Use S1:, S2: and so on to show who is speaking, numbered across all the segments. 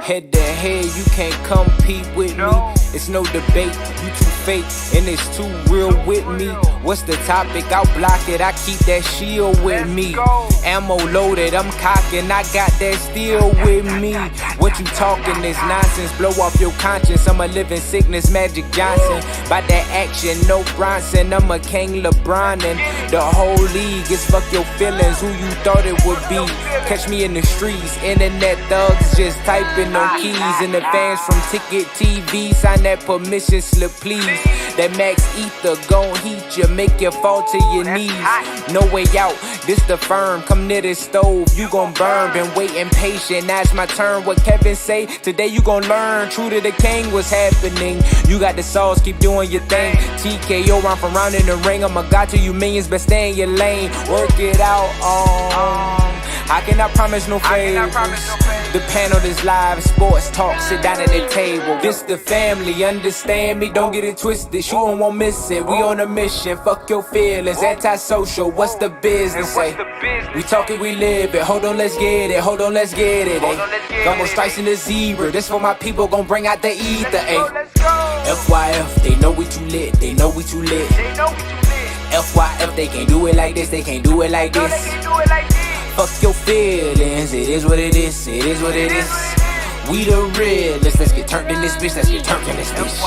S1: Head to head, you can't compete with me. It's no debate, you too fake, and it's too real with me. What's the topic? I'll block it, I keep that shield with me. Ammo loaded, I'm cocking, I got that steel with me. What you talking is nonsense, blow off your conscience. I'm a living sickness, Magic Johnson. By that action, no Bronson, I'm a King LeBron. And the whole league is fuck your feelings, who you thought it would be. Catch me in the streets, internet thugs just typing on keys. And the fans from Ticket TV, sign that permission slip please. That max ether gon' heat you, make you fall to your knees. No way out, this the firm, come near this stove, you gon' burn. Been waiting patient, now it's my turn. What Kevin say, today you gon' learn. True to the king, what's happening? You got the sauce, keep doing your thing. TKO, round for round in the ring, I'm a god to you millions, but stay in your lane. Work it out, I cannot promise no favors. The panel is live, sports talk, sit down at the table. This the family, understand me, don't get it twisted. You won't miss it, we on a mission. Fuck your feelings, antisocial, what's the business? Say, we talk it, we live it. Hold on, let's get it, hold on, let's get it. Got slicing the zebra, this for my people, gon' bring out the ether. FYF, they know we too lit, they know we too lit. FYF, they can't do it like this, they can't do it like this. Fuck your feelings, it is what it is, it is what it is. We the realest, let's get turned in this bitch, let's get turned in this bitch.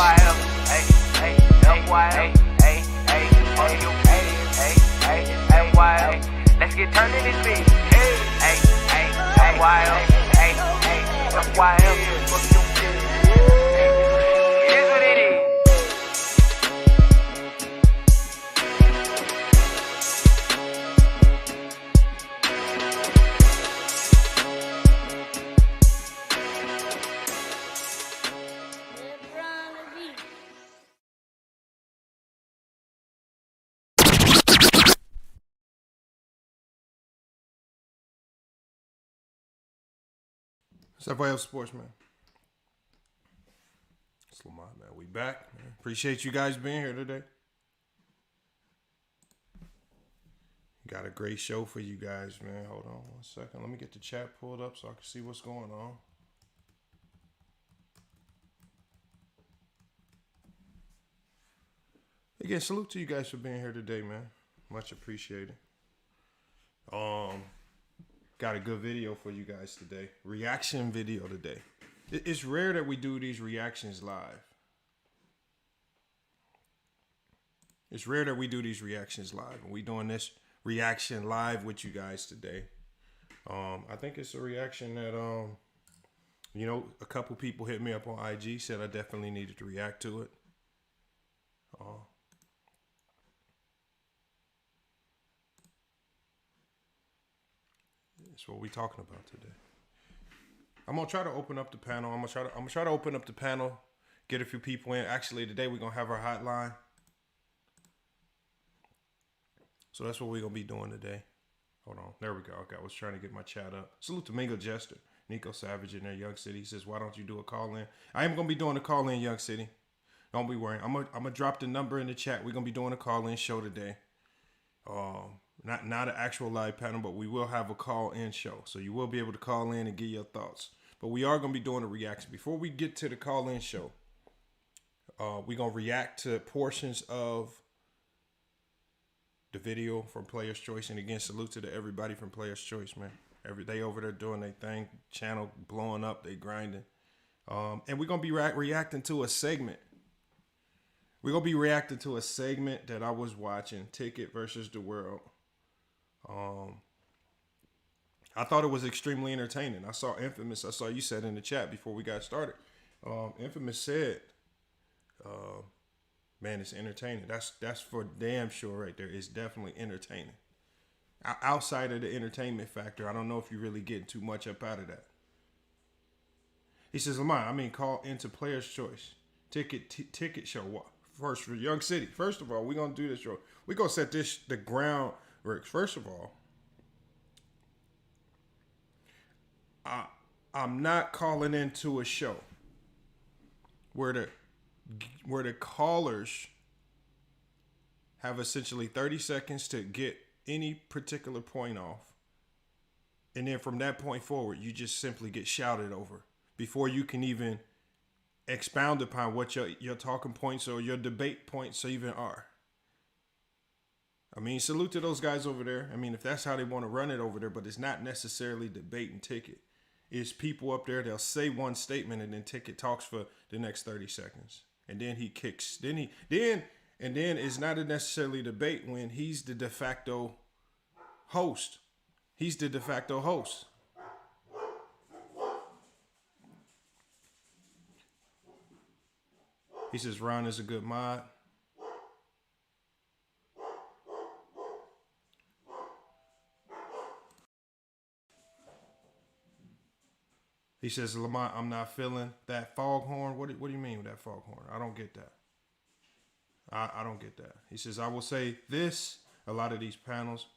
S2: Let's get turned in this bitch. It is what it is.
S3: It's FYF Sports, man. It's Lamar, man. We back, man. Appreciate you guys being here today. Got a great show for you guys, man. Hold on 1 second. Let me get the chat pulled up so I can see what's going on. Again, salute to you guys for being here today, man. Much appreciated. Got a good video for you guys today. Reaction video today. It's rare that we do these reactions live. It's rare that we do these reactions live. And we doing this reaction live with you guys today. I think it's a reaction that, a couple people hit me up on IG, said I definitely needed to react to it. That's what we're talking about today. I'm gonna try to open up the panel. I'm gonna try to open up the panel, get a few people in. Actually, today we're gonna have our hotline. So that's what we're gonna be doing today. Hold on, there we go. Okay, I was trying to get my chat up. Salute to Mingo Jester, Nico Savage in there, Young City. He says, "Why don't you do a call in?" I am gonna be doing a call in, Young City. Don't be worrying. I'm gonna drop the number in the chat. We're gonna be doing a call in show today. Not an actual live panel, but we will have a call-in show. So you will be able to call in and give your thoughts. But we are going to be doing a reaction. Before we get to the call-in show, we're going to react to portions of the video from Players' Choice. And again, salute to everybody from Players' Choice, man. Every day over there doing their thing. Channel blowing up, they grinding. And we're going to be reacting to a segment. We're going to be reacting to a segment that I was watching, Ticket versus the World. I thought it was extremely entertaining. I saw Infamous. I saw you said in the chat before we got started. Infamous said, man, it's entertaining. That's for damn sure right there. It's definitely entertaining. Outside of the entertainment factor, I don't know if you're really getting too much up out of that. He says, Lamar, call into Players' Choice. Ticket show. First for Young City. First of all, we're going to do this show. We're going to set the ground. First of all, I'm not calling into a show where the callers have essentially 30 seconds to get any particular point off. And then from that point forward, you just simply get shouted over. before you can even expound upon what your talking points or your debate points even are. I mean, salute to those guys over there. I mean, if that's how they want to run it over there, but it's not necessarily debate and Ticket. It's people up there, they'll say one statement and then Ticket talks for the next 30 seconds. And then he kicks. Then it's not a necessarily debate when he's the de facto host. He's the de facto host. He says Ron is a good mod. He says, Lamont, I'm not feeling that foghorn. What do you mean with that foghorn? I don't get that. I don't get that. He says, I will say this. A lot of these panels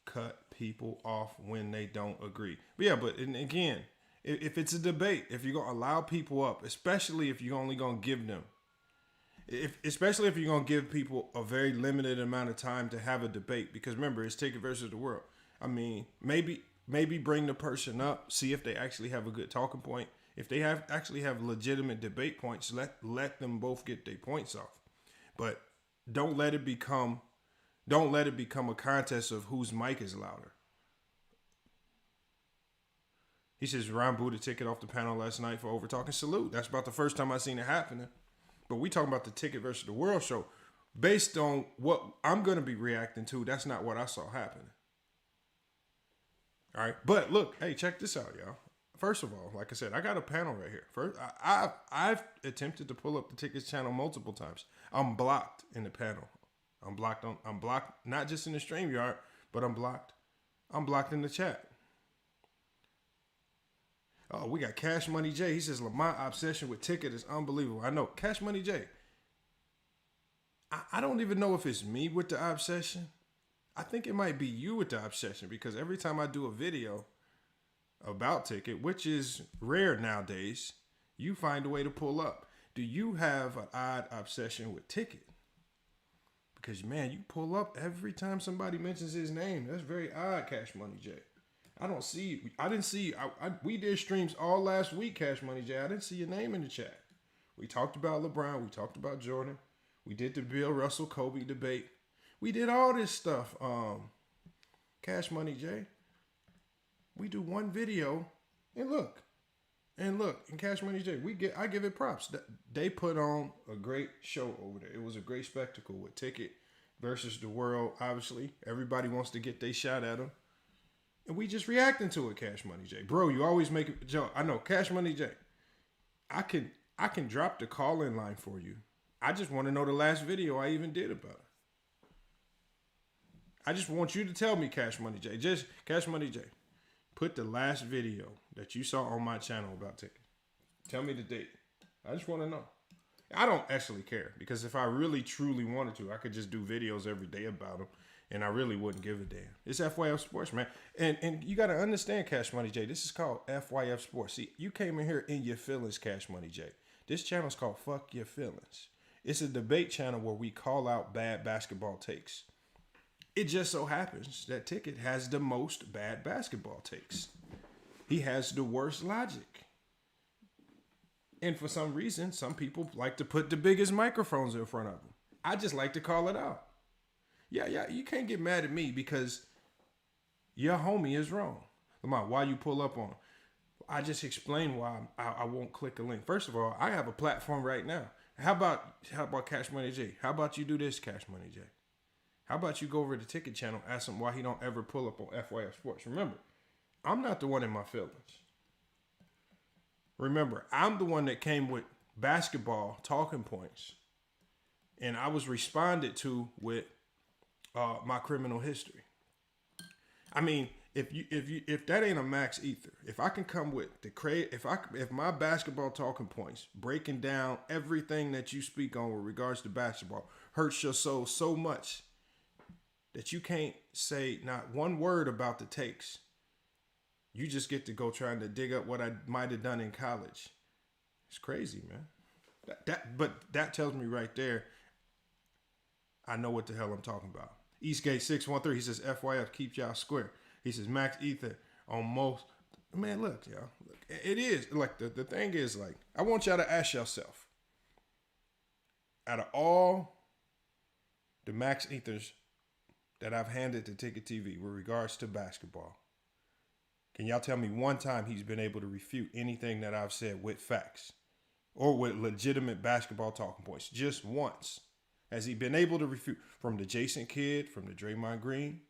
S3: cut people off when they don't agree. But yeah, and again, if it's a debate, if you're going to allow people up, especially if you're only going to give them, especially if you're going to give people a very limited amount of time to have a debate, because remember, it's Ticket versus the world. I mean, maybe bring the person up, see if they actually have a good talking point. If they actually have legitimate debate points, let them both get their points off. But don't let it become a contest of whose mic is louder. He says Ron booted Ticket off the panel last night for over talking. Salute. That's about the first time I seen it happening. But we talking about the Ticket versus the world show. Based on what I'm going to be reacting to, that's not what I saw happening. All right. But look, hey, check this out, y'all. First of all, like I said, I got a panel right here. First, I've attempted to pull up the Tickets channel multiple times. I'm blocked in the panel. I'm blocked not just in the StreamYard, but I'm blocked in the chat. Oh, we got Cash Money J. He says Lamont obsession with Ticket is unbelievable. I know. Cash Money J. I don't even know if it's me with the obsession. I think it might be you with the obsession, because every time I do a video about Ticket, which is rare nowadays, you find a way to pull up. Do you have an odd obsession with Ticket? Because, man, you pull up every time somebody mentions his name. That's very odd, Cash Money J. I didn't see, we did streams all last week, Cash Money J. I didn't see your name in the chat. We talked about LeBron. We talked about Jordan. We did the Bill Russell Kobe debate. We did all this stuff. Cash Money J. We do one video and look, and Cash Money J. I give it props. They put on a great show over there. It was a great spectacle with Ticket versus the world. Obviously, everybody wants to get their shot at him. And we just reacting to it, Cash Money J. Bro, you always make a joke. I know, Cash Money J. I can drop the call-in line for you. I just want to know the last video I even did about it. I just want you to tell me, Cash Money J. Just Cash Money J. Put the last video that you saw on my channel about Ticket. Tell me the date. I just want to know. I don't actually care, because if I really truly wanted to, I could just do videos every day about them. And I really wouldn't give a damn. It's FYF Sports, man. And you got to understand, Cash Money J. This is called FYF Sports. See, you came in here in your feelings, Cash Money J. This channel is called Fuck Your Feelings. It's a debate channel where we call out bad basketball takes. It just so happens that Ticket has the most bad basketball takes. He has the worst logic. And for some reason, some people like to put the biggest microphones in front of them. I just like to call it out. Yeah, you can't get mad at me because your homie is wrong. Lamont, why you pull up on? I just explained why I won't click a link. First of all, I have a platform right now. How about Cash Money J? How about you do this, Cash Money J? How about you go over to the Ticket channel, ask him why he don't ever pull up on FYF Sports? Remember, I'm not the one in my feelings. Remember, I'm the one that came with basketball talking points, and I was responded to with my criminal history. I mean, if that ain't a max ether, if I can come with if my basketball talking points, breaking down everything that you speak on with regards to basketball, hurts your soul so much that you can't say not one word about the takes, you just get to go trying to dig up what I might have done in college. It's crazy, man. But that tells me right there, I know what the hell I'm talking about. Eastgate 613, he says, FYF, keep y'all square. He says, max ether on most Man, look, y'all. Look, it is like the thing is like I want y'all to ask yourself. Out of all the max ethers that I've handed to Ticket TV with regards to basketball, can y'all tell me one time he's been able to refute anything that I've said with facts or with legitimate basketball talking points? Just once. Has he been able to refute from the Jason Kidd, from the Draymond Green,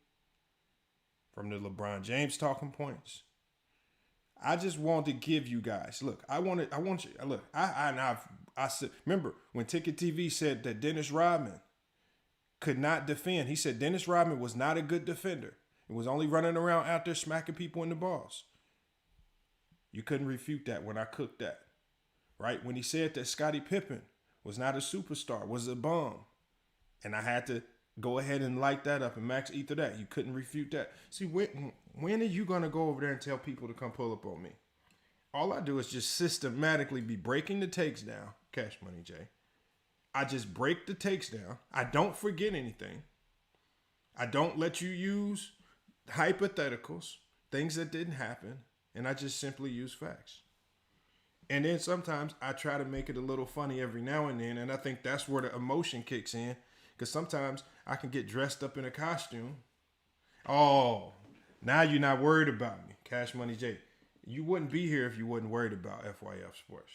S3: from the LeBron James talking points? I just want to give you guys, look, I want you, look, I said, remember when Ticket TV said that Dennis Rodman could not defend. He said Dennis Rodman was not a good defender. He was only running around out there smacking people in the balls. You couldn't refute that when I cooked that, right? When he said that Scottie Pippen was not a superstar, was a bum. And I had to go ahead and light that up and max ether that. You couldn't refute that. See, when are you going to go over there and tell people to come pull up on me? All I do is just systematically be breaking the takes down. Cash Money J. I just break the takes down. I don't forget anything. I don't let you use hypotheticals, things that didn't happen, and I just simply use facts. And then sometimes I try to make it a little funny every now and then, and I think that's where the emotion kicks in, because sometimes I can get dressed up in a costume. Oh, now you're not worried about me, Cash Money J. You wouldn't be here if you wasn't worried about FYF Sports.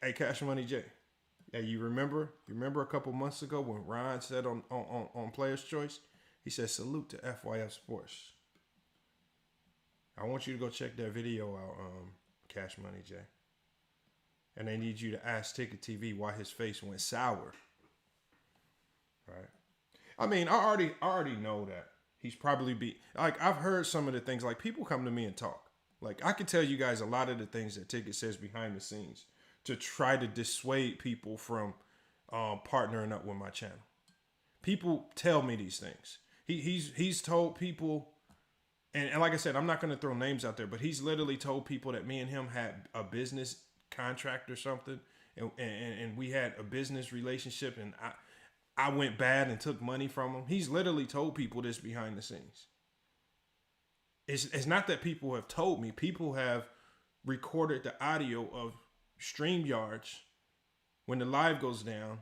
S3: Hey, Cash Money J. Yeah, you remember a couple months ago when Ryan said on Player's Choice, he said, salute to FYF Sports. I want you to go check that video out, Cash Money J. And they need you to ask Ticket TV why his face went sour. Right? I mean, I already know that. He's probably like, I've heard some of the things, like people come to me and talk. Like I can tell you guys a lot of the things that Ticket says behind the scenes to try to dissuade people from partnering up with my channel. People tell me these things. He's told people, and like I said, I'm not going to throw names out there, but he's literally told people that me and him had a business contract or something, and we had a business relationship, and I went bad and took money from him. He's literally told people this behind the scenes. It's not that people have told me. People have recorded the audio of StreamYards when the live goes down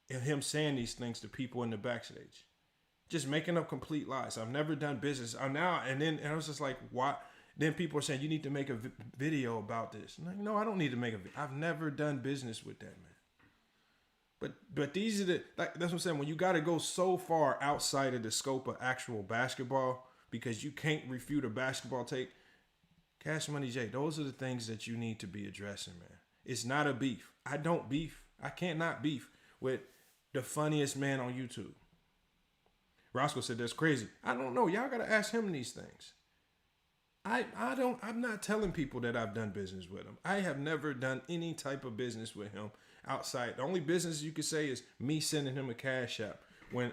S3: and him saying these things to people in the backstage. Just making up complete lies. I've never done business. And I was just like, why? Then people are saying, you need to make a video about this. I'm like, no, I don't need to make a video. I've never done business with that, man. But these are that's what I'm saying. When you got to go so far outside of the scope of actual basketball because you can't refute a basketball take, Cash Money J, those are the things that you need to be addressing, man. It's not a beef. I don't beef. I can't not beef with the funniest man on YouTube. Roscoe said that's crazy. I don't know. Y'all gotta ask him these things. I'm not telling people that I've done business with him. I have never done any type of business with him outside. The only business you could say is me sending him a cash app when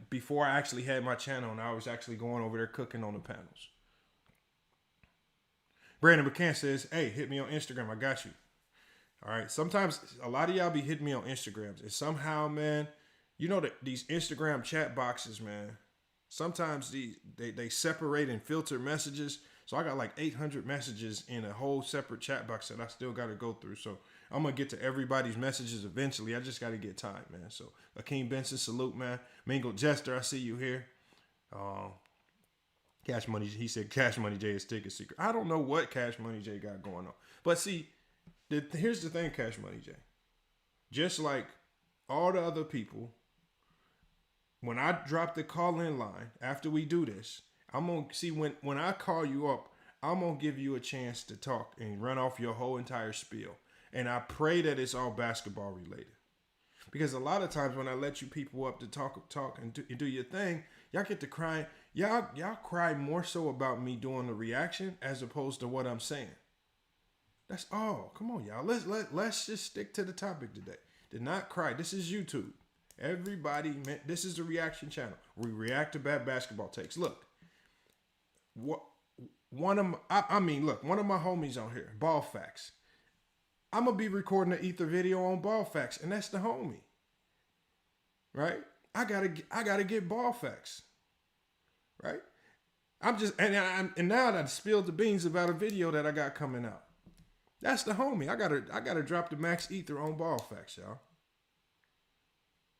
S3: before I actually had my channel and I was actually going over there cooking on the panels. Brandon McCann says, hey, hit me on Instagram. I got you. All right. Sometimes a lot of y'all be hitting me on Instagrams. And somehow, man, you know that these Instagram chat boxes, man, sometimes they separate and filter messages. So I got like 800 messages in a whole separate chat box that I still got to go through. So I'm going to get to everybody's messages eventually. I just got to get time, man. So Akeem Benson, salute, man. Mingle Jester, I see you here. Cash Money, he said Cash Money J is ticket secret. I don't know what Cash Money J got going on. But see, here's the thing, Cash Money J. Just like all the other people, when I drop the call-in line, after we do this, I'm going to see when I call you up, I'm going to give you a chance to talk and run off your whole entire spiel. And I pray that it's all basketball related. Because a lot of times when I let you people up to talk and do your thing, y'all get to crying. Y'all cry more so about me doing the reaction as opposed to what I'm saying. That's all. Come on, y'all. Let's just stick to the topic today. Did not cry. This is YouTube. Everybody, man, this is the reaction channel. We react to bad basketball takes. Look, one of my homies on here, Ball Facts. I'm gonna be recording an Ether video on Ball Facts, and that's the homie. Right? I gotta get Ball Facts. Right? I'm just and now that I spilled the beans about a video that I got coming out. That's the homie. I gotta drop the Max Ether on ball facts, y'all.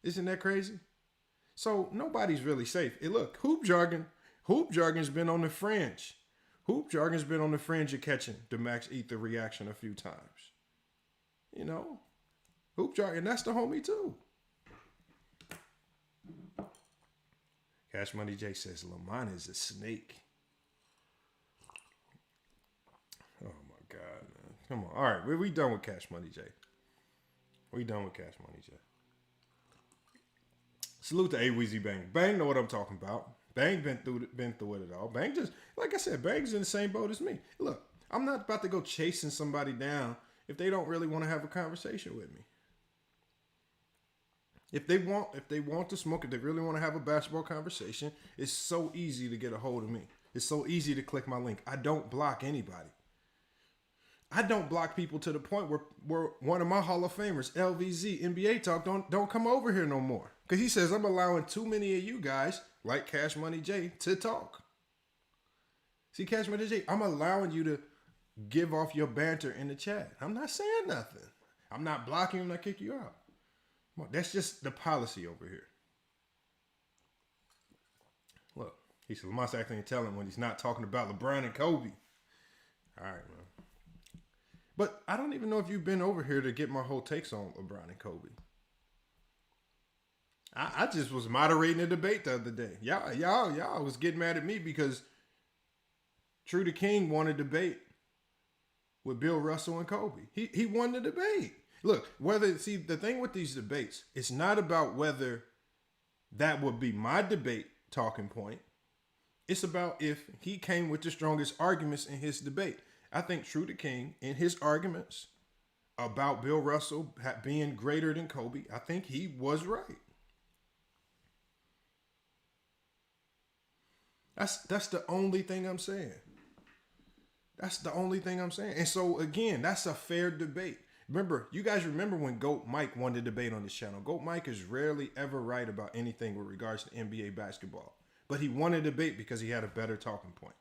S3: Isn't that crazy? So nobody's really safe. Hey, look, hoop jargon's been on the fringe. Hoop jargon's been on the fringe of catching the Max Ether reaction a few times. You know, hoop jargon, that's the homie too. Cash Money J says Lamont is a snake. Oh my God, man. Come on. All right, we done with Cash Money J. We done with Cash Money J. Salute to A Weezy Bang. Bang know what I'm talking about. Bang been through it all. Bang just, like I said, Bang's in the same boat as me. Look, I'm not about to go chasing somebody down if they don't really want to have a conversation with me. If they want to smoke, if they really want to have a basketball conversation, it's so easy to get a hold of me. It's so easy to click my link. I don't block anybody. I don't block people to the point where one of my Hall of Famers, LVZ, NBA Talk, don't come over here no more. Because he says I'm allowing too many of you guys, like Cash Money J, to talk. See, Cash Money J, I'm allowing you to give off your banter in the chat. I'm not saying nothing. I'm not blocking you, I'm not kicking you out. That's just the policy over here. Look, he said Lamont's acting intelligent when he's not talking about LeBron and Kobe. All right, man. But I don't even know if you've been over here to get my whole takes on LeBron and Kobe. I just was moderating a debate the other day. Y'all was getting mad at me because True the King won a debate with Bill Russell and Kobe. He won the debate. Look, the thing with these debates, it's not about whether that would be my debate talking point. It's about if he came with the strongest arguments in his debate. I think True the King, in his arguments about Bill Russell being greater than Kobe, I think he was right. That's the only thing I'm saying. That's the only thing I'm saying. And so, again, that's a fair debate. You guys remember when Goat Mike won the debate on this channel. Goat Mike is rarely ever right about anything with regards to NBA basketball. But he won a debate because he had a better talking point.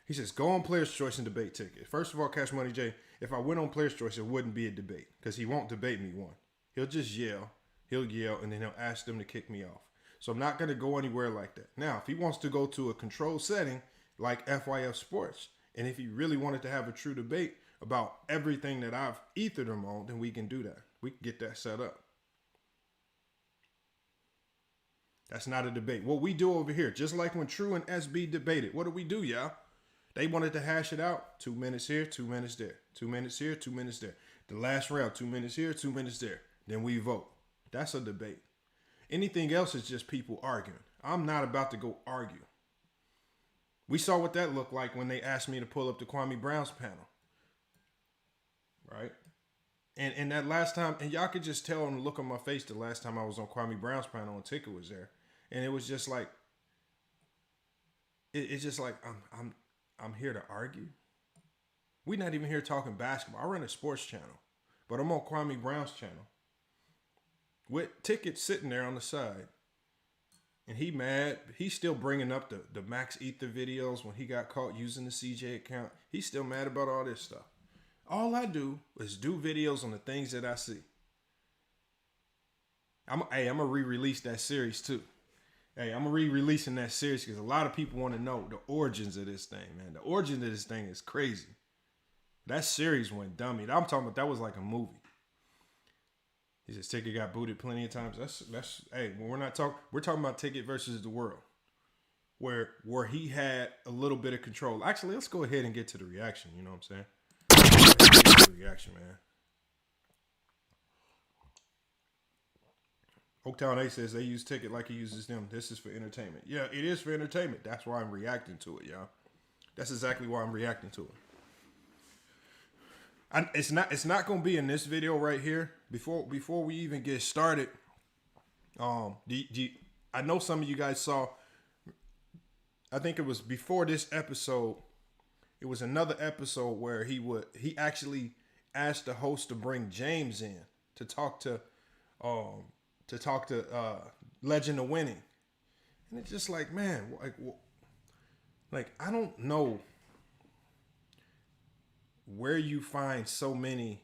S3: He says, go on Player's Choice and debate ticket. First of all, Cash Money J, if I went on Player's Choice, it wouldn't be a debate because he won't debate me one. He'll just yell. He'll yell, and then he'll ask them to kick me off. So I'm not going to go anywhere like that. Now, if he wants to go to a controlled setting like FYF Sports, and if he really wanted to have a true debate about everything that I've ethered him on, then we can do that. We can get that set up. That's not a debate. What we do over here, just like when True and SB debated, what do we do, y'all? They wanted to hash it out. 2 minutes here, 2 minutes there. 2 minutes here, 2 minutes there. The last round, 2 minutes here, 2 minutes there. Then we vote. That's a debate. Anything else is just people arguing. I'm not about to go argue. We saw what that looked like when they asked me to pull up the Kwame Brown's panel. Right? And that last time, and y'all could just tell on the look on my face the last time I was on Kwame Brown's panel and Ticket was there. And it was just like, it's just like, I'm here to argue. We're not even here talking basketball. I run a sports channel, but I'm on Kwame Brown's channel with Ticket sitting there on the side. And he mad. He's still bringing up the Max Ether videos when he got caught using the CJ account. He's still mad about all this stuff. All I do is do videos on the things that I see. I'm gonna re-release that series too. Hey, I'm re-releasing that series because a lot of people want to know the origins of this thing, man. The origin of this thing is crazy. That series went dummy. I'm talking about that was like a movie. He says Ticket got booted plenty of times. That's hey, when we're talking about Ticket versus the world. Where he had a little bit of control. Actually, let's go ahead and get to the reaction, you know what I'm saying? Reaction, man. Oaktown A says they use Ticket like he uses them. This is for entertainment. Yeah, it is for entertainment. That's why I'm reacting to it, y'all. That's exactly why I'm reacting to it. It's not gonna be in this video right here. Before we even get started, I know some of you guys saw. I think it was before this episode. It was another episode where he actually asked the host to bring James in to talk to Legend of Winning. And it's just like, man, like I don't know where you find so many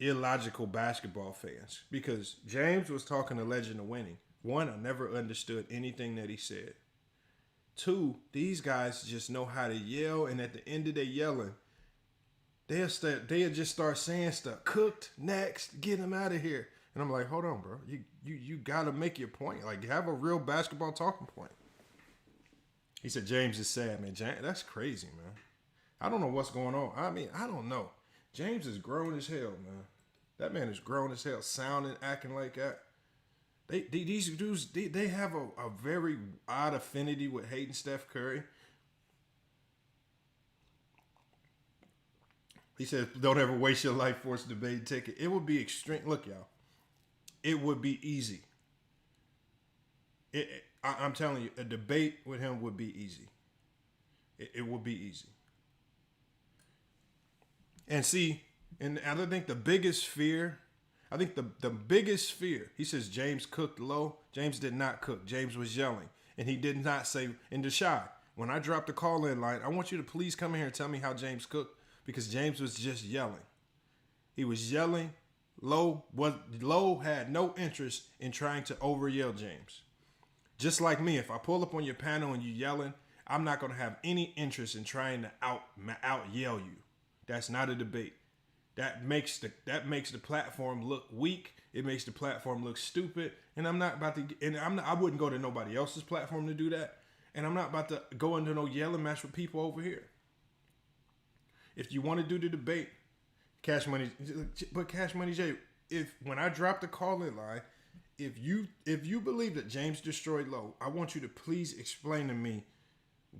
S3: illogical basketball fans, because James was talking the legend of winning. One, I never understood anything that he said. Two, these guys just know how to yell, and at the end of their yelling, they'll just start saying stuff. Cooked, next, get him out of here. And I'm like, hold on, bro. You gotta make your point. Like, have a real basketball talking point. He said James is sad, man. That's crazy, man. I don't know what's going on. I mean, I don't know. James is grown as hell, man. That man is grown as hell, sounding, acting like that. These dudes, they have a very odd affinity with hating Steph Curry. He said, don't ever waste your life for a debate ticket. It would be extreme. Look, y'all, it would be easy. I'm telling you, a debate with him would be easy. It would be easy. And see, and I think the biggest fear, the biggest fear, he says James cooked low. James did not cook. James was yelling. And he did not say, in the shot, when I dropped the call-in line, I want you to please come in here and tell me how James cooked, because James was just yelling. He was yelling. Low had no interest in trying to over-yell James. Just like me, if I pull up on your panel and you yelling, I'm not going to have any interest in trying to out-yell you. That's not a debate. That makes the platform look weak. It makes the platform look stupid. And I'm not about to. And I wouldn't go to nobody else's platform to do that. And I'm not about to go into no yelling match with people over here. If you want to do the debate, Cash Money J. When I drop the call-in line, if you believe that James destroyed Low, I want you to please explain to me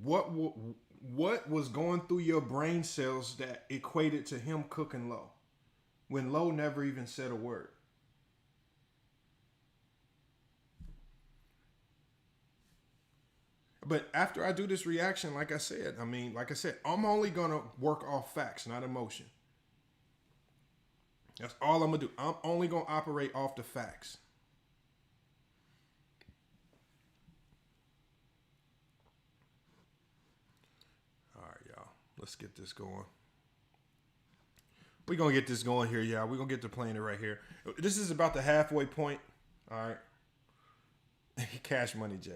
S3: what was going through your brain cells that equated to him cooking Low when Low never even said a word. But after I do this reaction, like I said, I'm only going to work off facts, not emotion. That's all I'm going to do. I'm only going to operate off the facts. Let's get this going. We're going to get this going here, y'all. We're going to get to playing it right here. This is about the halfway point. All right. Cash Money J.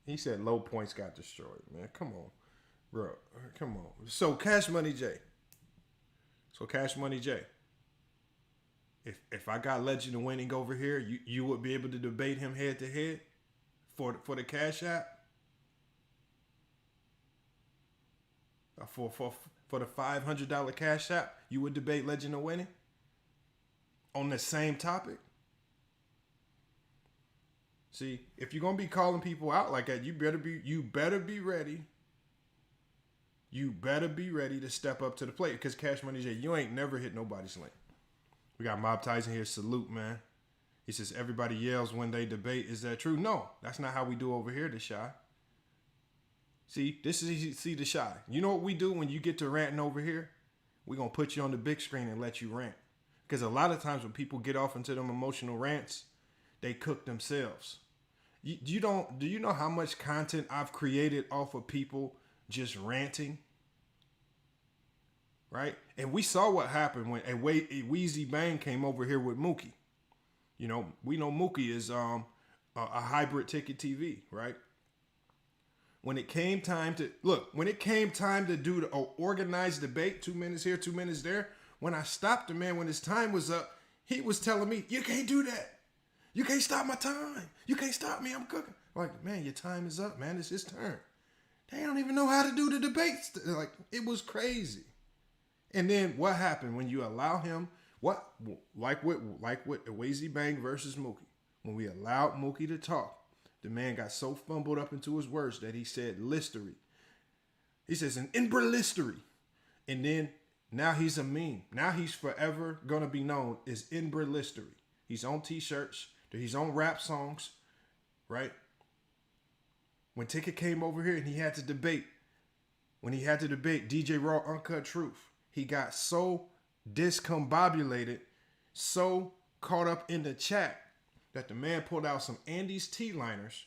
S3: He said low points got destroyed, man. Come on. Bro, come on. So Cash Money J. If I got Legend of Winning over here, you would be able to debate him head to head for the Cash App? For the $500 Cash App, you would debate Legend of Winning on the same topic? See, if you're gonna be calling people out like that, you better be ready. You better be ready to step up to the plate, because Cash Money J, you ain't never hit nobody's lane. We got Mob Tyson here. Salute, man. He says everybody yells when they debate. Is that true? No, that's not how we do over here, the Shy. See, the Shy. You know what we do when you get to ranting over here? We're going to put you on the big screen and let you rant. Because a lot of times when people get off into them emotional rants, they cook themselves. Do you know how much content I've created off of people just ranting? Right? And we saw what happened when a Weezy Bang came over here with Mookie. You know, we know Mookie is a hybrid ticket TV, right? When it came time to do the organized debate, 2 minutes here, 2 minutes there, when I stopped the man, when his time was up, he was telling me, you can't do that. You can't stop my time. You can't stop me. I'm cooking. I'm like, man, your time is up, man. It's his turn. They don't even know how to do the debates. Like, it was crazy. And then what happened when you allow him, like with Weezy Bang versus Mookie, when we allowed Mookie to talk, the man got so fumbled up into his words that he said listery. He says an inbralistery. And then now he's a meme. Now he's forever going to be known as inbralistery. He's on t-shirts. He's on rap songs, right? When Ticket came over here and he had to debate DJ Raw Uncut Truth, he got so discombobulated, so caught up in the chat, that the man pulled out some Andes T-liners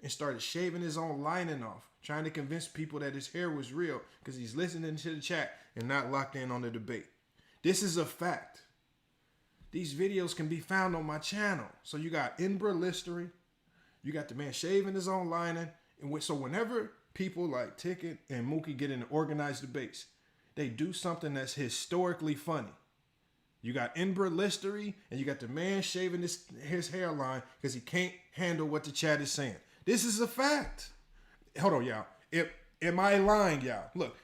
S3: and started shaving his own lining off, trying to convince people that his hair was real because he's listening to the chat and not locked in on the debate. This is a fact. These videos can be found on my channel. So you got inbred listery, you got the man shaving his own lining, and so whenever people like Ticket and Mookie get into organized debates, they do something that's historically funny. You got inbred listery, and you got the man shaving his hairline because he can't handle what the chat is saying. This is a fact. Hold on, y'all. Am I lying, y'all? Look,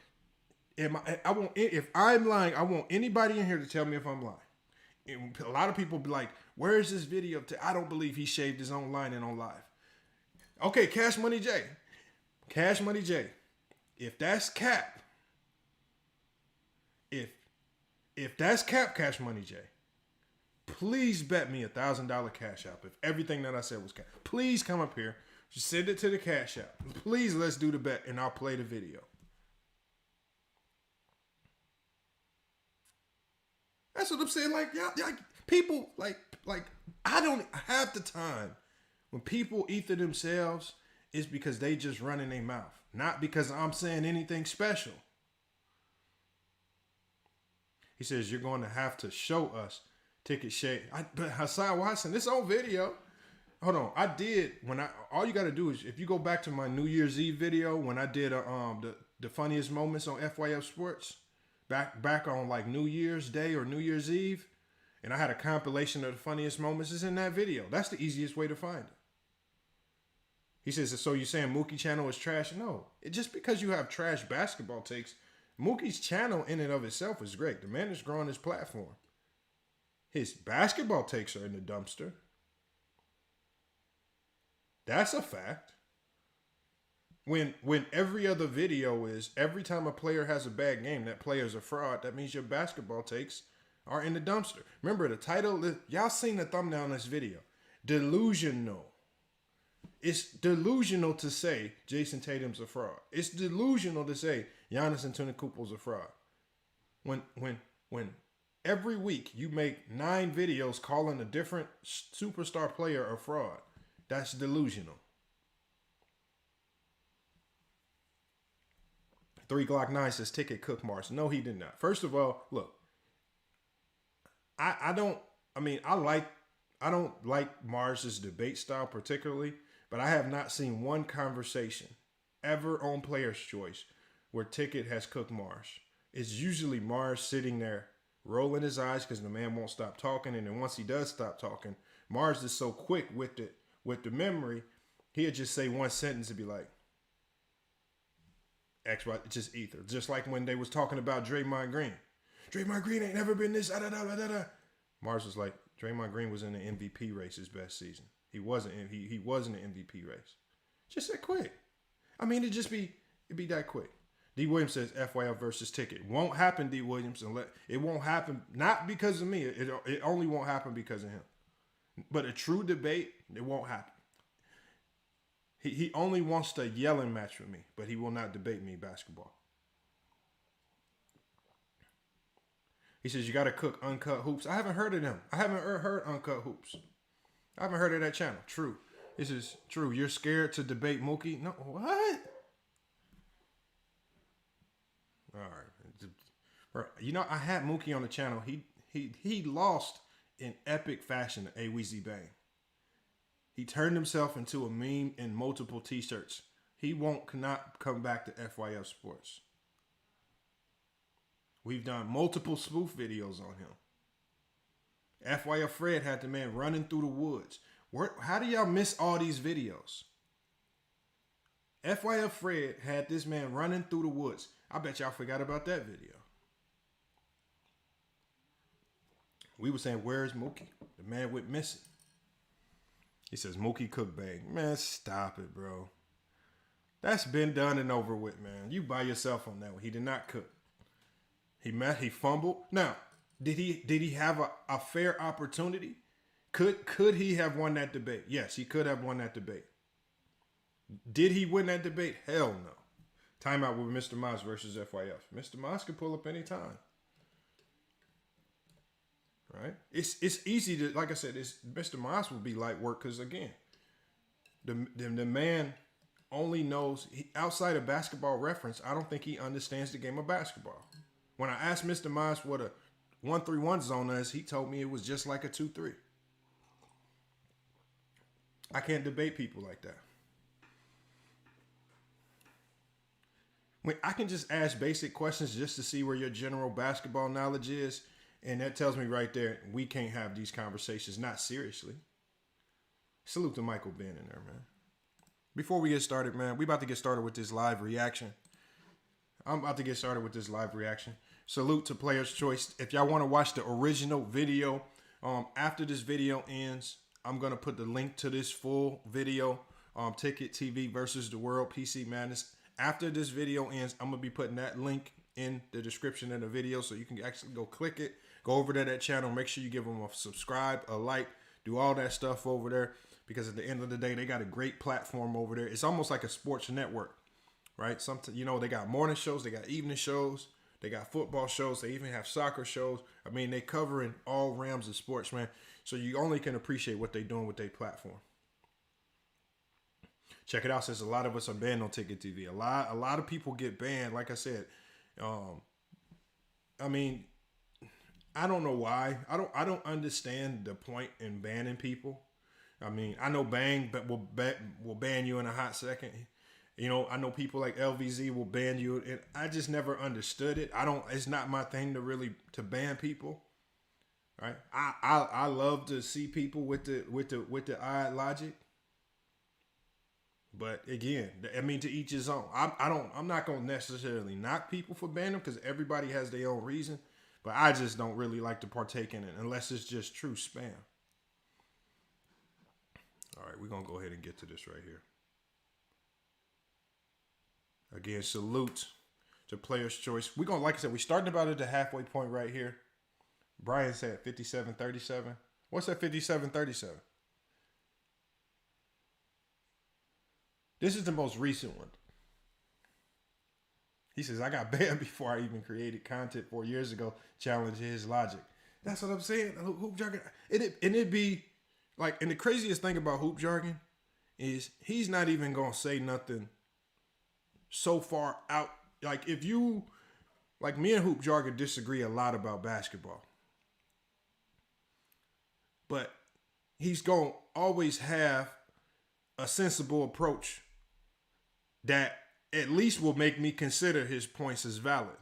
S3: if I'm lying, I want anybody in here to tell me if I'm lying. And a lot of people be like, "Where is this video?" I don't believe he shaved his own lining on live. Okay, Cash Money J. Cash Money J. If that's cap, if that's cap, Cash Money J, please bet me $1,000 Cash App if everything that I said was cap. Please come up here. Just send it to the Cash App. Please, let's do the bet, and I'll play the video. That's what I'm saying. Like, y'all, people, like, I don't have the time when people ether themselves. It's because they just running their mouth, not because I'm saying anything special. He says you're going to have to show us Ticket shade. But Hassan Watson, this on video. Hold on, I did all you got to do is if you go back to my New Year's Eve video when I did the funniest moments on FYF Sports. Back on like New Year's Day or New Year's Eve, and I had a compilation of the funniest moments. Is in that video. That's the easiest way to find it. He says, so you're saying Mookie channel is trash? No. Just because you have trash basketball takes, Mookie's channel in and of itself is great. The man is growing his platform. His basketball takes are in the dumpster. That's a fact. When every other video is every time a player has a bad game, that player's a fraud, that means your basketball takes are in the dumpster. Remember the title, y'all seen the thumbnail on this video. Delusional. It's delusional to say Jason Tatum's a fraud. It's delusional to say Giannis Antetokounmpo's a fraud. When every week you make 9 videos calling a different superstar player a fraud, that's delusional. 3 Glock 9 says Ticket cook Mars. No, he did not. First of all, look, I don't like Mars's debate style particularly, but I have not seen one conversation ever on Player's Choice where Ticket has cooked Mars. It's usually Mars sitting there rolling his eyes because the man won't stop talking, and then once he does stop talking, Mars is so quick with the memory, he'll just say one sentence and be like, X, Y, just ether. Just like when they was talking about Draymond Green. Draymond Green ain't never been this. Mars was like, Draymond Green was in the MVP race his best season. He wasn't. He was in the MVP race. Just that quick. I mean, it'd be that quick. D. Williams says FYF versus Ticket. Won't happen, D. Williams. It won't happen, not because of me. It only won't happen because of him. But a true debate, it won't happen. He only wants to yelling match with me, but he will not debate me basketball. He says, you got to cook Uncut Hoops. I haven't heard of them. I haven't heard Uncut Hoops. I haven't heard of that channel. True. This is true. You're scared to debate Mookie? No, what? All right. You know, I had Mookie on the channel. He lost in epic fashion to A-Weezy Bang. He turned himself into a meme in multiple t-shirts. He cannot come back to FYF Sports. We've done multiple spoof videos on him. FYF Fred had the man running through the woods. How do y'all miss all these videos? FYF Fred had this man running through the woods. I bet y'all forgot about that video. We were saying, where's Mookie? The man went missing. He says, Mookie cook Bang. Man, stop it, bro. That's been done and over with, man. You by yourself on that one. He did not cook. He fumbled. Now, did he have a fair opportunity? Could he have won that debate? Yes, he could have won that debate. Did he win that debate? Hell no. Timeout with Mr. Moss versus FYF. Mr. Moss can pull up anytime. right? It's easy to, like I said, Mr. Moss would be light work because, again, the man only knows, outside of basketball reference, I don't think he understands the game of basketball. When I asked Mr. Moss what a 1-3-1 zone is, he told me it was just like a 2-3. I can't debate people like that. When I can just ask basic questions just to see where your general basketball knowledge is, and that tells me right there, we can't have these conversations, not seriously. Salute to Michael Ben in there, man. Before we get started, man, we about to get started with this live reaction. I'm about to get started with this live reaction. Salute to Player's Choice. If y'all want to watch the original video, after this video ends, I'm going to put the link to this full video, Ticket TV versus the World PC Madness. After this video ends, I'm going to be putting that link in the description of the video so you can actually go click it, go over to that channel, make sure you give them a subscribe, a like, do all that stuff over there, because at the end of the day, they got a great platform over there. It's almost like a sports network, right? They got morning shows, they got evening shows, they got football shows, they even have soccer shows. I mean, they covering all realms of sports, man. So you only can appreciate what they're doing with their platform. Check it out, since a lot of us are banned on Ticket TV. A lot of people get banned. Like I said, I mean, I don't know why. I don't understand the point in banning people. I mean, I know Bang will ban you in a hot second. You know, I know people like LVZ will ban you, and I just never understood it. It's not my thing to ban people. Right? I love to see people with the odd logic. But again, I mean, to each his own. I'm not gonna necessarily knock people for banning them, because everybody has their own reason. But I just don't really like to partake in it unless it's just true spam. All right, we're gonna go ahead and get to this right here. Again, salute to Player's Choice. We're gonna, like I said, we're starting about at the halfway point right here. Brian said 57-37. What's that 57-37? This is the most recent one. He says, I got banned before I even created content 4 years ago, challenging his logic. That's what I'm saying. Hoop jargon. It'd be like, and the craziest thing about hoop jargon is he's not even going to say nothing so far out. Like, if you, like, me and hoop jargon disagree a lot about basketball. But he's going to always have a sensible approach that at least will make me consider his points as valid.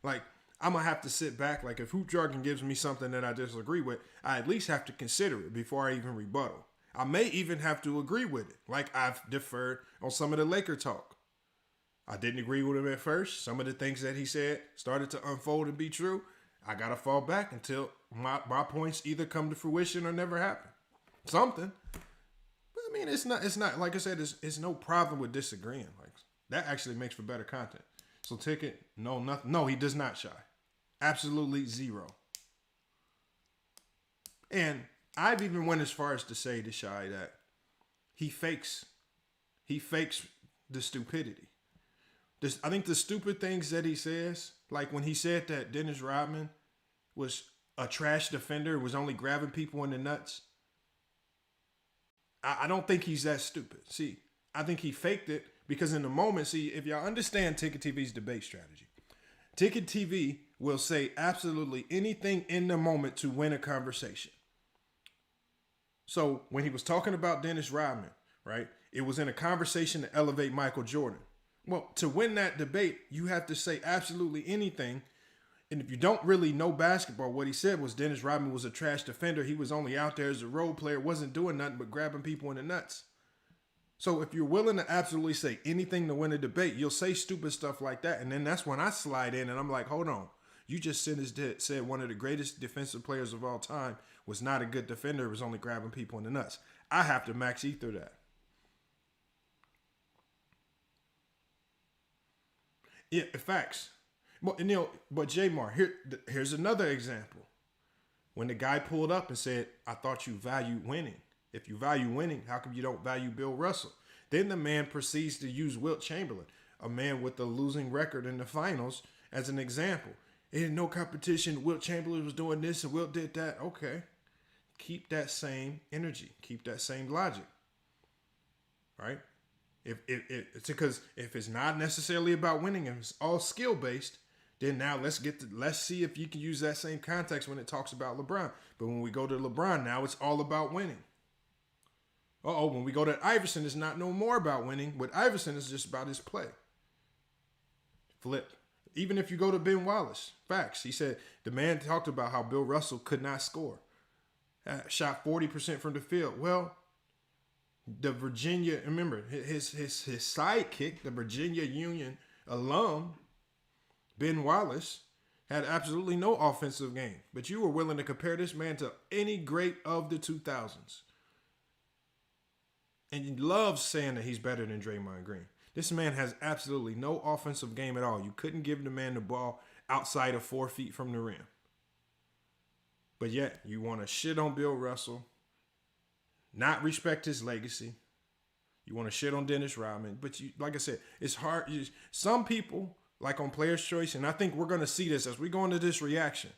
S3: Like, I'm going to have to sit back. Like, if hoop jargon gives me something that I disagree with, I at least have to consider it before I even rebuttal. I may even have to agree with it. Like, I've deferred on some of the Laker talk. I didn't agree with him at first. Some of the things that he said started to unfold and be true. I got to fall back until my points either come to fruition or never happen. Something. But I mean, it's not like I said, it's no problem with disagreeing. Like, that actually makes for better content. So Ticket, no, nothing. No, he does not shy. Absolutely zero. And I've even went as far as to say to Shy that he fakes the stupidity. I think the stupid things that he says, like when he said that Dennis Rodman was a trash defender, was only grabbing people in the nuts. I don't think he's that stupid. See, I think he faked it because in the moment, see, if y'all understand Ticket TV's debate strategy, Ticket TV will say absolutely anything in the moment to win a conversation. So when he was talking about Dennis Rodman, right, it was in a conversation to elevate Michael Jordan. Well, to win that debate, you have to say absolutely anything. And if you don't really know basketball, what he said was Dennis Rodman was a trash defender. He was only out there as a role player, wasn't doing nothing but grabbing people in the nuts. So if you're willing to absolutely say anything to win a debate, you'll say stupid stuff like that. And then that's when I slide in and I'm like, hold on. You just said one of the greatest defensive players of all time was not a good defender. Was only grabbing people in the nuts. I have to max ether that. Yeah, facts. But Jamar, here's another example. When the guy pulled up and said, I thought you valued winning. If you value winning, how come you don't value Bill Russell? Then the man proceeds to use Wilt Chamberlain, a man with a losing record in the finals, as an example. Ain't no competition. Wilt Chamberlain was doing this and Wilt did that. Okay. Keep that same energy. Keep that same logic. Right? If it's because if it's not necessarily about winning and it's all skill based, then now let's see if you can use that same context when it talks about LeBron. But when we go to LeBron, now it's all about winning. When we go to Iverson, it's not no more about winning. With Iverson, it's just about his play. Flip. Even if you go to Ben Wallace, facts. He said the man talked about how Bill Russell could not score. Shot 40% from the field. Well, the Virginia, remember, his sidekick, the Virginia Union alum, Ben Wallace, had absolutely no offensive game. But you were willing to compare this man to any great of the 2000s. And you love saying that he's better than Draymond Green. This man has absolutely no offensive game at all. You couldn't give the man the ball outside of 4 feet from the rim. But yet, you want to shit on Bill Russell, not respect his legacy. You want to shit on Dennis Rodman. But you, like I said, it's hard. Some people, like on Player's Choice, and I think we're going to see this as we go into this reaction.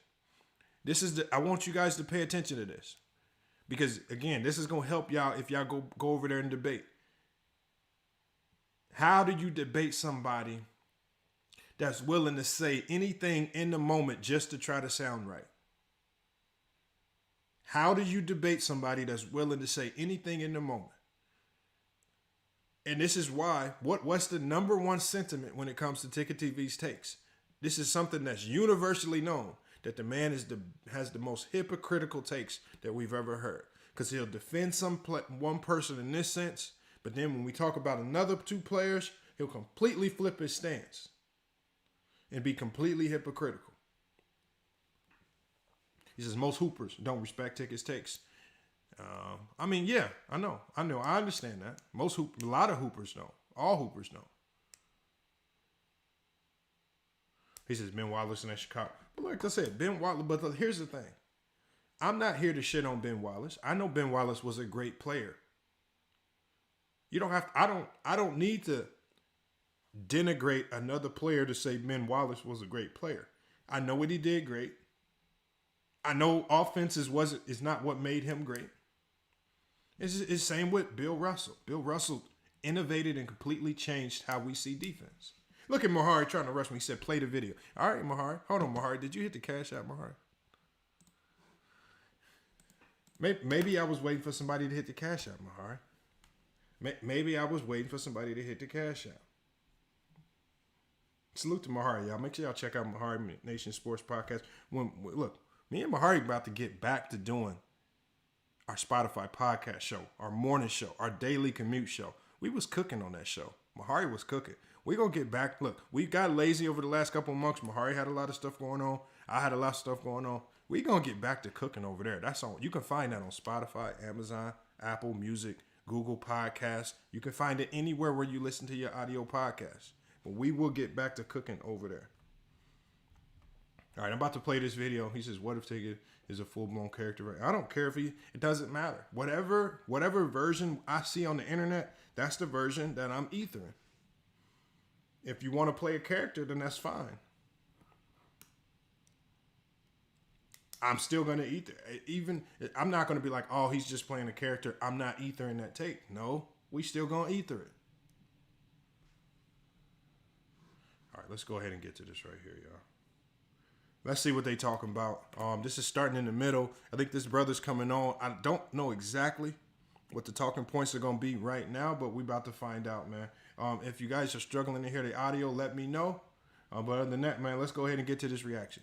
S3: I want you guys to pay attention to this. Because, again, this is going to help y'all if y'all go over there and debate. How do you debate somebody that's willing to say anything in the moment just to try to sound right? How do you debate somebody that's willing to say anything in the moment? And this is why, what's the number one sentiment when it comes to Ticket TV's takes? This is something that's universally known, that the man has the most hypocritical takes that we've ever heard. Because he'll defend one person in this sense, but then when we talk about another two players, he'll completely flip his stance and be completely hypocritical. He says most hoopers don't respect Ticket's takes. I mean, yeah, I know, I understand that. A lot of hoopers don't. All hoopers don't. He says Ben Wallace in Chicago. But like I said, Ben Wallace. But here's the thing: I'm not here to shit on Ben Wallace. I know Ben Wallace was a great player. You don't have. I don't need to denigrate another player to say Ben Wallace was a great player. I know what he did great. I know offense is not what made him great. It's same with Bill Russell. Bill Russell innovated and completely changed how we see defense. Look at Amar'e trying to rush me. He said, play the video. All right, Amar'e. Hold on, Amar'e. Did you hit the cash app, Amar'e? Maybe I was waiting for somebody to hit the cash app, Amar'e. Maybe I was waiting for somebody to hit the cash app. Salute to Amar'e, y'all. Make sure y'all check out Amar'e Nation Sports Podcast. Look, me and Amar'e about to get back to doing our Spotify podcast show, our morning show, our daily commute show. We was cooking on that show. Amar'e was cooking. We're going to get back. Look, we got lazy over the last couple of months. Amar'e had a lot of stuff going on. I had a lot of stuff going on. We're going to get back to cooking over there. That's all. You can find that on Spotify, Amazon, Apple Music, Google Podcasts. You can find it anywhere where you listen to your audio podcasts. But we will get back to cooking over there. All right, I'm about to play this video. He says, what if Ticket is a full-blown character? I don't care if it doesn't matter. Whatever version I see on the internet, that's the version that I'm ethering. If you want to play a character, then that's fine. I'm still going to ether. I'm not going to be like, oh, he's just playing a character. I'm not ethering that tape. No, we still going to ether it. All right, let's go ahead and get to this right here, y'all. Let's see what they talking about. This is starting in the middle. I think this brother's coming on. I don't know exactly what the talking points are going to be right now, but we about to find out, man. If you guys are struggling to hear the audio, let me know. But other than that, man, let's go ahead and get to this reaction.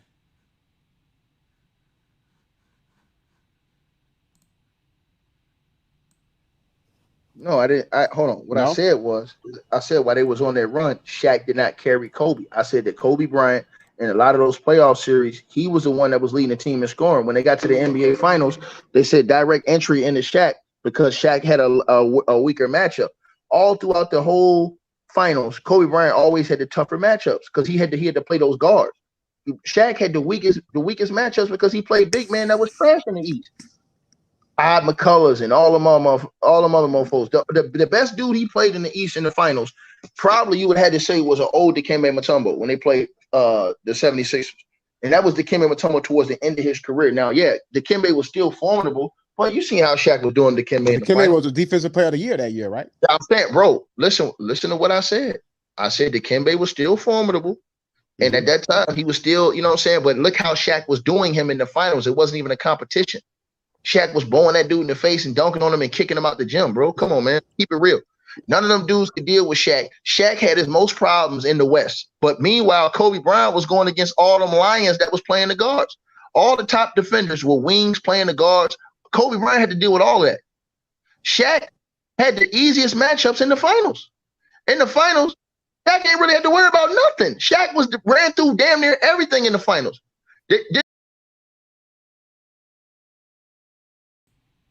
S4: No, I didn't. Hold on. What I said was, while they was on that run, Shaq did not carry Kobe. I said that Kobe Bryant in a lot of those playoff series, he was the one that was leading the team in scoring. When they got to the NBA Finals, they said direct entry into Shaq because Shaq had a weaker matchup. All throughout the whole finals, Kobe Bryant always had the tougher matchups because he had to play those guards. Shaq had the weakest matchups because he played big man that was trash in the East. Odd McCullers and all them other mofos. The best dude he played in the East in the finals, probably you would have to say was an old Dikembe Mutombo when they played the 76ers. And that was Dikembe Mutombo towards the end of his career. Now, yeah, Dikembe was still formidable, but you see how Shaq was doing Dikembe in the
S5: Dikembe
S4: finals.
S5: was a defensive player of the year that year, right?
S4: I'm saying, bro, listen to what I said. I said Dikembe was still formidable. And at that time, he was still, you know what I'm saying? But look how Shaq was doing him in the finals. It wasn't even a competition. Shaq was blowing that dude in the face and dunking on him and kicking him out the gym, bro. Come on, man. Keep it real. None of them dudes could deal with Shaq. Shaq had his most problems in the West. But meanwhile, Kobe Bryant was going against all them Lions that was playing the guards. All the top defenders were wings playing the guards. Kobe Bryant had to deal with all that. Shaq had the easiest matchups in the finals. In the finals, Shaq ain't really had to worry about nothing. Shaq ran through damn near everything in the finals.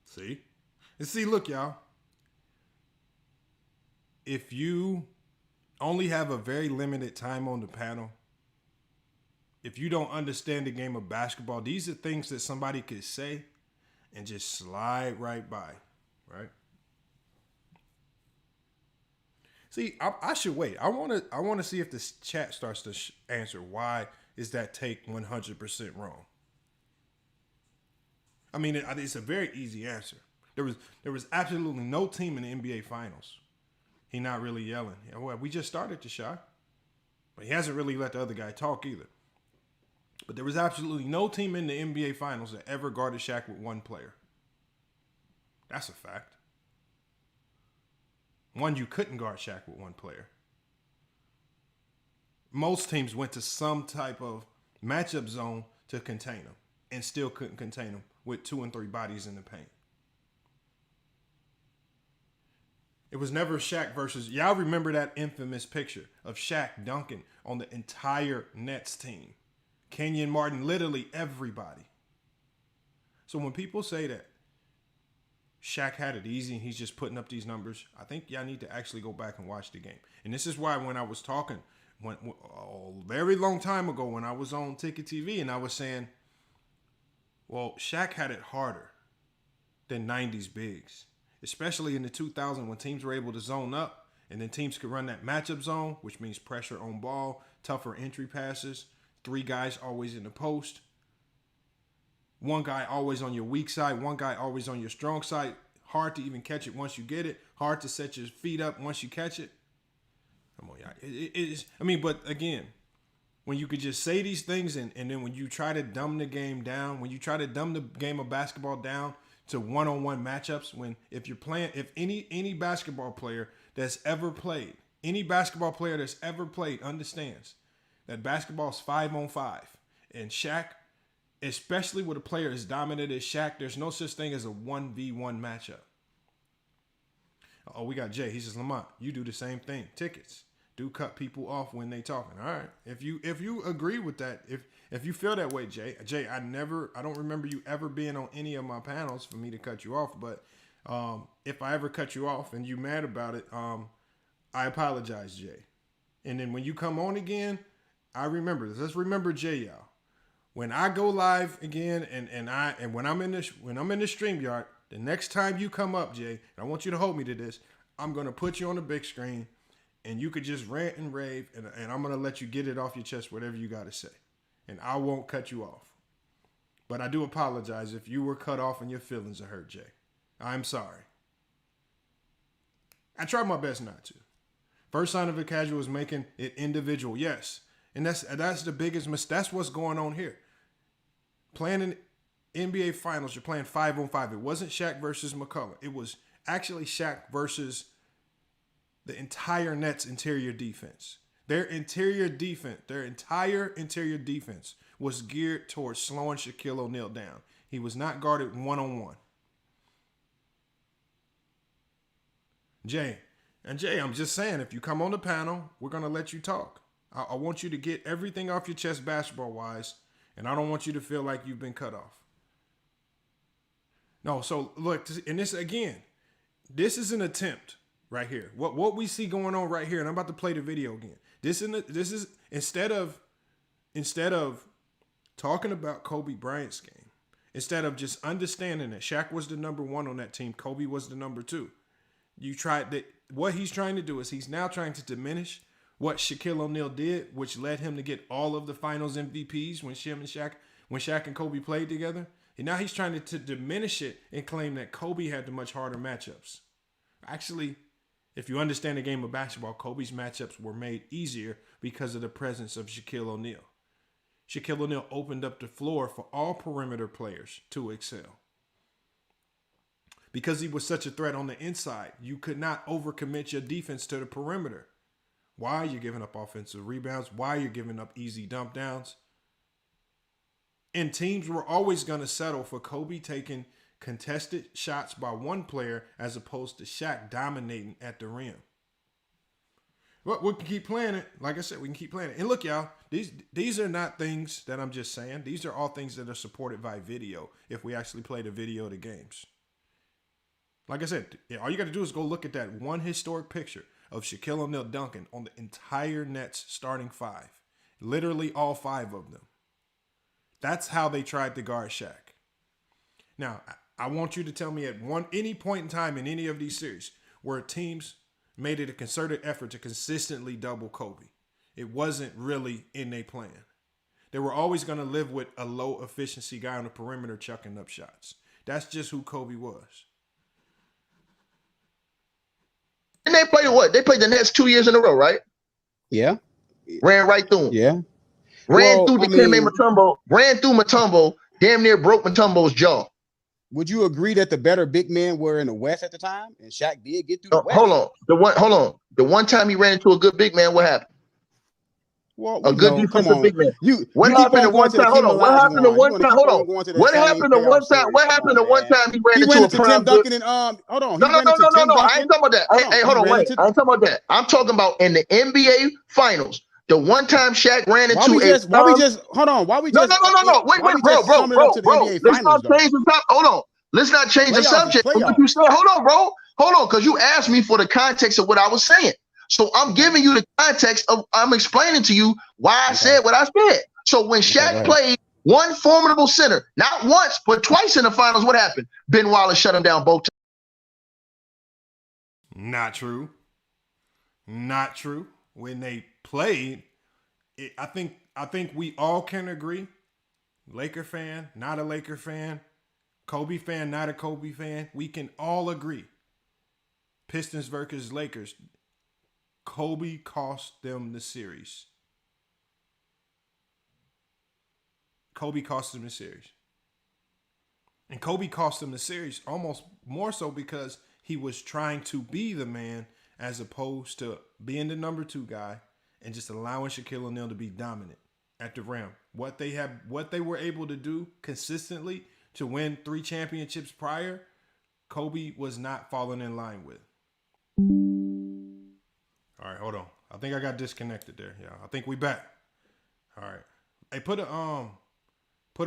S3: See? And see, look, y'all. If you only have a very limited time on the panel, if you don't understand the game of basketball, these are things that somebody could say and just slide right by, right? See, I should wait. I want to see if this chat starts to answer why is that take 100% wrong. I mean, it's a very easy answer. There was absolutely no team in the NBA Finals. He not really yelling. Well, we just started the shot, but he hasn't really let the other guy talk either. But there was absolutely no team in the NBA Finals that ever guarded Shaq with one player. That's a fact. One, you couldn't guard Shaq with one player. Most teams went to some type of matchup zone to contain him and still couldn't contain him with 2 and 3 bodies in the paint. It was never Shaq versus... Y'all remember that infamous picture of Shaq dunking on the entire Nets team. Kenyon Martin, literally everybody. So when people say that Shaq had it easy and he's just putting up these numbers, I think y'all need to actually go back and watch the game. And this is why when I was talking a very long time ago when I was on Ticket TV and I was saying, well, Shaq had it harder than 90s bigs. Especially in the 2000s when teams were able to zone up and then teams could run that matchup zone, which means pressure on ball, tougher entry passes, 3 guys always in the post, 1 guy always on your weak side, 1 guy always on your strong side. Hard to even catch it once you get it. Hard to set your feet up once you catch it. Come on, y'all. It is. I mean, but again, when you could just say these things and then when you try to dumb the game down, when you try to dumb the game of basketball down to one-on-one matchups, when if you're playing, if any basketball player that's ever played, understands that basketball is 5-on-5, and Shaq, especially with a player as dominant as Shaq, there's no such thing as a 1v1 matchup. Oh, we got Jay. He says, Lamont, you do the same thing. Tickets do cut people off when they talking. All right. If you agree with that, if you feel that way, Jay, I don't remember you ever being on any of my panels for me to cut you off. But if I ever cut you off and you mad about it, I apologize, Jay. And then when you come on again, I remember this. Let's remember Jay, y'all. When I go live again and when I'm in the StreamYard, the next time you come up, Jay, and I want you to hold me to this, I'm gonna put you on the big screen and you could just rant and rave and I'm gonna let you get it off your chest, whatever you gotta say. And I won't cut you off. But I do apologize if you were cut off and your feelings are hurt, Jay. I'm sorry. I tried my best not to. First sign of a casual is making it individual, yes. And that's the biggest mistake. That's what's going on here. Playing in NBA Finals, you're playing 5-on-5. It wasn't Shaq versus McCullough. It was actually Shaq versus the entire Nets interior defense. Their entire interior defense was geared towards slowing Shaquille O'Neal down. He was not guarded one-on-one. Jay, I'm just saying, if you come on the panel, we're going to let you talk. I want you to get everything off your chest basketball-wise, and I don't want you to feel like you've been cut off. No, so look, and this again, this is an attempt right here. What we see going on right here, and I'm about to play the video again. This is instead of talking about Kobe Bryant's game, instead of just understanding that Shaq was the number 1 on that team, Kobe was the number 2. You tried that. What he's trying to do is he's now trying to diminish what Shaquille O'Neal did, which led him to get all of the finals MVPs when Shaq and Kobe played together. And now he's trying to diminish it and claim that Kobe had the much harder matchups. Actually, if you understand the game of basketball, Kobe's matchups were made easier because of the presence of Shaquille O'Neal. Shaquille O'Neal opened up the floor for all perimeter players to excel. Because he was such a threat on the inside, you could not overcommit your defense to the perimeter. Why? You're giving up offensive rebounds. Why? You're giving up easy dump downs. And teams were always going to settle for Kobe taking contested shots by one player as opposed to Shaq dominating at the rim. Well, we can keep playing it. Like I said, we can keep playing it. And look, y'all, these are not things that I'm just saying. These are all things that are supported by video if we actually play the video of the games. Like I said, all you got to do is go look at that one historic picture of Shaquille O'Neal dunking on the entire Nets starting five. Literally all five of them. That's how they tried to guard Shaq. Now, I want you to tell me at any point in time in any of these series where teams made it a concerted effort to consistently double Kobe. It wasn't really in their plan. They were always going to live with a low efficiency guy on the perimeter chucking up shots. That's just who Kobe was.
S4: And they played what? They played the Nets 2 years in a row, right?
S5: Yeah.
S4: Ran right through him.
S5: Yeah.
S4: Ran through Mutombo. Ran through Mutombo. Damn near broke Mutombo's jaw.
S5: Would you agree that the better big men were in the West at the time, and Shaq did get through the West?
S4: Hold on. The one time he ran into a good big man, what happened?
S5: Well,
S4: a good defensive big man. What
S5: you
S4: happened the one time? Hold on. What happened the one time? Hold on. What happened the one time? What happened the one time he ran into a prime good?
S5: Tim Duncan and hold on.
S4: No. I ain't talking about that. Hey, hold on. Wait. I ain't talking about that. I'm talking about in the NBA Finals. The one time Shaq ran into
S5: Why we just
S4: no. Wait, bro. Let's not change the topic. Hold on. Let's not change the subject. What you said. Hold on, bro. Hold on, because you asked me for the context of what I was saying. So I'm giving you the context of I'm explaining to you why I said what I said. So when Shaq played one formidable center, not once, but twice in the finals, what happened? Ben Wallace shut him down both times.
S3: Not true. Not true. When they played, I think we all can agree. Laker fan, not a Laker fan. Kobe fan, not a Kobe fan. We can all agree. Pistons versus Lakers. Kobe cost them the series. Kobe cost them the series. And Kobe cost them the series almost more so because he was trying to be the man as opposed to being the number two guy and just allowing Shaquille O'Neal to be dominant at the rim. What they were able to do consistently to win 3 championships prior, Kobe was not falling in line with. All right, hold on. I think I got disconnected there. Yeah, I think we back. All right. Hey, put a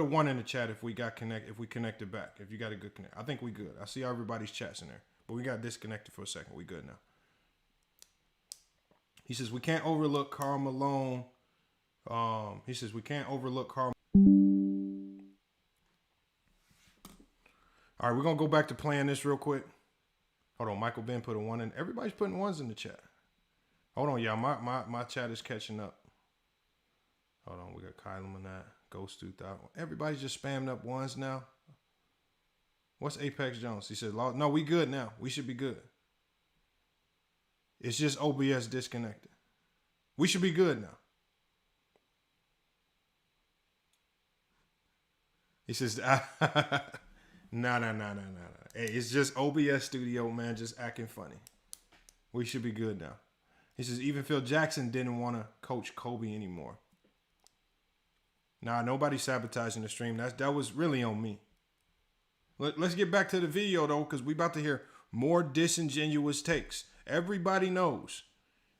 S3: 1 in the chat if we connected back. If you got a good connect. I think we good. I see everybody's chats in there. But we got disconnected for a second. We good now. He says we can't overlook Karl Malone. He says we can't overlook Karl. All right, we're gonna go back to playing this real quick. Hold on, Michael Ben put a 1 in. Everybody's putting 1s in the chat. Hold on, y'all. My chat is catching up. Hold on, we got Kyler Manat, Ghost 2000. Everybody's just spamming up 1s now. What's Apex Jones? He said, no, we good now. We should be good. It's just OBS disconnected. We should be good now. He says, no. Hey, it's just OBS Studio, man, just acting funny. We should be good now. He says, even Phil Jackson didn't want to coach Kobe anymore. Nah, nobody's sabotaging the stream. That was really on me. Let's get back to the video, though, because we about to hear more disingenuous takes. Everybody knows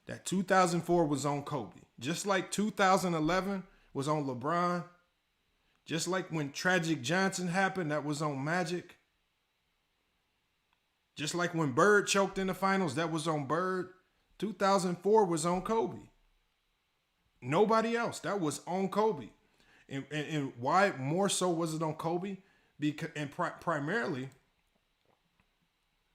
S3: that 2004 was on Kobe. Just like 2011 was on LeBron. Just like when Tragic Johnson happened, that was on Magic. Just like when Bird choked in the finals, that was on Bird. 2004 was on Kobe. Nobody else. That was on Kobe. And why more so was it on Kobe? Because primarily,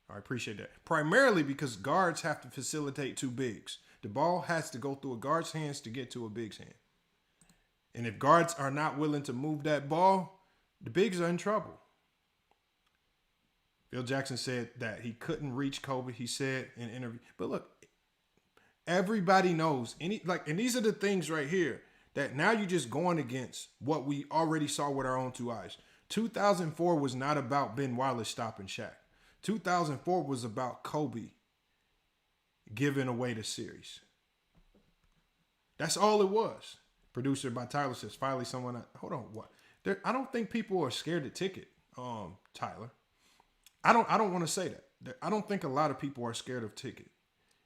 S3: I appreciate that. Primarily because guards have to facilitate 2 bigs. The ball has to go through a guard's hands to get to a big's hand. And if guards are not willing to move that ball, the bigs are in trouble. Phil Jackson said that he couldn't reach Kobe. He said in an interview. But look, everybody knows. And these are the things right here that now you're just going against what we already saw with our own two eyes. 2004 was not about Ben Wallace stopping Shaq. 2004 was about Kobe giving away the series. That's all it was. Producer by Tyler says, finally someone, hold on, what? I don't think people are scared to ticket, Tyler. I don't want to say that. I don't think a lot of people are scared of ticket.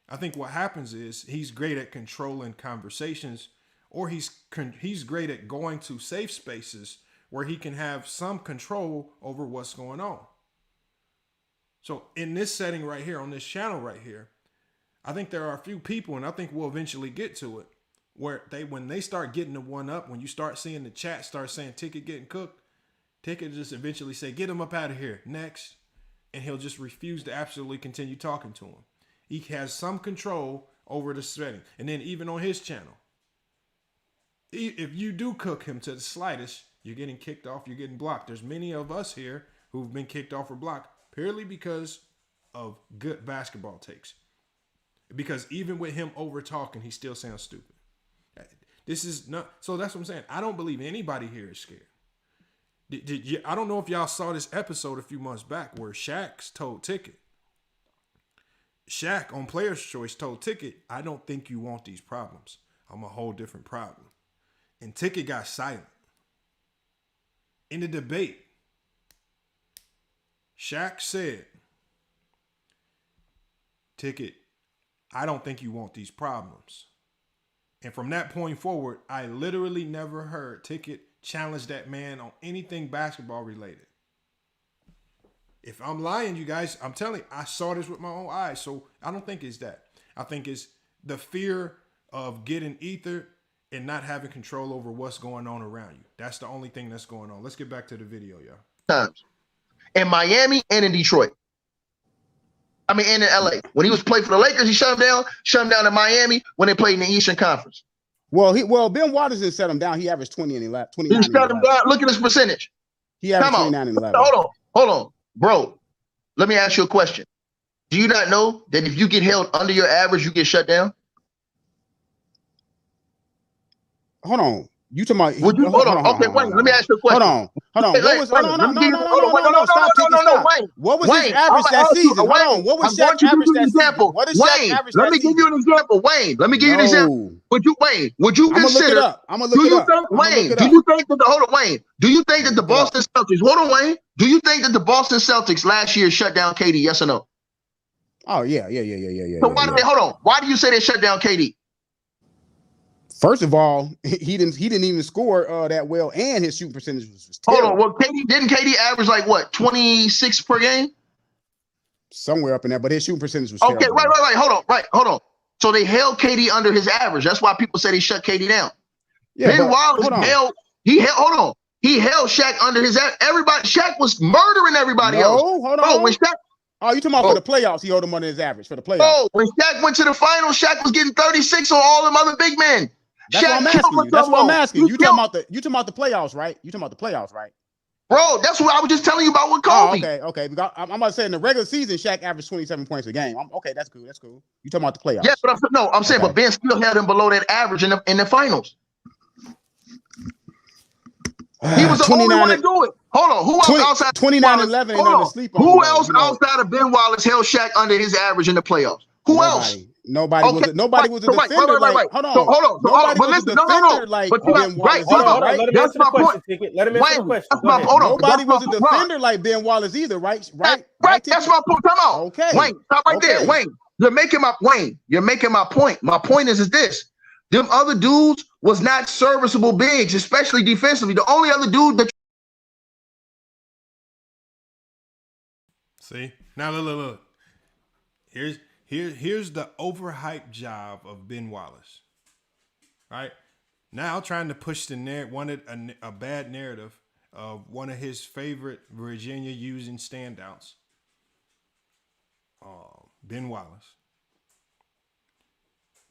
S3: I think what happens is he's great at controlling conversations, or he's great at going to safe spaces where he can have some control over what's going on. So in this setting right here, on this channel right here, I think there are a few people, and I think we'll eventually get to it, where when they start getting the one up, when you start seeing the chat start saying ticket getting cooked, ticket just eventually say, get him up out of here, next. And he'll just refuse to absolutely continue talking to him. He has some control over the setting. And then even on his channel, if you do cook him to the slightest, you're getting kicked off, you're getting blocked. There's many of us here who've been kicked off or blocked purely because of good basketball takes. Because even with him over talking, he still sounds stupid. This is not, so that's what I'm saying. I don't believe anybody here is scared. I don't know if y'all saw this episode a few months back where Shaq's told Ticket. Shaq on Player's Choice told Ticket, I don't think you want these problems. I'm a whole different problem. And Ticket got silent. In the debate, Shaq said, Ticket, I don't think you want these problems. And from that point forward, I literally never heard Ticket challenge that man on anything basketball related. If I'm lying, you guys, I'm telling you, I saw this with my own eyes. So I don't think it's that. I think it's the fear of getting ether and not having control over what's going on around you. That's the only thing that's going on. Let's get back to the video, y'all.
S4: Times in Miami and in Detroit. I mean, and in LA. When he was playing for the Lakers, he shut him down in Miami when they played in the Eastern Conference.
S5: Well, Ben Wallace didn't set him down. He averaged 20 and 11. 29
S4: He shut him down. Look at his percentage.
S5: He averaged 29 and 11.
S4: Hold on. Bro, let me ask you a question. Do you not know that if you get held under your average, you get shut down?
S5: Hold on. You talking about?
S4: Would you hold on? Okay, wait. Let me ask you a question.
S5: Hold on. What was? No. Stop. What was his
S4: Wayne,
S5: average that season? Hold on. What was Shaq's average that season? What is Shaq's average that season?
S4: Let me give you an example. Wayne, let me give you an example. Would you consider?
S5: I'm gonna look it up.
S4: Wayne, do you think that hold on, Wayne? Do you think that the Boston Celtics? Hold on, Wayne. Do you think that the Boston Celtics last year shut down KD? Yes or no?
S5: Oh yeah.
S4: So why did they? Hold on. Why do you say they shut down KD?
S5: First of all, he didn't even score that well, and his shooting percentage was terrible.
S4: Hold on. Well, didn't KD average like what, 26 per game?
S5: Somewhere up in there, but his shooting percentage was
S4: okay.
S5: terrible.
S4: Right. Hold on. So they held KD under his average. That's why people say they shut KD down.
S5: Yeah,
S4: Ben Wallace he held Shaq under his average. Shaq was murdering everybody else.
S5: Hold on.
S4: When Shaq,
S5: you talking about for the playoffs? He held him under his average for the playoffs.
S4: Oh, when Shaq went to the finals, Shaq was getting 36 on all them other big men.
S5: That's what I'm asking you. You talking about the playoffs, right? Bro,
S4: that's what I was just telling you about with Kobe.
S5: Okay. I'm about to say in the regular season, Shaq averaged 27 points a game. Okay, that's cool. You talking about the playoffs?
S4: Yeah, but I'm saying, but Ben still held him below that average in the finals. He was the only one to do it. Hold on, who else outside
S5: 29-11 ain't nothing to sleep on.
S4: Who else outside of Ben Wallace held Shaq under his average in the playoffs? Who else?
S5: Nobody was a defender.
S4: Right.
S5: Hold on.
S4: Nobody was a defender
S5: like
S4: Ben
S5: Wallace.
S4: Right.
S6: That's my point. Let him answer the question.
S5: Nobody was a defender like Ben Wallace either, right?
S4: Right. That's my point. Come on.
S5: Okay.
S4: Wayne, stop right there. Wayne, you're making my point. My point is this. Them other dudes was not serviceable bigs, especially defensively. The only other dude that
S3: See? Now look. Here's the overhyped job of Ben Wallace. Right? Now trying to push the a bad narrative of one of his favorite Virginia using standouts. Ben Wallace.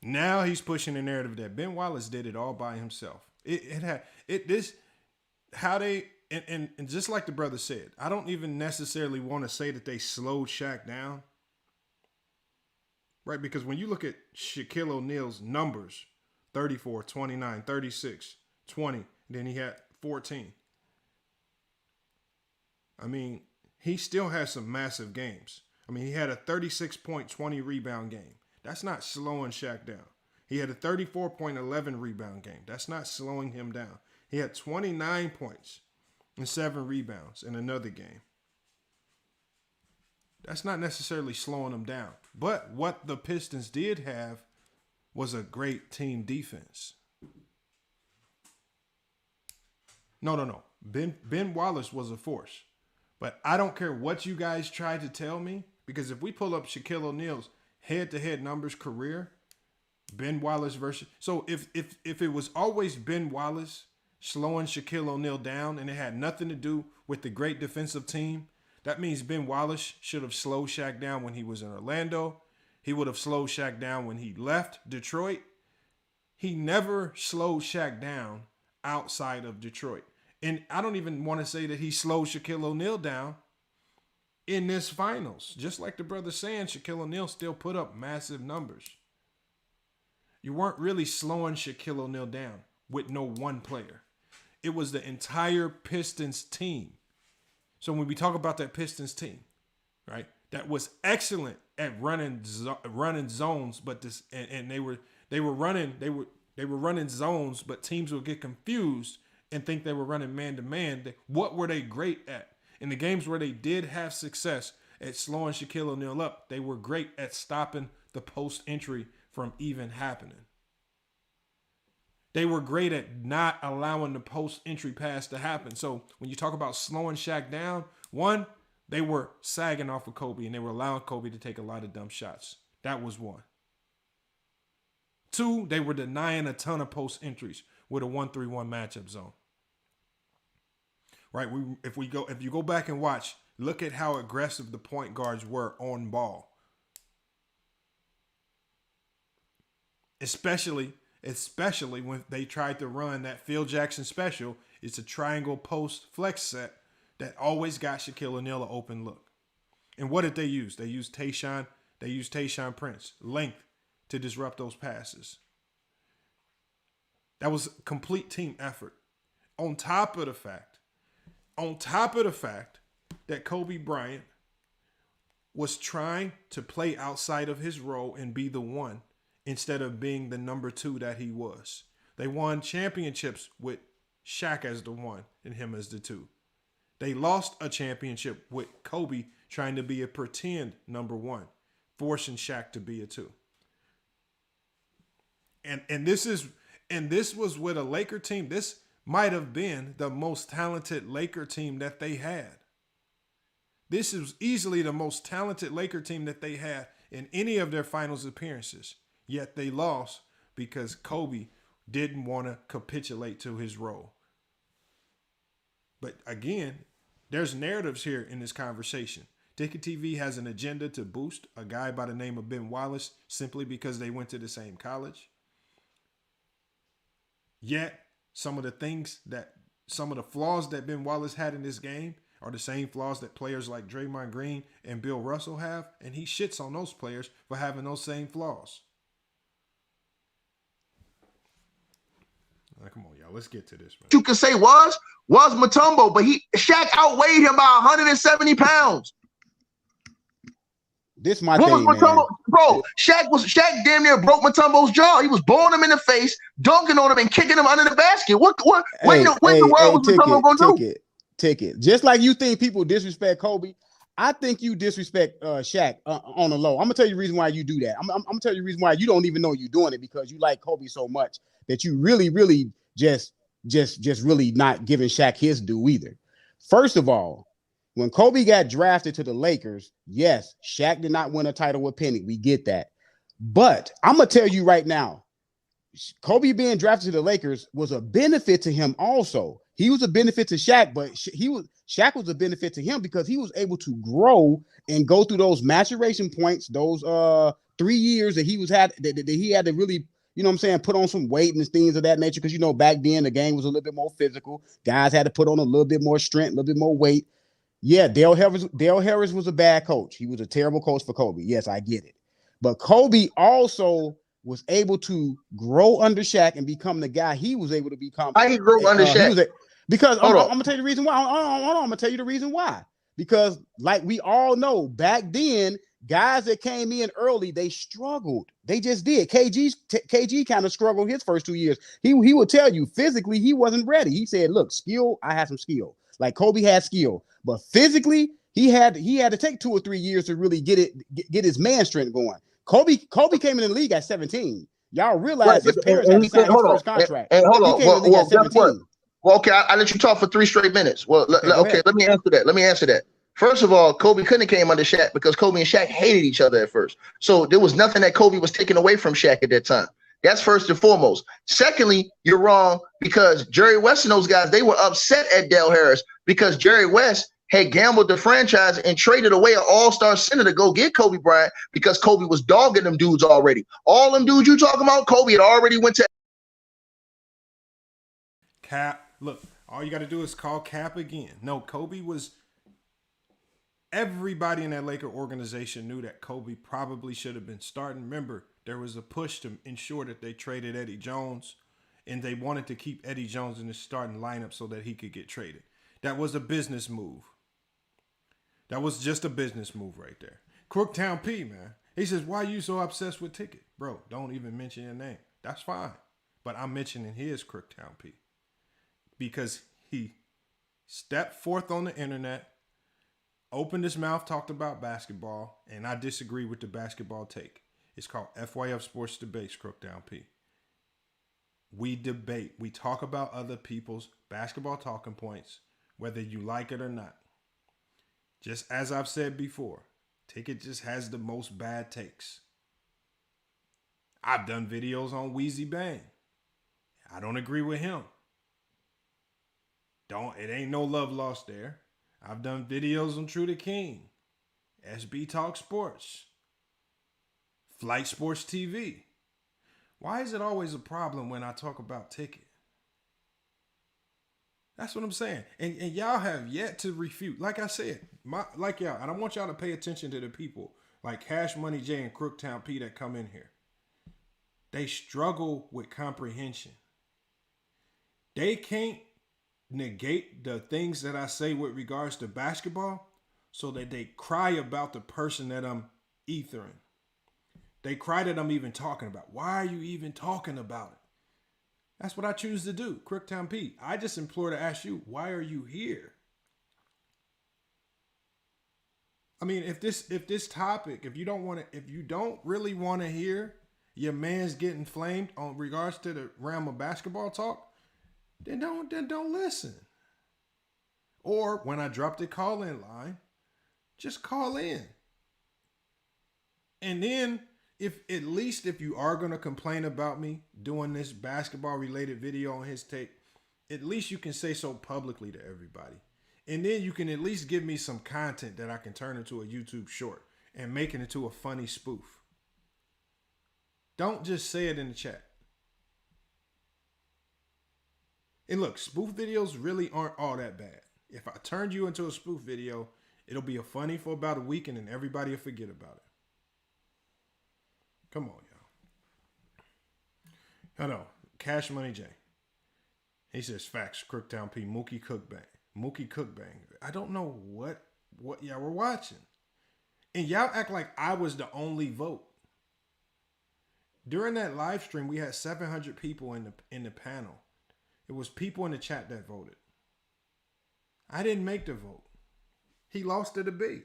S3: Now he's pushing the narrative that Ben Wallace did it all by himself. And just like the brother said, I don't even necessarily want to say that they slowed Shaq down. Right? Because when you look at Shaquille O'Neal's numbers, 34, 29, 36, 20, then he had 14. I mean, he still has some massive games. I mean, he had a 36-point, 20 rebound game. That's not slowing Shaq down. He had a 34.11 rebound game. That's not slowing him down. He had 29 points and 7 rebounds in another game. That's not necessarily slowing him down. But what the Pistons did have was a great team defense. No. Ben Wallace was a force. But I don't care what you guys try to tell me, because if we pull up Shaquille O'Neal's head-to-head numbers career, Ben Wallace versus... So if it was always Ben Wallace slowing Shaquille O'Neal down and it had nothing to do with the great defensive team, that means Ben Wallace should have slowed Shaq down when he was in Orlando. He would have slowed Shaq down when he left Detroit. He never slowed Shaq down outside of Detroit. And I don't even want to say that he slowed Shaquille O'Neal down in this finals. Just like the brother saying, Shaquille O'Neal still put up massive numbers. You weren't really slowing Shaquille O'Neal down with no one player. It was the entire Pistons team. So when we talk about that Pistons team, right, that was excellent at running zones, but they were running zones, but teams would get confused and think they were running man-to-man. What were they great at? In the games where they did have success at slowing Shaquille O'Neal up, they were great at stopping the post entry from even happening. They were great at not allowing the post entry pass to happen. So when you talk about slowing Shaq down, one, they were sagging off of Kobe and they were allowing Kobe to take a lot of dumb shots. That was one. Two, they were denying a ton of post entries with a 1-3-1 matchup zone. Right? If you go back and watch, look at how aggressive the point guards were on ball. Especially when they tried to run that Phil Jackson special. It's a triangle post flex set that always got Shaquille O'Neal an open look. And what did they use? They used Tayshaun Prince, length, to disrupt those passes. That was a complete team effort. On top of the fact that Kobe Bryant was trying to play outside of his role and be the one instead of being the number 2 that he was. They won championships with Shaq as the 1 and him as the 2. They lost a championship with Kobe trying to be a pretend number 1, forcing Shaq to be a 2. And this was with a Laker team. This might have been the most talented Laker team that they had. This is easily the most talented Laker team that they had in any of their finals appearances. Yet they lost because Kobe didn't want to capitulate to his role. But again, there's narratives here in this conversation. tickettv has an agenda to boost a guy by the name of Ben Wallace simply because they went to the same college. Yet some of the flaws that Ben Wallace had in this game are the same flaws that players like Draymond Green and Bill Russell have, and he shits on those players for having those same flaws. Come on, y'all. Let's get to this, man.
S4: You could say was Mutombo, but Shaq outweighed him by 170 pounds.
S5: This my thing, man.
S4: Bro, Shaq damn near broke Mutombo's jaw. He was blowing him in the face, dunking on him, and kicking him under the basket. When the world was Mutombo gonna do?
S5: Ticket. Just like you think people disrespect Kobe, I think you disrespect Shaq on the low. I'm gonna tell you the reason why you do that. I'm gonna tell you the reason why you don't even know you're doing it, because you like Kobe so much that you really just really not giving Shaq his due either. First of all, when Kobe got drafted to the Lakers, yes, Shaq did not win a title with Penny. We get that. But I'm going to tell you right now, Kobe being drafted to the Lakers was a benefit to him also. he was a benefit to Shaq, but Shaq was a benefit to him because he was able to grow and go through those maturation points, those 3 years that he had to really, you know what I'm saying, put on some weight and things of that nature. Because, you know, back then the game was a little bit more physical. Guys had to put on a little bit more strength, a little bit more weight. Yeah, Dale Harris was a bad coach. He was a terrible coach for Kobe. Yes, I get it. But Kobe also was able to grow under Shaq and become the guy he was able to become.
S4: How he grew under Shaq?
S5: Because I'm gonna tell you the reason why. Hold on, I'm gonna tell you the reason why. Because like we all know, back then, guys that came in early, they struggled. They just did. KG kind of struggled his first 2 years. He will tell you physically he wasn't ready. He said, "Look, skill, I had some skill. Like Kobe had skill, but physically he had to take 2 or 3 years to really get his man strength going." Kobe came in the league at 17. Y'all realize his parents had to sign his first contract.
S4: And hold on. Well, guess what? Well, okay, I let you talk for 3 straight minutes. Well, okay, let me answer that. First of all, Kobe couldn't have came under Shaq because Kobe and Shaq hated each other at first. So there was nothing that Kobe was taking away from Shaq at that time. That's first and foremost. Secondly, you're wrong because Jerry West and those guys, they were upset at Dale Harris because Jerry West had gambled the franchise and traded away an all-star center to go get Kobe Bryant because Kobe was dogging them dudes already. All them dudes you talking about, Kobe had already went to
S3: Cap. Look, all you got to do is call Cap again. No, Kobe was. Everybody in that Laker organization knew that Kobe probably should have been starting. Remember, there was a push to ensure that they traded Eddie Jones, and they wanted to keep Eddie Jones in the starting lineup so that he could get traded. That was a business move. That was just a business move right there. Crooktown P, man. He says, why are you so obsessed with Ticket? Bro, don't even mention your name. That's fine. But I'm mentioning his Crooktown P. Because he stepped forth on the internet, opened his mouth, talked about basketball, and I disagree with the basketball take. It's called FYF Sports Debates, Crooktown P. We debate. We talk about other people's basketball talking points, whether you like it or not. Just as I've said before, Ticket just has the most bad takes. I've done videos on Weezy Bang. I don't agree with him. It ain't no love lost there. I've done videos on True the King, SB Talk Sports, Flight Sports TV. Why is it always a problem when I talk about Ticket? That's what I'm saying. And y'all have yet to refute. Like I said, y'all, and I want y'all to pay attention to the people like Cash Money J and Crooktown P that come in here. They struggle with comprehension. They can't negate the things that I say with regards to basketball so that they cry about the person that I'm ethering. They cry that I'm even talking about. Why are you even talking about it? That's what I choose to do. Crooktown P. I just implore to ask you, why are you here? I mean, if this topic, if you don't really want to hear your man's getting flamed on regards to the realm of basketball talk, then don't listen. Or when I drop the call-in line, just call in. And then if you are going to complain about me doing this basketball related video on his tape, at least you can say so publicly to everybody. And then you can at least give me some content that I can turn into a YouTube short and make it into a funny spoof. Don't just say it in the chat. And look, spoof videos really aren't all that bad. If I turned you into a spoof video, it'll be funny for about a week and then everybody will forget about it. Come on, y'all. Hello, Cash Money J. He says, facts, Crooktown P, Mookie Cookbang. I don't know what y'all were watching. And y'all act like I was the only vote. During that live stream, we had 700 people in the panel. It was people in the chat that voted. I didn't make the vote. He lost the debate.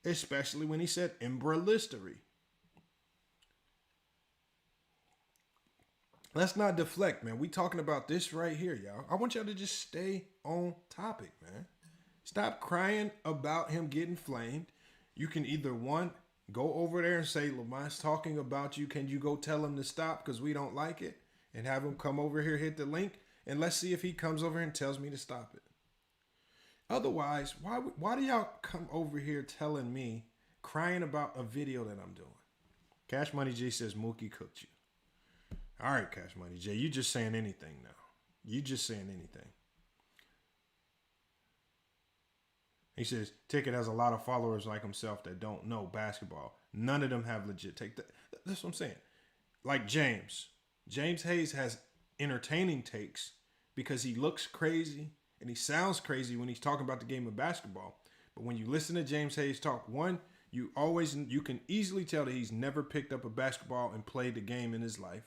S3: Especially when he said embryolistery. Let's not deflect, man. We talking about this right here, y'all. I want y'all to just stay on topic, man. Stop crying about him getting flamed. You can either, one, go over there and say, Lamont's talking about you. Can you go tell him to stop because we don't like it? And have him come over here, hit the link. and let's see if he comes over here and tells me to stop it. Otherwise, why do y'all come over here telling me, crying about a video that I'm doing? Cash Money J says Mookie cooked you. All right, Cash Money J, you just saying anything now. You just saying anything. He says, Ticket has a lot of followers like himself that don't know basketball. None of them have legit take that. That's what I'm saying. Like James Hayes has entertaining takes because he looks crazy and he sounds crazy when he's talking about the game of basketball. But when you listen to James Hayes talk, one, you can easily tell that he's never picked up a basketball and played the game in his life.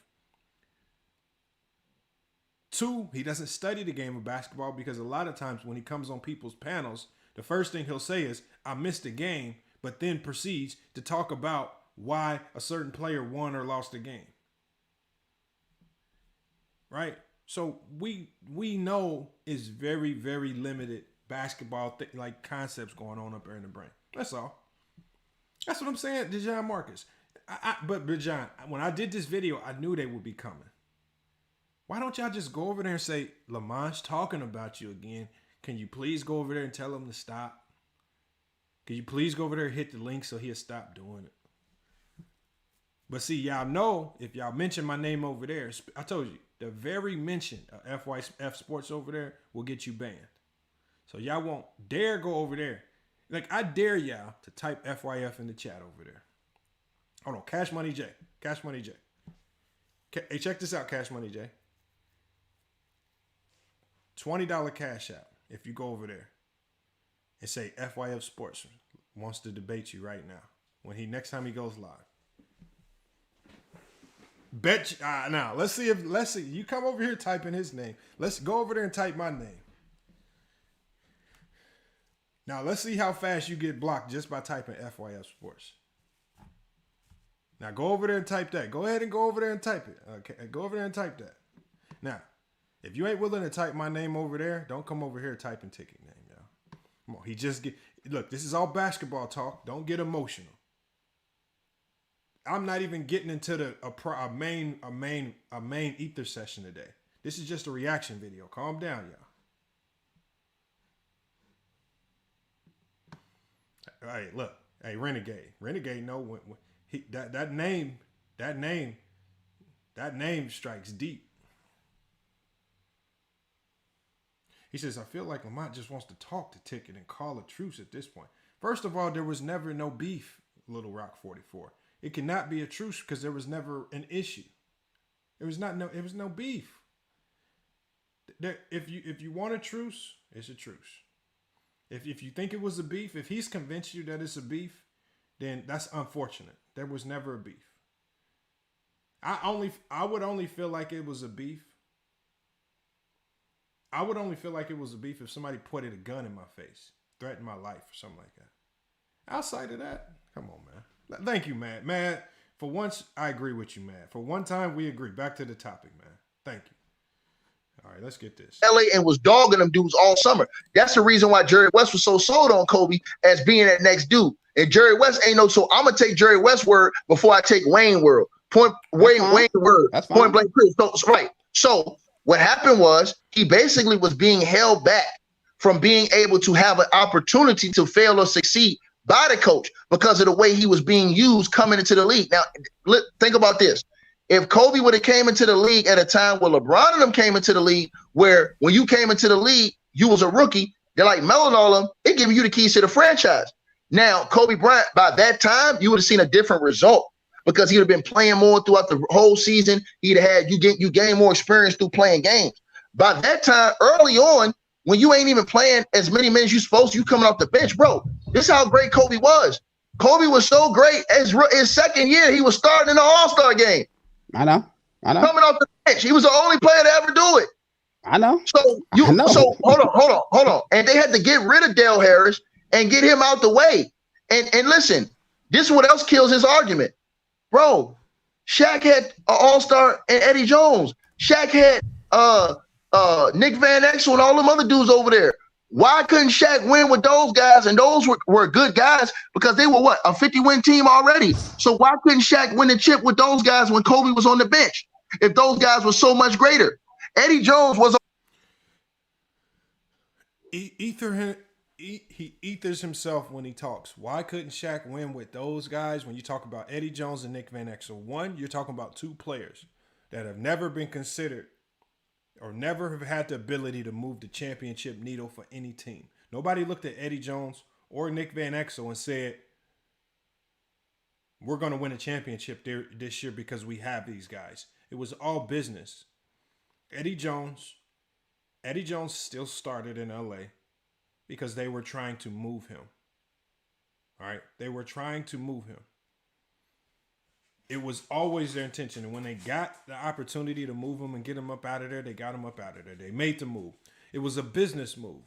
S3: Two, he doesn't study the game of basketball because a lot of times when he comes on people's panels, the first thing he'll say is, I missed a game, but then proceeds to talk about why a certain player won or lost a game. Right? So we know it's very, very limited basketball like concepts going on up there in the brain. That's all. That's what I'm saying, DeJohn Marcus. But DeJohn, when I did this video, I knew they would be coming. Why don't y'all just go over there and say, Lamon's talking about you again. Can you please go over there and tell him to stop? Can you please go over there and hit the link so he'll stop doing it? But see, y'all know if y'all mention my name over there, I told you, the very mention of FYF Sports over there will get you banned. So y'all won't dare go over there. Like, I dare y'all to type FYF in the chat over there. Hold on, Cash Money J. Cash Money J. Hey, check this out, Cash Money J. $20 cash out if you go over there and say FYF Sports wants to debate you right now when next time he goes live. Bet you, now let's see you come over here typing his name. Let's go over there and type my name. Now let's see how fast you get blocked just by typing FYF Sports. Now go over there and type that. Go ahead and go over there and type it. Okay, go over there and type that. Now, if you ain't willing to type my name over there, don't come over here typing Ticket name, y'all. Come on, look, this is all basketball talk. Don't get emotional. I'm not even getting into a main ether session today. This is just a reaction video. Calm down, y'all. All right, look. Hey, Renegade know when that name strikes deep. He says, I feel like Lamont just wants to talk to Ticket and call a truce at this point. First of all, there was never no beef, Little Rock 44. It cannot be a truce because there was never an issue. It was no beef. If you want a truce, it's a truce. If you think it was a beef, if he's convinced you that it's a beef, then that's unfortunate. There was never a beef. I would only feel like it was a beef. I would only feel like it was a beef if somebody pointed a gun in my face, threatened my life or something like that. Outside of that, come on, man. Thank you, man. Man, for once, I agree with you, man. For one time, we agree. Back to the topic, man. Thank you. All right, let's get this.
S4: LA and was dogging them dudes all summer. That's the reason why Jerry West was so sold on Kobe as being that next dude. And Jerry West ain't no, so I'm gonna take Jerry West's word before I take Wayne's word. Wayne's word. That's point blank. So, right. So what happened was he basically was being held back from being able to have an opportunity to fail or succeed by the coach because of the way he was being used coming into the league. Now, think about this. If Kobe would have came into the league at a time where LeBron and them came into the league, where when you came into the league, you was a rookie, they're like Melo and all of them, they giving you the keys to the franchise. Now, Kobe Bryant, by that time, you would have seen a different result because he would have been playing more throughout the whole season. He'd have had you gain more experience through playing games. By that time, early on, when you ain't even playing as many minutes you supposed to, you coming off the bench, bro. This is how great Kobe was. Kobe was so great. His second year, he was starting in the All-Star game.
S5: I know.
S4: Coming off the bench. He was the only player to ever do it.
S5: I know.
S4: So hold on. And they had to get rid of Dale Harris and get him out the way. And listen, this is what else kills his argument. Bro, Shaq had an all-star and Eddie Jones. Shaq had Nick Van Exel and all them other dudes over there. Why couldn't Shaq win with those guys? And those were good guys because they were what? A 50-win team already. So why couldn't Shaq win the chip with those guys when Kobe was on the bench? If those guys were so much greater. Eddie Jones was
S3: he ethers himself when he talks. Why couldn't Shaq win with those guys when you talk about Eddie Jones and Nick Van Exel? One, you're talking about two players that have never been considered or never have had the ability to move the championship needle for any team. Nobody looked at Eddie Jones or Nick Van Exel and said, we're going to win a championship this year because we have these guys. It was all business. Eddie Jones still started in LA because they were trying to move him. All right? They were trying to move him. It was always their intention. And when they got the opportunity to move him and get him up out of there, they got him up out of there. They made the move. It was a business move.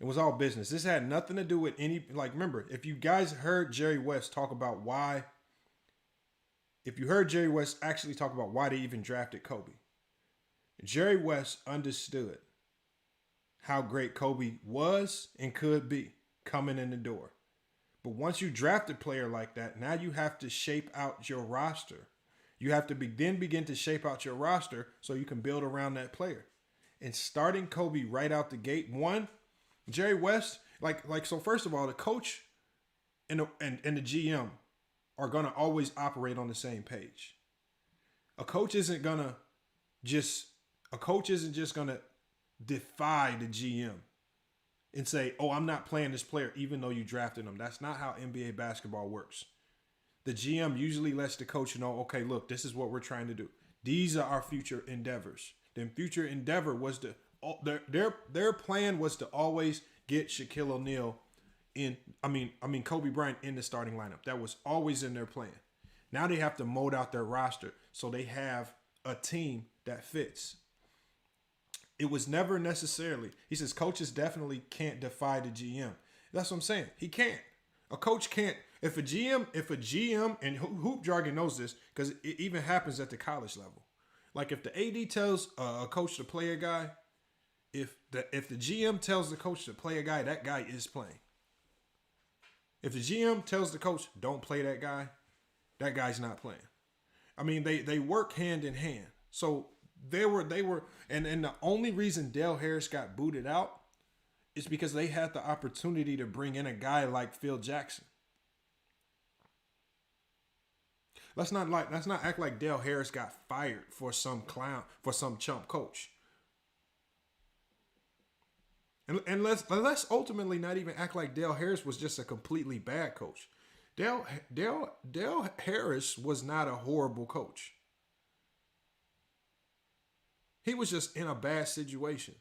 S3: It was all business. This had nothing to do with any, like, remember, if you guys heard Jerry West talk about why, if you heard Jerry West actually talk about why they even drafted Kobe, Jerry West understood how great Kobe was and could be coming in the door. But once you draft a player like that, now you have to shape out your roster. You have to then begin to shape out your roster so you can build around that player. And starting Kobe right out the gate, one, Jerry West, so first of all, the coach and the GM are going to always operate on the same page. A coach isn't just going to defy the GM and say, oh, I'm not playing this player even though you drafted him. That's not how NBA basketball works. The GM usually lets the coach know, okay, look, this is what we're trying to do. These are our future endeavors. Then future endeavor was their plan was to always get Shaquille O'Neal Kobe Bryant in the starting lineup. That was always in their plan. Now they have to mold out their roster so they have a team that fits. It was never necessarily, he says, coaches definitely can't defy the GM. That's what I'm saying. He can't. A coach can't. If a GM, and hoop jargon knows this because it even happens at the college level. Like if the AD tells a coach to play a guy, if the GM tells the coach to play a guy, that guy is playing. If the GM tells the coach, don't play that guy's not playing. I mean, they work hand in hand. So they were, and the only reason Dale Harris got booted out is because they had the opportunity to bring in a guy like Phil Jackson. Let's not act like Dale Harris got fired for some chump coach. And let's ultimately not even act like Dale Harris was just a completely bad coach. Dale Harris was not a horrible coach. He was just in a bad situation.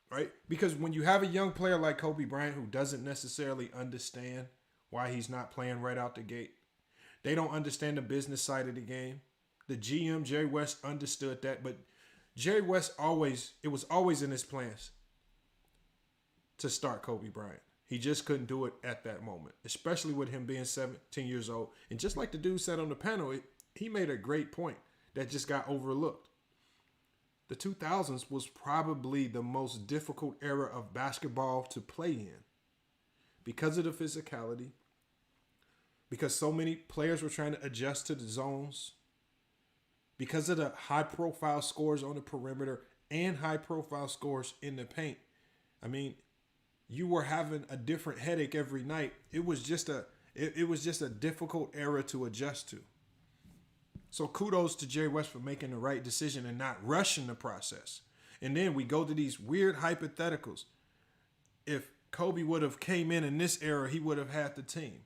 S3: Right? Because when you have a young player like Kobe Bryant who doesn't necessarily understand why he's not playing right out the gate, they don't understand the business side of the game. The GM, Jerry West, understood that, but Jerry West it was always in his plans to start Kobe Bryant. He just couldn't do it at that moment, especially with him being 17 years old. And just like the dude said on the panel, he made a great point that just got overlooked. The 2000s was probably the most difficult era of basketball to play in because of the physicality, because so many players were trying to adjust to the zones, because of the high-profile scores on the perimeter and high-profile scores in the paint. I mean, you were having a different headache every night. It was just a difficult era to adjust to. So kudos to Jerry West for making the right decision and not rushing the process. And then we go to these weird hypotheticals. If Kobe would have came in this era, he would have had the team.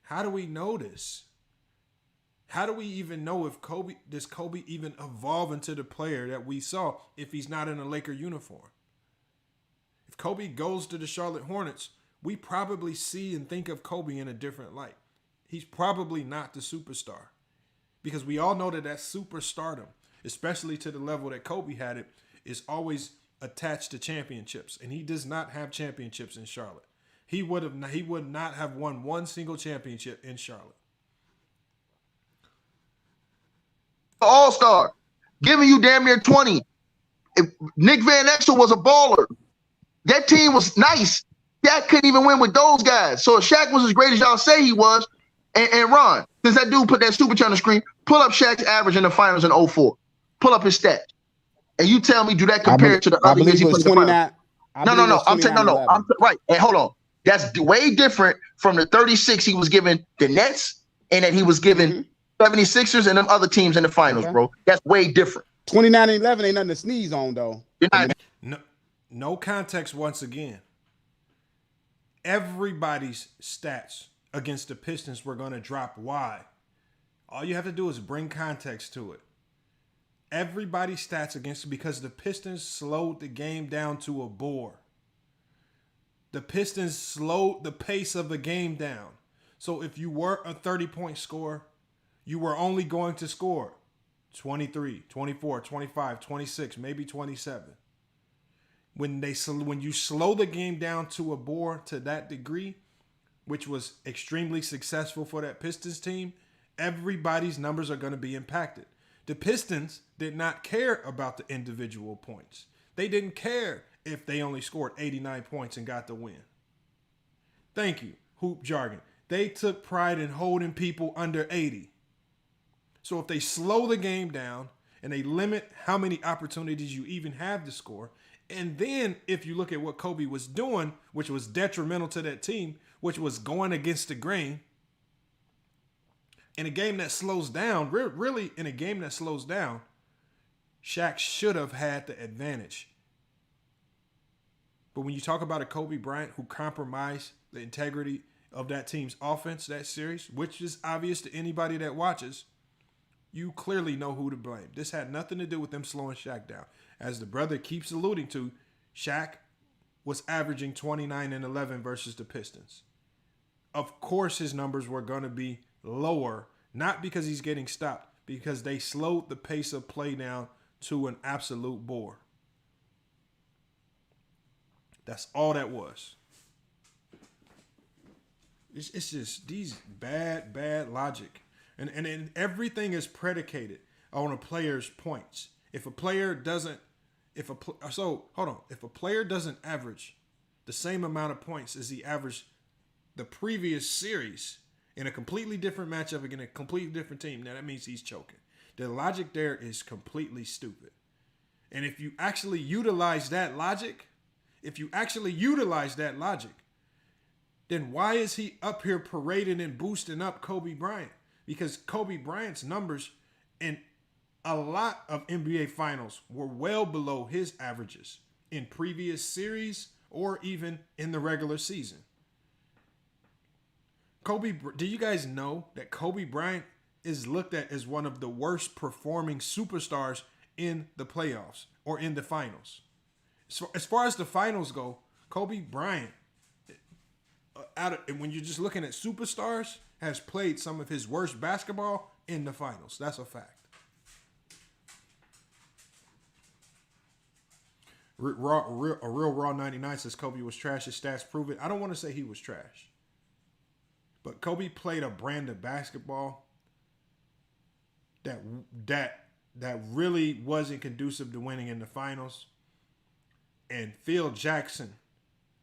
S3: How do we know this? How do we even know if Kobe even evolve into the player that we saw if he's not in a Laker uniform? If Kobe goes to the Charlotte Hornets, we probably see and think of Kobe in a different light. He's probably not the superstar because we all know that superstardom, especially to the level that Kobe had it, is always attached to championships, and he does not have championships in Charlotte. He would not have won one single championship in Charlotte.
S4: All-star, giving you damn near 20. If Nick Van Exel was a baller, that team was nice. Shaq couldn't even win with those guys. So if Shaq was as great as y'all say he was, and Ron, since that dude put that super chat on the screen, pull up Shaq's average in the finals in 2004. Pull up his stats. And you tell me, do that compare to the
S5: I
S4: other years
S5: believe
S4: he
S5: it was
S4: played the finals?
S5: 29.
S4: No. I'm saying no. I'm right. And hold on. That's way different from the 36 he was giving the Nets and that he was giving 76ers and them other teams in the finals, bro. That's way different.
S5: 29 and 11 ain't nothing to sneeze on, though.
S3: No context once again. Everybody's stats against the Pistons were going to drop. Why? All you have to do is bring context to it. Everybody's stats against, because the Pistons slowed the game down to a bore. The Pistons slowed the pace of the game down. So if you were a 30-point scorer, you were only going to score 23, 24, 25, 26, maybe 27. When you slow the game down to a bore to that degree, which was extremely successful for that Pistons team, everybody's numbers are going to be impacted. The Pistons did not care about the individual points. They didn't care if they only scored 89 points and got the win. Thank you, hoop jargon. They took pride in holding people under 80. So if they slow the game down and they limit how many opportunities you even have to score, and then if you look at what Kobe was doing, which was detrimental to that team, which was going against the grain, in a game that slows down, really in a game that slows down, Shaq should have had the advantage. But when you talk about a Kobe Bryant who compromised the integrity of that team's offense, that series, which is obvious to anybody that watches, you clearly know who to blame. This had nothing to do with them slowing Shaq down. As the brother keeps alluding to, Shaq was averaging 29 and 11 versus the Pistons. Of course his numbers were going to be lower, not because he's getting stopped, because they slowed the pace of play down to an absolute bore. That's all that was. It's just these bad logic. And everything is predicated on a player's points. If a player doesn't average the same amount of points as he averaged the previous series in a completely different matchup against a completely different team, now that means he's choking. The logic there is completely stupid. And if you actually utilize that logic, then why is he up here parading and boosting up Kobe Bryant? Because Kobe Bryant's numbers in a lot of NBA finals were well below his averages in previous series or even in the regular season. Do you guys know that Kobe Bryant is looked at as one of the worst performing superstars in the playoffs or in the finals? So as far as the finals go, Kobe Bryant, when you're just looking at superstars, has played some of his worst basketball in the finals. That's a fact. A real Raw 99 says Kobe was trash. His stats prove it. I don't want to say he was trash. But Kobe played a brand of basketball that really wasn't conducive to winning in the finals. And Phil Jackson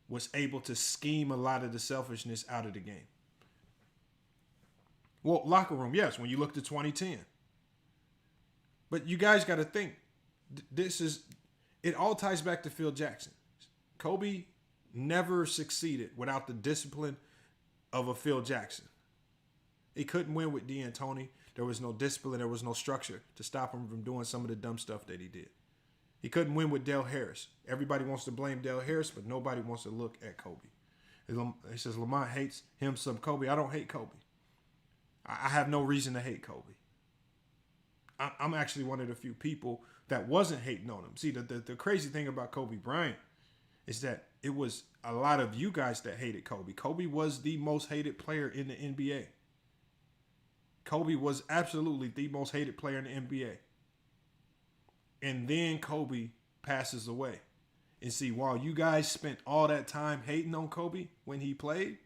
S3: was able to scheme a lot of the selfishness out of the game. Well, locker room, yes, when you look to 2010. But you guys got to think, it all ties back to Phil Jackson. Kobe never succeeded without the discipline of a Phil Jackson. He couldn't win with D'Antoni. There was no discipline. There was no structure to stop him from doing some of the dumb stuff that he did. He couldn't win with Del Harris. Everybody wants to blame Del Harris, but nobody wants to look at Kobe. He says, Lamont hates him some Kobe. I don't hate Kobe. I have no reason to hate Kobe. I'm actually one of the few people that wasn't hating on him. See, the crazy thing about Kobe Bryant is that it was a lot of you guys that hated Kobe. Kobe was the most hated player in the NBA. Kobe was absolutely the most hated player in the NBA. And then Kobe passes away. And see, while you guys spent all that time hating on Kobe when he played,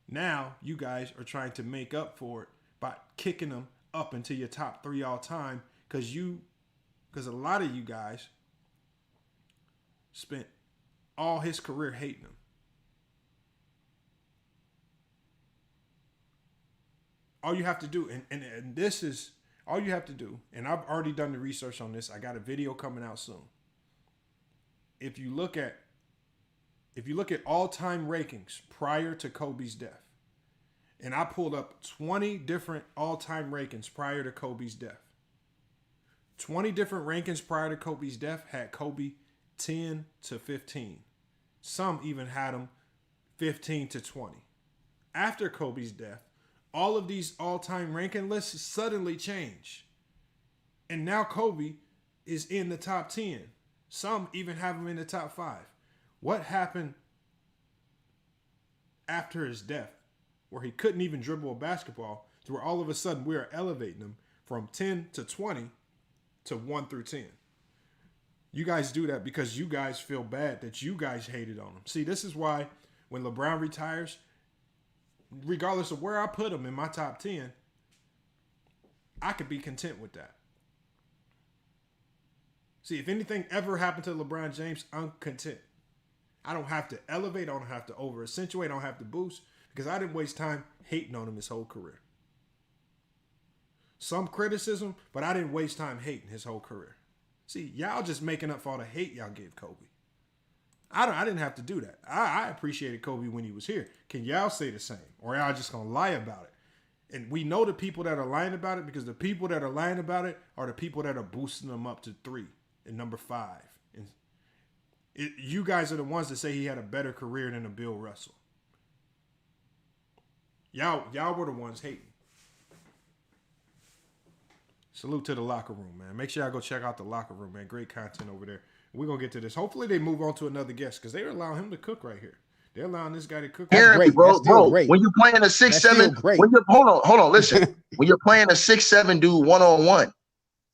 S3: now you guys are trying to make up for it by kicking him up into your top 3 all time because a lot of you guys spent all his career hating him. All you have to do, and this is All you have to do, and I've already done the research on this. I got a video coming out soon. If you look at all-time rankings prior to Kobe's death, and I pulled up 20 different all-time rankings prior to Kobe's death. 20 different rankings prior to Kobe's death had Kobe 10 to 15. Some even had him 15 to 20. After Kobe's death, all of these all-time ranking lists suddenly change. And now Kobe is in the top 10. Some even have him in the top 5. What happened after his death, where he couldn't even dribble a basketball, to where all of a sudden we are elevating him from 10 to 20 to 1 through 10? You guys do that because you guys feel bad that you guys hated on him. See, this is why when LeBron retires, regardless of where I put him in my top 10, I could be content with that. See, if anything ever happened to LeBron James, I'm content. I don't have to elevate. I don't have to over accentuate. I don't have to boost, because I didn't waste time hating on him his whole career. Some criticism, but I didn't waste time hating his whole career. See, y'all just making up for all the hate y'all gave Kobe. I didn't have to do that. I appreciated Kobe when he was here. Can y'all say the same? Or y'all just going to lie about it? And we know the people that are lying about it, because the people that are lying about it are the people that are boosting them up to 3 and number 5. And you guys are the ones that say he had a better career than a Bill Russell. Y'all were the ones hating. Salute to the locker room, man. Make sure y'all go check out the locker room, man. Great content over there. We're going to get to this. Hopefully they move on to another guest, because they're allowing him to cook right here. They're allowing this guy to cook.
S4: That's great, bro. Great. When you're playing a 6'7", hold on, listen. When you're playing a 6'7" dude one-on-one,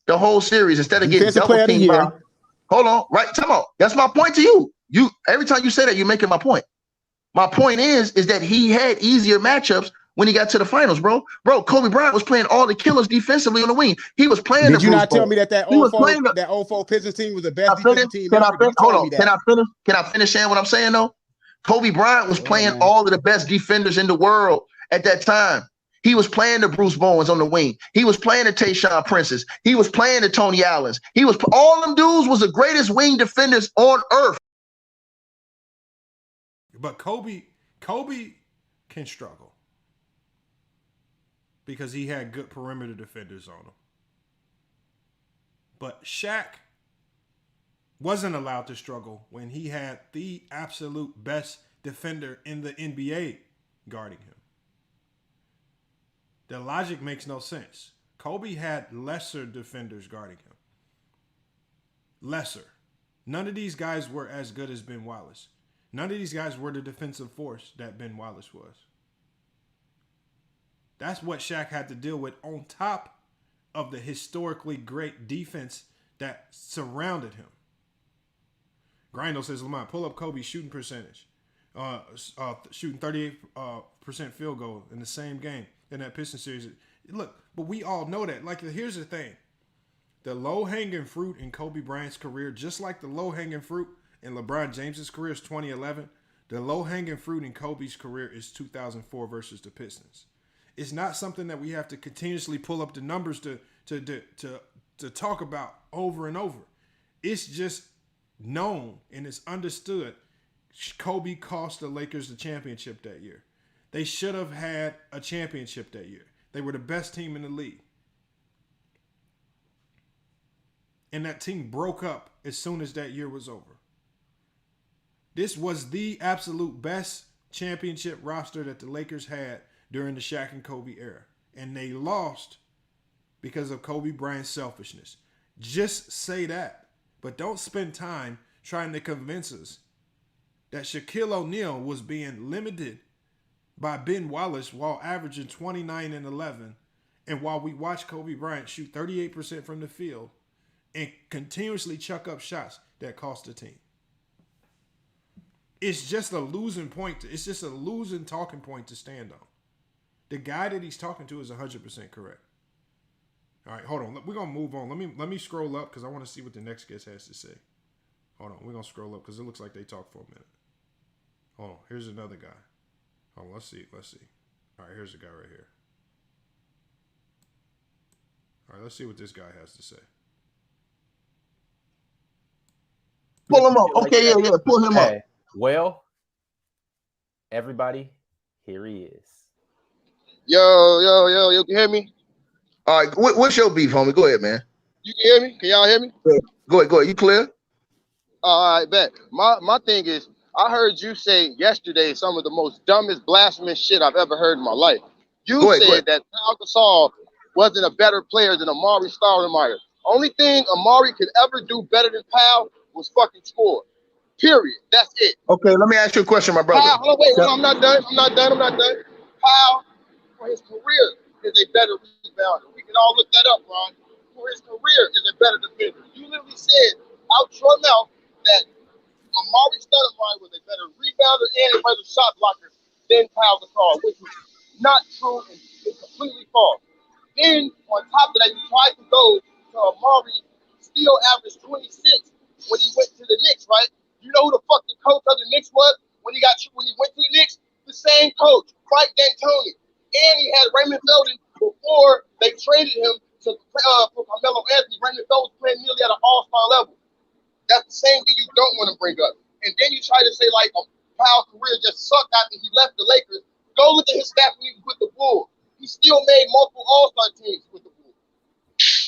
S4: the whole series, instead of getting double teamed by, hold on, right? Come on. That's my point to you. Every time you say that, you're making my point. My point is that he had easier matchups when he got to the finals, bro. Kobe Bryant was playing all the killers defensively on the wing. He was playing.
S5: Did you not tell me that 04 Pistons team was the best defensive team?
S4: Can I finish saying what I'm saying though? Kobe Bryant was playing all of the best defenders in the world at that time. He was playing the Bruce Bowens on the wing. He was playing the Tayshaun Princes. He was playing the Tony Allens. All them dudes was the greatest wing defenders on earth.
S3: But Kobe can struggle, because he had good perimeter defenders on him. But Shaq wasn't allowed to struggle when he had the absolute best defender in the NBA guarding him. The logic makes no sense. Kobe had lesser defenders guarding him. Lesser. None of these guys were as good as Ben Wallace. None of these guys were the defensive force that Ben Wallace was. That's what Shaq had to deal with, on top of the historically great defense that surrounded him. Grindo says, Lamont, pull up Kobe's shooting percentage. Shooting 38% field goal in the same game in that Pistons series. Look, but we all know that. Like, here's the thing. The low-hanging fruit in Kobe Bryant's career, just like the low-hanging fruit in LeBron James's career is 2011, the low-hanging fruit in Kobe's career is 2004 versus the Pistons. It's not something that we have to continuously pull up the numbers to talk about over and over. It's just known and it's understood. Kobe cost the Lakers the championship that year. They should have had a championship that year. They were the best team in the league. And that team broke up as soon as that year was over. This was the absolute best championship roster that the Lakers had during the Shaq and Kobe era. And they lost because of Kobe Bryant's selfishness. Just say that. But don't spend time trying to convince us that Shaquille O'Neal was being limited by Ben Wallace while averaging 29 and 11. And while we watch Kobe Bryant shoot 38% from the field and continuously chuck up shots that cost the team. It's just a losing point. It's just a losing talking point to stand on. The guy that he's talking to is 100% correct. All right, hold on. We're going to move on. Let me scroll up because I want to see what the next guest has to say. Hold on. We're going to scroll up because it looks like they talked for a minute. Hold on. Here's another guy. Hold on. Let's see. All right, here's the guy right here. All right, let's see what this guy has to say.
S4: Pull him up. Okay, yeah, pull him up.
S6: Well, everybody, here he is.
S7: Yo, you can hear me?
S4: All right, what's your beef, homie? Go ahead, man.
S7: You can hear me? Can y'all hear me?
S4: Go ahead. You clear?
S7: All right, bet. My thing is, I heard you say yesterday some of the most dumbest, blasphemous shit I've ever heard in my life. You said that Pau Gasol wasn't a better player than Amar'e Stoudemire. Only thing Amar'e could ever do better than Pau was fucking score. Period. That's it.
S4: Okay, let me ask you a question, my brother.
S7: Pau, hold on, wait, I'm not done. Pau, for his career, is a better rebounder. We can all look that up, Ron. For his career, is a better defender. You literally said out your mouth that Amar'e Stoudemire was a better rebounder and a better shot blocker than Pau Gasol, which was not true and completely false. Then, on top of that, you tried to go to Amar'e still averaged 26 when he went to the Knicks, right? You know who the fuck the coach of the Knicks was when he went to the Knicks? The same coach, Mike D'Antoni. And he had Raymond Felton before they traded him to for Carmelo Anthony. Raymond Felton was playing nearly at an all-star level. That's the same thing you don't want to bring up. And then you try to say, like, Powell's career just sucked after he left the Lakers. Go look at his stats when he was with the Bulls. He still made multiple all-star teams with the Bulls.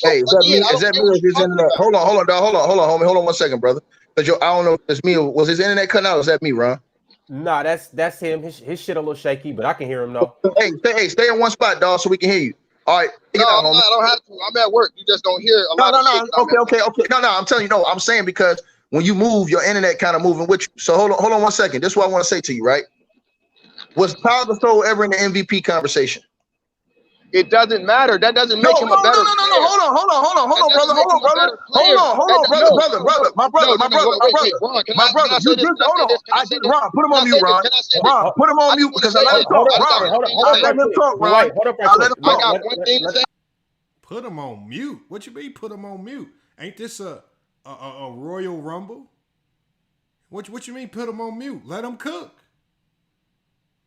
S4: Hey, is that me or is in the hold on, homie. Hold on 1 second, brother. Because I don't know if it's me or was his internet cutting out? Or is that me, Ron?
S6: Nah, that's him. His shit a little shaky, but I can hear him though.
S4: Hey, stay in one spot, dog, so we can hear you. All right.
S7: No, I don't have to. I'm at work. You just don't hear a lot of shit.
S4: Okay. No, I'm telling you, no, I'm saying because when you move, your internet kind of moving with you. So hold on 1 second. This is what I want to say to you, right? Was Pau Gasol ever in the MVP conversation?
S7: It doesn't matter. That doesn't make him a better player.
S4: No. Hold on, brother. My brother. You just hold on. Ron, put him on mute, Ron. Ron, put him on mute because I let him talk. Ron, I let him talk, Ron. I let him talk.
S7: I got one thing to say.
S3: Put him on mute. What you mean? Put him on mute? Ain't this a Royal Rumble? What you mean? Put him on mute? Let him cook.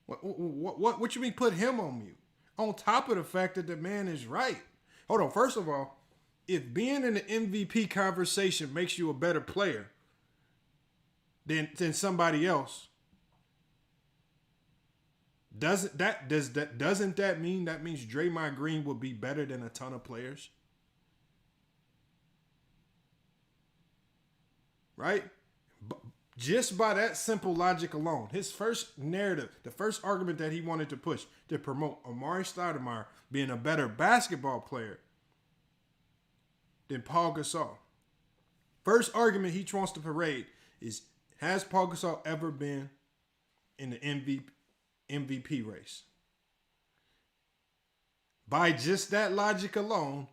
S3: What you mean? Put him on mute? On top of the fact that the man is right. Hold on. First of all, if being in the MVP conversation makes you a better player than somebody else, doesn't that mean Draymond Green will be better than a ton of players? Right? Just by that simple logic alone, his first narrative, the first argument that he wanted to push to promote Amar'e Stoudemire being a better basketball player than Pau Gasol. First argument he wants to parade is, has Pau Gasol ever been in the MVP race? By just that logic alone,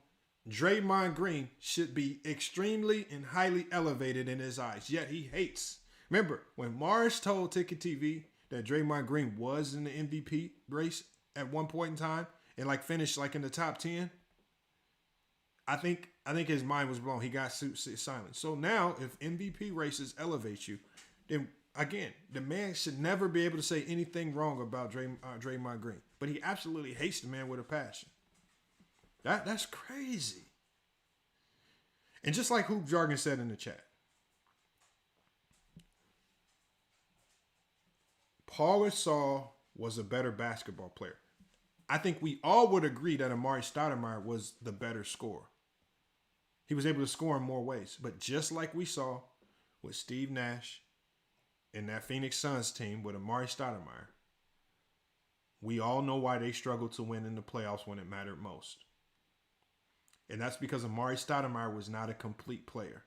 S3: Draymond Green should be extremely and highly elevated in his eyes, yet he hates. Remember, when Morris told tickettv that Draymond Green was in the MVP race at one point in time and finished in the top 10, I think his mind was blown. He got silent. So now, if MVP races elevate you, then again, the man should never be able to say anything wrong about Draymond Green. But he absolutely hates the man with a passion. That's crazy. And just like Hoop Jargon said in the chat, Pau Gasol was a better basketball player. I think we all would agree that Amar'e Stoudemire was the better scorer. He was able to score in more ways. But just like we saw with Steve Nash and that Phoenix Suns team with Amar'e Stoudemire, we all know why they struggled to win in the playoffs when it mattered most. And that's because Amar'e Stoudemire was not a complete player.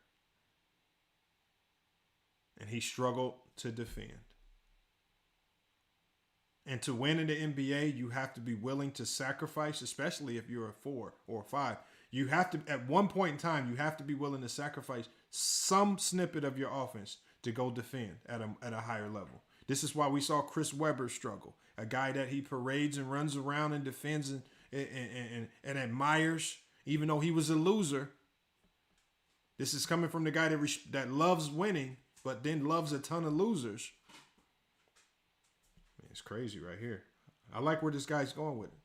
S3: And he struggled to defend. And to win in the NBA, you have to be willing to sacrifice, especially if you're a 4 or a 5. You have to, at one point in time, you have to be willing to sacrifice some snippet of your offense to go defend at a higher level. This is why we saw Chris Webber struggle. A guy that he parades and runs around and defends and admires, even though he was a loser. This is coming from the guy that loves winning, but then loves a ton of losers. It's crazy right here. I like where this guy's going with it.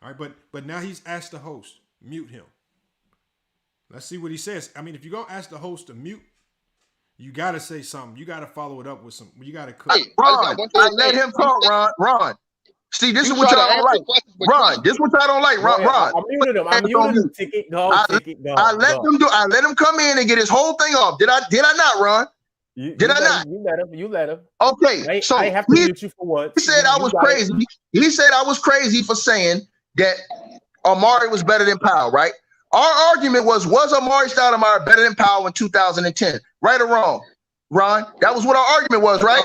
S3: All right, but now he's asked the host, mute him. Let's see what he says. I mean, if you're going to ask the host to mute, you got to say something. You got to follow it up with some. You got to cook.
S4: Hey, Ron, I let him talk, Ron. See, this is what y'all don't like. Ron, this is what y'all don't like. Ron.
S6: I muted him. I muted him. Ticket, go.
S4: I let him come in and get his whole thing off. Did I not, Ron? Did I not?
S6: You let him.
S4: Okay, so
S6: I have to mute you for once.
S4: He said I was crazy. He said I was crazy for saying that Amar'e was better than Powell, right? Our argument was Amar'e Stoudemire better than Powell in 2010? Right or wrong? Ron, that was what our argument was, right?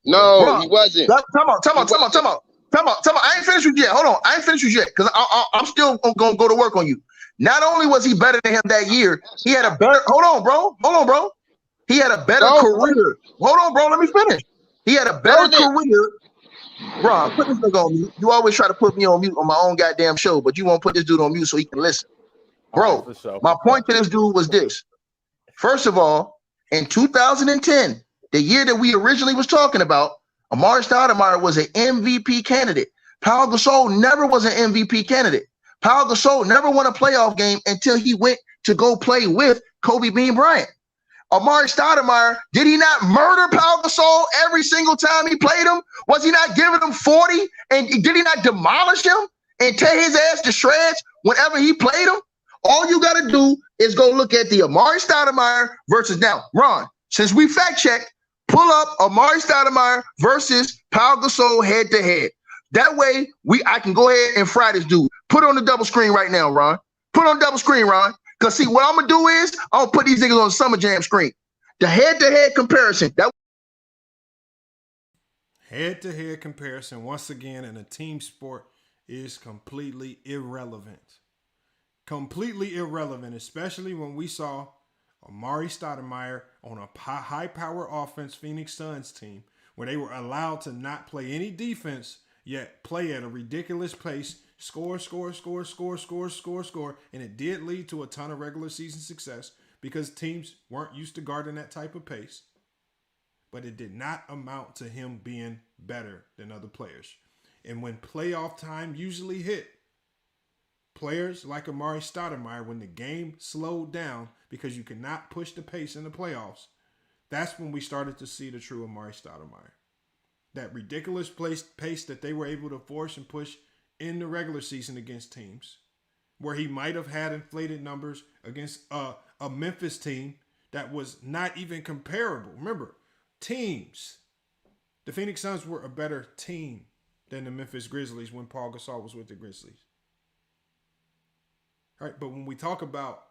S7: No,
S4: Ron,
S7: he wasn't.
S4: Come on. I ain't finished with you yet. Hold on. I ain't finished with you yet because I'm still going to go to work on you. Not only was he better than him that year, he had a better – hold on, bro. He had a better career. Hold on, bro. Let me finish. He had a better career. Ron, put this nigga on mute. You always try to put me on mute on my own goddamn show, but you won't put this dude on mute so he can listen. Bro, my point to this dude was this. First of all, in 2010, the year that we originally was talking about, Amar'e Stoudemire was an MVP candidate. Pau Gasol never was an MVP candidate. Pau Gasol never won a playoff game until he went to go play with Kobe Bean Bryant. Amar'e Stoudemire, did he not murder Pau Gasol every single time he played him? Was he not giving him 40? And did he not demolish him and tear his ass to shreds whenever he played him? All you got to do is go look at the Amar'e Stoudemire versus now. Ron, since we fact checked, pull up Amar'e Stoudemire versus Pau Gasol head to head. That way, I can go ahead and fry this dude. Put it on the double screen right now, Ron. Put it on double screen, Ron. Because see, what I'm going to do is I'm going to put these niggas on the Summer Jam screen. The head-to-head comparison.
S3: Head-to-head comparison, once again, in a team sport is completely irrelevant. Completely irrelevant, especially when we saw Amar'e Stoudemire on a high-power offense Phoenix Suns team where they were allowed to not play any defense, yet play at a ridiculous pace, score, and it did lead to a ton of regular season success because teams weren't used to guarding that type of pace. But it did not amount to him being better than other players. And when playoff time usually hit, players like Amar'e Stoudemire, when the game slowed down because you could not push the pace in the playoffs, that's when we started to see the true Amar'e Stoudemire. That ridiculous pace that they were able to force and push in the regular season against teams, where he might have had inflated numbers against a Memphis team that was not even comparable. Remember, teams. The Phoenix Suns were a better team than the Memphis Grizzlies when Pau Gasol was with the Grizzlies. All right, but when we talk about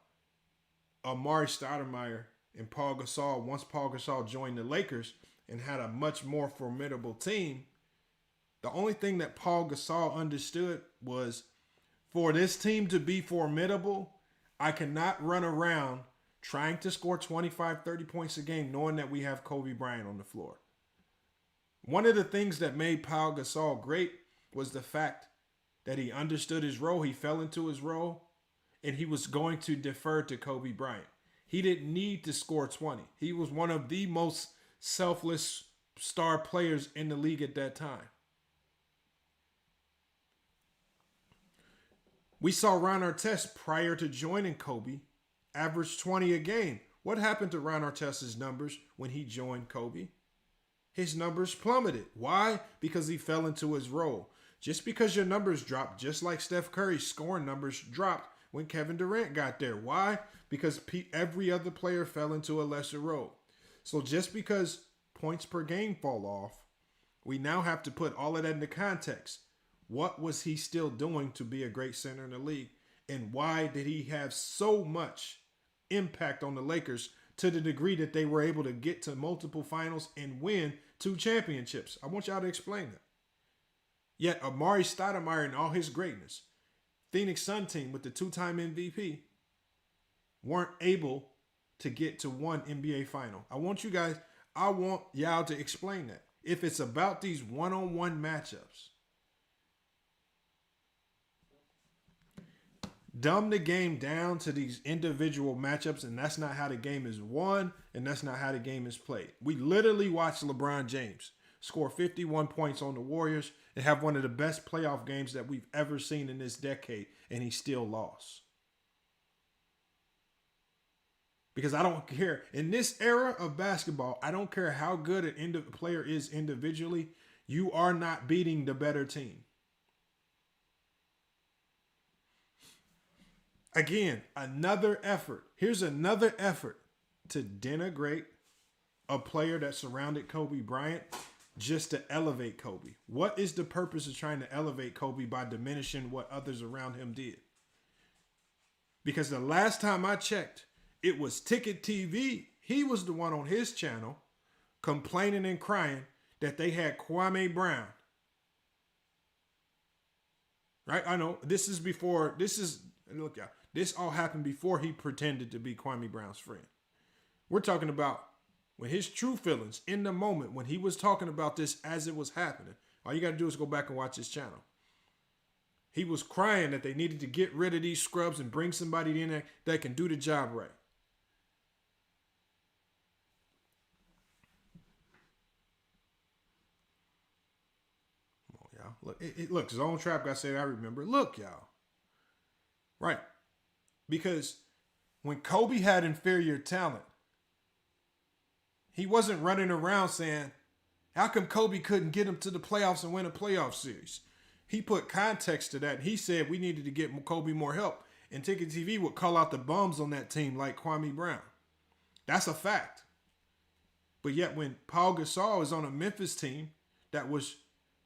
S3: Amar'e Stoudemire and Pau Gasol, once Pau Gasol joined the Lakers and had a much more formidable team, the only thing that Pau Gasol understood was, for this team to be formidable, I cannot run around trying to score 25, 30 points a game knowing that we have Kobe Bryant on the floor. One of the things that made Pau Gasol great was the fact that he understood his role, he fell into his role, and he was going to defer to Kobe Bryant. He didn't need to score 20. He was one of the most selfless star players in the league at that time. We saw Ron Artest prior to joining Kobe average 20 a game. What happened to Ron Artest's numbers when he joined Kobe? His numbers plummeted. Why? Because he fell into his role. Just because your numbers dropped, just like Steph Curry's scoring numbers dropped when Kevin Durant got there. Why? Because every other player fell into a lesser role. So just because points per game fall off, we now have to put all of that into context. What was he still doing to be a great center in the league? And why did he have so much impact on the Lakers to the degree that they were able to get to multiple finals and win 2 championships? I want y'all to explain that. Yet Amar'e Stoudemire in all his greatness, Phoenix Sun team with the 2-time MVP, weren't able to get to one NBA final. I want y'all to explain that. If it's about these one-on-one matchups, dumb the game down to these individual matchups, and that's not how the game is won, and that's not how the game is played. We literally watched LeBron James score 51 points on the Warriors and have one of the best playoff games that we've ever seen in this decade, and he still lost. Because I don't care. In this era of basketball, I don't care how good a player is individually. You are not beating the better team. Again, another effort. Here's another effort to denigrate a player that surrounded Kobe Bryant just to elevate Kobe. What is the purpose of trying to elevate Kobe by diminishing what others around him did? Because the last time I checked, it was tickettv. He was the one on his channel complaining and crying that they had Kwame Brown. Right? I know this is before, look, y'all, this all happened before he pretended to be Kwame Brown's friend. We're talking about when his true feelings in the moment, when he was talking about this as it was happening. All you got to do is go back and watch his channel. He was crying that they needed to get rid of these scrubs and bring somebody in there that can do the job right. Come on, y'all. Look, look, Zone Trap got said, I remember. Look, y'all. Right. Because when Kobe had inferior talent, he wasn't running around saying, how come Kobe couldn't get him to the playoffs and win a playoff series? He put context to that. And he said we needed to get Kobe more help. And tickettv would call out the bums on that team like Kwame Brown. That's a fact. But yet when Paul Gasol is on a Memphis team that was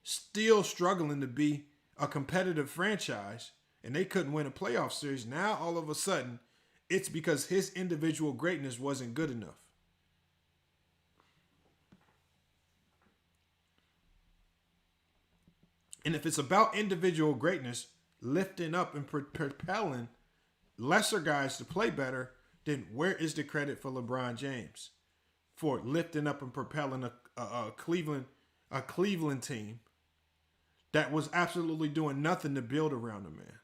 S3: still struggling to be a competitive franchise and they couldn't win a playoff series, now all of a sudden it's because his individual greatness wasn't good enough. And if it's about individual greatness, lifting up and propelling lesser guys to play better, then where is the credit for LeBron James for lifting up and propelling a Cleveland team that was absolutely doing nothing to build around the man?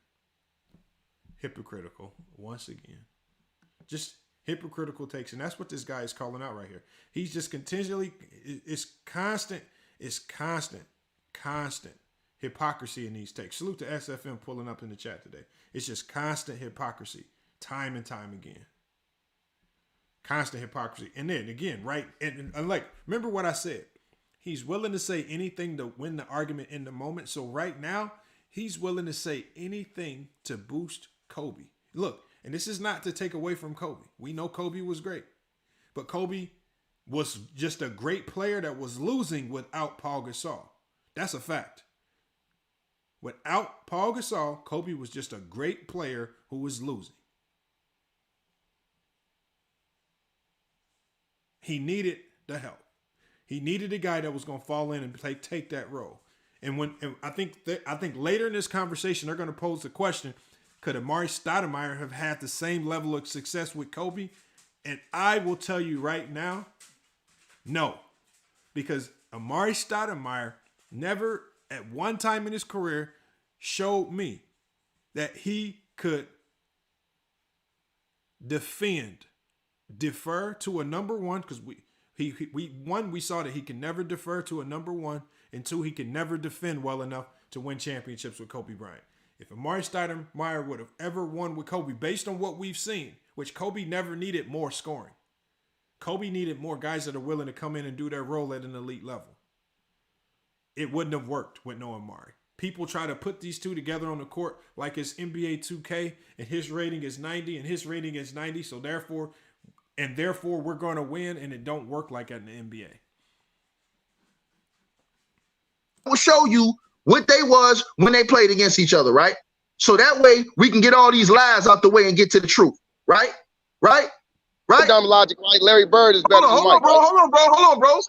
S3: Hypocritical, once again. Just hypocritical takes. And that's what this guy is calling out right here. He's just continually, it's constant hypocrisy in these takes. Salute to SFM pulling up in the chat today. It's just constant hypocrisy, time and time again. Constant hypocrisy. And then again, right? And like, remember what I said. He's willing to say anything to win the argument in the moment. So right now, he's willing to say anything to boost Kobe. Look, and this is not to take away from Kobe. We know Kobe was great. But Kobe was just a great player that was losing without Paul Gasol. That's a fact. Without Paul Gasol, Kobe was just a great player who was losing. He needed the help. He needed a guy that was going to fall in and take that role. And I think later in this conversation, they're going to pose the question, could Amar'e Stoudemire have had the same level of success with Kobe? And I will tell you right now, no. Because Amar'e Stoudemire never at one time in his career showed me that he could defer to a number one, because we saw that he can never defer to a number one, and two, he can never defend well enough to win championships with Kobe Bryant. If Amar'e Stoudemire would have ever won with Kobe, based on what we've seen, which Kobe never needed more scoring. Kobe needed more guys that are willing to come in and do their role at an elite level. It wouldn't have worked with no Amar'e. People try to put these two together on the court like it's NBA 2K and his rating is 90 and his rating is 90. So therefore we're going to win, and it don't work like that in the NBA.
S4: Will show you what they was when they played against each other, right? So that way we can get all these lies out the way and get to the truth, right? Right? Right?
S7: Dumb logic, right? Larry Bird is better than Mike.
S4: Hold on, bro.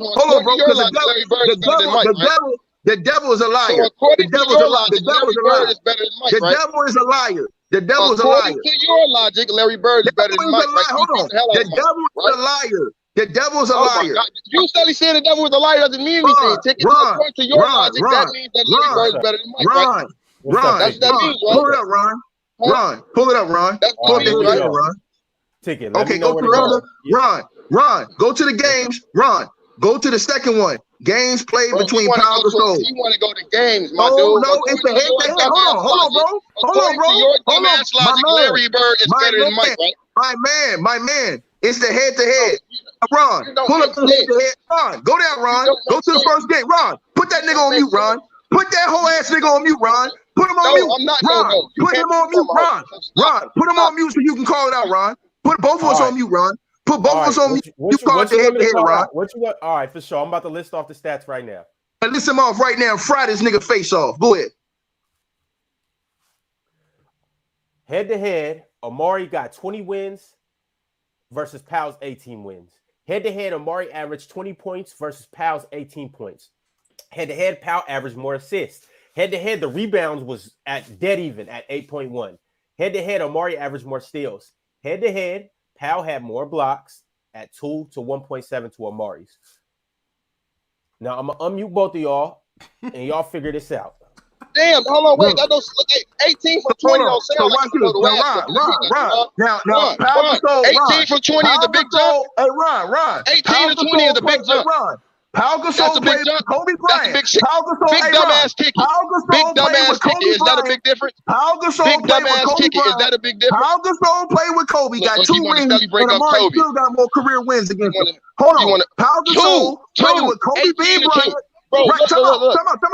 S4: The devil is a liar.
S7: So according to your logic, Larry Bird is better than Mike, right?
S4: The devil is a liar. The devil is a liar.
S7: According to your logic, Larry Bird is better than Mike.
S4: Hold on. The devil is a liar. The devil is a liar.
S7: You said he said the devil was a liar doesn't mean anything. According to your logic, that means that Larry Bird is better than Mike, right? That's what that means, right?
S4: Pull it up, Ron. Pull it up, Ron. Pull it up, Ron.
S6: Ticket.
S4: Okay, go to the other. Ron, go to the games. Ron, go to the second one. Games played between Paul Gasol.
S7: You want to go to games, my dude.
S4: No, it's the head. Hold on, bro.
S7: Your dumbass logic, Larry Bird is better than Mike, right?
S4: My man. It's the head-to-head. Ron, pull up the head-to-head. Ron, go down, Ron. Go to the first gate. Ron, put that nigga on mute, Ron. Put that whole ass nigga on mute, Ron. Put him on mute.
S7: I'm not.
S4: Ron, put him on mute, Ron. Ron, put him on mute so you can call it out, Ron. Put both of us on mute, Ron. Put both of us on mute. You call it the head-to-head, Ron.
S6: What you want? All right, for sure. I'm about to list off the stats right now.
S4: List him off right now and fry this nigga face off. Go ahead.
S6: Head-to-head, Amar'e got 20 wins versus Powell's 18 wins. Head-to-head, Amar'e averaged 20 points versus Powell's 18 points. Head-to-head, Powell averaged more assists. Head-to-head, the rebounds was at dead even at 8.1. Head-to-head, Amar'e averaged more steals. Head-to-head, Powell had more blocks at 2 to 1.7 to Amar'e's. Now, I'm going to unmute both of y'all, and y'all figure this out.
S7: Damn, hold on, wait. That don't 18 from 20 don't sound like
S4: Ron. Now,
S7: 18 from 20 is the big jump.
S4: Hey, Ron.
S7: 18 to 20 is the big jump.
S4: Pau Gasol played with Kobe Bryant.
S7: Big dumbass ticket. Big dumbass ticket. Is that a big difference?
S4: Pau Gasol
S7: big
S4: played with
S7: dumbass
S4: Kobe
S7: ticket.
S4: Bryant.
S7: Is that a big difference?
S4: Pau Gasol played with Kobe. Got 2 rings. And Amar'e still got more career wins against him. Hold on. Pau Gasol played with Kobe Bryant.
S7: Bro,
S4: Come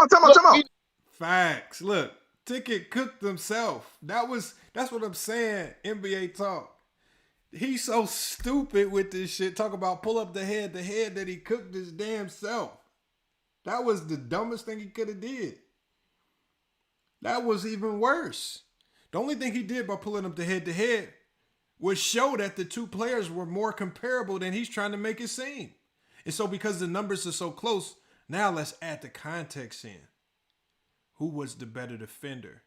S4: on.
S3: Facts. Look, Ticket cooked himself. That's what I'm saying. NBA talk. He's so stupid with this shit. Talk about pull up the head that he cooked his damn self. That was the dumbest thing he could have did. That was even worse. The only thing he did by pulling up the head was show that the two players were more comparable than he's trying to make it seem. And so because the numbers are so close, now let's add the context in. Who was the better defender?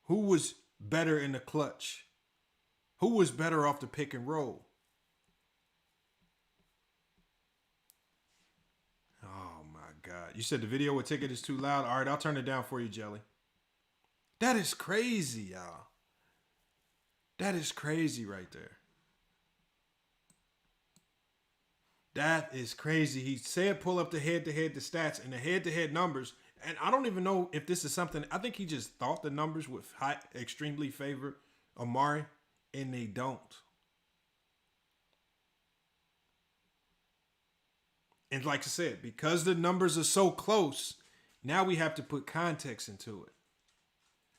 S3: Who was better in the clutch? Who was better off the pick and roll? Oh my God. You said the video with Ticket is too loud. All right, I'll turn it down for you, Jelly. That is crazy, y'all. That is crazy right there. That is crazy. He said pull up the head-to-head, the stats, and the head-to-head numbers. And I don't even know if this is something. I think he just thought the numbers would extremely favor Amar'e, and they don't. And like I said, because the numbers are so close, now we have to put context into it.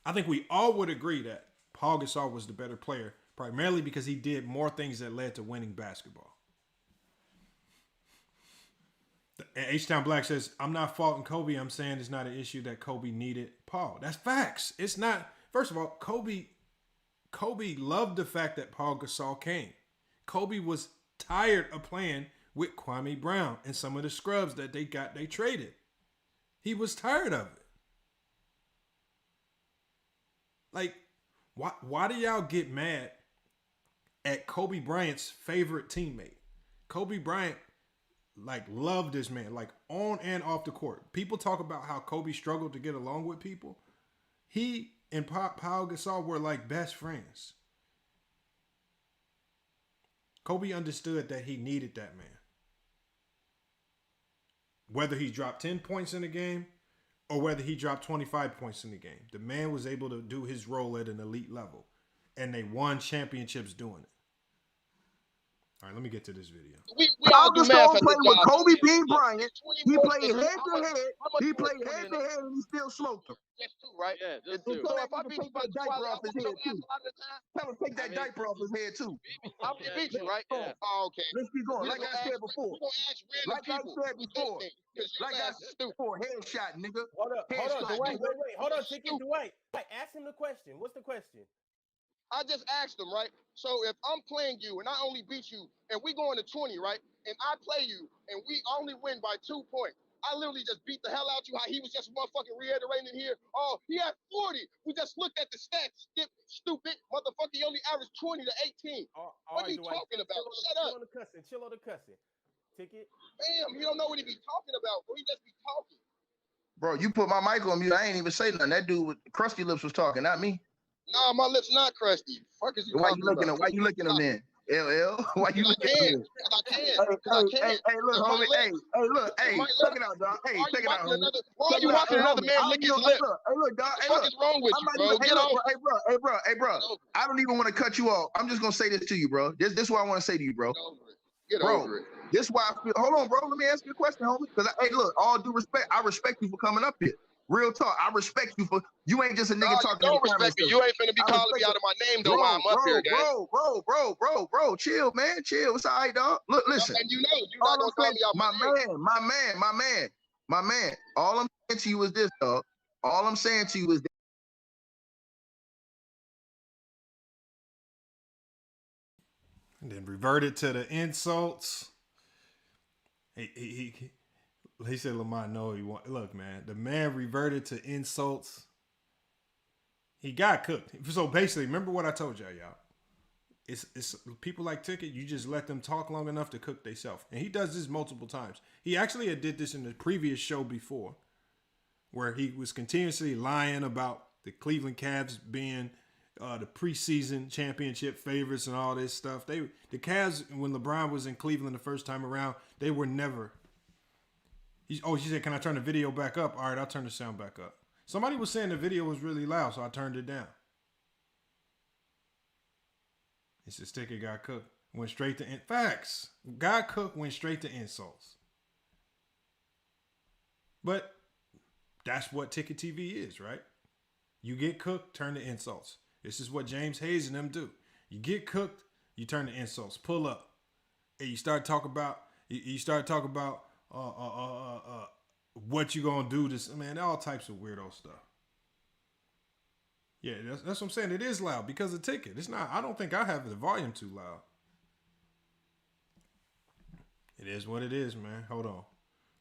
S3: I think we all would agree that Paul Gasol was the better player, primarily because he did more things that led to winning basketball. H-Town Black says, I'm not faulting Kobe. I'm saying it's not an issue that Kobe needed Paul. That's facts. It's not. First of all, Kobe loved the fact that Paul Gasol came. Kobe was tired of playing with Kwame Brown and some of the scrubs that they traded. He was tired of it. Like, why do y'all get mad at Kobe Bryant's favorite teammate? Kobe Bryant loved this man, on and off the court. People talk about how Kobe struggled to get along with people. He and Pau Gasol were like best friends. Kobe understood that he needed that man. Whether he dropped 10 points in a game or whether he dropped 25 points in the game, the man was able to do his role at an elite level. And they won championships doing it. All right, let me get to this video.
S4: Pau Gasol played with Kobe B. Bryant. He played head-to-head. He played head-to-head, and he still smoked him.
S7: That's two, right?
S8: Yeah, that's
S7: So
S8: two.
S7: if I beat you by diaper off his head, too.
S4: Tell him take that diaper off his head, too.
S7: I beat you, right?
S8: Yeah.
S7: Oh, okay.
S4: Let's keep going. Like I said before.
S7: We're going to ask random people.
S4: Like I said before, headshot, nigga.
S6: Hold on, Dwight. Wait. Hold on, Ticket, Dwight. Ask him the question. What's the question?
S7: I just asked him, right? So if I'm playing you and I only beat you and we going to 20, right? And I play you and we only win by 2 points. I literally just beat the hell out you. How he was just motherfucking reiterating here. Oh, he had 40. We just looked at the stats. Stupid motherfucker. He only averaged 20 to 18. What are you talking about? Shut up.
S6: Chill on the cussing. Ticket.
S7: Damn, he don't know what he be talking about, bro. He just be talking.
S4: Bro, you put my mic on mute. I ain't even say nothing. That dude with Krusty Lips was talking, not me.
S7: Nah, my lips not crusty. Fuck is you
S4: Why
S7: talking
S4: you looking
S7: about?
S4: at? Why you looking at him then? LL. Why you
S7: I
S4: looking at
S7: can.
S4: me?
S7: I can.
S4: Hey,
S7: I can.
S4: look, homie. Look, check it out, dog. Hey, check it out, homie.
S7: Why are you watching another man lick his lip?
S4: Hey, look, dog.
S7: What the
S4: Hey,
S7: fuck
S4: look.
S7: is wrong with
S4: I'm
S7: you,
S4: not
S7: bro?
S4: even,
S7: Get off.
S4: hey, bro. I don't even want to cut you off. I'm just gonna say this to you, bro. This is what I want to say to you, bro.
S7: Get
S4: Bro,
S7: over it.
S4: this is why I feel. Hold on, bro. Let me ask you a question, homie. Because hey, look, all due respect, I respect you for coming up here. Real talk. I respect you for you ain't just a nigga talking.
S7: Don't respect me. You ain't finna be calling me out of my name though while I'm up here, gang.
S4: Bro. Chill, man. Chill. It's all right, dog. Look, listen.
S7: And you know, you're not gonna call me out
S4: my man. All I'm saying to you is this, dog. All I'm saying to you is this.
S3: And then reverted to the insults. He said, Lamont, no, he want. Look, man, the man reverted to insults. He got cooked. So basically, remember what I told y'all. It's people like Ticket. You just let them talk long enough to cook themselves, and he does this multiple times. He actually did this in the previous show before, where he was continuously lying about the Cleveland Cavs being the preseason championship favorites and all this stuff. The Cavs, when LeBron was in Cleveland the first time around, they were never. She said, can I turn the video back up? All right, I'll turn the sound back up. Somebody was saying the video was really loud, so I turned it down. He said, Sticker got cooked. Went straight to facts. Got cooked, went straight to insults. But that's what Ticket TV is, right? You get cooked, turn to insults. This is what James Hayes and them do. You get cooked, you turn to insults. Pull up. And you start talking about what you gonna do this, man, all types of weirdo stuff. Yeah, that's what I'm saying. It is loud because of Ticket. It's not, I don't think I have the volume too loud. It is what it is, man. Hold on.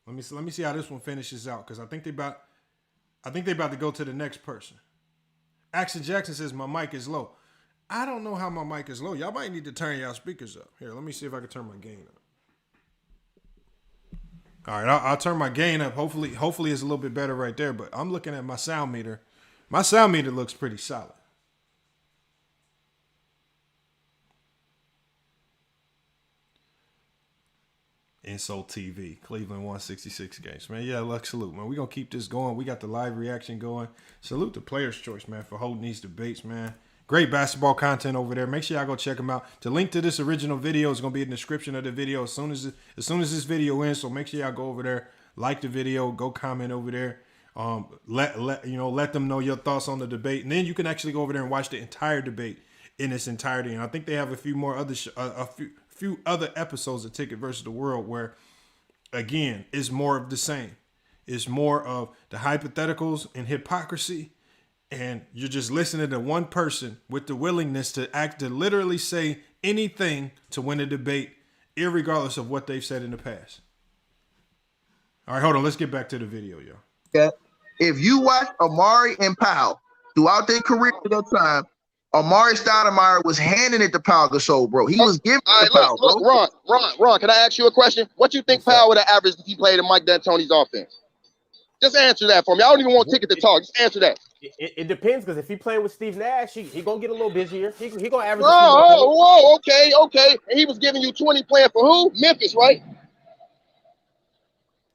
S3: Let me see how this one finishes out, because I think they about to go to the next person. Action Jackson says my mic is low. I don't know how my mic is low. Y'all might need to turn y'all speakers up. Here, let me see if I can turn my gain up. All right, I'll turn my gain up. Hopefully it's a little bit better right there. But I'm looking at my sound meter. My sound meter looks pretty solid. Insult TV, Cleveland 166 games, man. Yeah, luck, salute, man. We're going to keep this going. We got the live reaction going. Salute to Player's Choice, man, for holding these debates, man. Great basketball content over there. Make sure y'all go check them out. The link to this original video is going to be in the description of the video as soon as this video ends. So make sure y'all go over there, like the video, go comment over there. Let them know your thoughts on the debate, and then you can actually go over there and watch the entire debate in its entirety. And I think they have a few more other few other episodes of Ticket versus the World where, again, it's more of the same. It's more of the hypotheticals and hypocrisy, and you're just listening to one person with the willingness to literally say anything to win a debate, irregardless of what they've said in the past. All right, hold on. Let's get back to the video, yo.
S4: Yeah. If you watch Amar'e and Powell throughout their career at that time, Amar'e Stoudemire was handing it to Pau Gasol, bro. He was giving it to Pau, bro.
S7: Ron, can I ask you a question? What you think Powell would have averaged if he played in Mike D'Antoni's offense? Just answer that for me. I don't even want Ticket to talk. Just answer that.
S6: It depends, because if he playing with Steve Nash, he gonna get a little busier. He gonna average.
S7: Okay. And he was giving you 20 playing for who? Memphis, right?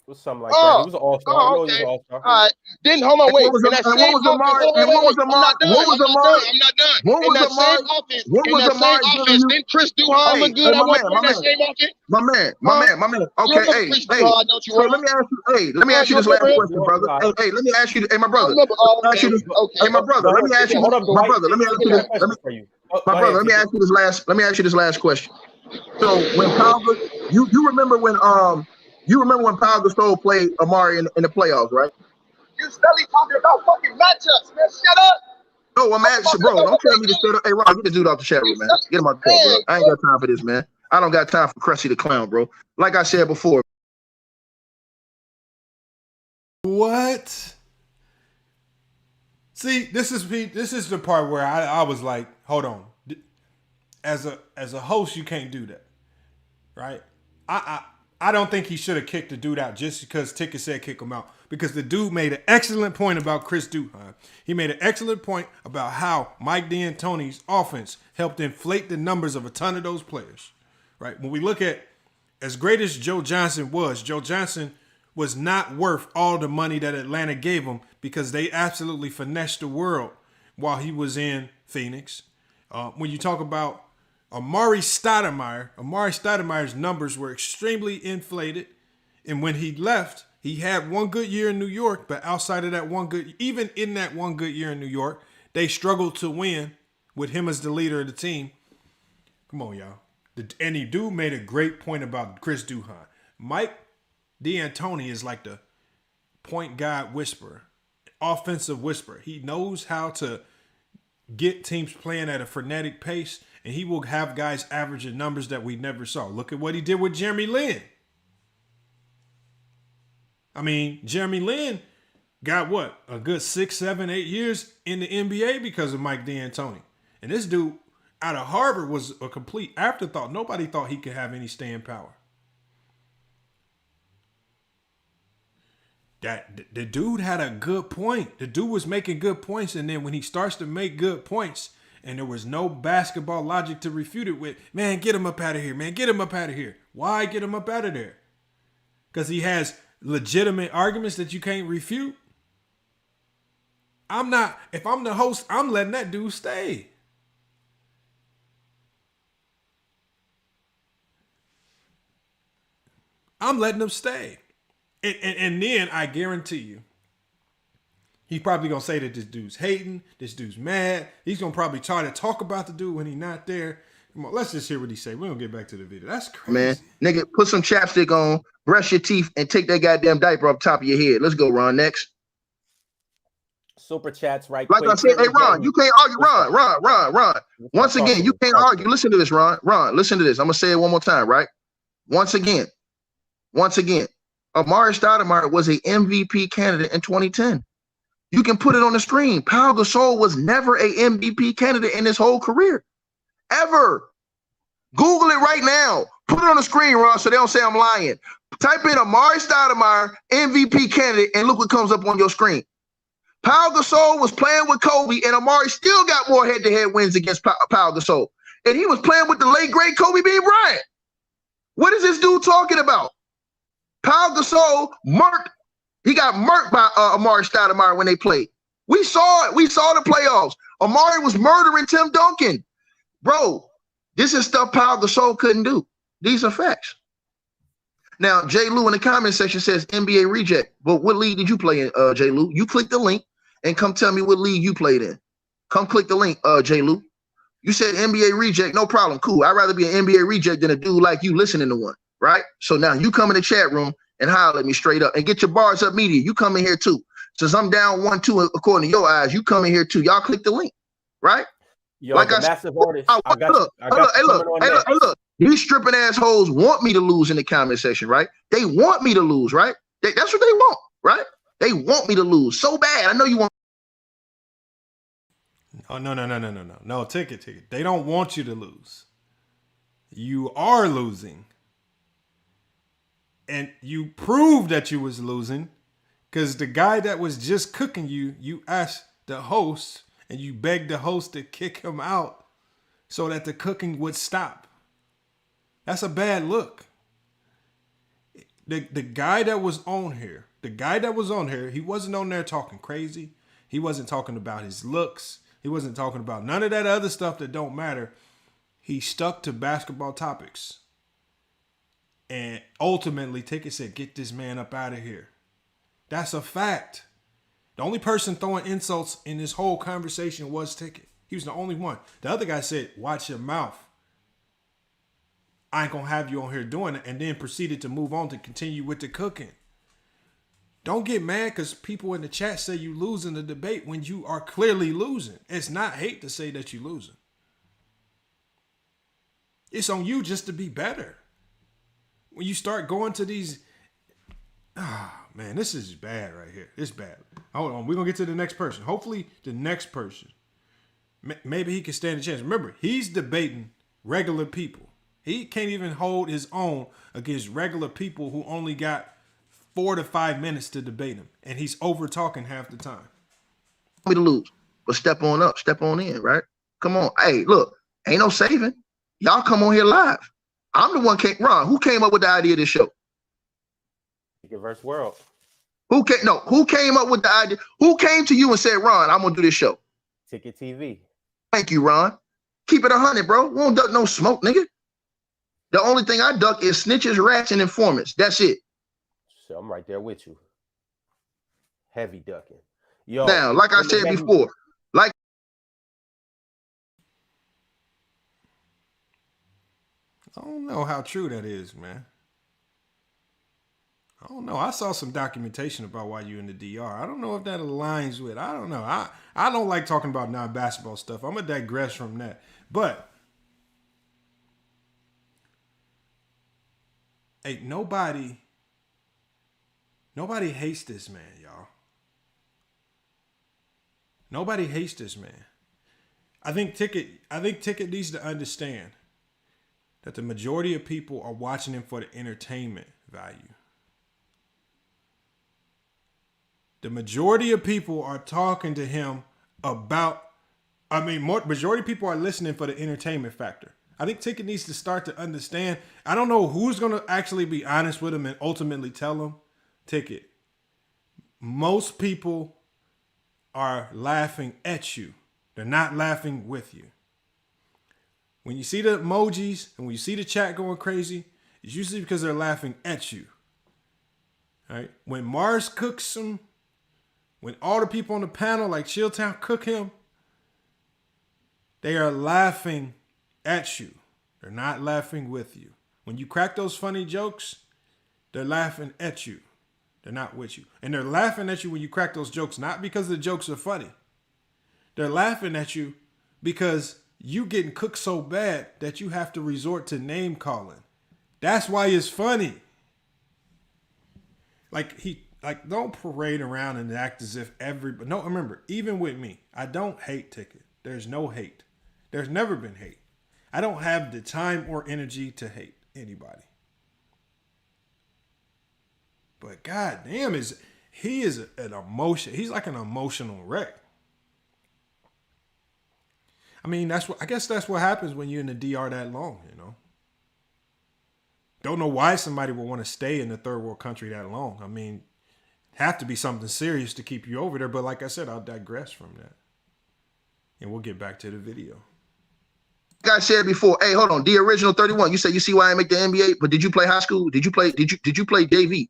S6: It was something like that. He was an all-star.
S7: Okay. All right. Then hold on, wait.
S4: What was Amar'e? I'm not done.
S7: In that same offense, didn't Chris Duhon look good? That same offense.
S4: My man. Okay, let me ask you this last question, brother. Hey, let me ask you. Hey, my brother. Let me ask you this last question. So when Pau, you remember when Pau Gasol played Amar'e in the playoffs, right?
S7: You steadily talking about fucking matchups, man. Shut up.
S4: No, I'm asking, bro. Don't tell me to shut up. Hey, Ron, get this dude off the chat room, man. Get him out the chat, bro. I ain't got time for this, man. I don't got time for Crusty the Clown, bro. Like I said before.
S3: What? See, this is the part where I was like, hold on. As a host, you can't do that, right? I don't think he should have kicked the dude out just because Ticket said kick him out. because the dude made an excellent point about Chris Duhon. He made an excellent point about how Mike D'Antoni's offense helped inflate the numbers of a ton of those players, right? When we look at as great as Joe Johnson was not worth all the money that Atlanta gave him because they absolutely finessed the world while he was in Phoenix. When you talk about Amar'e Stoudemire's numbers were extremely inflated. And when he left, he had one good year in New York, but outside of that even in that one good year in New York, they struggled to win with him as the leader of the team. Come on, y'all. And the dude made a great point about Chris Duhon. Mike D'Antoni is like the point guard whisperer, offensive whisperer. He knows how to get teams playing at a frenetic pace, and he will have guys averaging numbers that we never saw. Look at what he did with Jeremy Lin. I mean, Jeremy Lin got what? A good 6, 7, 8 years in the NBA because of Mike D'Antoni. And this dude out of Harvard was a complete afterthought. Nobody thought he could have any staying power. The dude had a good point. The dude was making good points, and then when he starts to make good points, and there was no basketball logic to refute it with, man, get him up out of here, man, get him up out of here. Why get him up out of there? Because he has legitimate arguments that you can't refute. If I'm the host, I'm letting that dude stay. I'm letting him stay. And then I guarantee you, he's probably going to say that this dude's hating, this dude's mad. He's going to probably try to talk about the dude when he's not there. Come on, let's just hear what he say. We're going to get back to the video. That's crazy. Man,
S4: nigga, put some chapstick on, brush your teeth, and take that goddamn diaper off the top of your head. Let's go, Ron, next.
S6: Super chats right
S4: like
S6: quick.
S4: I said, hey, Ron, you can't argue. Ron. Once again, you can't argue. Listen to this, Ron. Listen to this. I'm going to say it one more time, right? Once again. Amar'e Stoudemire was an MVP candidate in 2010. You can put it on the screen. Pau Gasol was never a MVP candidate in his whole career. Ever. Google it right now. Put it on the screen, Ron, so they don't say I'm lying. Type in Amar'e Stoudemire, MVP candidate, and look what comes up on your screen. Pau Gasol was playing with Kobe, and Amar'e still got more head-to-head wins against Pau Gasol. And he was playing with the late, great Kobe B. Bryant. What is this dude talking about? Pau Gasol he got murked by Amar'e Stoudemire when they played. We saw it. We saw the playoffs. Amar'e was murdering Tim Duncan. Bro, this is stuff Pau Gasol couldn't do. These are facts. Now, J. Lou in the comment section says NBA reject. But what league did you play in, J. Lou? You click the link and come tell me what league you played in. Come click the link, J. Lou. You said NBA reject. No problem. Cool. I'd rather be an NBA reject than a dude like you listening to one. Right? So now you come in the chat room and holler at me straight up and get your bars up media. You come in here too. Since I'm down 1-2 according to your eyes, you come in here too. Y'all click the link, right?
S6: Yo, like massive artist.
S4: Look. These stripping assholes want me to lose in the comment section, right? They want me to lose, right? That's what they want, right? They want me to lose so bad. I know you want.
S3: Oh, no. No, ticket. They don't want you to lose. You are losing. And you proved that you was losing because the guy that was just cooking you asked the host and you begged the host to kick him out so that the cooking would stop. That's a bad look. The guy that was on here, he wasn't on there talking crazy. He wasn't talking about his looks. He wasn't talking about none of that other stuff that don't matter. He stuck to basketball topics. And ultimately, Ticket said, get this man up out of here. That's a fact. The only person throwing insults in this whole conversation was Ticket. He was the only one. The other guy said, watch your mouth. I ain't going to have you on here doing it. And then proceeded to move on to continue with the cooking. Don't get mad because people in the chat say you losing the debate when you are clearly losing. It's not hate to say that you're losing. It's on you just to be better. When you start going to these, man, this is bad right here. It's bad. Hold on, we're going to get to the next person. Hopefully the next person, maybe he can stand a chance. Remember, he's debating regular people. He can't even hold his own against regular people who only got 4 to 5 minutes to debate him, and he's over talking half the time.
S4: Me to lose, but step on up, step on in, right? Come on, hey, look, ain't no saving. Y'all come on here live. I'm the one. Ron, who came up with the idea of this show?
S6: Ticket versus World.
S4: Who came up with the idea? Who came to you and said, Ron, I'm gonna do this show?
S6: Ticket TV.
S4: Thank you, Ron. Keep it 100, bro. We don't duck no smoke, nigga. The only thing I duck is snitches, rats, and informants. That's it.
S6: So I'm right there with you. Heavy ducking. Yo,
S4: now, like I said before, like
S3: I don't know how true that is, man. I don't know. I saw some documentation about why you in the DR. I don't know if that aligns with. I don't know. I don't like talking about non-basketball stuff. I'm gonna digress from that. But hey, nobody hates this man, y'all. Nobody hates this man. I think Ticket needs to understand that the majority of people are watching him for the entertainment value. The majority of people are talking to him about, majority of people are listening for the entertainment factor. I think Ticket needs to start to understand. I don't know who's going to actually be honest with him and ultimately tell him, Ticket, most people are laughing at you. They're not laughing with you. When you see the emojis and when you see the chat going crazy, it's usually because they're laughing at you. All right? When Mars cooks him, when all the people on the panel like Chilltown cook him, they are laughing at you. They're not laughing with you. When you crack those funny jokes, they're laughing at you. They're not with you. And they're laughing at you when you crack those jokes, not because the jokes are funny. They're laughing at you because you getting cooked so bad that you have to resort to name calling. That's why it's funny. Don't parade around and act as if everybody. No, remember, even with me, I don't hate Ticket. There's no hate. There's never been hate. I don't have the time or energy to hate anybody. But goddamn, he is an emotion. He's like an emotional wreck. I mean, I guess that's what happens when you're in the DR that long, you know. Don't know why somebody would want to stay in the third world country that long. I mean, have to be something serious to keep you over there. But like I said, I'll digress from that. And we'll get back to the video.
S4: Like I said before, hey, hold on. The original 31. You say you see why I make the NBA, but did you play high school? Did you play JV?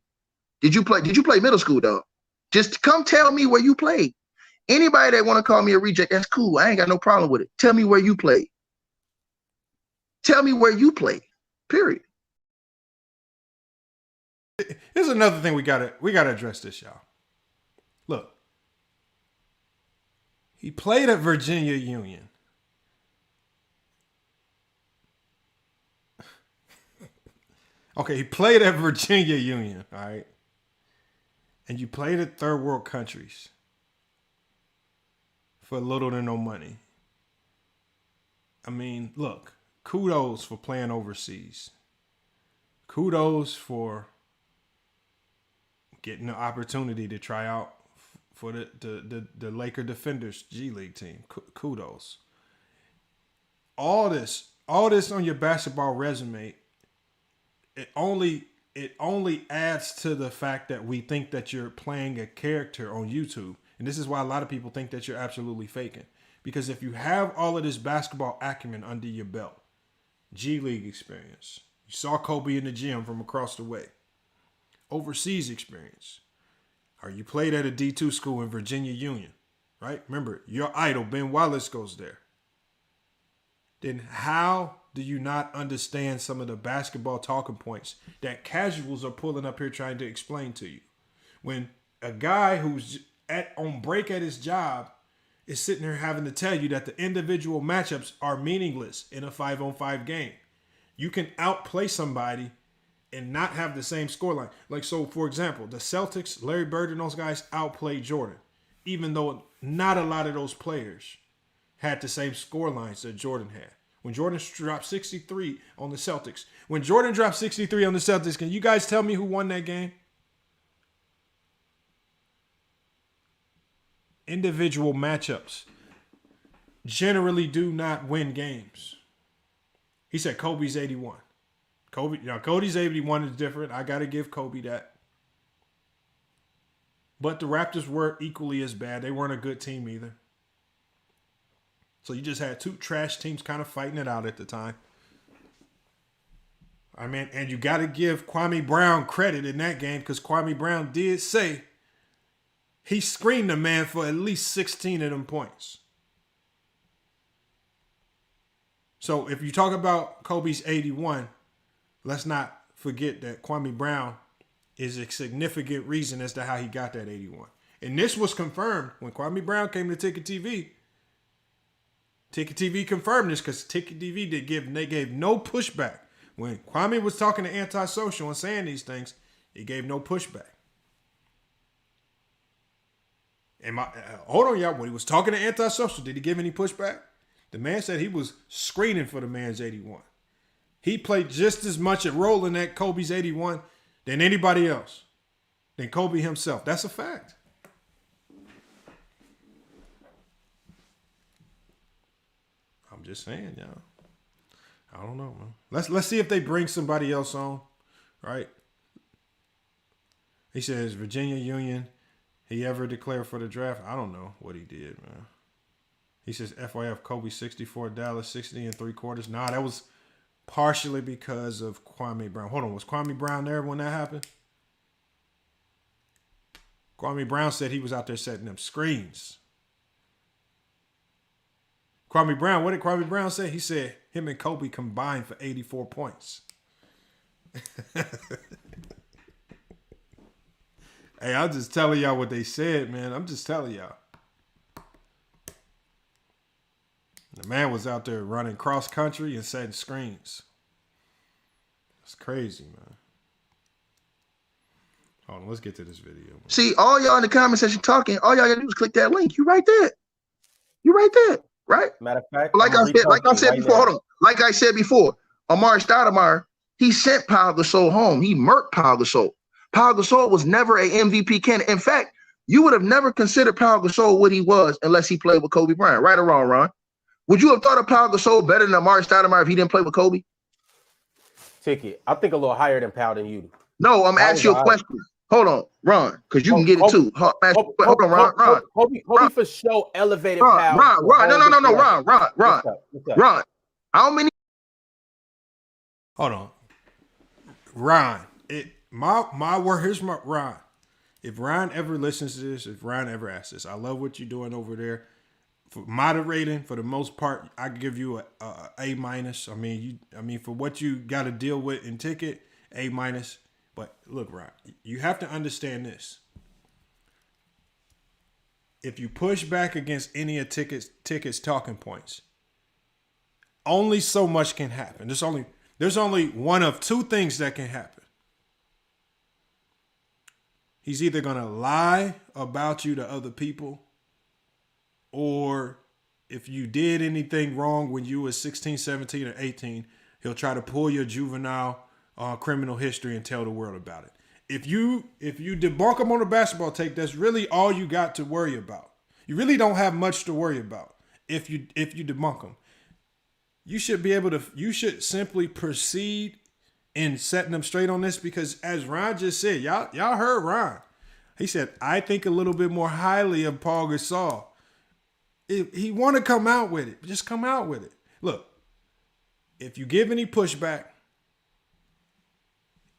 S4: Did you play middle school, dog? Just come tell me where you played. Anybody that want to call me a reject, that's cool. I ain't got no problem with it. Tell me where you played. Tell me where you played. Period.
S3: Here's another thing we gotta address this, y'all. Look, he played at Virginia Union. Okay, he played at Virginia Union, all right? And you played at third world countries for little to no money. I mean, look, kudos for playing overseas. Kudos for getting the opportunity to try out for the Laker Defenders G League team. Kudos. All this on your basketball resume, it only adds to the fact that we think that you're playing a character on YouTube. And this is why a lot of people think that you're absolutely faking. Because if you have all of this basketball acumen under your belt, G League experience, you saw Kobe in the gym from across the way, overseas experience, or you played at a D2 school in Virginia Union, right? Remember, your idol, Ben Wallace, goes there. Then how do you not understand some of the basketball talking points that casuals are pulling up here trying to explain to you? When a guy who's on break at his job is sitting there having to tell you that the individual matchups are meaningless in a 5-on-5 game. You can outplay somebody and not have the same scoreline. Like, so for example, the Celtics, Larry Bird and those guys outplayed Jordan, even though not a lot of those players had the same scorelines that Jordan had. When Jordan dropped 63 on the Celtics. Can you guys tell me who won that game? individual matchups generally do not win games. He said Kobe's 81. Cody's 81 is different. I got to give Kobe that. But the Raptors were equally as bad. They weren't a good team either. So you just had two trash teams kind of fighting it out at the time. I mean, and you got to give Kwame Brown credit in that game because Kwame Brown did say he screened the man for at least 16 of them points. So if you talk about Kobe's 81, let's not forget that Kwame Brown is a significant reason as to how he got that 81. And this was confirmed when Kwame Brown came to Ticket TV. Ticket TV confirmed this because Ticket TV they gave no pushback. When Kwame was talking to Antisocial and saying these things, he gave no pushback. And hold on, y'all. When he was talking to Antisocial, did he give any pushback? The man said he was screening for the man's 81. He played just as much a role in that Kobe's 81 than anybody else, than Kobe himself. That's a fact. I'm just saying, y'all. I don't know, man. Let's see if they bring somebody else on, right? He says Virginia Union. He ever declared for the draft? I don't know what he did, man. He says FYF Kobe 64, Dallas 60 3/4. Nah, that was partially because of Kwame Brown. Hold on, was Kwame Brown there when that happened? Kwame Brown said he was out there setting them screens. Kwame Brown, what did Kwame Brown say? He said him and Kobe combined for 84 points. Hey, I'm just telling y'all what they said, man. I'm just telling y'all. The man was out there running cross country and setting screens. That's crazy, man. Hold on, let's get to this video.
S4: See, all y'all in the comment section talking, all y'all gotta do is click that link. You right there. You right there, right?
S6: Matter of fact,
S4: Like I said before, hold on. Like I said before, Amar'e Stoudemire, he sent Pau Gasol home. He murked Pau Gasol. Pau Gasol was never a MVP candidate. In fact, you would have never considered Pau Gasol what he was unless he played with Kobe Bryant. Right or wrong, Ron? Would you have thought of Pau Gasol better than Amar'e Stoudemire if he didn't play with Kobe?
S6: Ticket. I think a little higher than Pau than you.
S4: No, I'm asking you a question. Hold on, Ron, because you can get it too. Hold on, Ron.
S6: Kobe for sure elevated Pau.
S4: Ron. No, Ron. How many?
S3: Hold on, Ron. My word. Here's my Ron. If Ron ever listens to this, if Ron ever asks this, I love what you're doing over there. For moderating, for the most part, I give you a A minus. I mean, for what you got to deal with in Ticket, A minus. But look, Ron, you have to understand this. If you push back against any of Ticket's talking points, only so much can happen. There's only one of two things that can happen. He's either going to lie about you to other people, or if you did anything wrong when you were 16, 17, or 18, he'll try to pull your juvenile criminal history and tell the world about it. If you debunk him on a basketball tape, that's really all you got to worry about. You really don't have much to worry about if you debunk him. You should simply proceed in setting them straight on this, because as Ron just said, y'all heard Ron. He said, I think a little bit more highly of Paul Gasol. If he want to come out with it, just come out with it. Look, if you give any pushback,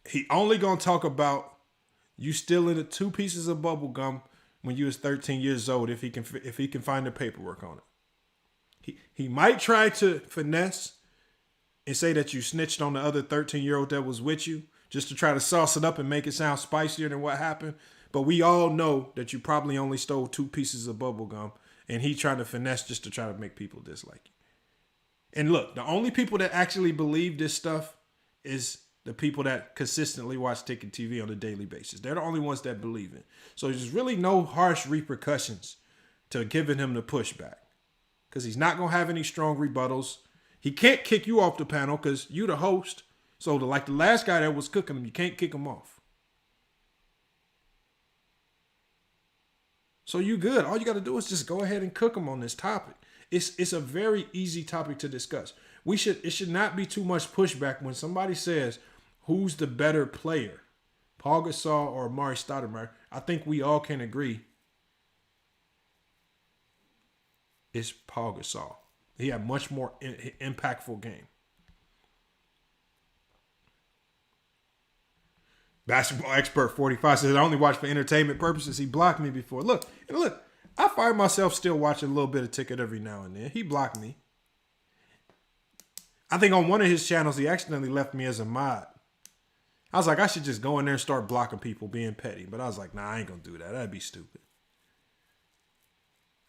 S3: he only gonna talk about you stealing the 2 pieces of bubble gum when you was 13 years old if he can find the paperwork on it. He might try to finesse and say that you snitched on the other 13-year-old that was with you just to try to sauce it up and make it sound spicier than what happened. But we all know that you probably only stole 2 pieces of bubble gum, and he trying to finesse just to try to make people dislike you. And look, the only people that actually believe this stuff is the people that consistently watch Ticket TV on a daily basis. They're the only ones that believe it. So there's really no harsh repercussions to giving him the pushback, because he's not going to have any strong rebuttals. He can't kick you off the panel because you the host. So like the last guy that was cooking him, you can't kick him off. So you good. All you got to do is just go ahead and cook them on this topic. It's a very easy topic to discuss. It should not be too much pushback when somebody says, who's the better player, Paul Gasol or Amar'e Stoudemire? I think we all can agree it's Paul Gasol. He had much more impactful game. Basketball expert 45 says, I only watch for entertainment purposes. He blocked me before. Look, I find myself still watching a little bit of Ticket every now and then. He blocked me. I think on one of his channels, he accidentally left me as a mod. I was like, I should just go in there and start blocking people being petty. But I was like, nah, I ain't going to do that. That'd be stupid.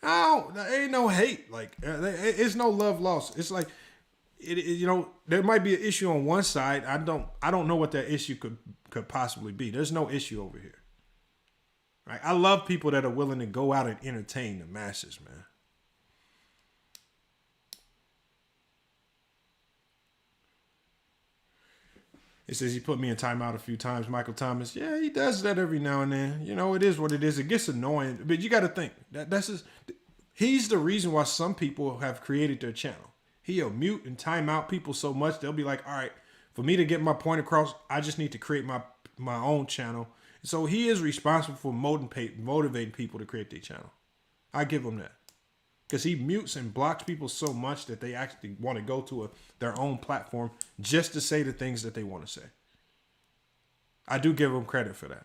S3: There ain't no hate. Like, it's no love lost. It's like, there might be an issue on one side. I don't know what that issue could possibly be. There's no issue over here. Right? I love people that are willing to go out and entertain the masses, man. It says he put me in timeout a few times, Michael Thomas. Yeah, he does that every now and then. It is what it is. It gets annoying, but you got to think he's the reason why some people have created their channel. He'll mute and time out people so much they'll be like, all right, for me to get my point across, I just need to create my own channel. So he is responsible for motivating people to create their channel. I give him that. Because he mutes and blocks people so much that they actually want to go to their own platform just to say the things that they want to say. I do give him credit for that.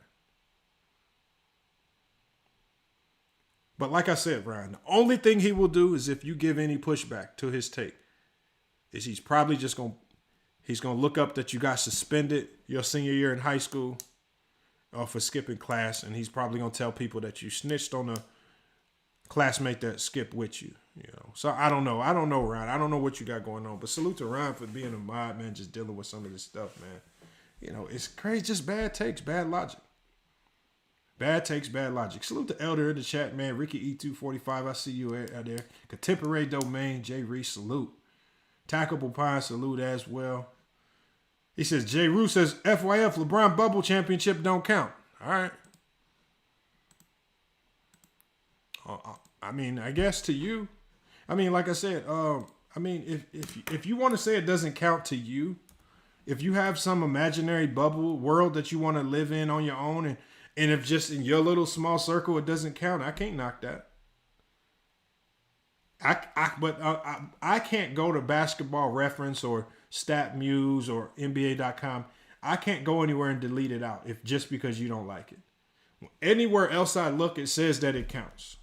S3: But like I said, Brian, the only thing he will do is if you give any pushback to his take, is he's probably just going to look up that you got suspended your senior year in high school for skipping class, and he's probably going to tell people that you snitched on a classmate that skipped with you. So I don't know, Ryan. I don't know what you got going on, but salute to Ryan for being a mod, man, just dealing with some of this stuff, man. It's crazy, just bad takes, bad logic. Bad takes, bad logic. Salute to Elder in the chat, man. Ricky E245, I see you out there. Contemporary Domain, Jay Reese, salute. Tackable Pine, salute as well. He says, Jay Rue says, FYF, LeBron bubble championship don't count. All right. I mean, I guess to you. I mean, like I said, if you want to say it doesn't count to you, if you have some imaginary bubble world that you want to live in on your own, and if just in your little small circle it doesn't count, I can't knock that. I can't go to Basketball Reference or StatMuse or NBA.com. I can't go anywhere and delete it out just because you don't like it. Anywhere else I look, it says that it counts.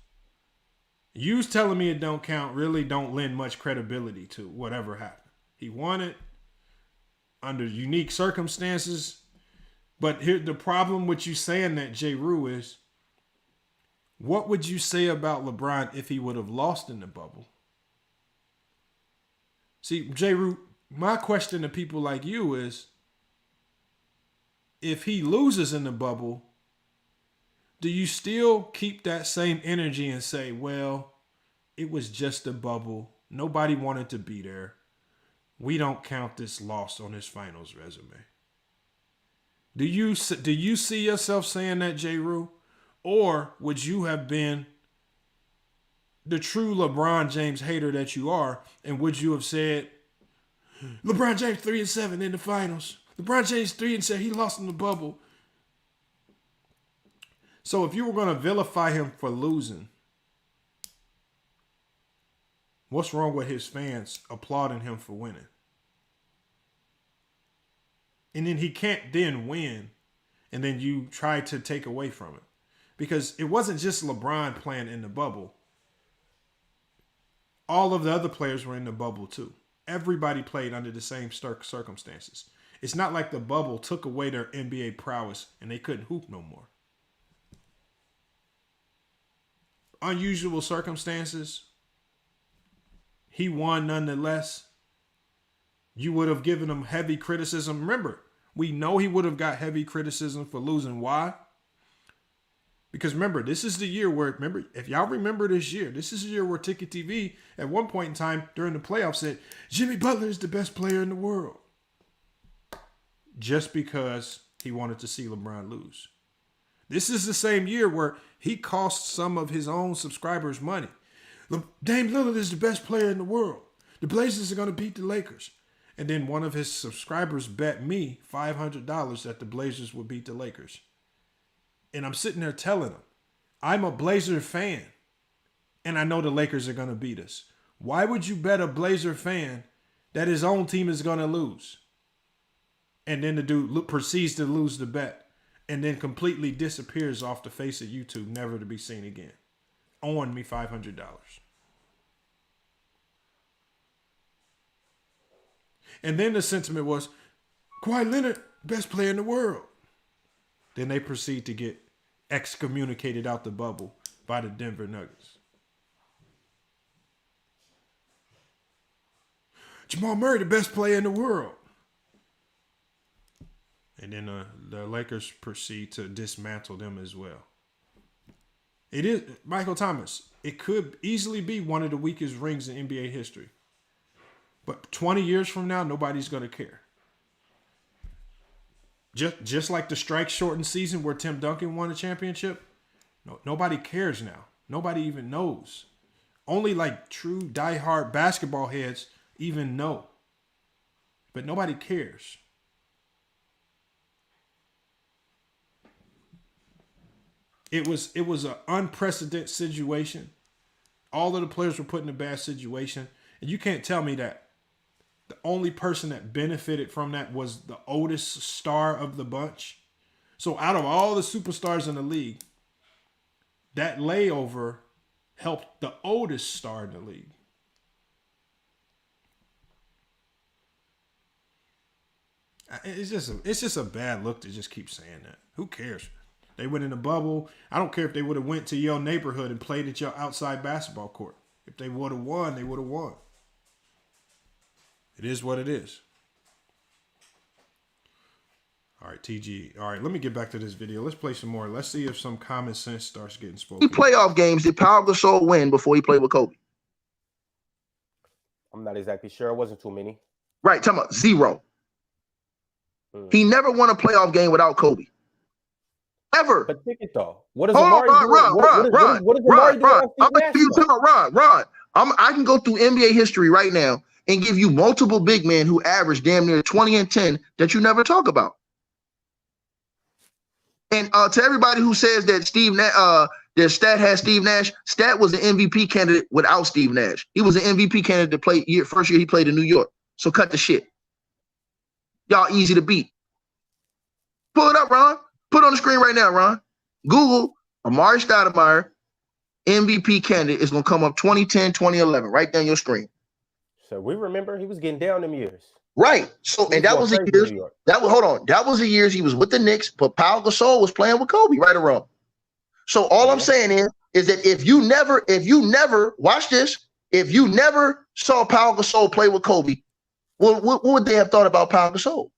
S3: You telling me it don't count really don't lend much credibility to whatever happened. He won it under unique circumstances. But here, the problem with you saying that, J. Rue, is what would you say about LeBron if he would have lost in the bubble? See, J. Rue, my question to people like you is, if he loses in the bubble, do you still keep that same energy and say, well, it was just a bubble. Nobody wanted to be there. We don't count this loss on his finals resume. Do you see yourself saying that, J. Rue? Or would you have been the true LeBron James hater that you are, and would you have said, LeBron James 3-7 in the finals. LeBron James 3-7, he lost in the bubble. So if you were going to vilify him for losing, what's wrong with his fans applauding him for winning? And then he can't then win, and then you try to take away from it. Because it wasn't just LeBron playing in the bubble. All of the other players were in the bubble too. Everybody played under the same circumstances. It's not like the bubble took away their NBA prowess and they couldn't hoop no more. Unusual circumstances. He won nonetheless. You would have given him heavy criticism. Remember, we know he would have got heavy criticism for losing. Why? Because remember, this is the year where, if y'all remember this year, this is the year where tickettv at one point in time during the playoffs said, Jimmy Butler is the best player in the world. Just because he wanted to see LeBron lose. This is the same year where he cost some of his own subscribers money. Dame Lillard is the best player in the world. The Blazers are going to beat the Lakers. And then one of his subscribers bet me $500 that the Blazers would beat the Lakers. And I'm sitting there telling him, I'm a Blazer fan, and I know the Lakers are going to beat us. Why would you bet a Blazer fan that his own team is going to lose? And then the dude proceeds to lose the bet and then completely disappears off the face of YouTube, never to be seen again. Owing me $500. And then the sentiment was, Kawhi Leonard, best player in the world. Then they proceed to get excommunicated out the bubble by the Denver Nuggets. Jamal Murray, the best player in the world. And then the Lakers proceed to dismantle them as well. It is, Michael Thomas, it could easily be one of the weakest rings in NBA history. But 20 years from now, nobody's going to care. Just like the strike-shortened season where Tim Duncan won a championship, nobody cares now. Nobody even knows. Only like true diehard basketball heads even know. But nobody cares. It was an unprecedented situation. All of the players were put in a bad situation. And you can't tell me that the only person that benefited from that was the oldest star of the bunch. So out of all the superstars in the league, that layover helped the oldest star in the league. It's just a bad look to just keep saying that. Who cares? They went in a bubble. I don't care if they would have went to your neighborhood and played at your outside basketball court. If they would have won, they would have won. It is what it is. All right, TG. All right, let me get back to this video. Let's play some more. Let's see if some common sense starts getting spoken.
S4: Playoff games did Pau Gasol win before he played with Kobe?
S6: I'm not exactly sure. It wasn't too many.
S4: Right, talking about 0. He never won a playoff game without Kobe. Ever.
S6: But ticket though. What is
S4: Hold
S6: Amar'e
S4: on,
S6: doing? What is Amar'e doing?
S4: I'm going to you tell Ron. I can go through NBA history right now and give you multiple big men who averaged damn near 20 and 10 that you never talk about. And to everybody who says that that Stat has Steve Nash, Stat was an MVP candidate without Steve Nash. He was an MVP candidate to play first year he played in New York. So cut the shit. Y'all easy to beat. Pull it up, Ron. Put it on the screen right now, Ron. Google Amar'e Stoudemire, MVP candidate. Is going to come up 2010, 2011, right down your screen.
S6: So we remember he was getting down them years.
S4: Right. So, and that was the years. That was the years he was with the Knicks, but Pau Gasol was playing with Kobe, right or wrong. So all I'm saying is that if you never watch this, if you never saw Pau Gasol play with Kobe, what would they have thought about Pau Gasol?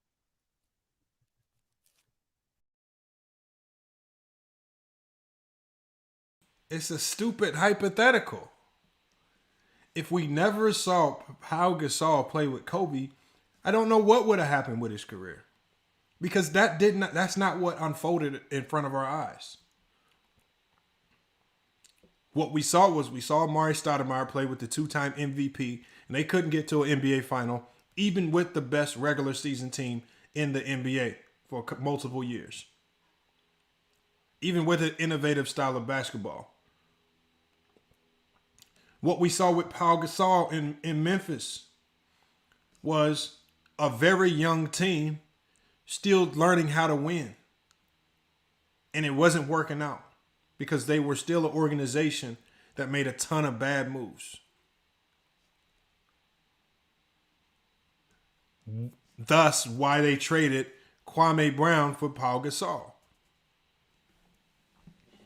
S3: It's a stupid hypothetical. If we never saw Pau Gasol play with Kobe, I don't know what would have happened with his career. Because that's not what unfolded in front of our eyes. What we saw Amar'e Stoudemire play with the 2-time MVP, and they couldn't get to an NBA final, even with the best regular season team in the NBA for multiple years. Even with an innovative style of basketball. What we saw with Pau Gasol in Memphis was a very young team still learning how to win. And it wasn't working out because they were still an organization that made a ton of bad moves. Thus, why they traded Kwame Brown for Pau Gasol.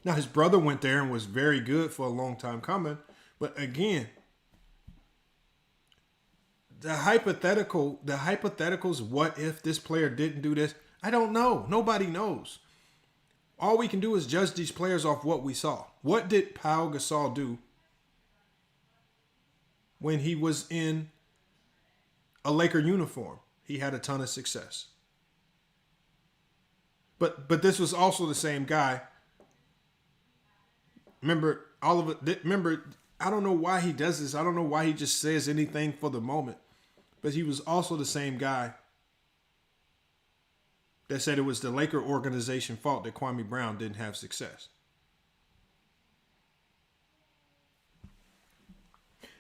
S3: Now, his brother went there and was very good for a long time coming. But again, the hypotheticals, what if this player didn't do this? I don't know. Nobody knows. All we can do is judge these players off what we saw. What did Pau Gasol do when he was in a Laker uniform? He had a ton of success. But this was also the same guy Remember, all of it. Remember, I don't know why he does this. I don't know why he just says anything for the moment. But he was also the same guy that said it was the Laker organization fault that Kwame Brown didn't have success.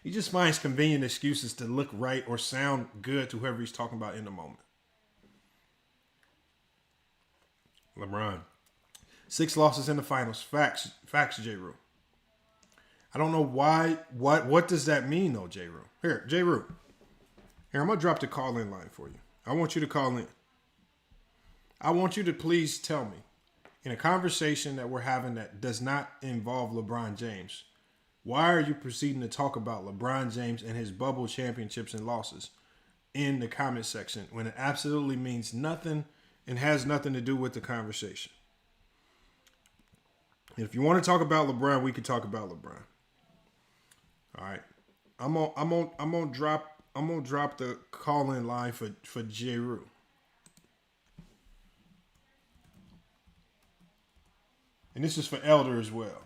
S3: He just finds convenient excuses to look right or sound good to whoever he's talking about in the moment. LeBron. 6 losses in the finals. Facts, J. Rue. I don't know why. What does that mean, though, J. Rue? Here, J. Rue. Here, I'm going to drop the call-in line for you. I want you to call in. I want you to please tell me, in a conversation that we're having that does not involve LeBron James, why are you proceeding to talk about LeBron James and his bubble championships and losses in the comment section when it absolutely means nothing and has nothing to do with the conversation? If you want to talk about LeBron, we can talk about LeBron. All right, I'm gonna drop the call-in line for J. Rue. And this is for Elder as well.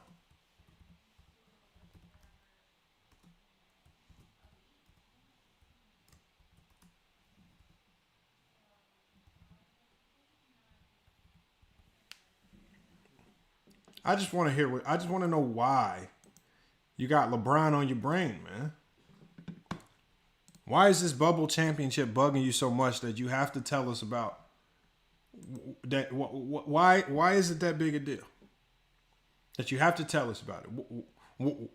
S3: I just want to know why you got LeBron on your brain, man. Why is this bubble championship bugging you so much that you have to tell us about that? Why is it that big a deal that you have to tell us about it?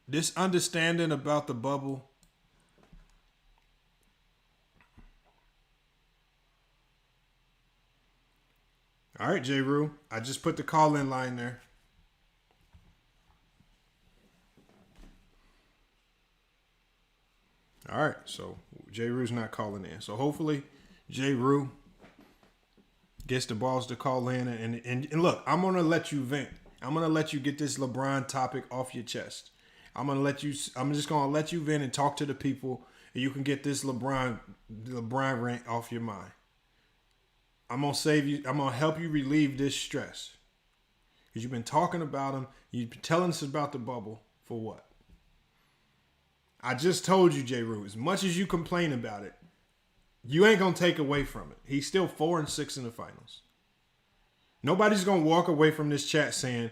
S3: This understanding about the bubble. All right, J. Rue. I just put the call-in line there. All right, so J. Rue's not calling in. So hopefully J. Rue gets the balls to call in. And look, I'm going to let you vent. I'm going to let you get this LeBron topic off your chest. I'm just going to let you vent and talk to the people, and you can get this LeBron rant off your mind. I'm going to save you. I'm going to help you relieve this stress. Because you've been talking about him. You've been telling us about the bubble for what? I just told you, J. Rue, as much as you complain about it, you ain't going to take away from it. He's still 4-6 in the finals. Nobody's going to walk away from this chat saying,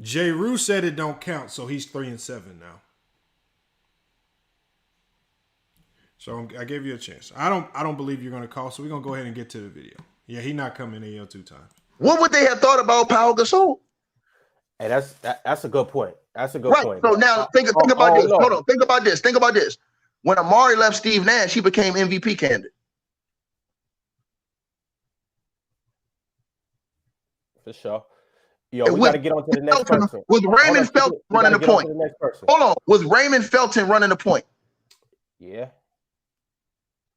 S3: J. Rue said it don't count, so he's 3-7 now. So I gave you a chance. I don't believe you're going to call, so we're going to go ahead and get to the video. Yeah, he not coming in 2 times.
S4: What would they have thought about Pau Gasol?
S6: Hey, that's a good point. That's a good
S4: Right.
S6: point.
S4: So now think about this. Hold on. Think about this. When Amar'e left Steve Nash, he became MVP candidate.
S6: For sure. Yo, we got to get on to the next person.
S4: Was Raymond Felton running the point? Hold on. Was Raymond Felton running the point?
S6: Yeah.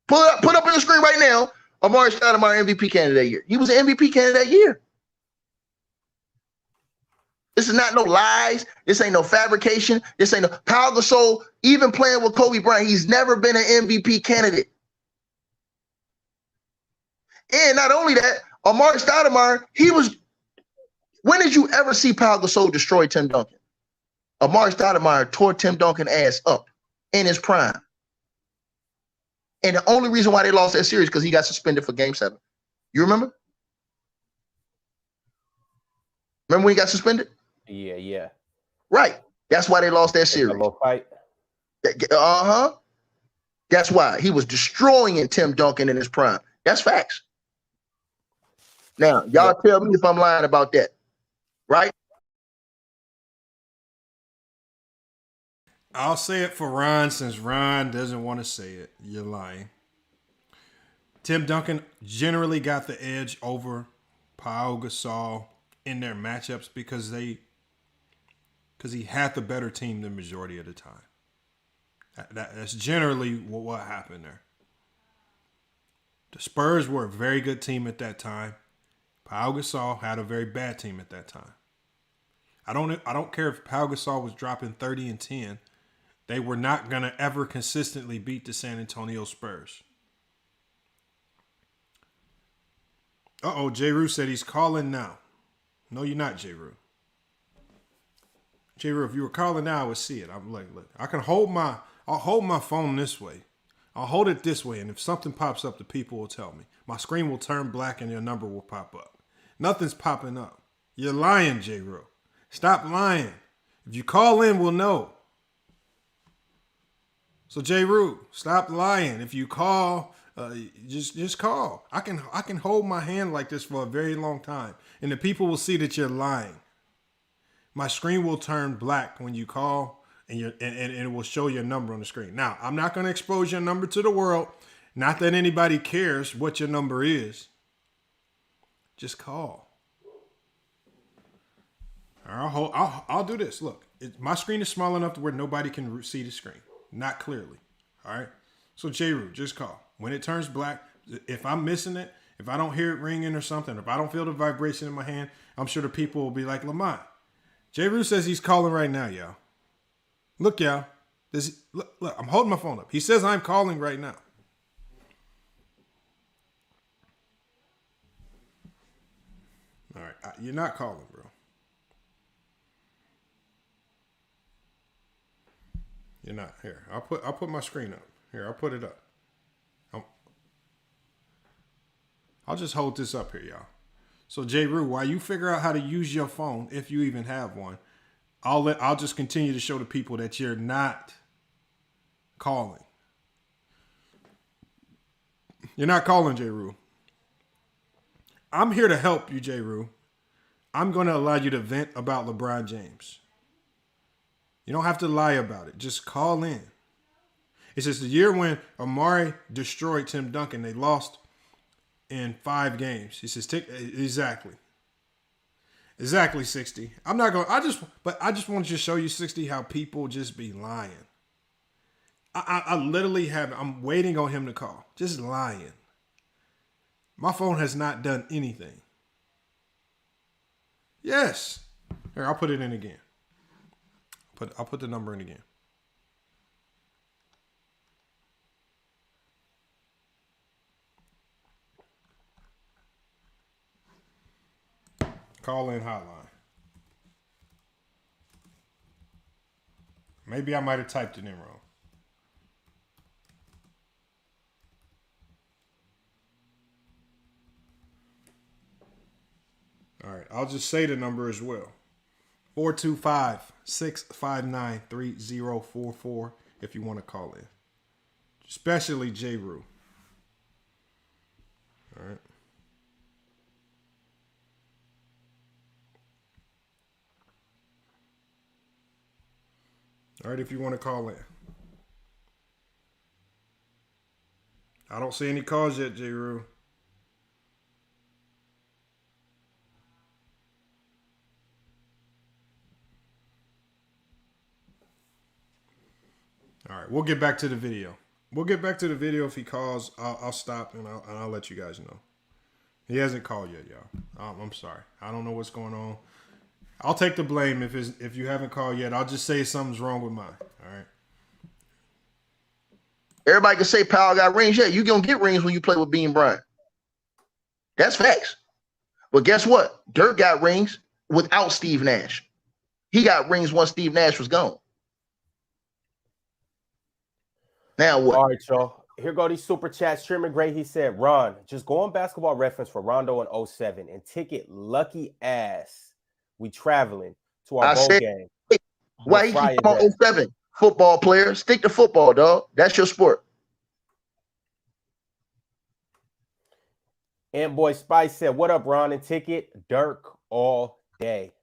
S4: Put up on the screen right now. Amar'e Stoudemire MVP candidate that year. He was an MVP candidate that year. This is not no lies. This ain't no fabrication. This ain't no Pau Gasol. Even playing with Kobe Bryant, he's never been an MVP candidate. And not only that, Amar'e Stoudemire, he was. When did you ever see Pau Gasol destroy Tim Duncan? Amar'e Stoudemire tore Tim Duncan ass up in his prime. And the only reason why they lost that series because he got suspended for Game 7. You remember? Remember when he got suspended?
S6: Yeah.
S4: Right. That's why they lost that series.
S6: A little fight.
S4: Uh-huh. That's why. He was destroying Tim Duncan in his prime. That's facts. Now, y'all tell me if I'm lying about that. Right?
S3: I'll say it for Ron since Ron doesn't want to say it. You're lying. Tim Duncan generally got the edge over Pau Gasol in their matchups because he had the better team the majority of the time. That's generally what happened there. The Spurs were a very good team at that time. Pau Gasol had a very bad team at that time. I don't care if Pau Gasol was dropping 30 and 10. They were not going to ever consistently beat the San Antonio Spurs. Uh-oh, J. Rue said he's calling now. No, you're not, J. Rue. J-Ru, if you were calling now, I would see it. I'm like, look, I'll hold my phone this way. I'll hold it this way, and if something pops up, the people will tell me. My screen will turn black and your number will pop up. Nothing's popping up. You're lying, J-Ru. Stop lying. If you call in, we'll know. So J-Ru, stop lying. If you call, just call. I can hold my hand like this for a very long time, and the people will see that you're lying. My screen will turn black when you call, and it will show your number on the screen. Now, I'm not going to expose your number to the world. Not that anybody cares what your number is. Just call. I'll do this. Look, my screen is small enough to where nobody can see the screen. Not clearly. All right? So, J-Ru, just call. When it turns black, if I'm missing it, if I don't hear it ringing or something, if I don't feel the vibration in my hand, I'm sure the people will be like, Lamont, J-Ru says he's calling right now, y'all. Look, y'all. Look, I'm holding my phone up. He says I'm calling right now. All right. You're not calling, bro. You're not. Here, I'll put my screen up. Here, I'll put it up. I'll just hold this up here, y'all. So, J-Ru, while you figure out how to use your phone, if you even have one, I'll just continue to show the people that you're not calling. You're not calling, J-Ru. I'm here to help you, J-Ru. I'm going to allow you to vent about LeBron James. You don't have to lie about it. Just call in. It says the year when Amar'e destroyed Tim Duncan, they lost in 5 games. He says, exactly. Exactly, 60. I'm not going to, I just wanted to show you, 60, how people just be lying. I literally I'm waiting on him to call. Just lying. My phone has not done anything. Yes. Here, I'll put it in again. I'll put the number in again. Call in hotline. Maybe I might have typed it in wrong. All right, I'll just say the number as well. 425-659-3044 if you want to call in. Especially J-Ru. All right. All right, if you want to call in. I don't see any calls yet, J-Ru. All right, we'll get back to the video. We'll get back to the video. If he calls, I'll stop and I'll let you guys know. He hasn't called yet, y'all. I'm sorry. I don't know what's going on. I'll take the blame if you haven't called yet. I'll just say something's wrong with mine. All right.
S4: Everybody can say Powell got rings. Yeah, you're going to get rings when you play with Bean Bryant. That's facts. But guess what? Dirk got rings without Steve Nash. He got rings once Steve Nash was gone. Now what?
S6: All right, y'all. Here go these super chats. Sherman Gray, he said, Ron, just go on Basketball Reference for Rondo in 07 and ticket lucky ass. We traveling to our bowl game.
S4: Why he keep on 07? Football player. Stick to football, dog. That's your sport.
S6: And boy Spice said, what up, Ron and Ticket? Dirk all day.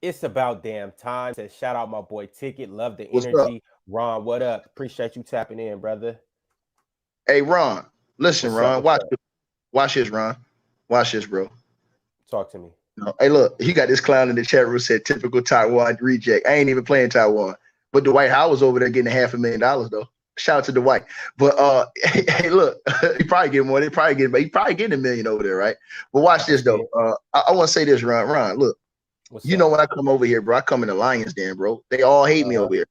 S6: It's about damn time. Says, shout out my boy Ticket. Love the energy. Ron, what up? Appreciate you tapping in, brother.
S4: Hey, Ron. Listen, Ron. Watch this, Ron. Watch this, bro.
S6: Talk to me.
S4: No, hey, look, he got this clown in the chat room said typical Taiwan reject. I ain't even playing Taiwan. But Dwight Howard was over there getting $500,000 though. Shout out to Dwight. But hey, look, he probably getting more. He probably getting $1 million over there, right? But watch this though. I want to say this, Ron. Ron, look. You know when I come over here, bro, I come in the Lions Den, bro. They all hate me over here.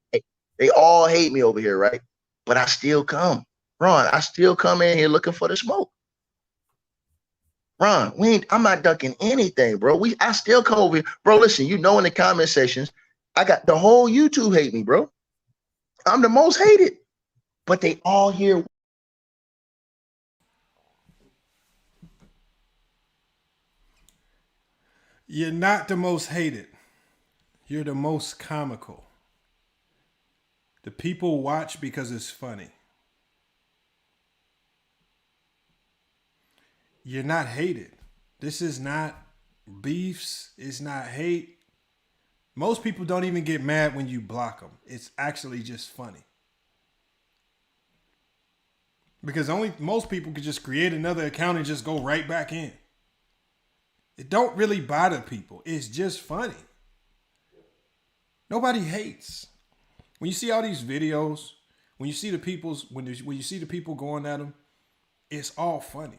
S4: They all hate me over here, right? But I still come. Ron, I still come in here looking for the smoke. Ron, I'm not ducking anything, bro. I still come over here. Bro, listen, in the comment sections, I got the whole YouTube hate me, bro. I'm the most hated. But they all here.
S3: You're not the most hated. You're the most comical. The people watch because it's funny. You're not hated. This is not beefs. It's not hate. Most people don't even get mad when you block them. It's actually just funny. Because most people could just create another account and just go right back in. It don't really bother people. It's just funny. Nobody hates. When you see all these videos, when you see the people going at them, it's all funny.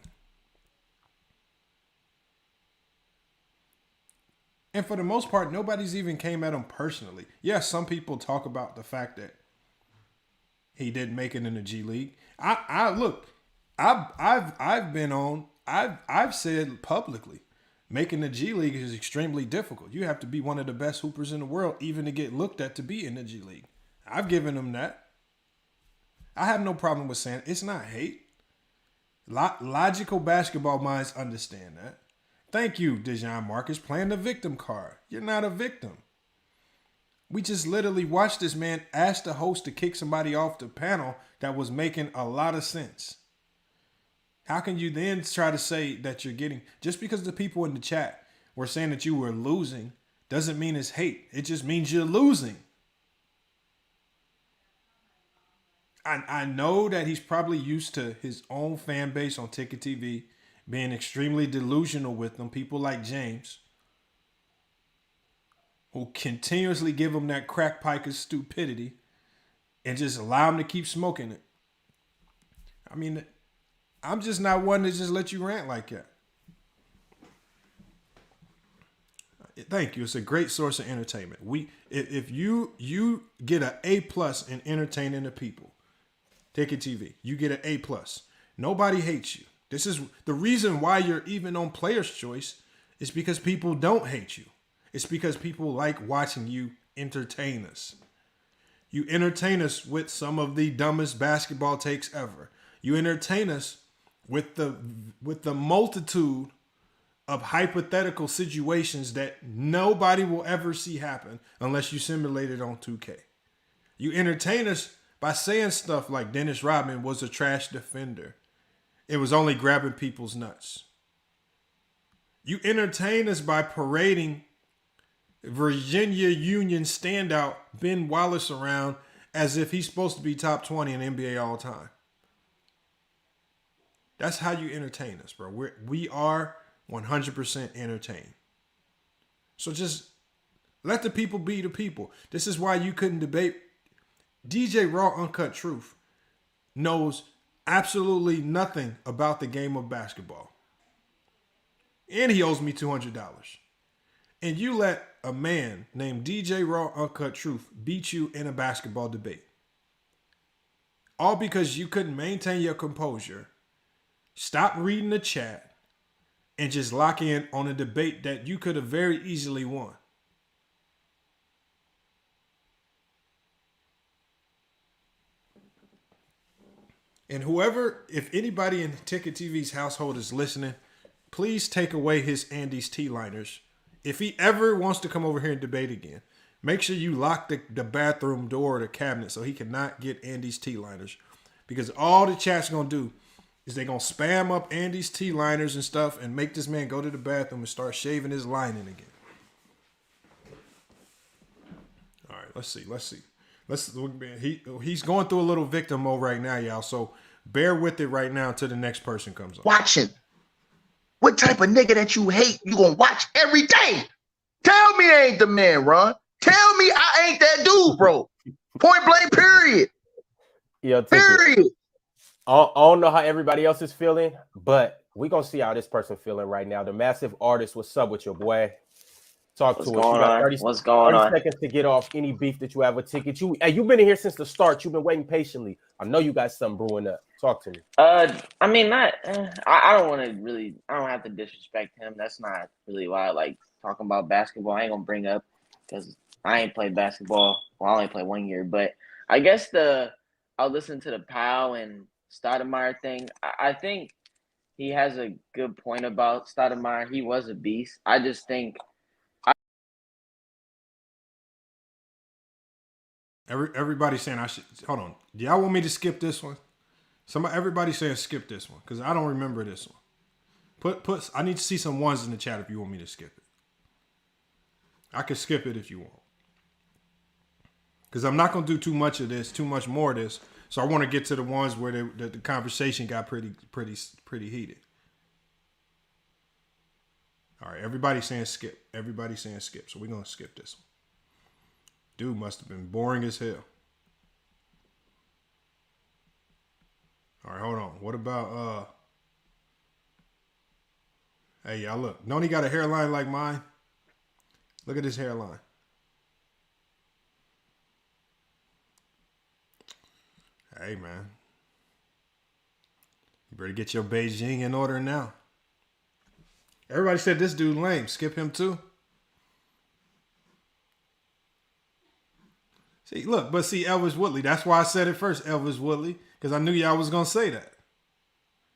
S3: And for the most part, nobody's even came at him personally. Yes, some people talk about the fact that he didn't make it in the G League. I've said publicly, making the G League is extremely difficult. You have to be one of the best hoopers in the world even to get looked at to be in the G League. I've given them that. I have no problem with saying it's not hate. Logical basketball minds understand that. Thank you, Dejan Marcus, playing the victim card. You're not a victim. We just literally watched this man ask the host to kick somebody off the panel that was making a lot of sense. How can you then try to say that you're getting, just because the people in the chat were saying that you were losing, doesn't mean it's hate. It just means you're losing. I know that he's probably used to his own fan base on Ticket TV being extremely delusional with them. People like James, who continuously give him that crack pipe of stupidity and just allow him to keep smoking it. I mean, I'm just not one to just let you rant like that. Thank you. It's a great source of entertainment. If you get an A+ in entertaining the people, Ticket TV, you get an A+. Nobody hates you. This is the reason why you're even on Player's Choice, is because people don't hate you. It's because people like watching you entertain us. You entertain us with some of the dumbest basketball takes ever. You entertain us with the multitude of hypothetical situations that nobody will ever see happen unless you simulate it on 2K. You entertain us by saying stuff like Dennis Rodman was a trash defender. It was only grabbing people's nuts. You entertain us by parading Virginia Union standout Ben Wallace around as if he's supposed to be top 20 in NBA all time. That's how you entertain us, bro. We are 100% entertained. So just let the people be the people. This is why you couldn't debate. DJ Raw Uncut Truth knows absolutely nothing about the game of basketball. And he owes me $200. And you let a man named DJ Raw Uncut Truth beat you in a basketball debate. All because you couldn't maintain your composure, stop reading the chat, and just lock in on a debate that you could have very easily won. And if anybody in Ticket TV's household is listening, please take away his Andy's T-liners. If he ever wants to come over here and debate again, make sure you lock the bathroom door or the cabinet so he cannot get Andy's T-liners. Because all the chat's going to do is they're going to spam up Andy's T-liners and stuff and make this man go to the bathroom and start shaving his lining again. All right, let's see. He's going through a little victim mode right now, y'all. So bear with it right now until the next person comes on.
S4: Watching. What type of nigga that you hate, you gonna watch every day? Tell me I ain't the man, Ron. Tell me I ain't that dude, bro. Point blank, period.
S6: Yeah,
S4: period.
S6: I don't know how everybody else is feeling, but we're going to see how this person feeling right now. The Massive Artist, what's up with your boy? Talk to us. You got 30,
S8: what's going
S6: 30
S8: on?
S6: seconds to get off any beef that you have with Ticket. You've been in here since the start. You've been waiting patiently. I know you got something brewing up. Talk to me.
S8: I mean, not. I don't want to really. I don't have to disrespect him. That's not really why I like talking about basketball. I ain't gonna bring up because I ain't played basketball. Well, I only played 1 year, but I guess I'll listen to the Powell and Stoudemire thing. I think he has a good point about Stoudemire. He was a beast. I just think
S3: Everybody's saying I should hold on. Do y'all want me to skip this one? Everybody's saying skip this one because I don't remember this one. Put. I need to see some ones in the chat if you want me to skip it. I can skip it if you want, because I'm not gonna do too much of this, too much more of this. So I want to get to the ones where the conversation got pretty heated. All right, everybody's saying skip. Everybody's saying skip. So we're gonna skip this one. Dude must have been boring as hell. All right, hold on. What about hey, y'all look. Don't he got a hairline like mine? Look at this hairline. Hey, man. You better get your Beijing in order now. Everybody said this dude lame. Skip him too. See, look, but see, Elvis Woodley. That's why I said it first, Elvis Woodley, because I knew y'all was gonna say that.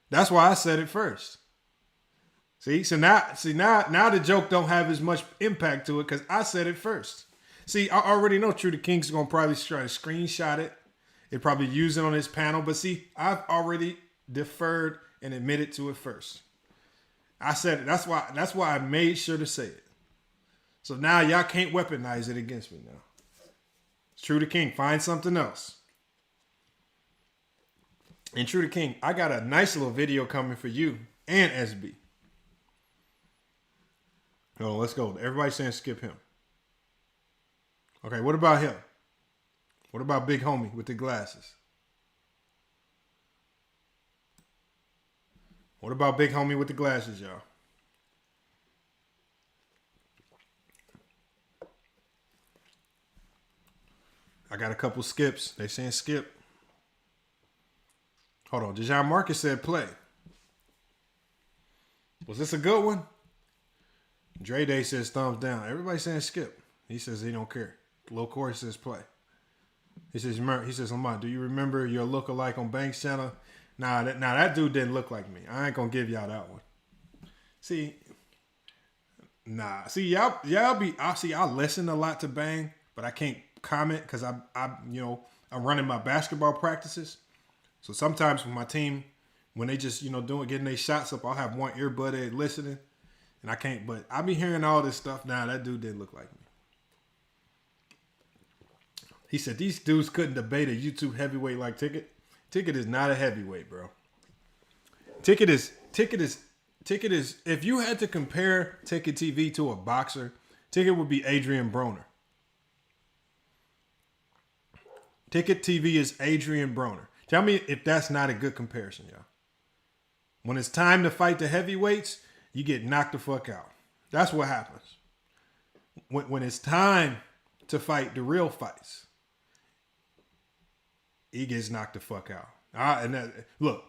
S3: That's why I said it first. See, now the joke don't have as much impact to it because I said it first. See, I already know True the King's gonna probably try to screenshot it. It probably use it on his panel, but see, I've already deferred and admitted to it first. I said it. That's why I made sure to say it. So now y'all can't weaponize it against me now. True the King, find something else. And True the King, I got a nice little video coming for you and SB. Oh, let's go. Everybody's saying skip him. Okay, what about him? What about Big Homie with the glasses? What about Big Homie with the glasses, y'all? I got a couple skips. They saying skip. Hold on. Dejan Marcus said play. Was this a good one? Dre Day says thumbs down. Everybody saying skip. He says he don't care. Lil Corey says play. He says, Lamont, do you remember your lookalike on Banks channel? Nah, that dude didn't look like me. I ain't gonna give y'all that one. See, I listen a lot to Bang, but I can't comment because I'm running my basketball practices. So sometimes when my team, when they just, getting their shots up, I'll have one earbud in listening and I can't, but I be hearing all this stuff. Nah, that dude didn't look like me. He said these dudes couldn't debate a YouTube heavyweight like Ticket. Ticket is not a heavyweight, bro. Ticket is, if you had to compare Ticket TV to a boxer, Ticket would be Adrian Broner. Ticket TV is Adrian Broner. Tell me if that's not a good comparison, y'all. When it's time to fight the heavyweights, you get knocked the fuck out. That's what happens. When it's time to fight the real fights, he gets knocked the fuck out. Look,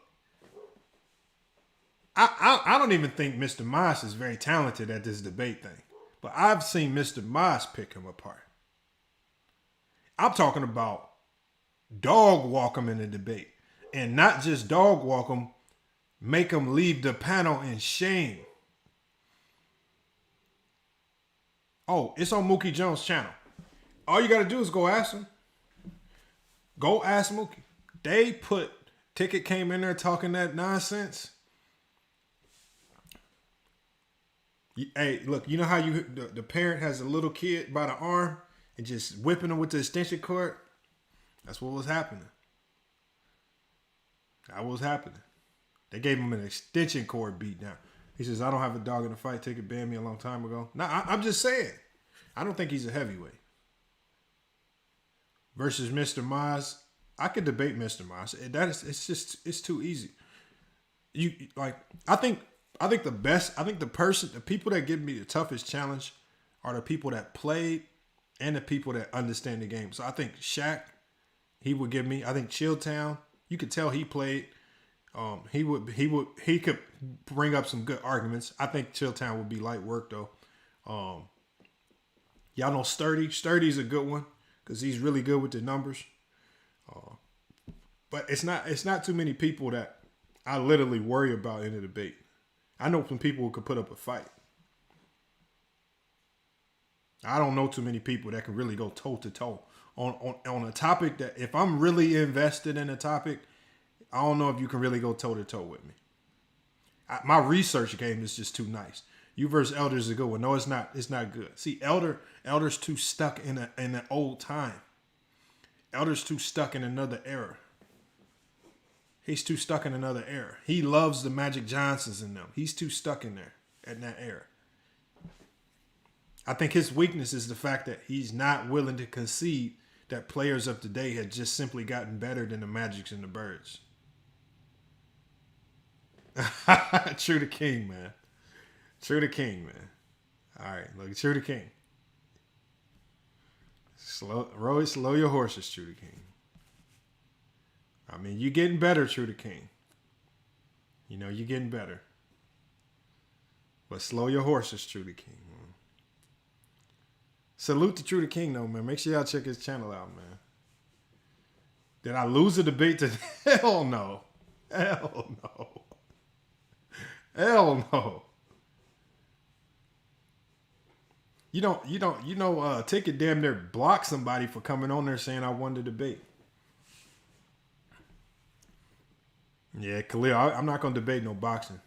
S3: I don't even think Mr. Moss is very talented at this debate thing, but I've seen Mr. Moss pick him apart. I'm talking about dog walk him in the debate, and not just dog walk him, make him leave the panel in shame. Oh, it's on Mookie Jones' channel. All you got to do is go ask him. Go ask Mookie. Ticket came in there talking that nonsense. Hey, look, you know how the parent has a little kid by the arm and just whipping him with the extension cord? That's what was happening. That was happening. They gave him an extension cord beat down. He says, I don't have a dog in the fight. Ticket banned me a long time ago. Nah, I'm just saying. I don't think he's a heavyweight. Versus Mr. Maz, I could debate Mr. Maz. It's too easy. I think the people that give me the toughest challenge are the people that played and the people that understand the game. So I think Shaq, he would give me. I think Chilltown, you could tell he played. He could bring up some good arguments. I think Chilltown would be light work though. Y'all know Sturdy. Sturdy's a good one because he's really good with the numbers. But it's not too many people that I literally worry about in the debate. I know some people who could put up a fight. I don't know too many people that can really go toe to toe on a topic that if I'm really invested in a topic, I don't know if you can really go toe to toe with me. My research game is just too nice. You versus Elder is a good one. No, it's not. It's not good. See, Elder's too stuck in an old time. Elder's too stuck in another era. He's too stuck in another era. He loves the Magic Johnsons in them. He's too stuck in there at that era. I think his weakness is the fact that he's not willing to concede that players of today had just simply gotten better than the Magics and the Birds. True to King, man. True to King, man. All right, look, True to King. Slow your horses, True to King. I mean, you're getting better, True to King. You know, you're getting better. But slow your horses, True to King. Man. Salute to True to King, though, man. Make sure y'all check his channel out, man. Did I lose a debate to... Hell no. Hell no. Hell no. Ticket damn near blocked somebody for coming on there saying I won the debate. Yeah, Khalil, I'm not going to debate no boxing.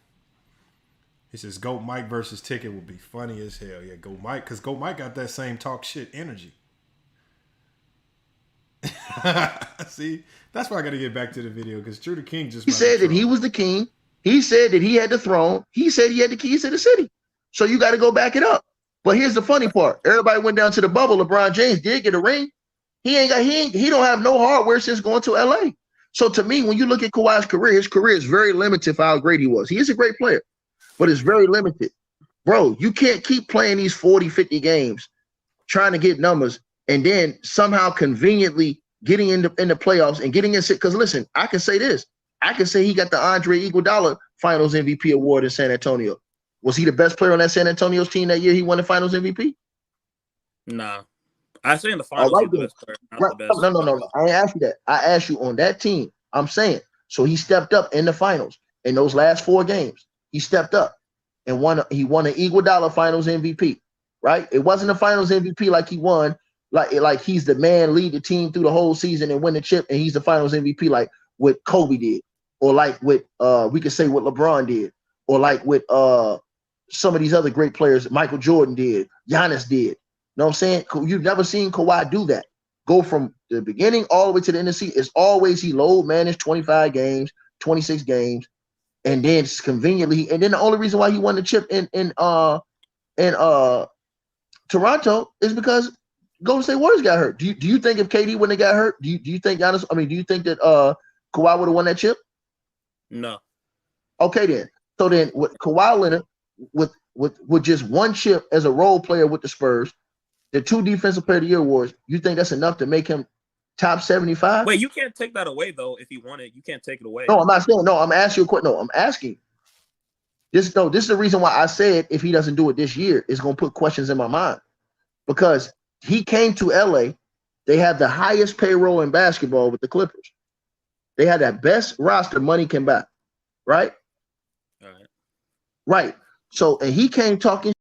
S3: He says Goat Mike versus Ticket would be funny as hell. Yeah, Goat Mike, because Goat Mike got that same talk shit energy. See, that's why I got to get back to the video, because True to King just...
S4: He said that he was the king. He said that he had the throne. He said he had the keys to the city. So you got to go back it up. But here's the funny part. Everybody went down to the bubble. LeBron James did get a ring. He don't have no hardware since going to LA. So to me, when you look at Kawhi's career, his career is very limited for how great he was. He is a great player, but it's very limited. Bro, you can't keep playing these 40, 50 games, trying to get numbers, and then somehow conveniently getting in the playoffs and getting in. Because listen, I can say this. I can say he got the Andre Iguodala Finals MVP award in San Antonio. Was he the best player on that San Antonio's team that year he won the Finals MVP?
S9: Nah. I say in the finals,
S4: right,
S9: he's the best player, not the best.
S4: No. I ain't asked you that. I asked you on that team. I'm saying. So he stepped up in the finals. In those last 4 games, he stepped up and won. He won an Iguodala Finals MVP, right? It wasn't a Finals MVP like he won, like he's the man, lead the team through the whole season and win the chip, and he's the Finals MVP like what Kobe did, or like what we could say what LeBron did, or like what some of these other great players, Michael Jordan did, Giannis did. You know what I'm saying? You've never seen Kawhi do that. Go from the beginning all the way to the end of the season. It's always he load managed 25 games, 26 games, and then conveniently. And then the only reason why he won the chip in Toronto is because Golden State Warriors got hurt. Do you think if KD wouldn't have got hurt, do you think Giannis? I mean, do you think that Kawhi would have won that chip?
S9: No.
S4: Okay, then. So then, with Kawhi Leonard with just one chip as a role player with the Spurs, the 2 Defensive Player of the Year awards, you think that's enough to make him top 75?
S9: Wait, you can't take that away though. If he won it, you can't take it away.
S4: No, I'm not saying. No, I'm asking you a question. No, I'm asking. This is the reason why I said if he doesn't do it this year, it's gonna put questions in my mind, because he came to LA. They have the highest payroll in basketball with the Clippers. They had that best roster money can buy, right?
S9: All right.
S4: Right. So, and he came talking.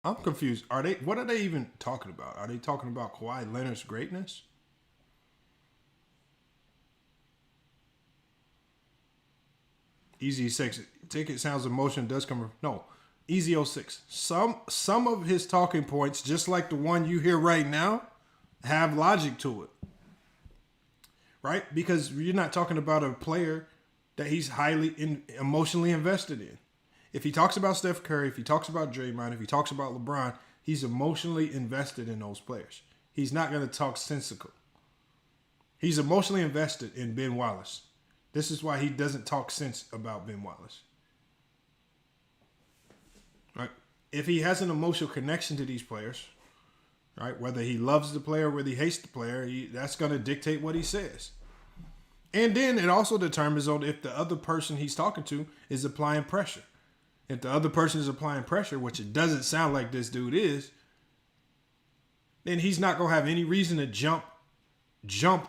S3: I'm confused. What are they even talking about? Are they talking about Kawhi Leonard's greatness? Easy 6. Ticket sounds emotion does come. No, Easy 06. Some of his talking points, just like the one you hear right now, have logic to it. Right? Because you're not talking about a player that he's highly emotionally invested in. If he talks about Steph Curry, if he talks about Draymond, if he talks about LeBron, he's emotionally invested in those players. He's not going to talk sensical. He's emotionally invested in Ben Wallace. This is why he doesn't talk sense about Ben Wallace. Right? If he has an emotional connection to these players, right, whether he loves the player or whether he hates the player, that's going to dictate what he says. And then it also determines on if the other person he's talking to is applying pressure. If the other person is applying pressure, which it doesn't sound like this dude is, then he's not gonna have any reason to jump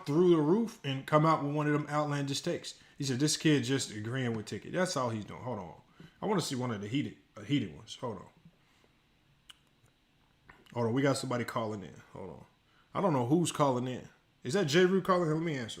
S3: through the roof and come out with one of them outlandish takes. He said this kid just agreeing with Ticket. That's all he's doing. Hold on. I want to see one of the heated ones. Hold on. We got somebody calling in. Hold on. I don't know who's calling in. Is that J. Rue calling? Let me answer.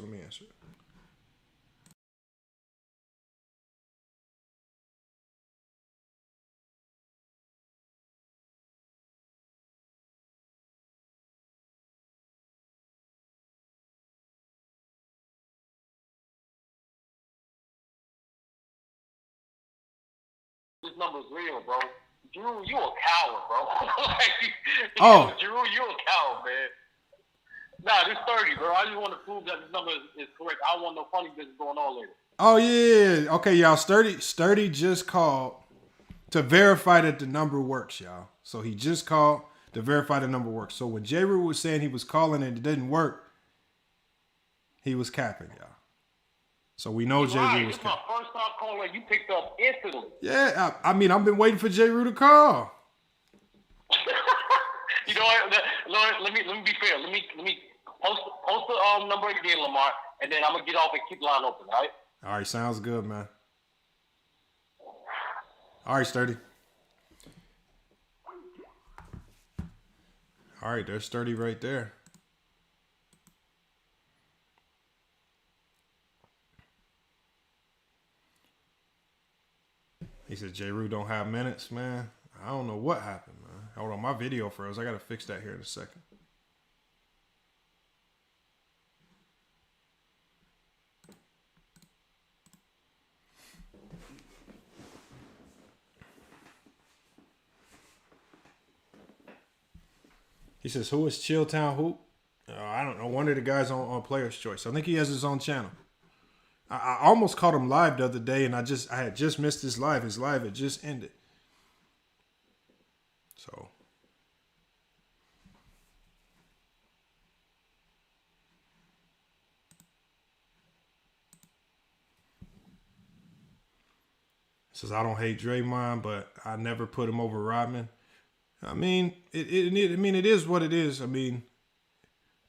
S7: This number's real, bro. Drew, you a coward, bro. Drew, you a coward, man. Nah, this 30, bro. I just want to prove that this number is correct. I don't want no funny business going on later.
S3: Oh yeah. Okay, y'all. Sturdy just called to verify that the number works, y'all. So he just called to verify the number works. So when J. Rue was saying he was calling and it didn't work, he was capping, y'all. So we know J. Rue was capping.
S7: This is my first time calling. You picked up instantly.
S3: Yeah, I mean, I've been waiting for J. Rue to call.
S7: You know what? Let me be fair. Let me post the number again, Lamar, and then I'm gonna get off and keep the line open. All right.
S3: All right, sounds good, man. All right, Sturdy. All right, there's Sturdy right there. He said J. Rue don't have minutes, man. I don't know what happened, man. Hold on, my video froze. I got to fix that here in a second. He says, who is Chilltown Hoop? I don't know. One of the guys on Player's Choice. I think he has his own channel. I almost caught him live the other day, and I had just missed his live. His live had just ended. So. Says, I don't hate Draymond, but I never put him over Rodman. I mean, it is what it is. I mean,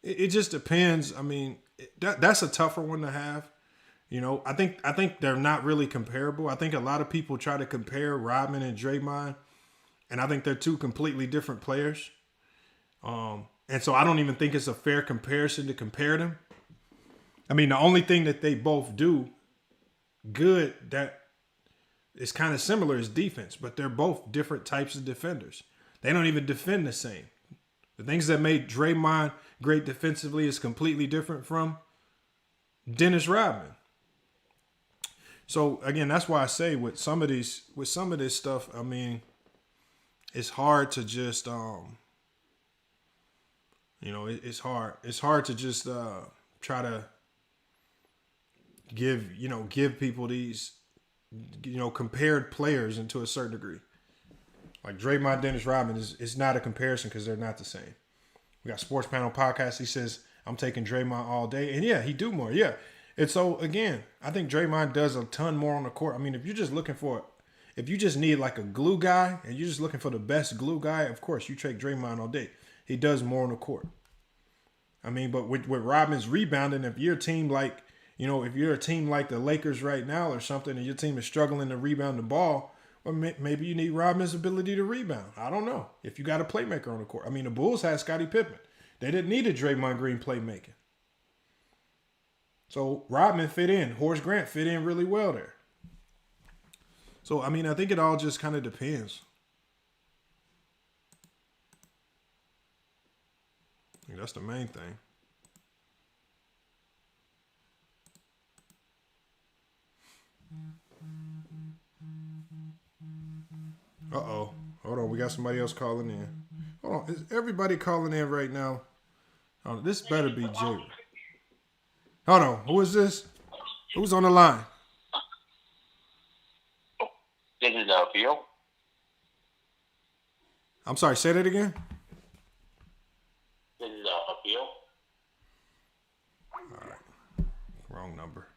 S3: it just depends. I mean, that's a tougher one to have. You know, I think they're not really comparable. I think a lot of people try to compare Rodman and Draymond, and I think they're two completely different players. And so I don't even think it's a fair comparison to compare them. I mean, the only thing that they both do good that is kind of similar is defense, but they're both different types of defenders. They don't even defend the same. The things that made Draymond great defensively is completely different from Dennis Rodman. So again, that's why I say with some of this stuff, I mean, it's hard to just it's hard to just try to give people these compared players into a certain degree. Like Draymond, Dennis Rodman is not a comparison because they're not the same. We got Sports Panel Podcast. He says, I'm taking Draymond all day. And yeah, he do more. Yeah. And so again, I think Draymond does a ton more on the court. I mean, if you just need like a glue guy and you're just looking for the best glue guy, of course you take Draymond all day. He does more on the court. I mean, but with Rodman's rebounding, if you're a team like the Lakers right now or something, and your team is struggling to rebound the ball, well, maybe you need Rodman's ability to rebound. I don't know. If you got a playmaker on the court. I mean, the Bulls had Scottie Pippen. They didn't need a Draymond Green playmaking. So Rodman fit in. Horace Grant fit in really well there. So, I mean, I think it all just kind of depends. I think that's the main thing. Uh-oh. Hold on. We got somebody else calling in. Hold on. Is everybody calling in right now? Oh, this better be Jay. Hold on. Who is this? Who's on the line?
S7: This is Phil.
S3: I'm sorry. Say that again.
S7: This is Phil.
S3: All right. wrong number.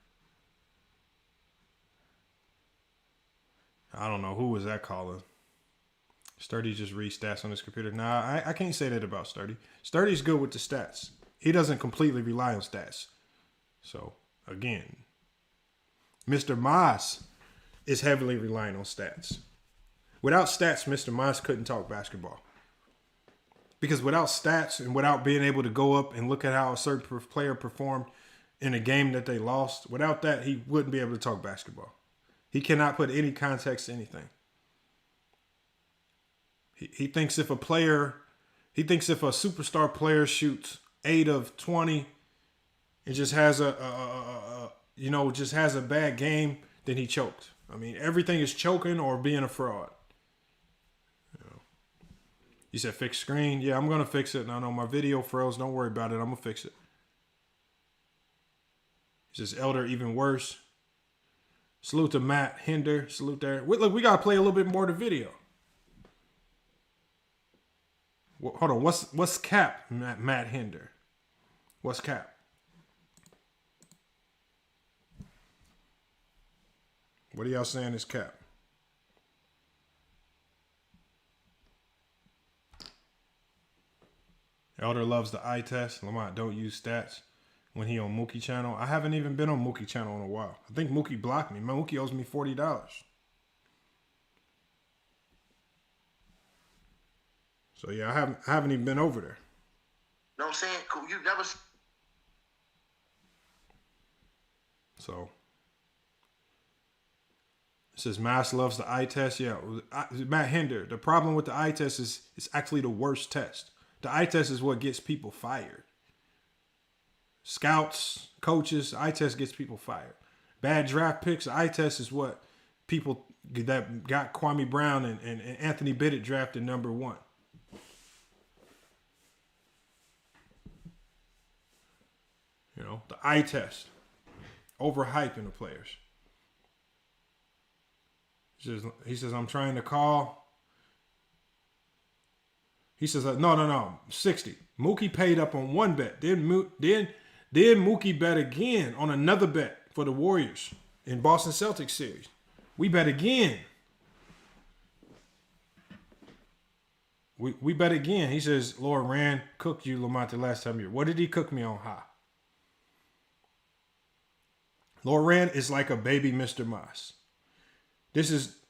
S3: I don't know. Who was that calling? Sturdy just reads stats on his computer. Nah, I can't say that about Sturdy. Sturdy's good with the stats. He doesn't completely rely on stats. So, again, Mr. Moss is heavily relying on stats. Without stats, Mr. Moss couldn't talk basketball. Because without stats and without being able to go up and look at how a certain player performed in a game that they lost, without that, he wouldn't be able to talk basketball. He cannot put any context to anything. He thinks if a superstar player shoots 8 of 20 and just has just has a bad game, then he choked. I mean, everything is choking or being a fraud. You said fix screen. Yeah, I'm going to fix it. No, my video froze. Don't worry about it. I'm going to fix it. It's just Elder even worse. Salute to Matt Hinder. Salute there. Look, we got to play a little bit more of the video. Hold on. What's cap, Matt Hinder? What's cap? What are y'all saying is cap? Elder loves the eye test. Lamont don't use stats when he on Mookie channel. I haven't even been on Mookie channel in a while. I think Mookie blocked me. Mookie owes me $40. So yeah, I haven't even been over there.
S4: You know what I'm saying? Cool. You never.
S3: So it says Mass loves the eye test. Yeah, Matt Hinder. The problem with the eye test is it's actually the worst test. The eye test is what gets people fired. Scouts, coaches, eye test gets people fired. Bad draft picks, eye test is what people that got Kwame Brown and Anthony Bennett drafted number 1. You know, the eye test. Overhyping the players. He says, I'm trying to call. He says, no, 60. Mookie paid up on one bet. Then Mookie bet again on another bet for the Warriors in Boston Celtics series. We bet again. We bet again. He says, Lord Rand cooked you, Lamont, the last time you. What did he cook me on high? Lord Rand is like a baby Mr. Moss.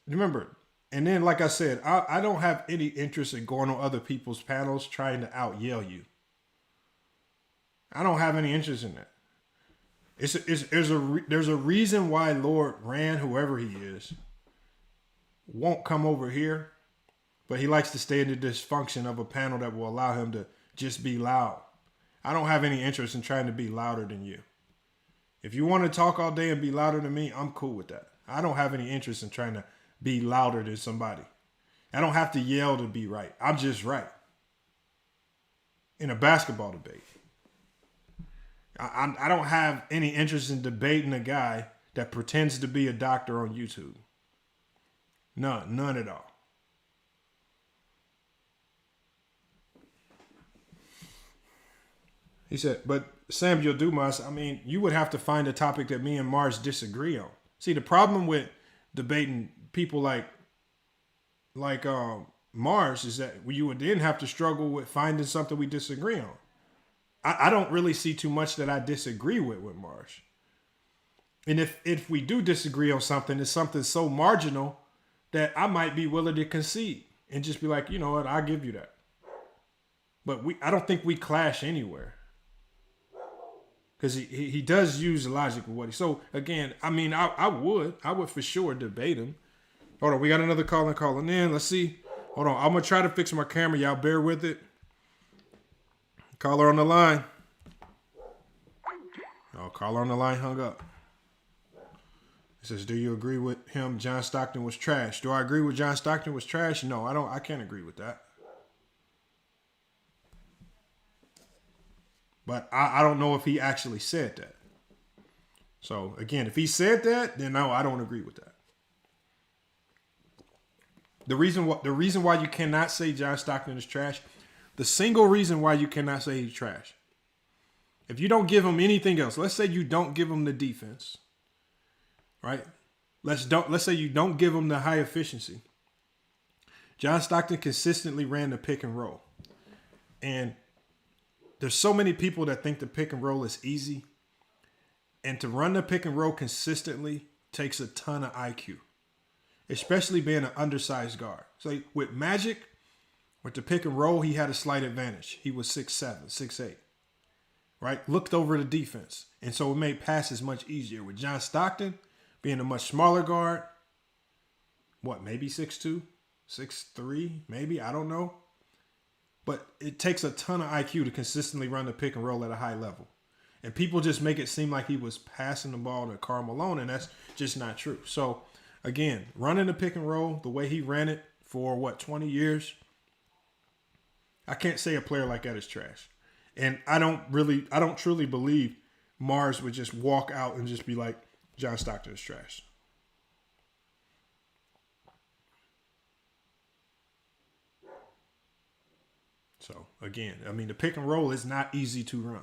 S3: Remember, and then like I said, I don't have any interest in going on other people's panels trying to out yell you. I don't have any interest in that. There's a reason why Lord Rand, whoever he is, won't come over here, but he likes to stay in the dysfunction of a panel that will allow him to just be loud. I don't have any interest in trying to be louder than you. If you want to talk all day and be louder than me, I'm cool with that. I don't have any interest in trying to be louder than somebody. I don't have to yell to be right. I'm just right. In a basketball debate. I don't have any interest in debating a guy that pretends to be a doctor on YouTube. None at all. He said, but Samuel Dumas, I mean, you would have to find a topic that me and Mars disagree on. See, the problem with debating people like Mars is that you would then have to struggle with finding something we disagree on. I don't really see too much that I disagree with Mars. And if we do disagree on something, it's something so marginal that I might be willing to concede and just be like, you know what, I'll give you that. But I don't think we clash anywhere. Because he does use logic with what so again, I mean, I would for sure debate him. Hold on, we got another calling in. Let's see. Hold on, I'm gonna try to fix my camera. Y'all bear with it. Caller on the line. Oh, caller on the line hung up. He says, do you agree with him? John Stockton was trash. Do I agree with John Stockton was trash? No, I can't agree with that. But I don't know if he actually said that. So, again, if he said that, then no, I don't agree with that. The reason why you cannot say John Stockton is trash, the single reason why you cannot say he's trash If you don't give him anything else, let's say you don't give him the defense, right? Let's say you don't give him the high efficiency. John Stockton consistently ran the pick and roll. And there's so many people that think the pick and roll is easy. And to run the pick and roll consistently takes a ton of IQ, especially being an undersized guard. So with Magic, with the pick and roll, he had a slight advantage. He was 6'7", 6'8", right? Looked over the defense. And so it made passes much easier. With John Stockton being a much smaller guard, maybe 6'2", 6'3", maybe, I don't know. But it takes a ton of IQ to consistently run the pick and roll at a high level. And people just make it seem like he was passing the ball to Karl Malone, and that's just not true. So, again, running the pick and roll the way he ran it for, 20 years, I can't say a player like that is trash. And I don't truly believe Mars would just walk out and just be like, John Stockton is trash. So, again, I mean, the pick and roll is not easy to run.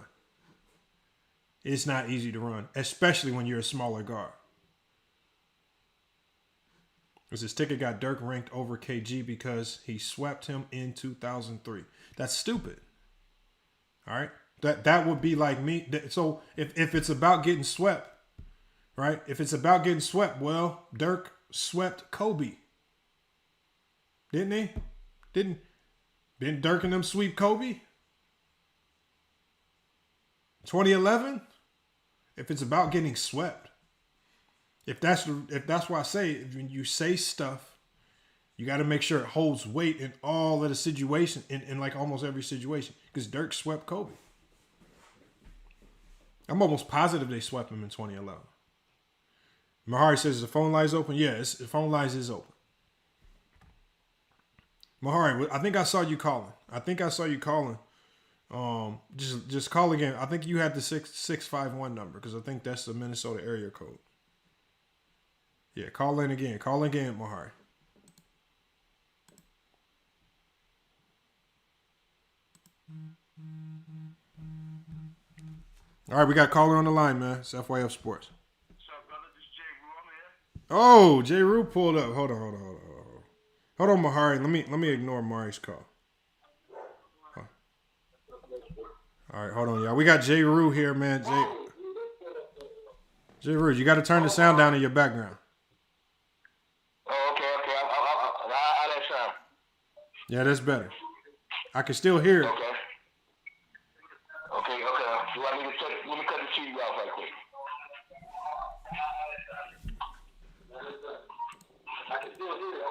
S3: It's not easy to run, especially when you're a smaller guard. This ticket got Dirk ranked over KG because he swept him in 2003. That's stupid. All right? That would be like me. So if it's about getting swept, right? If it's about getting swept, well, Dirk swept Kobe. Didn't he? Didn't Dirk and them sweep Kobe? 2011? If it's about getting swept. If that's why I say, when you say stuff, you got to make sure it holds weight in all of the situation, in like almost every situation. Because Dirk swept Kobe. I'm almost positive they swept him in 2011. Mahari says, the phone line is open? Yeah, the phone line is open. Mahari, I think I saw you calling. Just call again. I think you had the 651 number because I think that's the Minnesota area code. Yeah, call in again. Call again, Mahari. All right, we got a caller on the line, man. It's FYF Sports.
S7: What's up, brother? This is Jay Rue. I'm here.
S3: Oh, J. Rue pulled up. Hold on, Mahari. Let me ignore Mahari's call. All right, hold on, y'all. We got J. Rue here, man. J. Rue, you got to turn the sound down in your background.
S7: Oh, okay. How that sound?
S3: Yeah, that's better. I can still hear it.
S7: Okay. You want me to let me cut the TV off right quick. I can still hear it.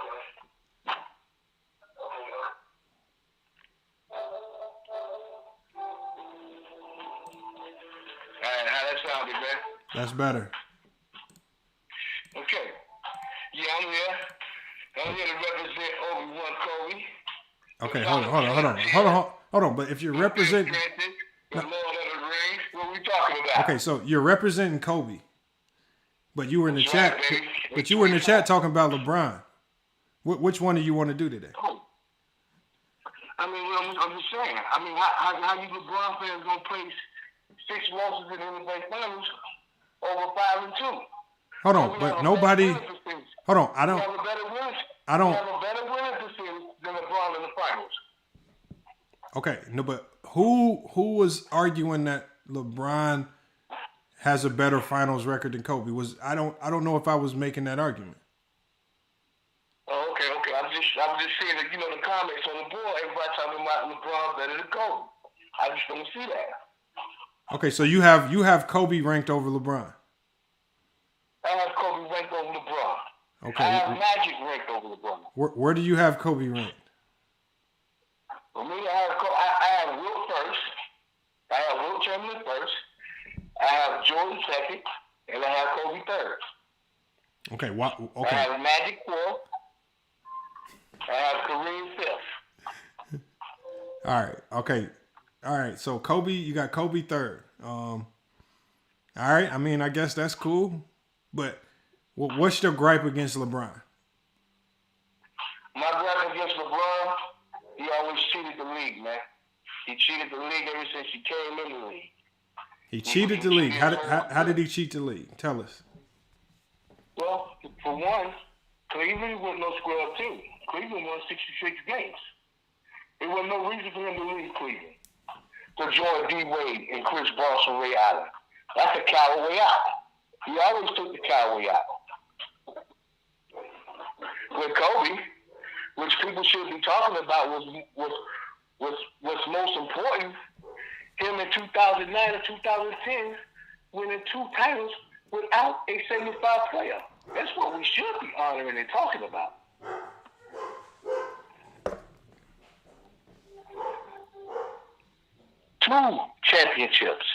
S7: All right, how that sounded, man?
S3: That's better.
S7: Okay. Yeah, I'm here. I'm here to represent Obi-Wan Kobe.
S3: Okay, hold on. But if you're representing,
S7: The Lord of the Rings. What are we talking about?
S3: okay, so you're representing Kobe, but you were in the
S7: That's
S3: chat.
S7: right, baby.
S3: But you were in the chat talking about LeBron. Which one do you want to do today?
S7: Oh. I mean, I'm just saying. I mean, how you LeBron fans gonna place 6 losses in the NBA Finals over 5-2?
S3: Hold on, but nobody. Hold on, I
S7: We have a better win.
S3: I don't-
S7: We have a better winning percentage than LeBron in the finals.
S3: Okay, no, but who was arguing that LeBron has a better finals record than Kobe? I don't know if I was making that argument.
S7: Oh, okay. I'm just seeing that, the comments on the board. Everybody talking about LeBron better than Kobe. I just don't see that.
S3: Okay, so you have Kobe ranked over LeBron.
S7: I have Kobe ranked over LeBron.
S3: Okay.
S7: I have Magic ranked over LeBron.
S3: Where do you have Kobe ranked?
S7: For me, I have Wilt first. I have Wilt Chamberlain first. I have Jordan second, and I have Kobe third.
S3: Okay.
S7: I
S3: Okay.
S7: have Magic fourth. I have Kareem fifth.
S3: All right. Okay. All right. So Kobe, you got Kobe third. All right. I mean, I guess that's cool. But what's your gripe against LeBron?
S7: My gripe against LeBron, he always cheated the league, man. He cheated the league ever since he came in the league.
S3: He cheated the league. How did he cheat the league? Tell us.
S10: Well, for one, Cleveland was no scrub too. Cleveland won 66 games. There was no reason for him to leave Cleveland. To join D. Wade and Chris Bosh and Ray Allen. That's a coward way out. He always took the coward way out. With Kobe, which people should be talking about, was most important. Him in 2009 and 2010 winning 2 titles without a 75 player. That's what we should be honoring and talking about. Two championships.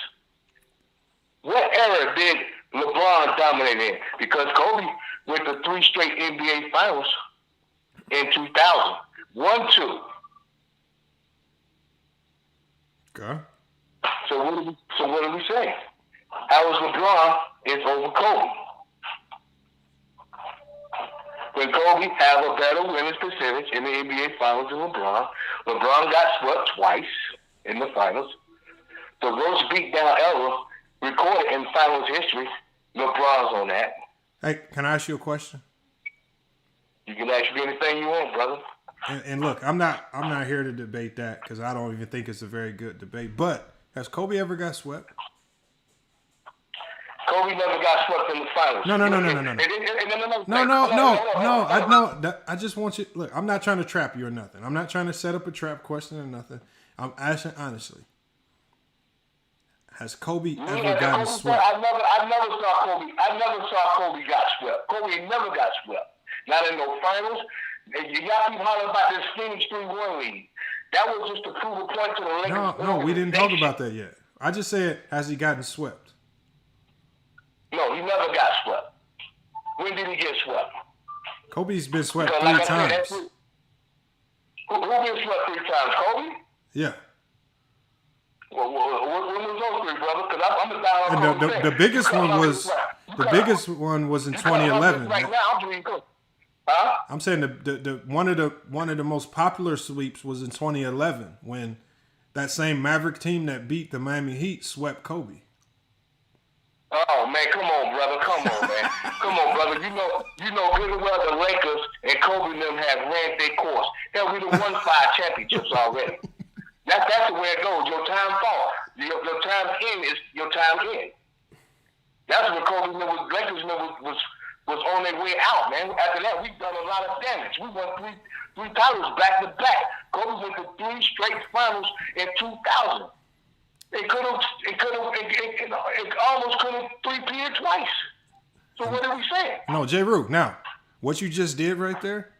S10: What era did LeBron dominate in? Because Kobe went to 3 straight NBA finals in 2000. 1, 2.
S3: Okay.
S10: So what do we say? How is LeBron is over Kobe? When Kobe have a better winning percentage in the NBA finals than LeBron, LeBron got swept twice in the finals. The worst beatdown ever recorded in finals history. LeBron's on that.
S3: Hey, can I ask you a question?
S10: You can ask me anything you want, brother.
S3: And look, I'm not here to debate that because I don't even think it's a very good debate. But has Kobe ever got swept?
S10: Kobe never got swept in the finals.
S3: No. I know. I just want you. Look, I'm not trying to trap you or nothing. I'm not trying to set up a trap question or nothing. I'm asking honestly. Has Kobe ever gotten swept?
S10: I never saw Kobe. I never saw Kobe got swept. Kobe never got swept. Not in no finals. Y'all keep hollering about this Phoenix 3-1 lead. That was just to prove a point to the Lakers.
S3: No, we didn't talk about that yet. I just said, has he gotten swept?
S10: No, he never got swept. When did he get swept?
S3: Kobe's been swept
S10: Because
S3: 3 times.
S10: Who been swept 3 times? Kobe?
S3: Yeah.
S10: Well, when was those 3, brother? Because I'm a die
S3: And the biggest one was in 2011.
S10: Right now, I'm doing good. Huh?
S3: I'm saying the one of the most popular sweeps was in 2011 when that same Maverick team that beat the Miami Heat swept Kobe.
S10: Oh man, come on, brother, man. Come on, brother. You know good and well the Lakers and Kobe and them have ran their course. Hell, we done won 5 championships already. That's the way it goes. Your time fall. Your time in is your time in. That's what Kobe and them Lakers was on their way out, man. After that, we've done a lot of damage. We won three titles back to back. Kobe went to 3 straight finals in 2000. It almost could have 3-peated twice. So what are we saying?
S3: No, J. Rue. Now, what you just did right there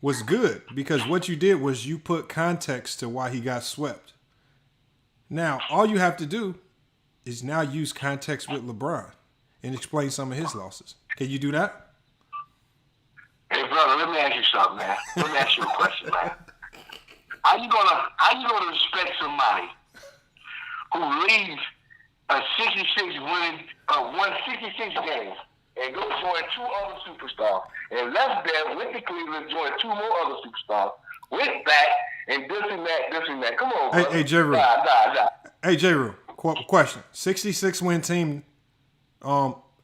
S3: was good because what you did was you put context to why he got swept. Now, all you have to do is now use context with LeBron and explain some of his losses. Can you do that?
S10: Hey, brother, let me ask you something, man. Let me ask you a question, man. How you gonna respect somebody who leaves a 66 won 66 games and go join 2 other superstars and left there with the Cleveland, join 2 more other superstars, went back and this and that. Come on, brother.
S3: Hey, J. Rue.
S10: Nah.
S3: Hey, J. Rue. Question: 66 win team.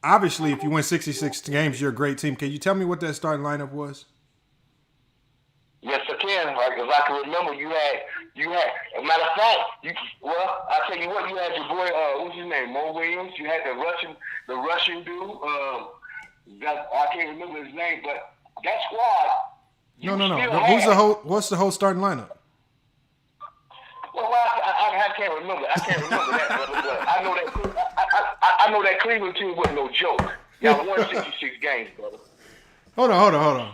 S3: Obviously, if you win 66 games, you're a great team. Can you tell me what that starting lineup was?
S10: Yes, I can. Because I can remember you had. As a matter of fact, I'll tell you what. You had your boy. What's his name? Mo Williams. You had the Russian dude. I can't remember his name, but that squad.
S3: No. What's the whole starting lineup?
S10: Well, I can't remember. I can't remember that, brother. But I know that. I know that Cleveland team wasn't no joke. Y'all won 66 games, brother.
S3: Hold on.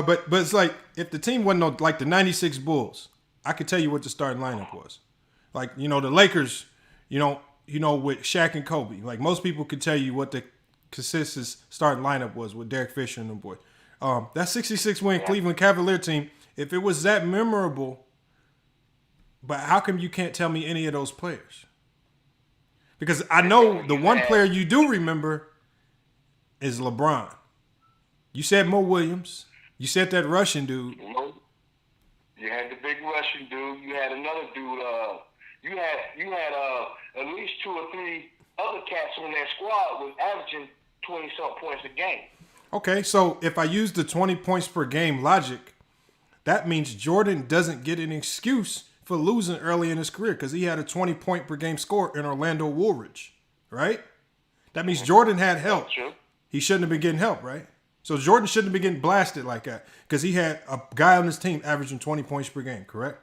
S3: But it's like if the team wasn't like the 96 Bulls, I could tell you what the starting lineup was. Like, the Lakers, with Shaq and Kobe. Like most people could tell you what the consistent starting lineup was with Derek Fisher and them boys. That 66 win Cleveland Cavalier team, if it was that memorable, but how come you can't tell me any of those players? Because I know the one player you do remember is LeBron. You said Mo Williams. You said that Russian dude.
S10: You had the big Russian dude. You had another dude. you had at least 2 or 3 other cats on that squad was averaging 20-something points a game.
S3: Okay, so if I use the 20 points per game logic, that means Jordan doesn't get an excuse for losing early in his career because he had a 20-point per game score in Orlando Woolridge, right? That means Jordan had help. He shouldn't have been getting help, right? So Jordan shouldn't have been getting blasted like that because he had a guy on his team averaging 20 points per game, correct?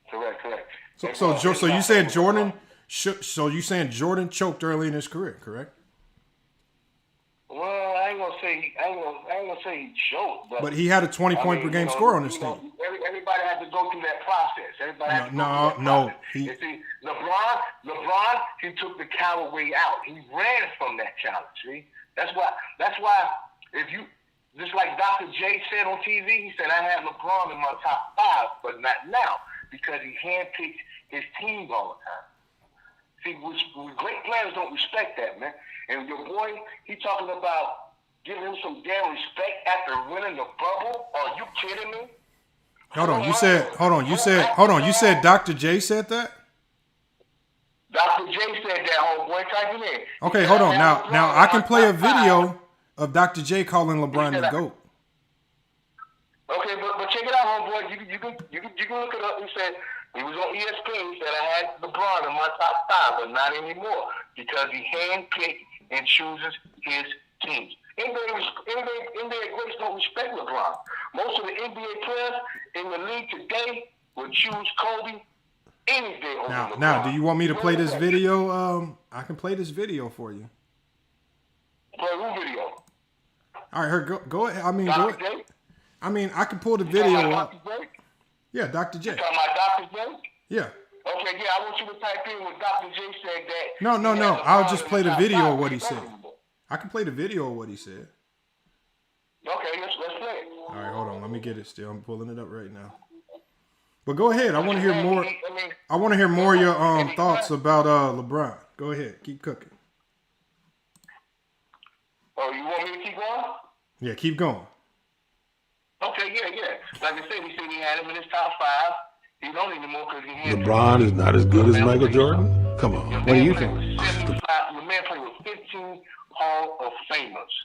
S10: Correct.
S3: So you saying Jordan? So you saying Jordan choked early in his career, correct?
S10: Well, I ain't gonna say he choked,
S3: but he had a 20-point per game score on his team.
S10: Everybody had to go through that process.
S3: No.
S10: You see, LeBron, he took the coward way out. He ran from that challenge. See, that's why if you just like Dr. J said on TV, he said I had LeBron in my top 5, but not now because he handpicked his teams all the time. See, great players don't respect that, man. And your boy, he talking about giving him some damn respect after winning the bubble. Are you kidding me?
S3: Hold on. You said Dr. J said that?
S10: Dr. J said that, homeboy. Type it in.
S3: Okay, hold on. Now I can play a video of Dr. J calling LeBron the GOAT.
S10: Okay, but check it out, homeboy. You can look it up. He said he was on ESPN. He said I had LeBron in my top 5, but not anymore because he handpicked and chooses his teams. NBA greats don't respect LeBron. Most of the NBA players in the league today would choose Kobe any day over LeBron.
S3: Now, do you want me to play this video? I can play this video for you.
S10: Play who video?
S3: All right, go ahead.
S10: Dr. J?
S3: I can pull the video up.
S10: Dr. J?
S3: Yeah, Dr. J.
S10: You talking about Dr. J?
S3: Yeah.
S10: Okay, I want you to type in what Dr. J said that.
S3: No. I'll just play the video of what he said. I can play the video of what he said.
S10: Okay, let's play it.
S3: All right, hold on. Let me get it still. I'm pulling it up right now. But go ahead. I want to hear more. I want to hear more of your thoughts about LeBron. Go ahead. Keep cooking.
S10: Oh, you want me to keep going?
S3: Yeah, keep going.
S10: Okay, yeah. Like I said, he said he had him in his top 5. He don't anymore because he had
S11: LeBron is not as good as Michael Jordan? Come on. What do you think?
S10: The man played with 15 Hall of Famers.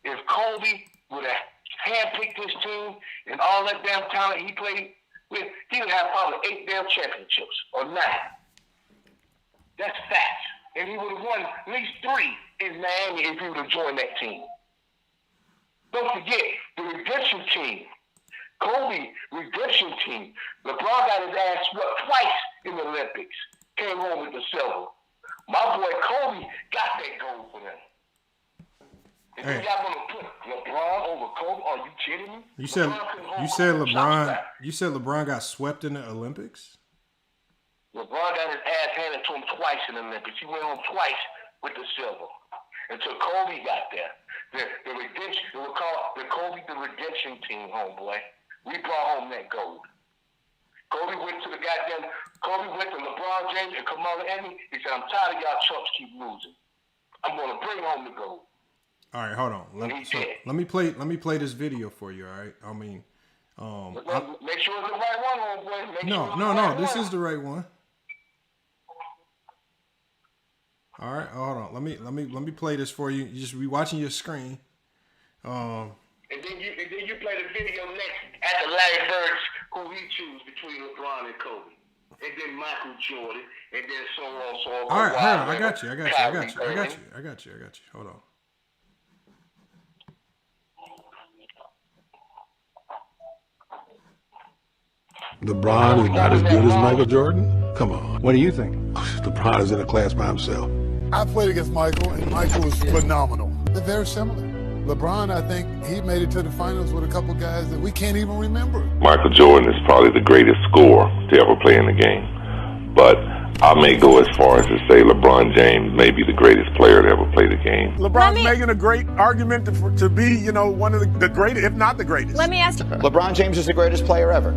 S10: If Kobe would have handpicked his team and all that damn talent he played with, he would have probably 8 damn championships or 9. That's facts. And he would have won at least 3 in Miami if he would have joined that team. Don't forget the redemption team. Kobe redemption team. LeBron got his ass swept twice in the Olympics. Came home with the silver. My boy Kobe got that gold for them. And then y'all gonna put LeBron over Kobe? Are you kidding me?
S3: You said LeBron got swept in the Olympics?
S10: LeBron got his ass handed to him twice in the Olympics. He went home twice with the silver. Until Kobe got there. The redemption, they would call the Kobe the redemption team, homeboy. We brought home that gold. Kobe went to LeBron James and Kamala Anthony. He said, I'm tired of y'all chumps keep losing. I'm going to bring home the gold.
S3: All right, hold on. Let me play this video for you, all right?
S10: Make sure it's the right one, homeboy.
S3: No, this is the right one. All right, hold on. Let me play this for you. You just be watching your screen.
S10: And then you play the video next after Larry Bird's who he choose between LeBron and Kobe. And then Michael Jordan, and then so on.
S3: All right, hold on. I got you. Hold on.
S11: LeBron is not as good as Michael Jordan? Come on. What do you think? LeBron is in a class by himself.
S12: I played against Michael, and Michael was phenomenal. They're very similar. LeBron, I think, he made it to the finals with a couple guys that we can't even remember.
S13: Michael Jordan is probably the greatest scorer to ever play in the game. But I may go as far as to say LeBron James may be the greatest player to ever play the game.
S14: LeBron's making a great argument to be, one of the greatest, if not the greatest.
S15: Let me ask you.
S16: LeBron James is the greatest player ever.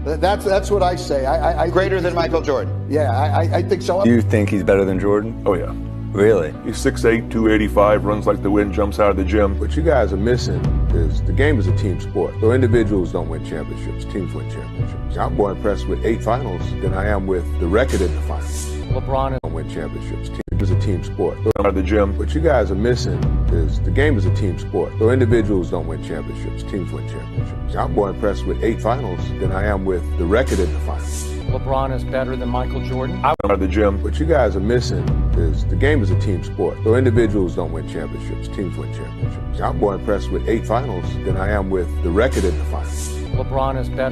S17: That's what I say. I
S16: greater than Michael Jordan.
S17: Yeah, I think so.
S18: You think he's better than Jordan?
S19: Oh, yeah.
S18: Really?
S19: He's 6'8", 285, runs like the wind, jumps out of the gym.
S11: What you guys are missing is the game is a team sport. So individuals don't win championships, teams win championships. I'm more impressed with 8 finals than I am with the record in the finals. LeBron don't win championships. Team is a team sport. So the gym. What you guys are missing is the game is a team sport. So individuals don't win championships, teams win championships. I'm more impressed with 8 finals than I am with the record in the finals.
S15: LeBron is better than Michael Jordan.
S11: At the gym. What you guys are missing is the game is a team sport. So individuals don't win championships, teams win championships. I'm more impressed with 8 finals than I am with the record in the finals.
S15: LeBron is better.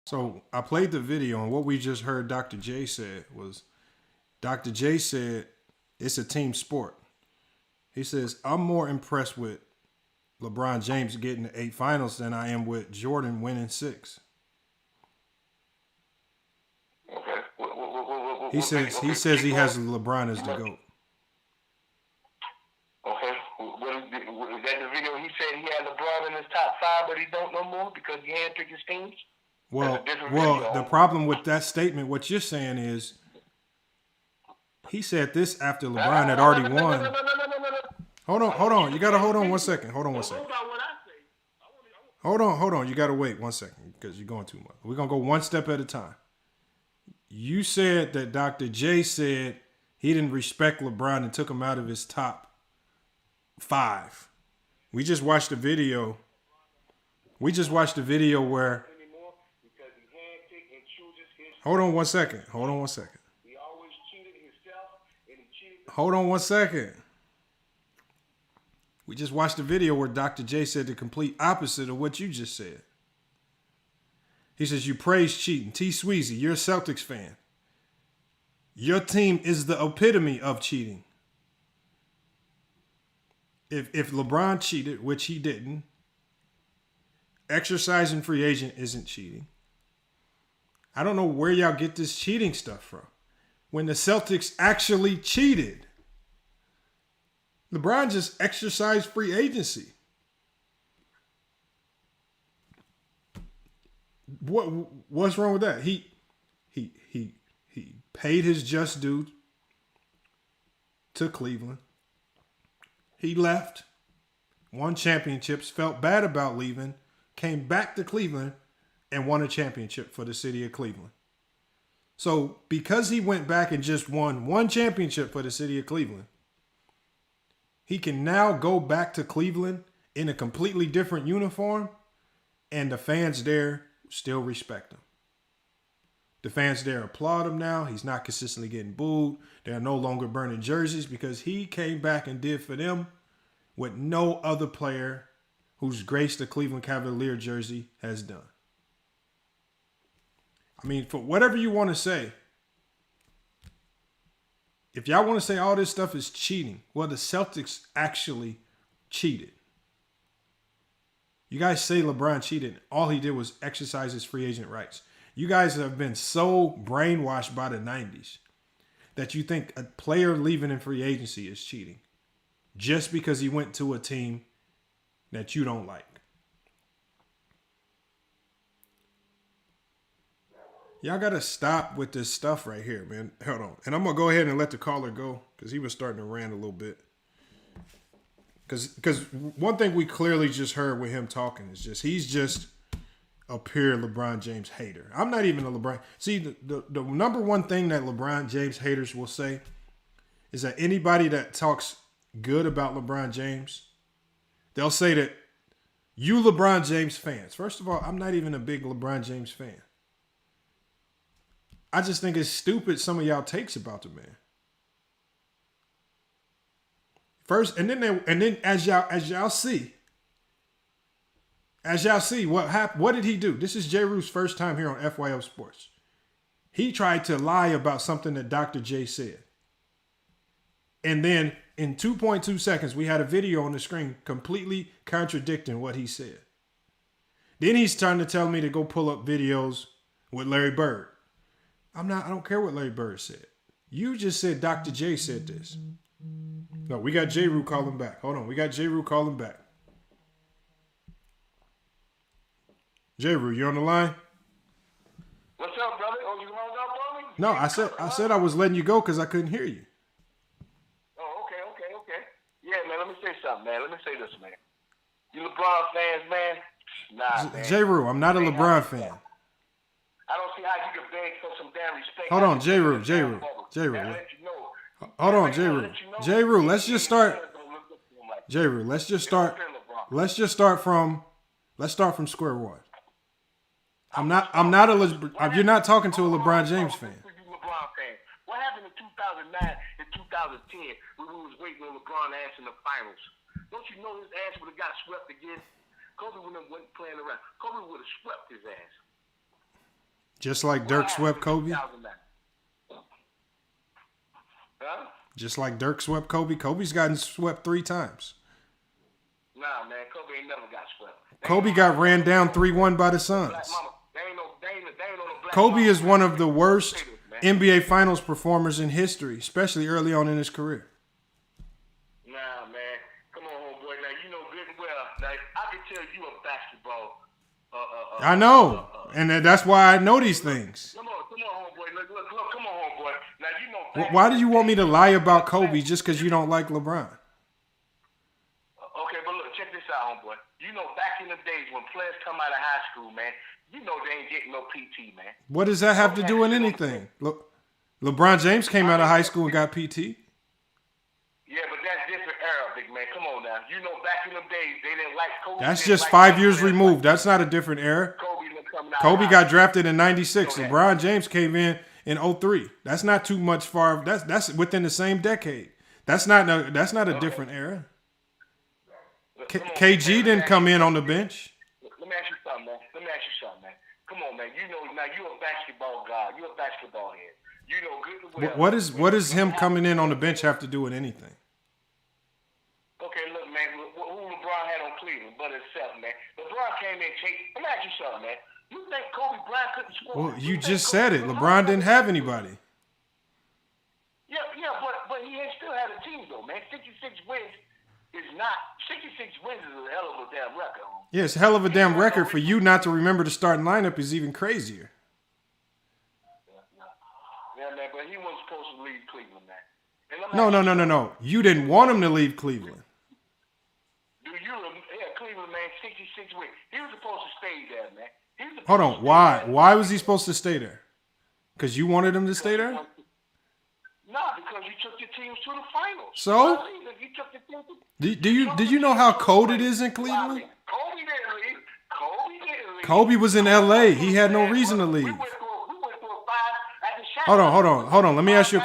S3: So I played the video, and what we just heard Dr. J said was, Dr. J said it's a team sport. He says, I'm more impressed with LeBron James getting to 8 finals than I am with Jordan winning 6. He says he has LeBron as the GOAT.
S10: Okay. Is that the video he said he had LeBron in his top 5, but he don't no more because he handpicked his teams?
S3: Well, the problem with that statement, what you're saying is, he said this after LeBron had already won. Hold on. You got to hold on 1 second. Hold on 1 second. Hold on. You got to wait 1 second because you're going too much. We're going to go one step at a time. You said that Dr. J said he didn't respect LeBron and took him out of his top 5. We just watched a video. Where. Hold on 1 second. Hold on 1 second. We just watched a video where Dr. J said the complete opposite of what you just said. He says, you praise cheating. T. Sweezy, you're a Celtics fan. Your team is the epitome of cheating. If LeBron cheated, which he didn't, exercising free agent isn't cheating. I don't know where y'all get this cheating stuff from. When the Celtics actually cheated, LeBron just exercised free agency. What's wrong with that? He paid his just due to Cleveland. He left, won championships, felt bad about leaving, came back to Cleveland, and won a championship for the city of Cleveland. So because he went back and just won one championship for the city of Cleveland, he can now go back to Cleveland in a completely different uniform, and the fans there still respect him. The fans there applaud him now. He's not consistently getting booed. They're no longer burning jerseys because he came back and did for them what no other player who's graced the Cleveland Cavalier jersey has done. I mean, for whatever you want to say, if y'all want to say all this stuff is cheating, well, the Celtics actually cheated. You guys say LeBron cheated. All he did was exercise his free agent rights. You guys have been so brainwashed by the 90s that you think a player leaving in free agency is cheating just because he went to a team that you don't like. Y'all got to stop with this stuff right here, man. Hold on. And I'm going to go ahead and let the caller go because he was starting to rant a little bit. Because one thing we clearly just heard with him talking is just he's just a pure LeBron James hater. I'm not even a LeBron. See, the number one thing that LeBron James haters will say is that anybody that talks good about LeBron James, they'll say that you LeBron James fans. First of all, I'm not even a big LeBron James fan. I just think it's stupid some of y'all takes about the man. First, and then as y'all see what happened. What did he do? This is J. Rue's first time here on FYO Sports. He tried to lie about something that Dr. J said. And then in 2.2 seconds, we had a video on the screen completely contradicting what he said. Then he's trying to tell me to go pull up videos with Larry Bird. I don't care what Larry Bird said. You just said Dr. J said this. No, we got J. Rue calling back. Hold on. We got J. Rue calling back. J. Rue, you on the line?
S10: What's up, brother? Oh, you hung up on me?
S3: No, I said I was letting you go because I couldn't hear you.
S10: Oh, okay. Yeah, say something, man. Let me say this, man. You LeBron fans, man. Nah, man.
S3: J-Rue, I'm not a LeBron fan.
S10: I don't see how you can beg for some damn respect.
S3: Hold on, J-Rue. Hold on, J-Rue, let's just start. J-Rue, let's just start from square one. I'm not you're not talking to a LeBron James fan.
S10: What happened in 2009 and 2010 when we was waiting on LeBron ass in the finals? Don't you know his ass would have got swept again? Kobe wouldn't have went playing around. Kobe would have swept his ass.
S3: Just like Dirk swept Kobe?
S10: Huh?
S3: Just like Dirk swept Kobe? Kobe's gotten swept 3 times.
S10: Nah, man, Kobe ain't never got swept.
S3: Kobe got ran down 3-1 by the Suns. Kobe is one of the worst NBA Finals performers in history, especially early on in his career.
S10: Nah, man. Come on, homeboy. Now, you know good and well. Now, I can tell you a basketball.
S3: I know. And that's why I know these things.
S10: Come on, homeboy. Look, come on, homeboy. Now, you know.
S3: Why do you want me to lie about Kobe just because you don't like LeBron?
S10: Okay, but look, check this out, homeboy. You know, back in the days when players come out of high school, man, you know they ain't getting no PT, man.
S3: What does that have to do with anything? Look, LeBron James came out of high school and got PT.
S10: Yeah, but that's different era, big man. Come on now. You know, back in the days, they didn't like Kobe.
S3: That's just 5 years removed. That's not a different era. Kobe got drafted in 96. LeBron James came in 03. That's not too much far. That's within the same decade. That's not a different era. KG didn't come in on the bench.
S10: Let me ask you something, man. Come on, man. You know, now you're a basketball guy. You're a basketball head. You know good and well.
S3: What does him coming in on the bench have to do with anything?
S10: Okay, look, man. Who LeBron had on Cleveland but himself, man. LeBron came in, let me ask you something, man. You think Kobe Bryant couldn't score?
S3: Well, you just said it. LeBron didn't have anybody.
S10: Yeah, but he still had a team, though, man. 66 wins is not. 66 wins is a hell of a damn record.
S3: Yeah, it's a hell of a damn record. For you not to remember the starting lineup is even crazier.
S10: Yeah, man, but he wasn't supposed to leave Cleveland, man.
S3: No. You didn't want him to leave Cleveland.
S10: Cleveland, man, 66 wins. He was supposed to stay there, man.
S3: Hold on. Why? Why was he supposed to stay there? Because you wanted him to stay there?
S10: No, because you took your teams to the finals.
S3: So?
S10: You took the team
S3: Do you know how cold it is in Cleveland?
S10: Kobe didn't leave.
S3: Kobe was in LA. He had no reason to leave.
S10: We went through a 5 at the shot.
S3: Hold on. Let me ask you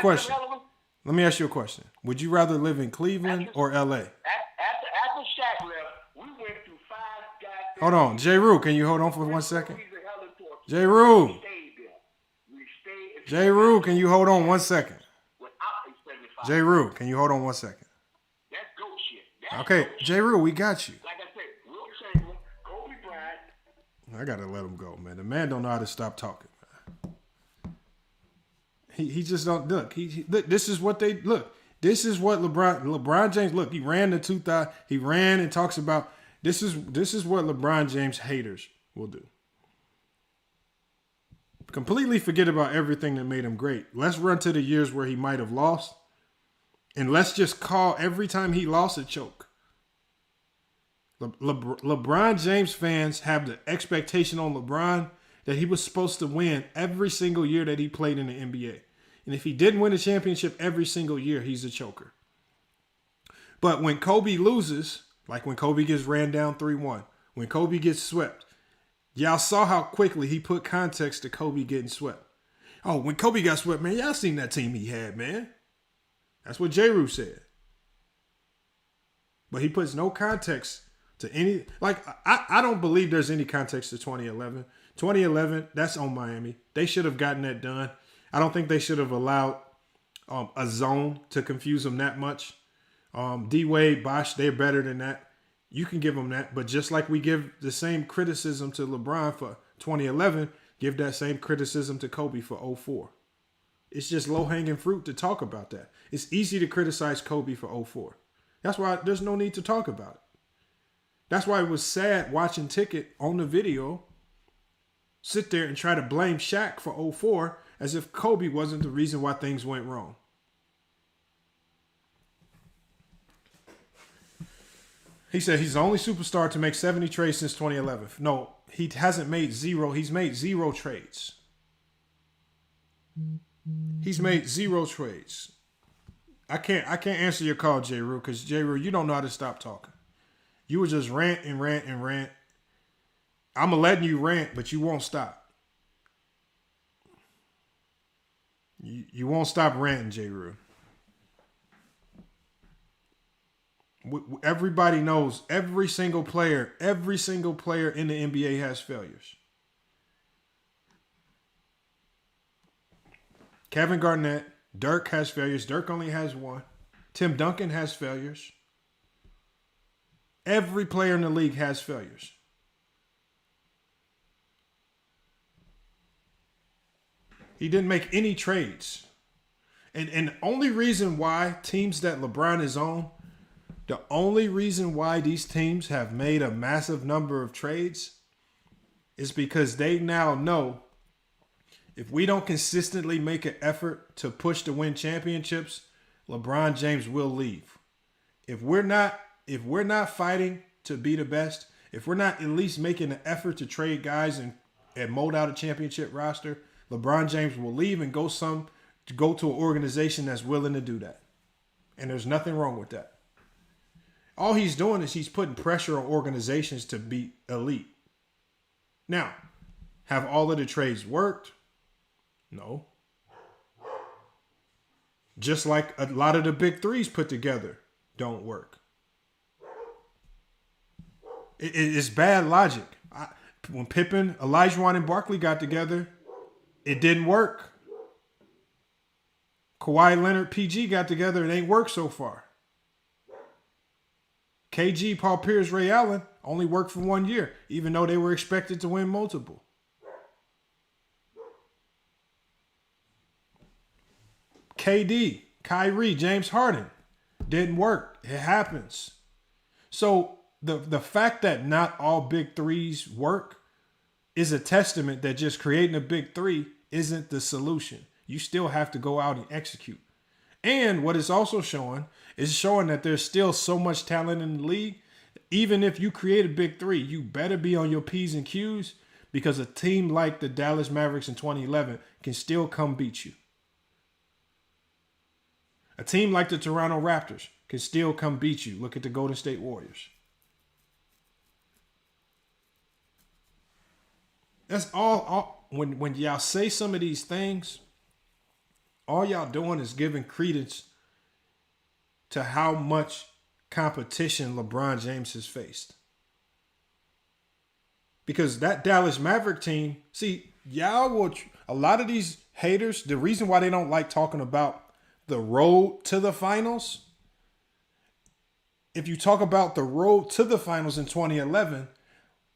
S3: a question. Would you rather live in Cleveland or LA?
S10: After Shaq left, we went through 5 guys.
S3: Hold on. J-Rue, can you hold on for 1 second? J-Rue, can you hold on 1 second? J-Rue, can you hold on 1 second?
S10: That's goat shit.
S3: Okay, J-Rue, we got you.
S10: Like I said, Will Chamberlain, Kobe Bryant.
S3: I gotta let him go, man. The man don't know how to stop talking, man. He just don't look. Look. This is what they look. This is what LeBron James look. He ran the 2000. He ran and talks about. This is what LeBron James haters will do. Completely forget about everything that made him great. Let's run to the years where he might have lost. And let's just call every time he lost a choke. LeBron James fans have the expectation on LeBron that he was supposed to win every single year that he played in the NBA. And if he didn't win a championship every single year, he's a choker. But when Kobe loses, like when Kobe gets ran down 3-1, when Kobe gets swept, y'all saw how quickly he put context to Kobe getting swept. Oh, when Kobe got swept, man, y'all seen that team he had, man. That's what J-Rue said. But he puts no context to any, like, I don't believe there's any context to 2011. 2011, that's on Miami. They should have gotten that done. I don't think they should have allowed a zone to confuse them that much. D-Wade, Bosh, they're better than that. You can give them that. But just like we give the same criticism to LeBron for 2011, give that same criticism to Kobe for 2004. It's just low-hanging fruit to talk about that. It's easy to criticize Kobe for 2004. That's why there's no need to talk about it. That's why it was sad watching Ticket on the video sit there and try to blame Shaq for 2004 as if Kobe wasn't the reason why things went wrong. He said he's the only superstar to make 70 trades since 2011. No, he hasn't made zero. He's made 0 trades. He's made 0 trades. I can't answer your call, J. Rue, because J. Rue, you don't know how to stop talking. You were just rant and rant and rant. I'm going to let you rant, but you won't stop. You won't stop ranting, J. Rue. Everybody knows every single player in the NBA has failures. Kevin Garnett, Dirk has failures. Dirk only has 1. Tim Duncan has failures. Every player in the league has failures. He didn't make any trades. And the only reason why teams that LeBron is on, the only reason why these teams have made a massive number of trades is because they now know if we don't consistently make an effort to push to win championships, LeBron James will leave. If we're not fighting to be the best, if we're not at least making an effort to trade guys and mold out a championship roster, LeBron James will leave and go to an organization that's willing to do that. And there's nothing wrong with that. All he's doing is he's putting pressure on organizations to be elite. Now, have all of the trades worked? No. Just like a lot of the big threes put together don't work. It's bad logic. When Pippen, Olajuwon, and Barkley got together, it didn't work. Kawhi Leonard, PG got together, it ain't worked so far. KG, Paul Pierce, Ray Allen only worked for 1 year, even though they were expected to win multiple. KD, Kyrie, James Harden didn't work. It happens. So the fact that not all big threes work is a testament that just creating a big three isn't the solution. You still have to go out and execute. And what it's also showing is showing that there's still so much talent in the league. Even if you create a big three, you better be on your P's and Q's because a team like the Dallas Mavericks in 2011 can still come beat you. A team like the Toronto Raptors can still come beat you. Look at the Golden State Warriors. That's all when y'all say some of these things, all y'all doing is giving credence to how much competition LeBron James has faced. Because that Dallas Maverick team, see, a lot of these haters, the reason why they don't like talking about the road to the finals, if you talk about the road to the finals in 2011,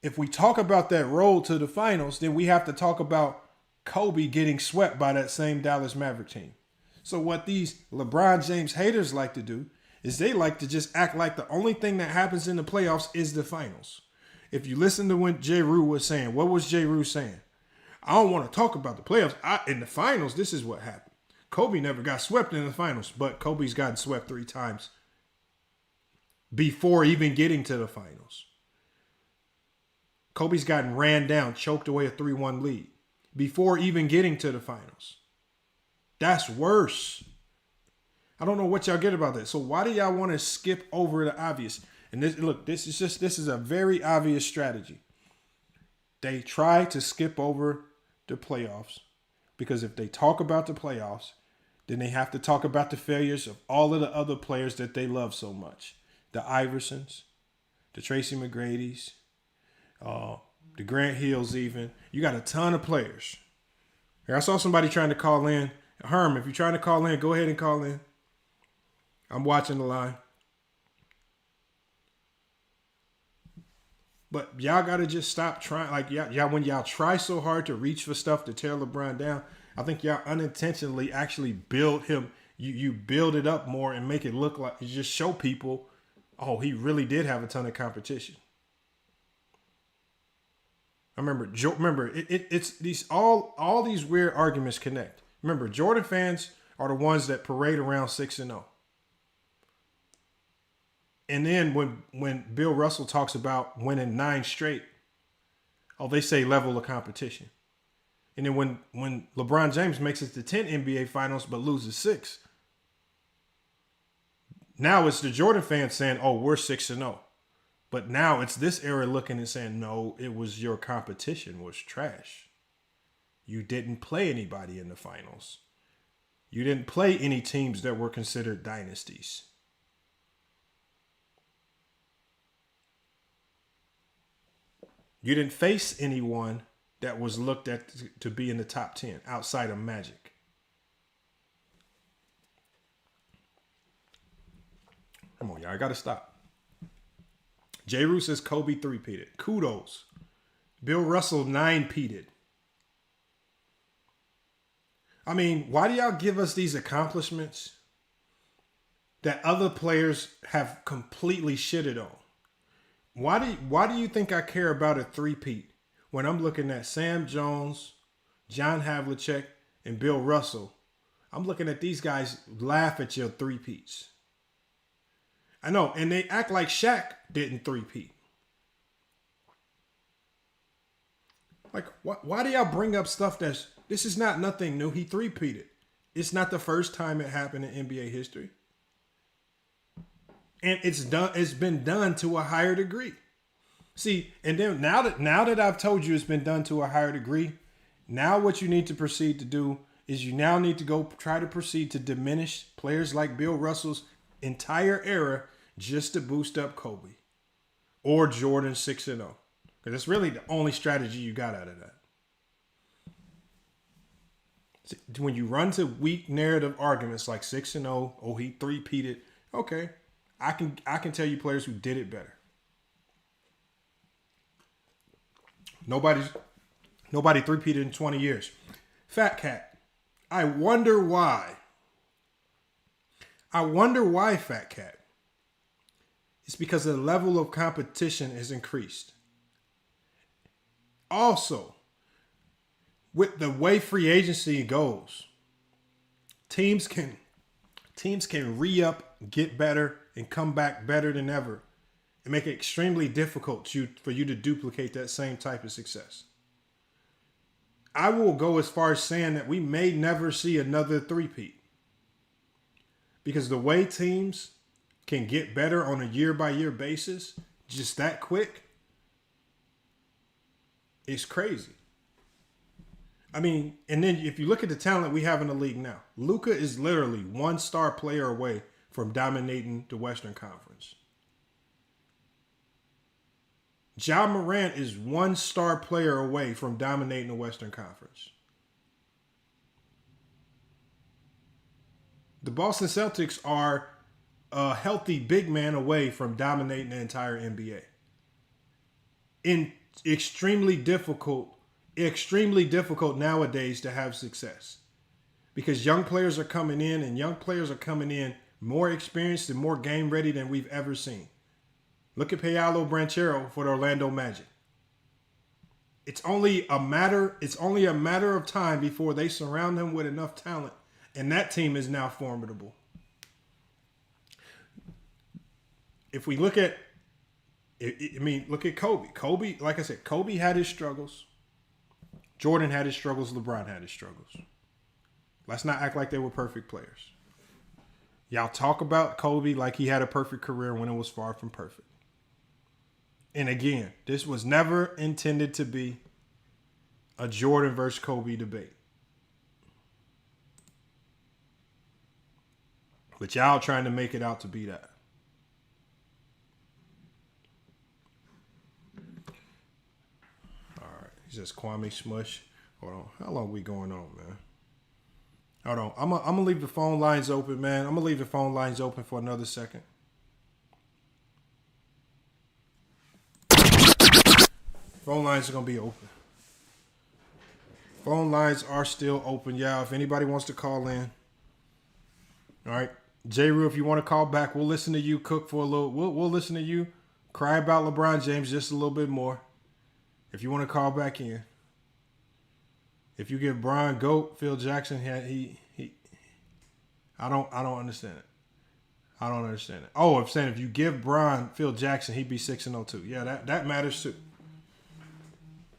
S3: if we talk about that road to the finals, then we have to talk about Kobe getting swept by that same Dallas Maverick team. So what these LeBron James haters like to do is they like to just act like the only thing that happens in the playoffs is the finals. If you listen to what J. Rue was saying, what was J. Rue saying? I don't want to talk about the playoffs. In the finals, this is what happened. Kobe never got swept in the finals, but Kobe's gotten swept 3 times before even getting to the finals. Kobe's gotten ran down, choked away a 3-1 lead before even getting to the finals. That's worse. I don't know what y'all get about that. So why do y'all want to skip over the obvious? And this is a very obvious strategy. They try to skip over the playoffs because if they talk about the playoffs, then they have to talk about the failures of all of the other players that they love so much. The Iversons, the Tracy McGrady's, the Grant Hills even. You got a ton of players. Here, I saw somebody trying to call in. Herm, if you're trying to call in, go ahead and call in. I'm watching the line. But y'all got to just stop trying. Like, y'all, when y'all try so hard to reach for stuff to tear LeBron down, I think y'all unintentionally actually build him. You build it up more and make it look like, you just show people, oh, he really did have a ton of competition. I remember it's these all these weird arguments connect. Remember, Jordan fans are the ones that parade around 6-0. And then when Bill Russell talks about winning 9 straight, they say level of competition. And then when LeBron James makes it to 10 NBA finals but loses 6, now it's the Jordan fans saying, oh, we're 6-0. But now it's this era looking and saying, no, it was your competition was trash. You didn't play anybody in the finals. You didn't play any teams that were considered dynasties. You didn't face anyone that was looked at to be in the top 10 outside of Magic. Come on, y'all. I got to stop. J. Rue says Kobe 3-peated. Kudos. Bill Russell 9-peated. I mean, why do y'all give us these accomplishments that other players have completely shitted on? Why do you think I care about a 3-peat when I'm looking at Sam Jones, John Havlicek, and Bill Russell? I'm looking at these guys laugh at your 3-peats. I know, and they act like Shaq didn't 3-peat. Like, why do y'all bring up stuff this is not nothing new. He 3-peated. It's not the first time it happened in NBA history. And it's been done to a higher degree. See, and then now that I've told you it's been done to a higher degree, now what you need to proceed to do is you now need to go try to proceed to diminish players like Bill Russell's entire era just to boost up Kobe or Jordan 6-0. Because that's really the only strategy you got out of that. See, when you run to weak narrative arguments like 6-0, oh, he 3-peated, okay. I can tell you players who did it better. Nobody 3-peated in 20 years. Fat Cat. I wonder why. Fat Cat. It's because the level of competition has increased. Also, with the way free agency goes, teams can re-up, get better, and come back better than ever, and make it extremely difficult for you to duplicate that same type of success. I will go as far as saying that we may never see another 3-peat. Because the way teams can get better on a year-by-year basis, just that quick, it's crazy. I mean, and then if you look at the talent we have in the league now, Luka is literally 1-star player away from dominating the Western Conference. Ja Morant is 1-star player away from dominating the Western Conference. The Boston Celtics are a healthy big man away from dominating the entire NBA. Extremely difficult nowadays to have success. Because young players are coming in, and young players are coming in more experienced and more game ready than we've ever seen. Look at Paolo Banchero for the Orlando Magic. It's only a matter of time before they surround him with enough talent, and that team is now formidable. If we look at, look at Kobe. Kobe, like I said, Kobe had his struggles. Jordan had his struggles. LeBron had his struggles. Let's not act like they were perfect players. Y'all talk about Kobe like he had a perfect career when it was far from perfect. And again, this was never intended to be a Jordan versus Kobe debate. But y'all trying to make it out to be that. All right. He says Kwame Smush. Hold on. How long we going on, man? Hold on. I'm gonna leave the phone lines open, man. I'm gonna leave the phone lines open for another second. Phone lines are gonna be open. Phone lines are still open, y'all. If anybody wants to call in, all right. J. Rue, if you want to call back, we'll listen to you cook for a little. We'll listen to you cry about LeBron James just a little bit more. If you want to call back in. If you give Brian GOAT, Phil Jackson, I don't understand it. I don't understand it. Oh, I'm saying if you give Bron Phil Jackson, he'd be 6-0 too. Yeah, that matters too.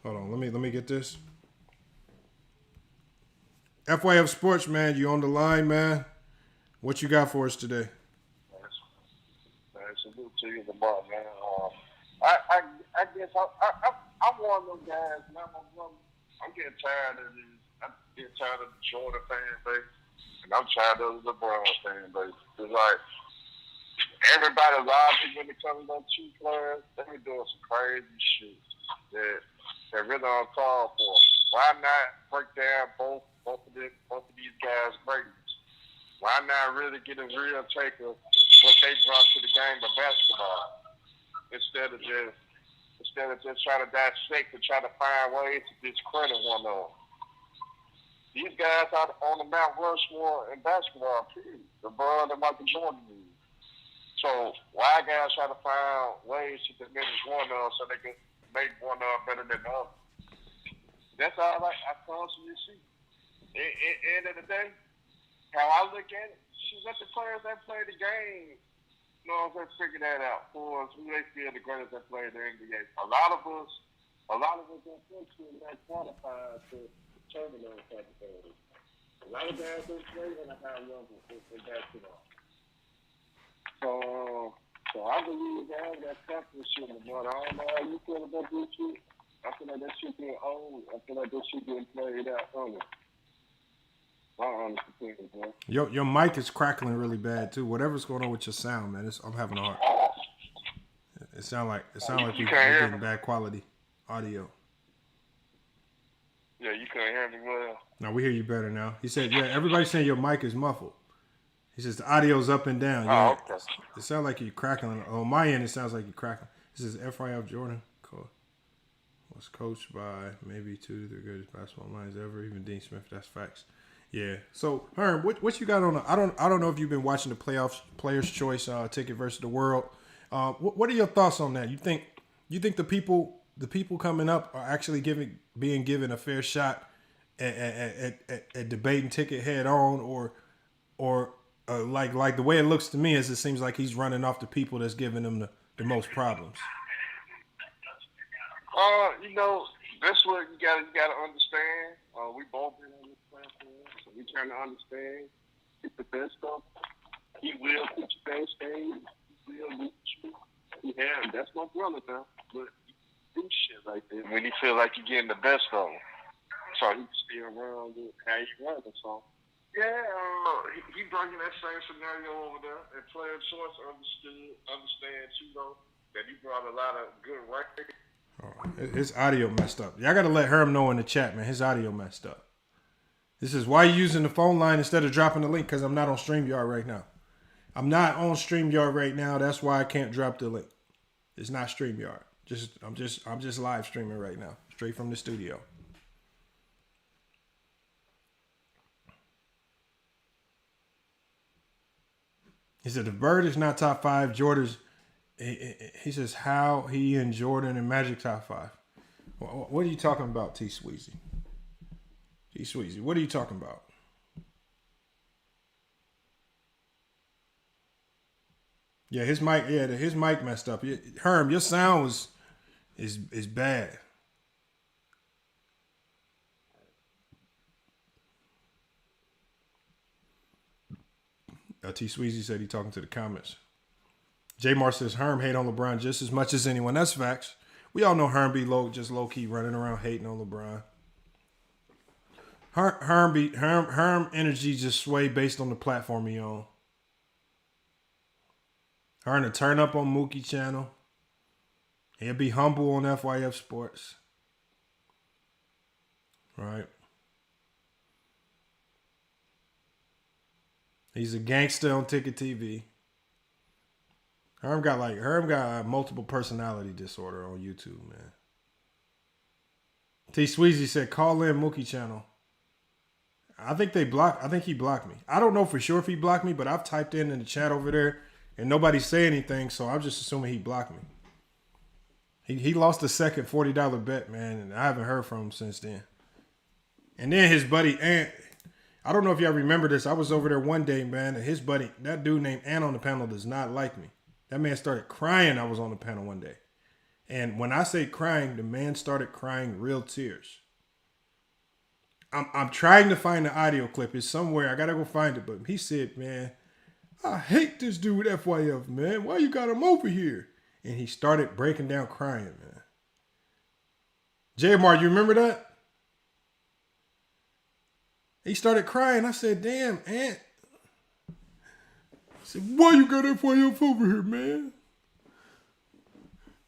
S3: Hold on, let me get this. FYF Sports, man, you on the line, man. What you got for us today?
S10: Salute to you, LeBron, man. I guess I'm one of those guys, man. I'm getting tired of this. I'm getting tired of the Jordan fan base, and I'm tired of the LeBron fan base. It's like everybody logic when it comes to those two players. They be doing some crazy shit that really uncalled for. Why not break down both of these guys' greatness? Why not really get a real take of what they brought to the game of basketball instead of just trying to dissect and try to find ways to discredit one of them? These guys are on the Mount Rushmore in basketball, period. LeBron and Michael Jordan. So why guys try to find ways to diminish one of them so they can make one of them better than the other? That's all I constantly see. End of the day, how I look at it, let the players that play the game, you know, let's figure that out for us. Who they feel the greatest that play the NBA. A lot of us unfortunately not qualified to determine those type of things. A lot of guys don't play at a high level in basketball. So I believe guys got confidence in the but I don't know how you feel about this shit. I feel like that shit getting old. I feel like that shit getting played out early.
S3: Your mic is crackling really bad too. Whatever's going on with your sound, man, I'm having a hard. It sound like you're getting bad quality audio.
S10: Yeah, you can't hear me well.
S3: No, we hear you better now. He said, yeah, everybody's saying your mic is muffled. He says the audio's up and down. Yeah,
S10: okay.
S3: It sounds like you're crackling. On my end, it sounds like you're crackling. This is FYF Jordan. Cool. Was coached by maybe 2 of the greatest basketball minds ever, even Dean Smith. That's facts. Yeah. So, Herm, what you got on? I don't know if you've been watching the playoffs, Players' Choice ticket versus the world. What are your thoughts on that? You think the people coming up are actually being given a fair shot at debating ticket head on, or like the way it looks to me is it seems like he's running off the people that's giving them the most problems.
S10: You know, that's what you gotta understand. We both been on this platform, so we trying to understand. Get the best of. He will put you backstage. He will beat you. Yeah, that's my brother now. But he do shit like that when he feel like he getting the best of him. So he can stay around with how he runs. So yeah, he bringing that same scenario over there. And Player Choice understand too though that he brought a lot of good records.
S3: Oh, his audio messed up. Y'all got to let Herm know in the chat, man. His audio messed up. This is why you're using the phone line instead of dropping the link, because I'm not on StreamYard right now. I'm not on StreamYard right now. That's why I can't drop the link. It's not StreamYard. I'm just live streaming right now, straight from the studio. He said, if Bird is not top 5, Jordan's. He says how he and Jordan and Magic top 5. What are you talking about, T Sweezy? T Sweezy, what are you talking about? Yeah, his mic messed up. Herm, your sound is bad. T Sweezy said he talking to the comments. J Mar says Herm hate on LeBron just as much as anyone. That's facts. We all know Herm be low key running around hating on LeBron. Herm energy just sway based on the platform he on. Herm to turn up on Mookie channel. He'll be humble on FYF Sports. Right. He's a gangster on Ticket TV. Herm got multiple personality disorder on YouTube, man. T Sweezy said, call in Mookie channel. I think he blocked me. I don't know for sure if he blocked me, but I've typed in the chat over there and nobody say anything, so I'm just assuming he blocked me. He lost the second $40 bet, man, and I haven't heard from him since then. And then his buddy Ant, I don't know if y'all remember this. I was over there one day, man, and his buddy, that dude named Ant on the panel, does not like me. That man started crying. I was on the panel one day. And when I say crying, the man started crying real tears. I'm trying to find the audio clip. It's somewhere. I got to go find it. But he said, man, I hate this dude FYF, man. Why you got him over here? And he started breaking down crying, man. JMR, you remember that? He started crying. I said, damn, Ant. I said, why you got FYF over here, man?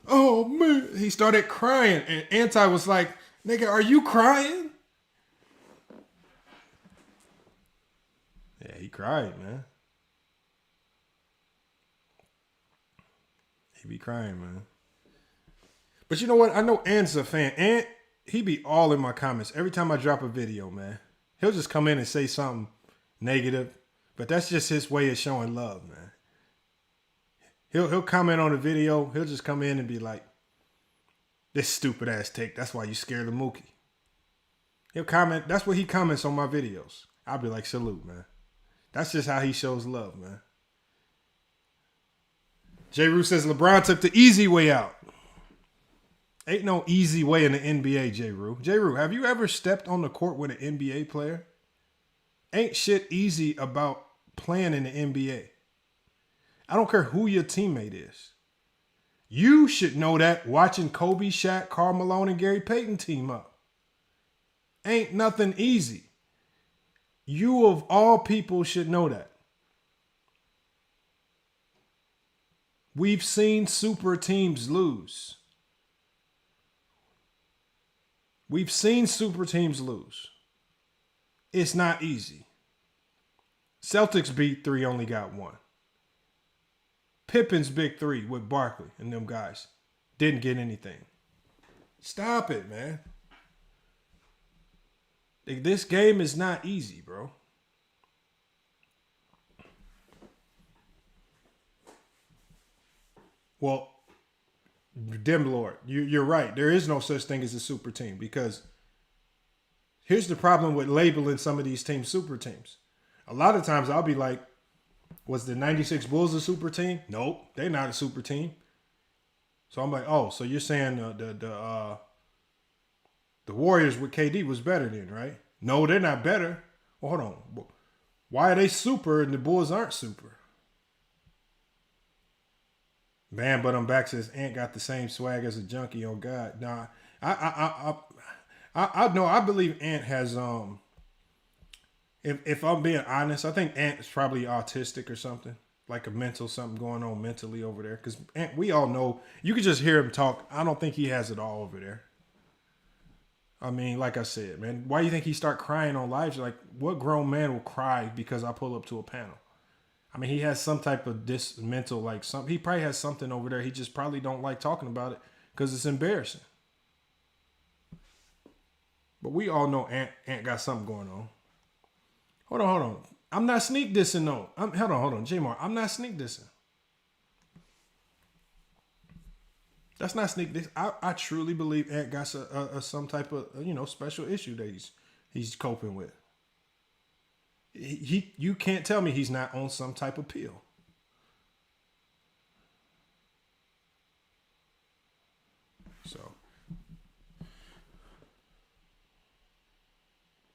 S3: Oh, man. He started crying. And Anti was like, nigga, are you crying? Yeah, he cried, man. He be crying, man. But you know what? I know Ant's a fan. Ant, he be all in my comments. Every time I drop a video, man. He'll just come in and say something negative. But that's just his way of showing love, man. He'll comment on the video. He'll just come in and be like, this stupid ass take. That's why you scared of Mookie. He'll comment. That's what he comments on my videos. I'll be like, salute, man. That's just how he shows love, man. J. Rue says LeBron took the easy way out. Ain't no easy way in the NBA, J. Rue. J. Rue, have you ever stepped on the court with an NBA player? Ain't shit easy about playing in the NBA. I don't care who your teammate is. You should know that watching Kobe, Shaq, Karl Malone, and Gary Payton team up. Ain't nothing easy. You of all people should know that. We've seen super teams lose. We've seen super teams lose. It's not easy. Celtics beat 3, only got 1. Pippen's big 3 with Barkley and them guys didn't get anything. Stop it, man. This game is not easy, bro. Well, Dim Lord, you're right. There is no such thing as a super team because here's the problem with labeling some of these teams super teams. A lot of times I'll be like, was the 96 Bulls a super team? Nope, they're not a super team. So I'm like, oh, so you're saying the Warriors with KD was better then, right? No, they're not better. Well, hold on. Why are they super and the Bulls aren't super? Man, but I'm back says Ant got the same swag as a junkie on God. Nah, I believe Ant has if I'm being honest, I think Ant is probably autistic or something. Like a mental something going on mentally over there. Because we all know, you can just hear him talk. I don't think he has it all over there. I mean, like I said, man, why do you think he start crying on live? Like, what grown man will cry because I pull up to a panel? I mean, he has some type of mental, like he probably has something over there. He just probably don't like talking about it because it's embarrassing. But we all know Ant got something going on. Hold on. I'm not sneak dissing though. Hold on, J-Mar. I'm not sneak dissing. That's not sneak diss. I truly believe Ant got some type of special issue that he's coping with. You can't tell me he's not on some type of pill. So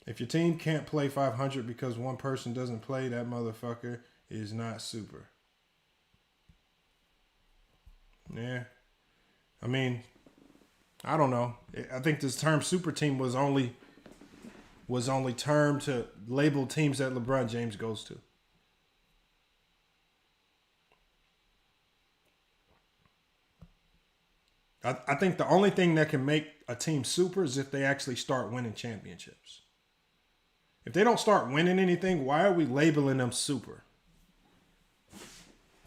S3: if your team can't play 500 because one person doesn't play, that motherfucker is not super. Yeah. I mean, I don't know. I think this term super team was only termed to label teams that LeBron James goes to. I think the only thing that can make a team super is if they actually start winning championships. If they don't start winning anything, why are we labeling them super?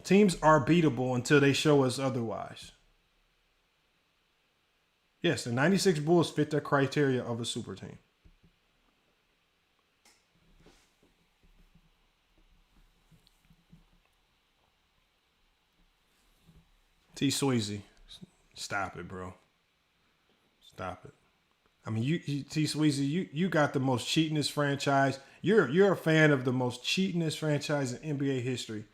S3: Teams are beatable until they show us otherwise. Yes, the 96 Bulls fit the criteria of a super team. T. Sweezy, stop it, bro. Stop it. I mean, T. Sweezy, you got the most cheatingest franchise, You're a fan of the most cheatingest franchise in NBA history,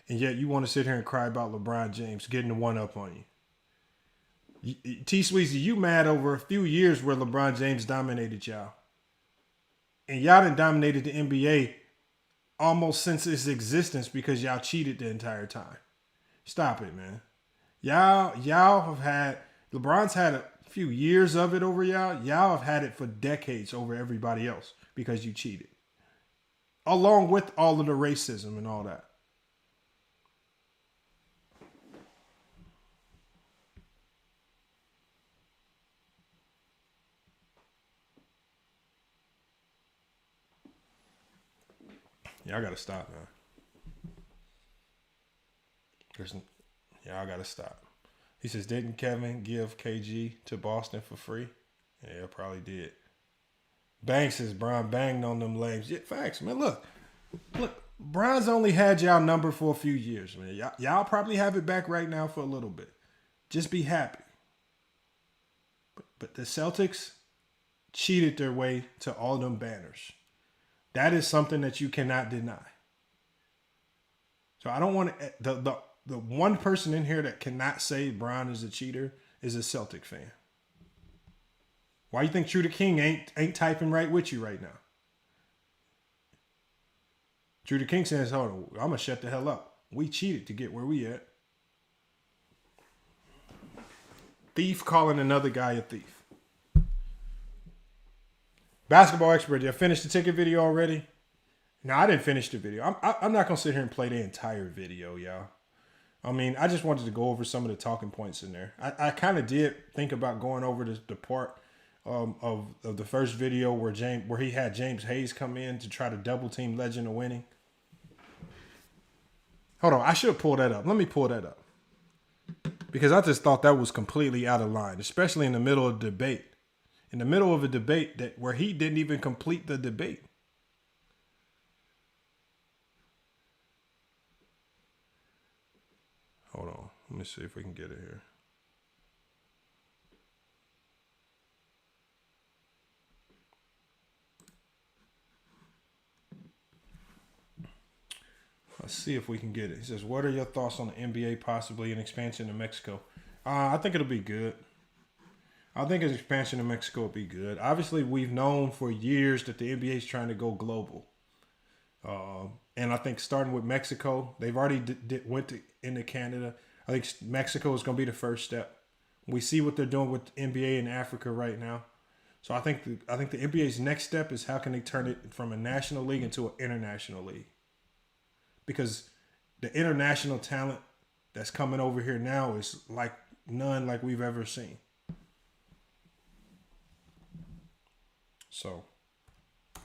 S3: and yet you want to sit here and cry about LeBron James getting the one up on you. T Sweezy, you mad over a few years where LeBron James dominated y'all. And y'all done dominated the NBA almost since its existence because y'all cheated the entire time. Stop it, man. Y'all have had, LeBron's had a few years of it over y'all. Y'all have had it for decades over everybody else because you cheated. Along with all of the racism and all that. Y'all gotta stop, man. Y'all gotta stop. He says, didn't Kevin give KG to Boston for free? Yeah, probably did. Bang says, Bron banged on them legs. Yeah, facts, man. Look, Bron's only had y'all number for a few years, man. Y'all probably have it back right now for a little bit. Just be happy. But the Celtics cheated their way to all them banners. That is something that you cannot deny. So I don't want to. The one person in here that cannot say Bron is a cheater is a Celtic fan. Why you think True the King ain't typing right with you right now? True the King says, "Hold on, I'm gonna shut the hell up. We cheated to get where we at." Thief calling another guy a thief. Basketball expert, did I finish the ticket video already? No, I didn't finish the video. I'm not going to sit here and play the entire video, y'all. I mean, I just wanted to go over some of the talking points in there. I kind of did think about going over the part of the first video where he had James Hayes come in to try to double team Legend of Winning. Hold on, I should have pulled that up. Let me pull that up. Because I just thought that was completely out of line, especially in the middle of the debate. In the middle of a debate where he didn't even complete the debate. Hold on. Let me see if we can get it here. Let's see if we can get it. He says, what are your thoughts on the NBA possibly an expansion to Mexico? I think it'll be good. I think an expansion to Mexico would be good. Obviously, we've known for years that the NBA is trying to go global. And I think starting with Mexico, they've already went into Canada. I think Mexico is going to be the first step. We see what they're doing with the NBA in Africa right now. So I think the NBA's next step is how can they turn it from a national league into an international league? Because the international talent that's coming over here now is like none like we've ever seen. So,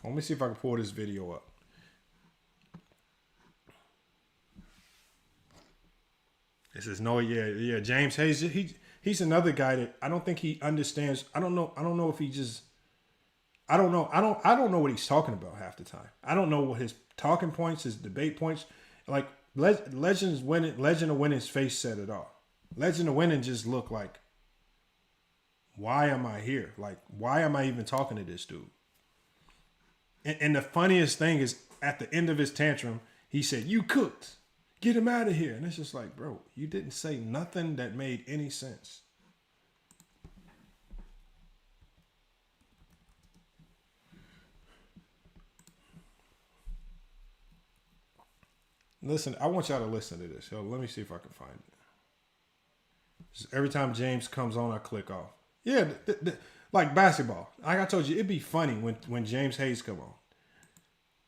S3: let me see if I can pull this video up. This is James Hayes. He's another guy that I don't think he understands. I don't know if he just. I don't know what he's talking about half the time. I don't know what his talking points, his debate points. Like Legend of Winning's face said it all. Legend of Winning just looked like, why am I here? Like, why am I even talking to this dude? And the funniest thing is, at the end of his tantrum, he said, "You cooked. Get him out of here." And it's just like, bro, you didn't say nothing that made any sense. Listen, I want y'all to listen to this. Yo, let me see if I can find it. Every time James comes on, I click off. Yeah, like basketball. Like I told you, it'd be funny when James Hayes come on.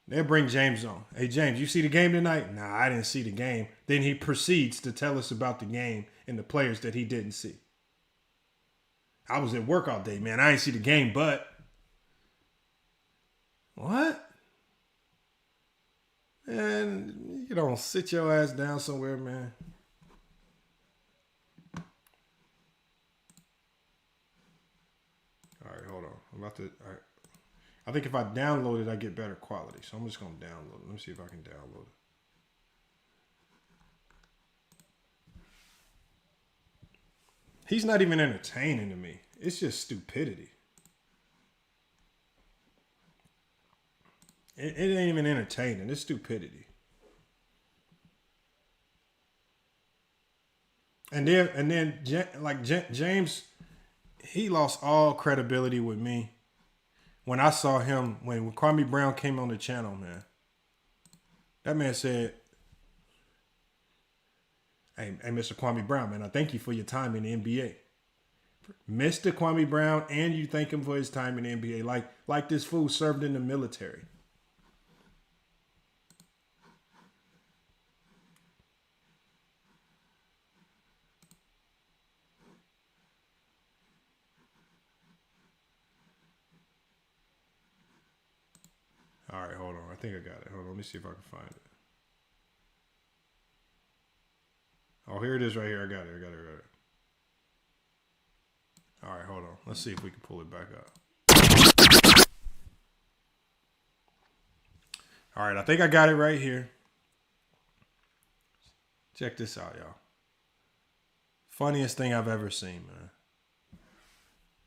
S3: They'll bring James on. Hey, James, you see the game tonight? Nah, I didn't see the game. Then he proceeds to tell us about the game and the players that he didn't see. I was at work all day, man. I didn't see the game, but... What? Man, you don't sit your ass down somewhere, man. All right, hold on. I'm about to... All right. I think if I download it, I get better quality. So I'm just going to download it. Let me see if I can download it. He's not even entertaining to me. It's just stupidity. it ain't even entertaining. It's stupidity. And then James, he lost all credibility with me when I saw him when Kwame Brown came on the channel, man. That man said, hey, Mr. Kwame Brown, man, I thank you for your time in the NBA. Mr. Kwame Brown, and you thank him for his time in the NBA, like this fool served in the military. All right, hold on. I think I got it. Hold on, let me see if I can find it. Oh, here it is right here. I got it. All right, hold on. Let's see if we can pull it back up. All right, I think I got it right here. Check this out, y'all. Funniest thing I've ever seen, man.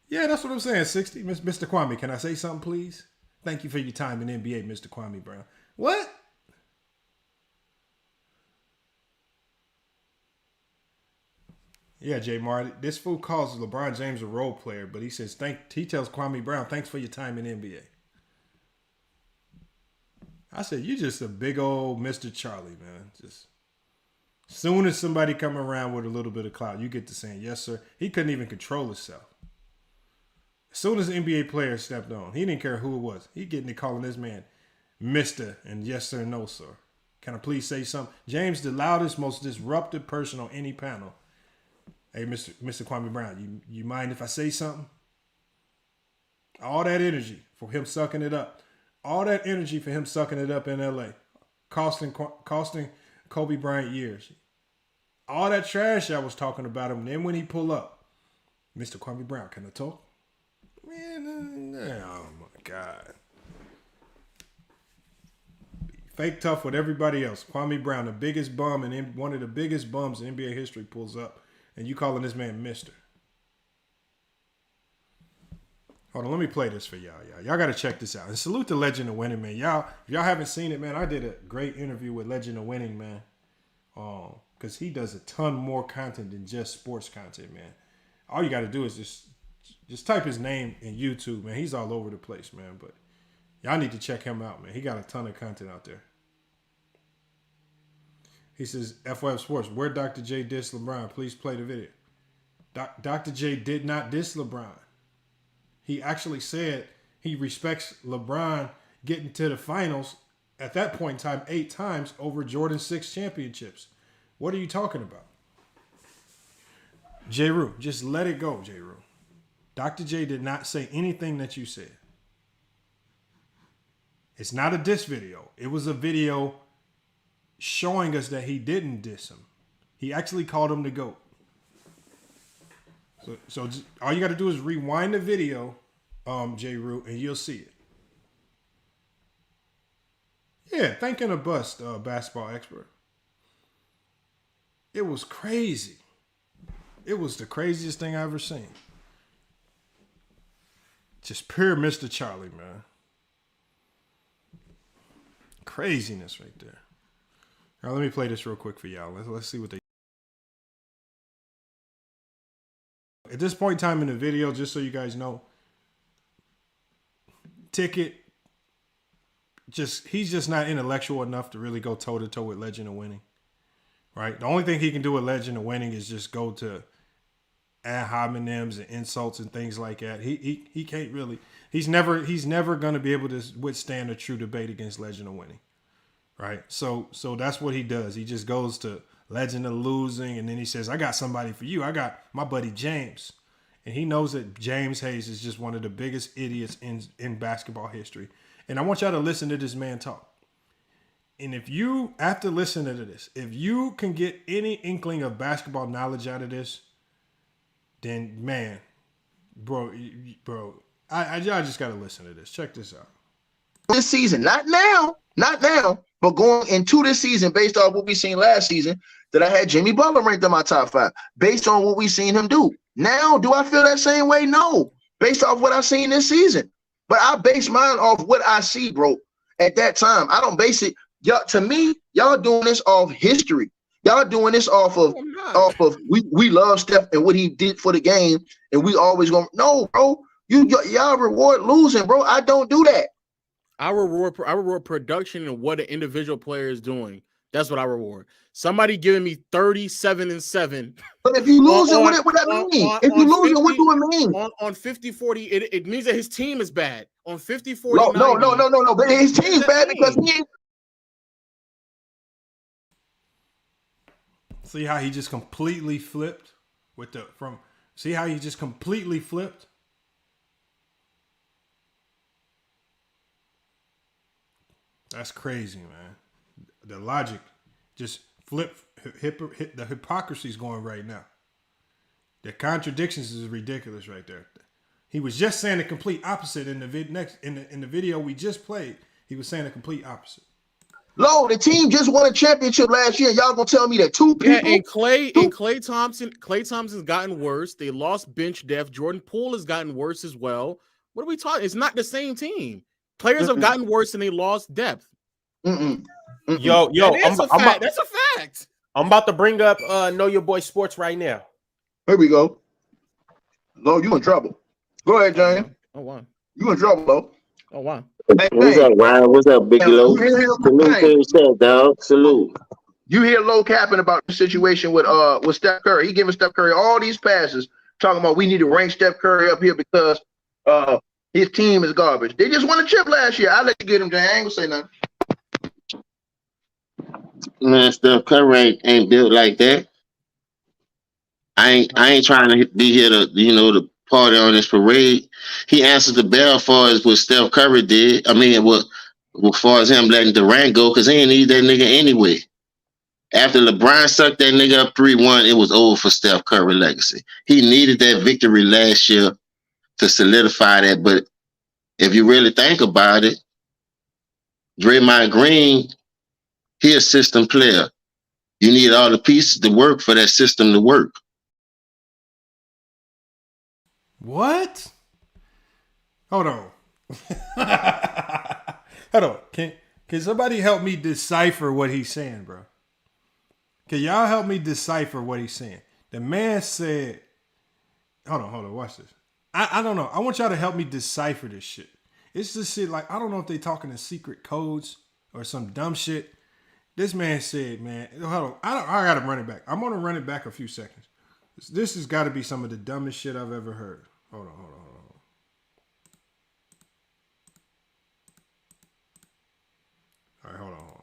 S3: Yeah, that's what I'm saying, 60. Mr. Kwame, can I say something, please? Thank you for your time in NBA, Mr. Kwame Brown. What? Yeah, J. Marty. This fool calls LeBron James a role player, but he says he tells Kwame Brown, thanks for your time in NBA. I said, you just a big old Mr. Charlie, man. Just soon as somebody come around with a little bit of clout, you get to saying, yes, sir. He couldn't even control himself. As soon as the NBA player stepped on, he didn't care who it was. He getting to calling this man Mr. and yes, sir, no, sir. Can I please say something? James, the loudest, most disruptive person on any panel. Hey, Mr. Kwame Brown, you mind if I say something? All that energy for him sucking it up. All that energy for him sucking it up in LA. Costing Kobe Bryant years. All that trash I was talking about him. Then when he pull up, Mr. Kwame Brown, can I talk? Man, oh my God. Fake tough with everybody else. Kwame Brown, the biggest bum and one of the biggest bums in NBA history, pulls up. And you calling this man Mister. Hold on, let me play this for y'all. Y'all got to check this out. And salute to Legend of Winning, man. If y'all haven't seen it, man, I did a great interview with Legend of Winning, man. Because he does a ton more content than just sports content, man. All you got to do is just type his name in YouTube, man. He's all over the place, man. But y'all need to check him out, man. He got a ton of content out there. He says, FYF Sports, where Dr. J diss LeBron? Please play the video. Dr. J did not diss LeBron. He actually said he respects LeBron getting to the finals at that point in time 8 times over Jordan's 6 championships. What are you talking about? J. Rue, just let it go, J. Rue. Dr. J did not say anything that you said. It's not a diss video. It was a video showing us that he didn't diss him. He actually called him the GOAT. So just, all you got to do is rewind the video, J. Root, and you'll see it. Yeah, thanking a bust, basketball expert. It was crazy. It was the craziest thing I ever seen. Just pure Mr. Charlie, man. Craziness right there. All right, let me play this real quick for y'all. Let's see what they. At this point in time in the video, just so you guys know, Ticket, he's just not intellectual enough to really go toe to toe with Legend of Winning, right? The only thing he can do with Legend of Winning is just go to ad hominems and insults and things like that. He can't really. He's never going to be able to withstand a true debate against Legend of Winning. Right. So that's what he does. He just goes to Legend of Losing. And then he says, I got somebody for you. I got my buddy James. And he knows that James Hayes is just one of the biggest idiots in basketball history. And I want y'all to listen to this man talk. And if you, after listening to this, if you can get any inkling of basketball knowledge out of this, then man, bro, y'all just got to listen to this. Check this out.
S4: This season, not now, but going into this season, based off what we seen last season, that I had Jimmy Butler ranked in my top 5, based on what we seen him do. Now, do I feel that same way? No, based off what I've seen this season. But I base mine off what I see, bro. at that time. I don't base it. Y'all, to me, y'all doing this off history. Y'all doing this off of we love Steph and what he did for the game, and we always gonna bro. Y'all reward losing, bro. I don't do that.
S18: I reward production and what an individual player is doing. That's what I reward. Somebody giving me 37-7.
S4: But if you losing, what that mean? If you losing, what do it mean?
S18: On 50-40, it means that his team is bad. On 50-40,
S4: no. But his team's bad because he.
S3: See how he just completely flipped See how he just completely flipped? That's crazy, man. The logic just flip. The hypocrisy is going right now. The contradictions is ridiculous right there. He was just saying the complete opposite in the video we just played. He was saying the complete opposite.
S4: The team just won a championship last year. Y'all gonna tell me that two people?
S18: Yeah, and Klay Thompson's gotten worse. They lost bench depth. Jordan Poole has gotten worse as well. What are we talking? It's not the same team. Players have gotten worse and they lost depth.
S6: Yo,
S18: that's a fact.
S6: I'm about to bring up Know Your Boy Sports right now.
S4: Here we go. Lo, you in trouble. Go ahead, James.
S18: Oh wow.
S4: You in trouble, Lo.
S18: Oh wow.
S4: Hey,
S19: what's up, Ryan? What's up, Big Lo? Salute to yourself, dog. Salute.
S4: You hear Lo capping about the situation with Steph Curry. He giving Steph Curry all these passes, talking about we need to rank Steph Curry up here because his team is garbage. They just won a chip last year. I'll let you get him, James. I ain't gonna say nothing.
S19: Man, Steph Curry ain't built like that. I ain't trying to be here to party on this parade. He answered the bell as far as what Steph Curry did. I mean, as far as him letting Durant go, because he ain't need that nigga anyway. After LeBron sucked that nigga up 3-1, it was over for Steph Curry legacy. He needed that victory last year to solidify that. But if you really think about it, Draymond Green, he a system player. You need all the pieces to work for that system to work.
S3: What? Hold on. Hold on. Can somebody help me decipher what he's saying, bro? Can y'all help me decipher what he's saying? The man said, hold on, watch this. I don't know. I want y'all to help me decipher this shit. It's this shit like, I don't know if they talking in secret codes or some dumb shit. This man said, man, hold on. I got to run it back. I'm going to run it back a few seconds. This has got to be some of the dumbest shit I've ever heard. Hold on. All right, hold on.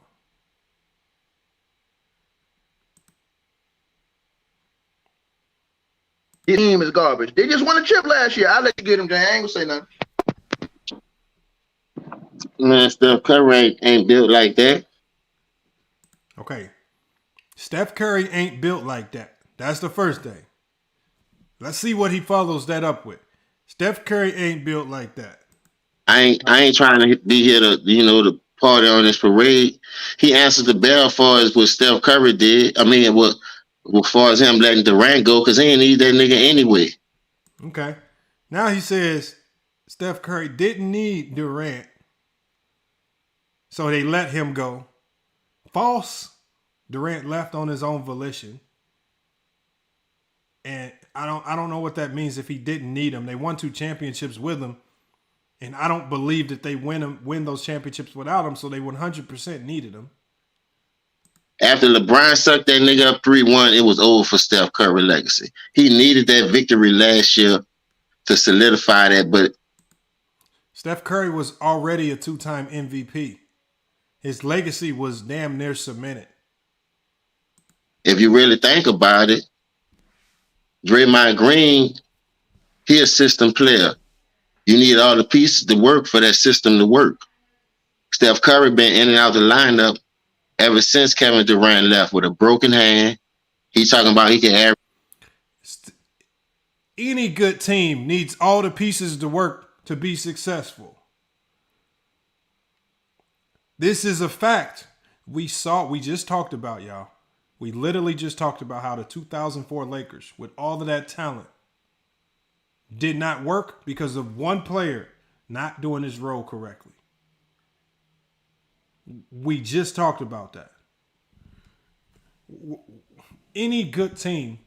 S4: His team is garbage. They just won a chip last year. I'll let you get him, James. I ain't gonna say nothing.
S19: Man, Steph Curry ain't built like that.
S3: Okay. Steph Curry ain't built like that. That's the first thing. Let's see what he follows that up with. Steph Curry ain't built like that.
S19: I ain't trying to be here to party on this parade. He answered the bell as far as what Steph Curry did. I mean, as far as him letting Durant go, because he ain't need that nigga anyway.
S3: Okay. Now he says Steph Curry didn't need Durant, so they let him go. False. Durant left on his own volition. And I don't know what that means if he didn't need him. They won 2 championships with him. And I don't believe that they win those championships without him, so they 100% needed him.
S19: After LeBron sucked that nigga up 3-1, it was over for Steph Curry legacy. He needed that victory last year to solidify that, but
S3: Steph Curry was already a 2-time MVP. His legacy was damn near cemented.
S19: If you really think about it, Draymond Green, he a system player. You need all the pieces to work for that system to work. Steph Curry been in and out the lineup ever since Kevin Durant left with a broken hand. He's talking about he can average.
S3: Any good team needs all the pieces to work to be successful. This is a fact. We just talked about, y'all. We literally just talked about how the 2004 Lakers, with all of that talent, did not work because of one player not doing his role correctly. We just talked about that. Any good team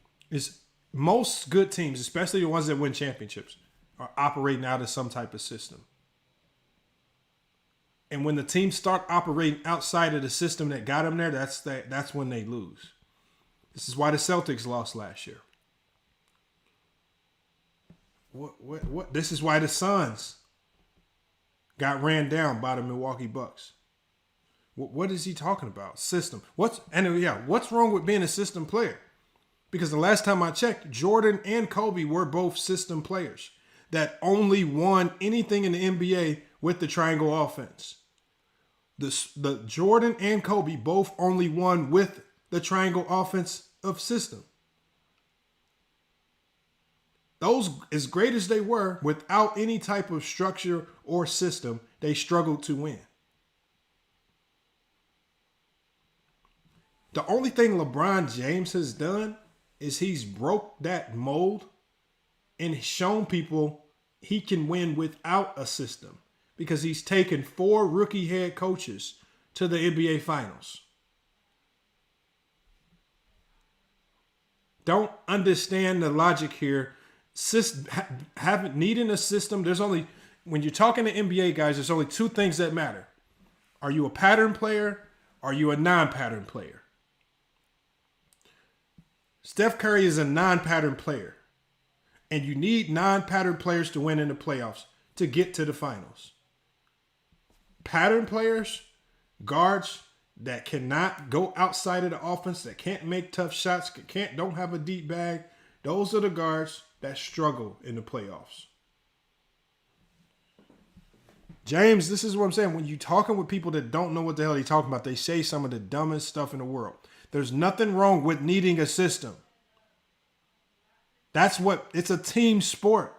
S3: most good teams, especially the ones that win championships, are operating out of some type of system. And when the teams start operating outside of the system that got them there, that's when they lose. This is why the Celtics lost last year. What? This is why the Suns got ran down by the Milwaukee Bucks. What is he talking about? System. What's wrong with being a system player? Because the last time I checked, Jordan and Kobe were both system players that only won anything in the NBA with the triangle offense. The Jordan and Kobe both only won with the triangle offense of system. Those, as great as they were, without any type of structure or system, they struggled to win. The only thing LeBron James has done is he's broke that mold and shown people he can win without a system because he's taken 4 rookie head coaches to the NBA Finals. Don't understand the logic here. Needing a system, when you're talking to NBA guys, there's only 2 things that matter. Are you a pattern player? Are you a non-pattern player? Steph Curry is a non-pattern player. And you need non-pattern players to win in the playoffs to get to the finals. Pattern players, guards that cannot go outside of the offense, that can't make tough shots, don't have a deep bag, those are the guards that struggle in the playoffs. James, this is what I'm saying. When you're talking with people that don't know what the hell they're talking about, they say some of the dumbest stuff in the world. There's nothing wrong with needing a system. It's a team sport.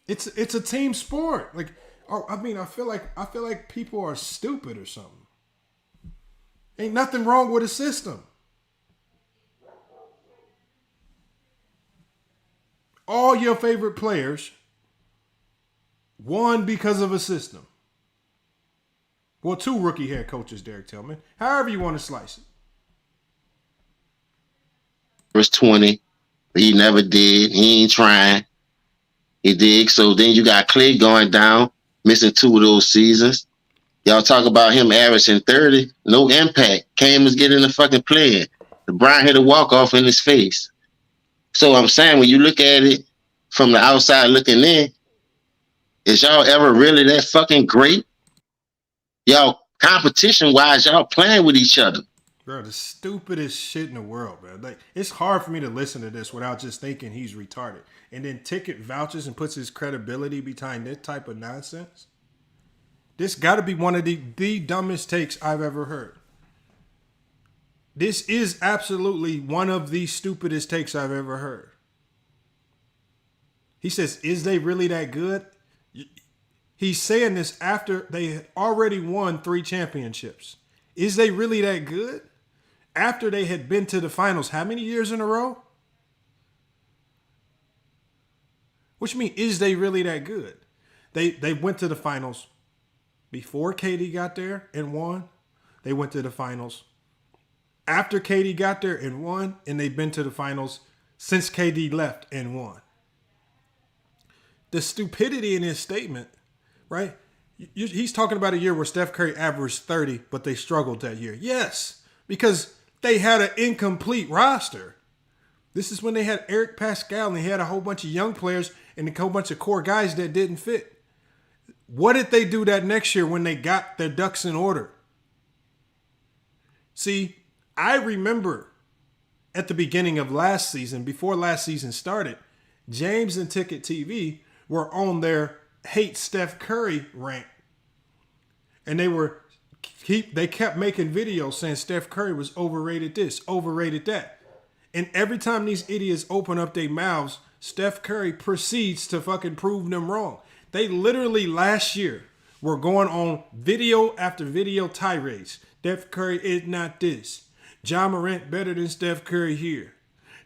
S3: It's a team sport. I feel like people are stupid or something. Ain't nothing wrong with a system. All your favorite players won because of a system. Well, 2 rookie head coaches, Derek Tillman. However you want to slice it.
S19: Was 20, but he never did. He ain't trying. He did. So then you got Clay going down, missing 2 of those seasons. Y'all talk about him averaging 30, no impact. Cam was getting the fucking play. LeBron hit a walk-off in his face. So I'm saying, when you look at it from the outside looking in, is y'all ever really that fucking great? Y'all, competition-wise, y'all playing with each other.
S3: Bro, the stupidest shit in the world, man. It's hard for me to listen to this without just thinking he's retarded. And then Ticket vouches and puts his credibility behind this type of nonsense. This got to be one of the dumbest takes I've ever heard. This is absolutely one of the stupidest takes I've ever heard. He says, is they really that good? He's saying this after they had already won 3 championships. Is they really that good? After they had been to the finals how many years in a row? What you mean, is they really that good? They went to the finals before KD got there and won. They went to the finals after KD got there and won. And they've been to the finals since KD left and won. The stupidity in his statement, right? He's talking about a year where Steph Curry averaged 30, but they struggled that year. Yes, because they had an incomplete roster. This is when they had Eric Pascal and they had a whole bunch of young players and a whole bunch of core guys that didn't fit. What did they do that next year when they got their ducks in order? See, I remember at the beginning of last season, before last season started, James and Ticket TV were on their hate Steph Curry rant. And they kept making videos saying Steph Curry was overrated this, overrated that. And every time these idiots open up their mouths, Steph Curry proceeds to fucking prove them wrong. They literally last year were going on video after video tirades. Steph Curry is not this. Ja Morant better than Steph Curry here.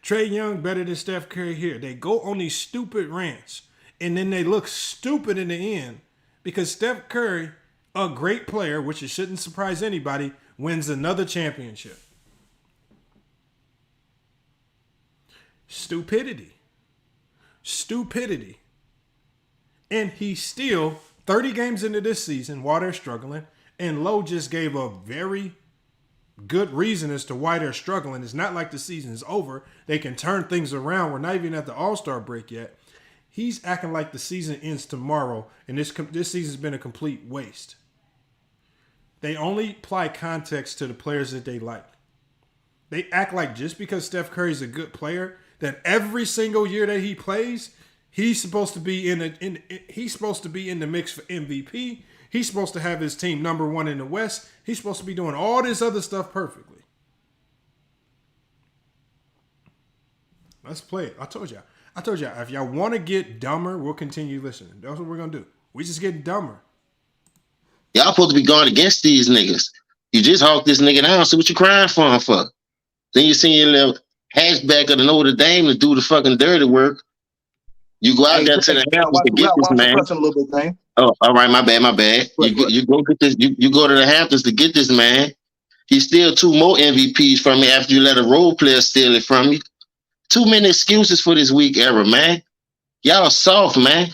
S3: Trae Young better than Steph Curry here. They go on these stupid rants. and then they look stupid in the end because Steph Curry, a great player, which it shouldn't surprise anybody, wins another championship. Stupidity. And he's still 30 games into this season while they're struggling, and Lowe just gave a very good reason as to why they're struggling. It's not like the season is over. They can turn things around. We're not even at the All-Star break yet. He's acting like the season ends tomorrow, and this season's been a complete waste. They only apply context to the players that they like. They act like just because Steph Curry's a good player, that every single year that he plays, he's supposed to be in the mix for MVP. He's supposed to have his team number 1 in the West. He's supposed to be doing all this other stuff perfectly. Let's play it. I told y'all, if y'all want to get dumber, we'll continue listening. That's what we're going to do. We just get dumber.
S19: Y'all supposed to be going against these niggas. You just hawk this nigga down. See what you crying for him for. Then you see your little hatchback of the Notre Dame to do the fucking dirty work. You go out there to the Hamptons to get this man.
S4: A little bit, man.
S19: Oh, all right, my bad. You go get this. You go to the Hamptons to get this man. He's still 2 more MVPs from me after you let a role player steal it from you. Too many excuses for this weak era, man. Y'all soft, man.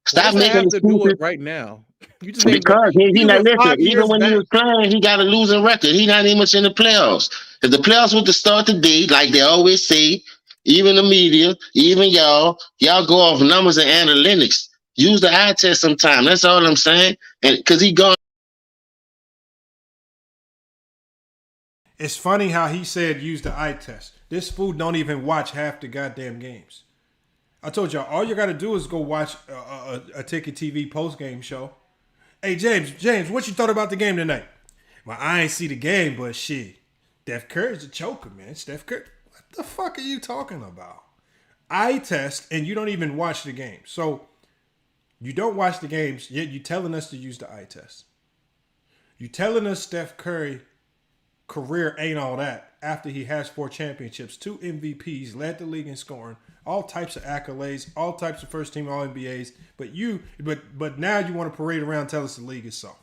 S19: Stop making
S18: have to do it right now. You just
S19: because he not listening. Even when
S18: back.
S19: he was playing, he got a losing record. He not even much in the playoffs. If the playoffs were to start today, like they always say, even the media, even y'all go off numbers and analytics. Use the eye test sometime. That's all I'm saying. And because he gone.
S3: It's funny how he said use the eye test. This fool don't even watch half the goddamn games. I told y'all, all you got to do is go watch a Ticket TV post-game show. Hey, James, what you thought about the game tonight? Well, I ain't see the game, but shit. Steph Curry's a choker, man. Steph Curry. What the fuck are you talking about? Eye test, and you don't even watch the game. So, you don't watch the games, yet you telling us to use the eye test. You telling us Steph Curry career ain't all that after he has 4 championships, 2 MVPs, led the league in scoring, all types of accolades, all types of first team All NBAs, but now you want to parade around and tell us the league is soft.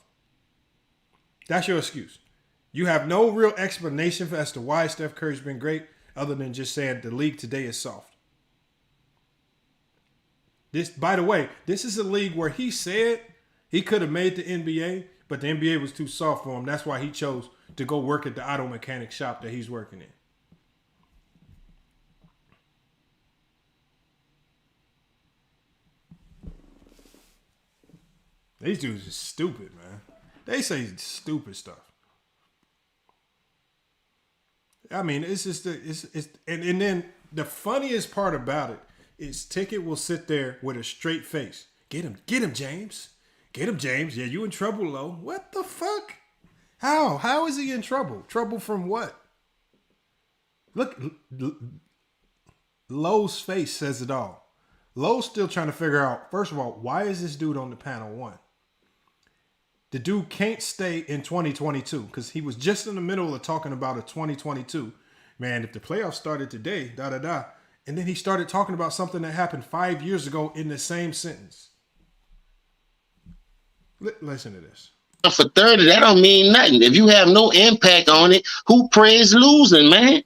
S3: That's your excuse. You have no real explanation as to why Steph Curry's been great other than just saying the league today is soft. This, by the way, this is a league where he said he could have made the NBA, but the NBA was too soft for him. That's why he chose to go work at the auto mechanic shop that he's working in. These dudes are stupid, man. They say stupid stuff. I mean, it's just and then the funniest part about it is Ticket will sit there with a straight face. Get him, James. Get him, James. Yeah, you in trouble, Lowe. What the fuck? How? How is he in trouble? Trouble from what? Look, Lowe's face says it all. Lowe's still trying to figure out, first of all, why is this dude on the panel? One, the dude can't stay in 2022 because he was just in the middle of talking about a 2022. Man, if the playoffs started today, and then he started talking about something that happened 5 years ago in the same sentence. Listen to this.
S19: For 30, that don't mean nothing. If you have no impact on it, who prays losing, man?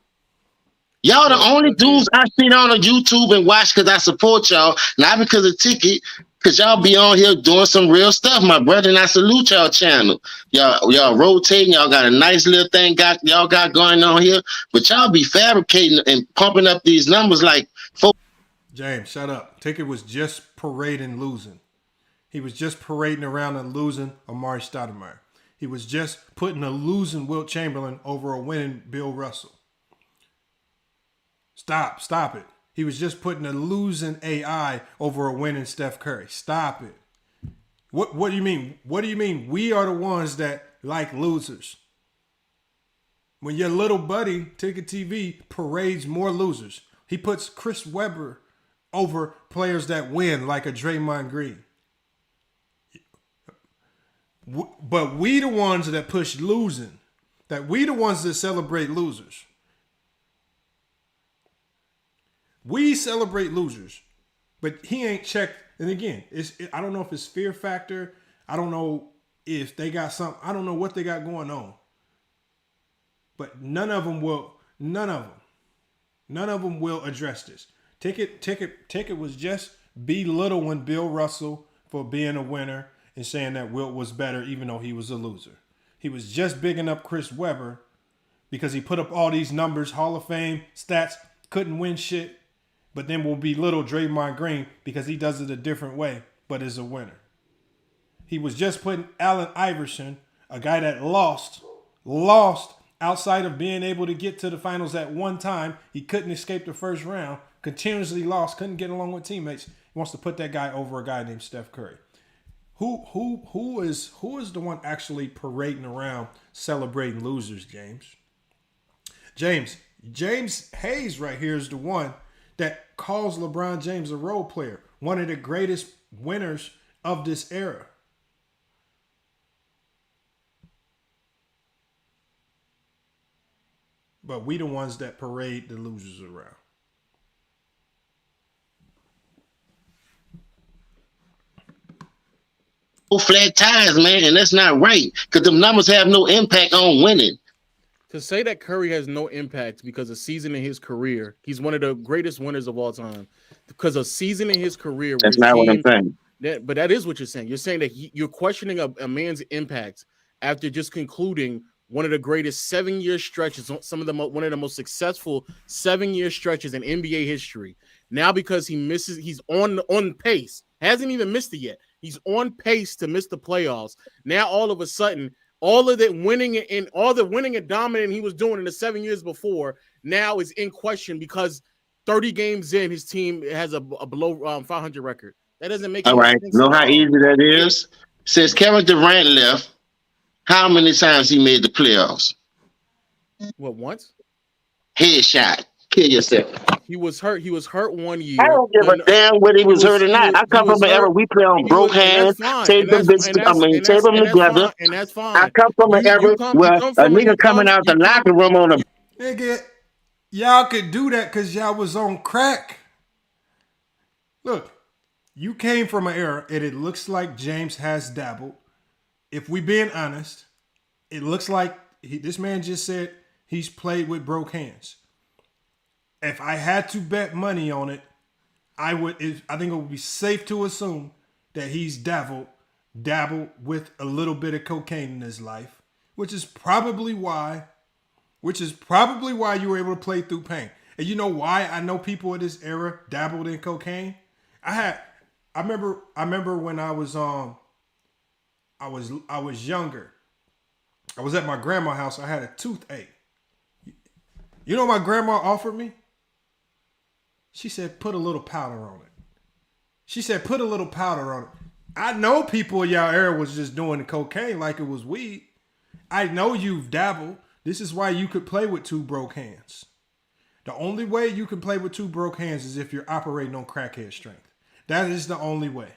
S19: Y'all the only dudes I see on YouTube and watch because I support y'all, not because of Ticket, because y'all be on here doing some real stuff, my brother, and I salute y'all channel. Y'all rotating, y'all got a nice little thing y'all got going on here, but y'all be fabricating and pumping up these numbers like folks.
S3: James, shut up. Ticket was just parading losing. He was just parading around and losing Amar'e Stoudemire. He was just putting a losing Wilt Chamberlain over a winning Bill Russell. Stop it. He was just putting a losing AI over a winning Steph Curry. Stop it. What do you mean? What do you mean we are the ones that like losers? When your little buddy, Ticket TV, parades more losers. He puts Chris Webber over players that win like a Draymond Green. But we the ones that push losing. That we the ones that celebrate losers. We celebrate losers. But he ain't checked And again, I don't know if it's fear factor. I don't know if they got some. I don't know what they got going on. But none of them will address this. Ticket was just belittling Bill Russell for being a winner and saying that Wilt was better even though he was a loser. He was just bigging up Chris Webber because he put up all these numbers, Hall of Fame stats, couldn't win shit, but then will belittle Draymond Green because he does it a different way, but is a winner. He was just putting Allen Iverson, a guy that lost outside of being able to get to the finals at one time. He couldn't escape the first round, continuously lost, couldn't get along with teammates. He wants to put that guy over a guy named Steph Curry. Who is the one actually parading around celebrating losers, James? James Hayes right here is the one that calls LeBron James a role player, one of the greatest winners of this era. But we the ones that parade the losers around.
S19: Flat tires, man, and that's not right because the numbers have no impact on winning.
S18: To say that Curry has no impact because a season in his career, he's one of the greatest winners of all time. Because a season in his career,
S19: That's not what I'm saying.
S18: But that is what you're saying. You're saying that you're questioning a man's impact after just concluding one of the greatest 7-year stretches, one of the most successful 7-year stretches in NBA history. Now because he's on pace, hasn't even missed it yet. He's on pace to miss the playoffs. Now all of a sudden, all of the winning and dominating he was doing in the 7 years before now is in question because 30 games in, his team has a below 500 record. That doesn't make
S19: all right.
S18: sense.
S19: Know how easy that is? Since Kevin Durant left, how many times he made the playoffs?
S18: What, once?
S19: Headshot. Kill yourself.
S18: He was hurt. He was hurt 1 year.
S19: I don't give a damn whether he was hurt or not. I come from an era we play on broke hands, tape them together.
S18: And that's fine.
S19: I come from an era where a nigga coming out the locker room on a
S3: nigga. Y'all could do that because y'all was on crack. Look, you came from an era, and it looks like James has dabbled. If we being honest, it looks like this man just said he's played with broke hands. If I had to bet money on it, I think it would be safe to assume that he's dabbled with a little bit of cocaine in his life, which is probably why you were able to play through pain. And you know why I know people of this era dabbled in cocaine? I remember when I was younger. I was at my grandma's house. I had a toothache. You know what my grandma offered me? She said, put a little powder on it. I know people in y'all era was just doing the cocaine like it was weed. I know you've dabbled. This is why you could play with two broke hands. The only way you can play with two broke hands is if you're operating on crackhead strength. That is the only way.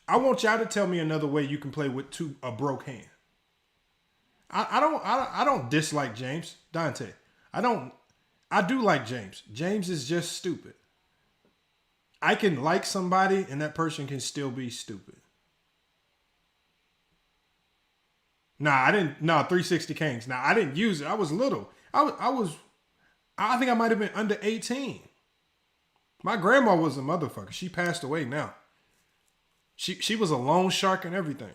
S3: I want y'all to tell me another way you can play with a broke hand. I don't dislike James. Dante. I do like James. James is just stupid. I can like somebody and that person can still be stupid. 360 Kings. I didn't use it. I was little. I think I might have been under 18. My grandma was a motherfucker. She passed away now. She was a loan shark and everything.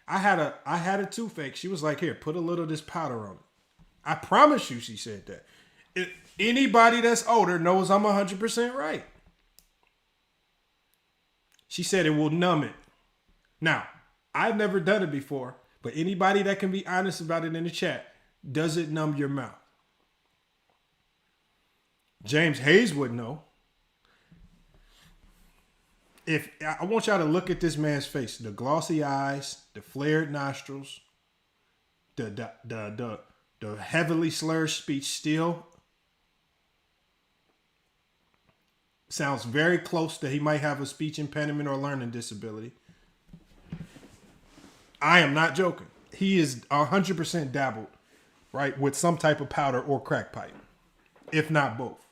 S3: I had a toothache. She was like, here, put a little of this powder on it. I promise you, she said that. Anybody that's older knows I'm 100% right. She said it will numb it. Now, I've never done it before, but anybody that can be honest about it in the chat, does it numb your mouth? James Hayes would know. I want y'all to look at this man's face, the glossy eyes, the flared nostrils, the heavily slurred speech still sounds very close that he might have a speech impediment or learning disability. I am not joking. He is 100% dabbled, right, with some type of powder or crack pipe, if not both.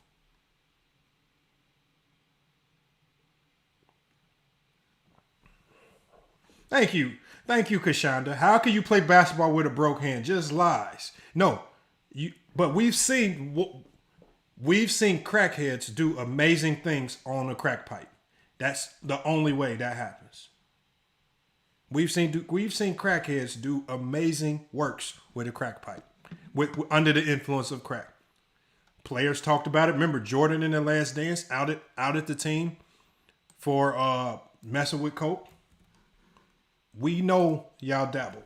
S3: Thank you, Kashonda. How can you play basketball with a broke hand? Just lies. No, but we've seen crackheads do amazing things on a crack pipe. That's the only way that happens. We've seen crackheads do amazing works with a crack pipe, under the influence of crack. Players talked about it. Remember Jordan in The Last Dance out at the team for messing with coke. We know y'all dabbled.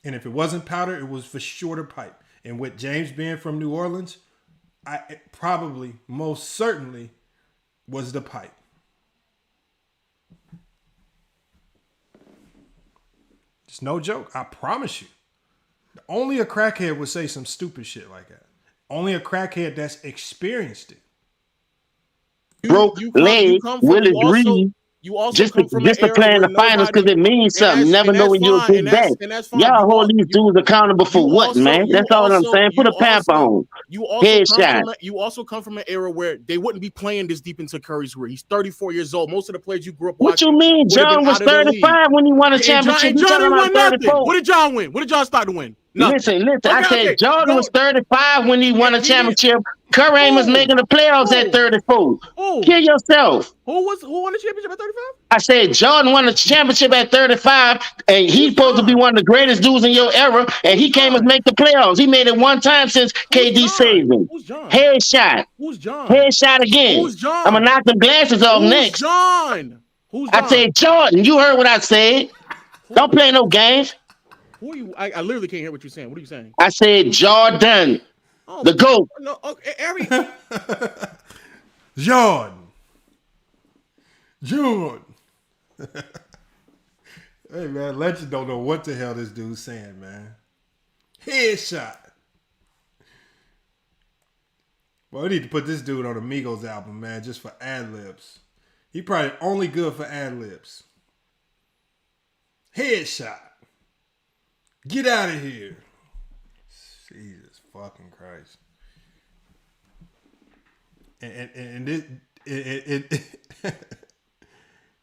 S3: And if it wasn't powder, it was for shorter pipe. And with James being from New Orleans, it probably, most certainly, was the pipe. It's no joke. I promise you. Only a crackhead would say some stupid shit like that. Only a crackhead that's experienced it.
S19: Broke leg, Willie Reed.
S18: You also
S19: just
S18: come from
S19: to play in the finals because it means something. Never know when you'll get back. Y'all hold these dudes accountable for what, man? That's all I'm saying. Put a pamp on.
S18: You also come from an era where they wouldn't be playing this deep into Curry's career. He's 34 years old. Most of the players you grew up
S19: watching. What you mean? John was 35 when he won a championship.
S18: John didn't win nothing. What did John win? What did John start to win?
S19: Nothing. Listen. I said Jordan was 35 when he won a championship. Curry was making the playoffs at 34. Kill yourself.
S18: Who won the championship at 35?
S19: I said Jordan won the championship at 35, and he's supposed to be one of the greatest dudes in your era, and he came and make the playoffs. He made it one time since KD saved him. Headshot.
S18: Who's John?
S19: Headshot again.
S18: Who's John?
S19: I'm going to knock them glasses off next.
S18: John? Who's John?
S19: I said Jordan. You heard what I said. Don't play no games.
S18: Who are you? I literally can't hear what you're saying. What are you saying?
S19: I said Jordan. The GOAT.
S18: No, okay,
S3: Jordan. Hey, man, Legend don't know what the hell this dude's saying, man. Headshot. Well, we need to put this dude on a Migos album, man, just for ad-libs. He probably only good for ad-libs. Headshot. Get out of here. Jesus fucking Christ. And it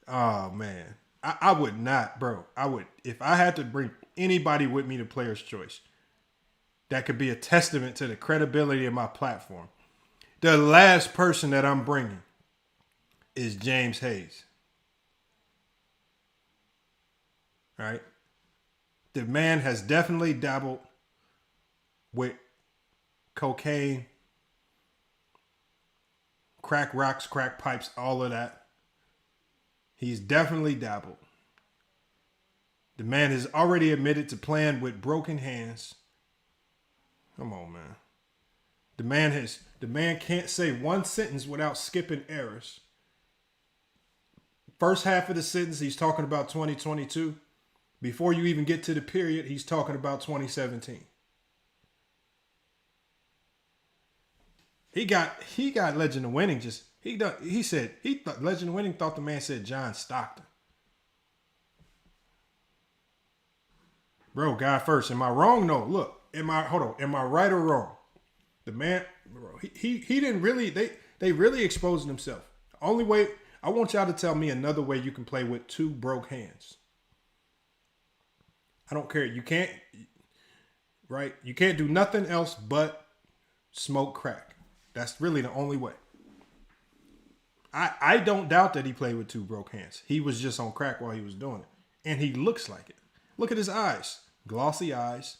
S3: oh man. I would not, bro. I would, if I had to bring anybody with me to Player's Choice, that could be a testament to the credibility of my platform. The last person that I'm bringing is James Hayes. All right. The man has definitely dabbled with cocaine, crack rocks, crack pipes, all of that. He's definitely dabbled. The man has already admitted to playing with broken hands. Come on, man. The man can't say one sentence without skipping errors. First half of the sentence, he's talking about 2022. Before you even get to the period, he's talking about 2017. He got Legend of Winning. He said Legend of Winning thought the man said John Stockton. Bro, God first. Am I wrong? No. Look, am I right or wrong? The man, bro, he didn't really. They really exposing himself. The only way, I want y'all to tell me another way you can play with two broke hands. I don't care. You can't, right? You can't do nothing else but smoke crack. That's really the only way. I don't doubt that he played with two broke hands. He was just on crack while he was doing it. And he looks like it. Look at his eyes. Glossy eyes.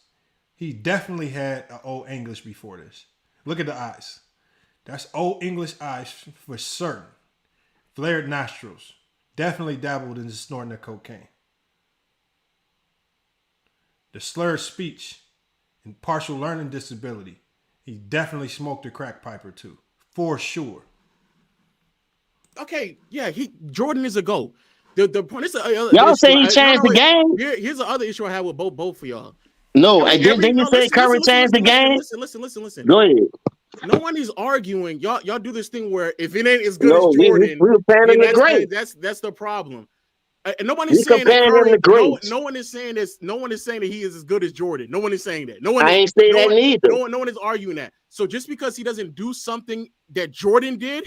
S3: He definitely had an Old English before this. Look at the eyes. That's Old English eyes for certain. Flared nostrils. Definitely dabbled in snorting the cocaine. The slurred speech and partial learning disability. He definitely smoked a crack pipe or two. For sure.
S18: Okay, yeah, Jordan is a GOAT. The point is,
S19: y'all say he changed the game.
S18: Here's the other issue I have with both of y'all.
S19: No, didn't you say Curry changed the game?
S18: Listen.
S19: Go ahead.
S18: No one is arguing. Y'all do this thing where if it ain't as good as Jordan, that's the problem. And nobody's saying that Curry, no one is saying this. No one is saying that he is as good as Jordan. No one is saying that.
S19: I ain't saying that neither.
S18: No one is arguing that. So just because he doesn't do something that Jordan did,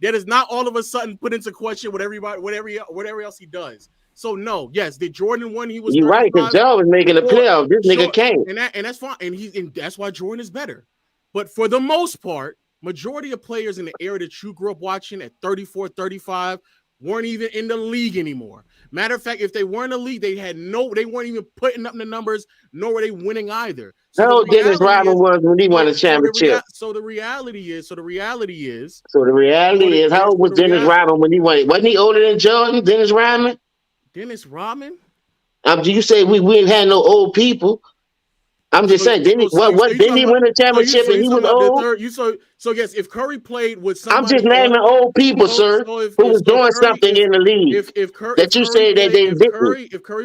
S18: That is not all of a sudden put into question whatever else he does. So no, yes, did Jordan win? He was
S19: You're right, because Joe was making the playoffs. This nigga can't.
S18: And that's fine. And that's why Jordan is better. But for the most part, majority of players in the era that you grew up watching at 34, 35 weren't even in the league anymore. Matter of fact, if they were in the league, they weren't even putting up the numbers, nor were they winning either. So
S19: no, Dennis Rodman was when he won a championship.
S18: So the reality is,
S19: how old was Dennis Rodman when he won it? Wasn't he older than Jordan, Dennis Rodman?
S18: Dennis Rodman?
S19: You say we ain't had no old people. I'm just saying, didn't he win a championship and he was old?
S18: So yes, if Curry played with somebody,
S19: I'm just naming old people, sir, who was doing something in the league. If
S18: Curry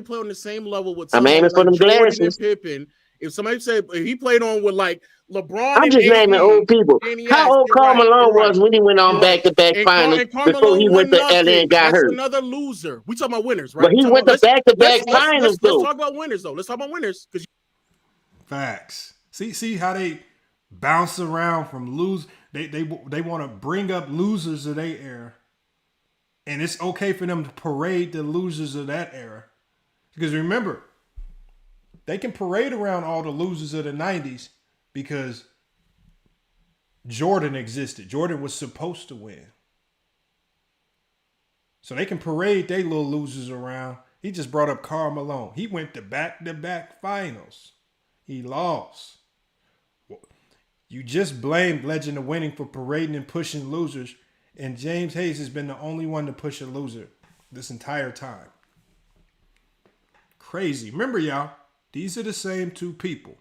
S18: played on the same level with
S19: somebody
S18: like
S19: for them
S18: Jordan
S19: glasses.
S18: and Pippen, if somebody said if he played on with like LeBron,
S19: I'm just naming old people. How old Karl Malone was when he went on back-to-back finals before he went to LA and got hurt?
S18: That's another loser. We talking about winners, right?
S19: But he went to back-to-back finals, though.
S18: Let's talk about winners, though. Let's talk about winners.
S3: Facts. See how they bounce around from lose. They want to bring up losers of their era, and it's okay for them to parade the losers of that era. Because remember, they can parade around all the losers of the 90s because Jordan existed. Jordan was supposed to win. So they can parade their little losers around. He just brought up Karl Malone. He went to back-to-back finals. He lost. You just blamed Legend of Winning for parading and pushing losers, and James Hayes has been the only one to push a loser this entire time. Crazy. Remember, y'all, these are the same two people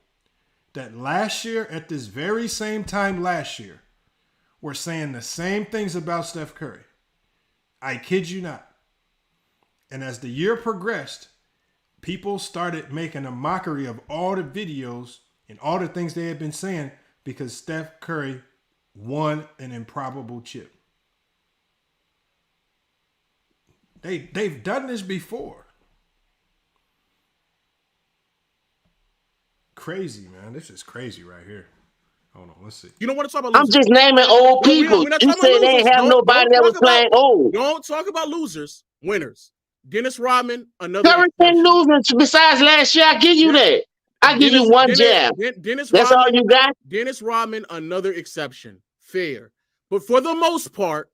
S3: that last year, at this very same time last year, were saying the same things about Steph Curry. I kid you not. And as the year progressed, people started making a mockery of all the videos and all the things they had been saying because Steph Curry won an improbable chip. They've done this before. Crazy, man. This is crazy right here. Hold on, let's see.
S18: You don't want to talk about losers.
S19: I'm just naming old people. You said they ain't have nobody that was playing old.
S18: Don't talk about losers. Winners. Dennis Rodman, another.
S19: Curry didn't lose besides last year. I give you that. I give you one jab. That's all you got?
S18: Dennis Rodman, another exception. Fair. But for the most part,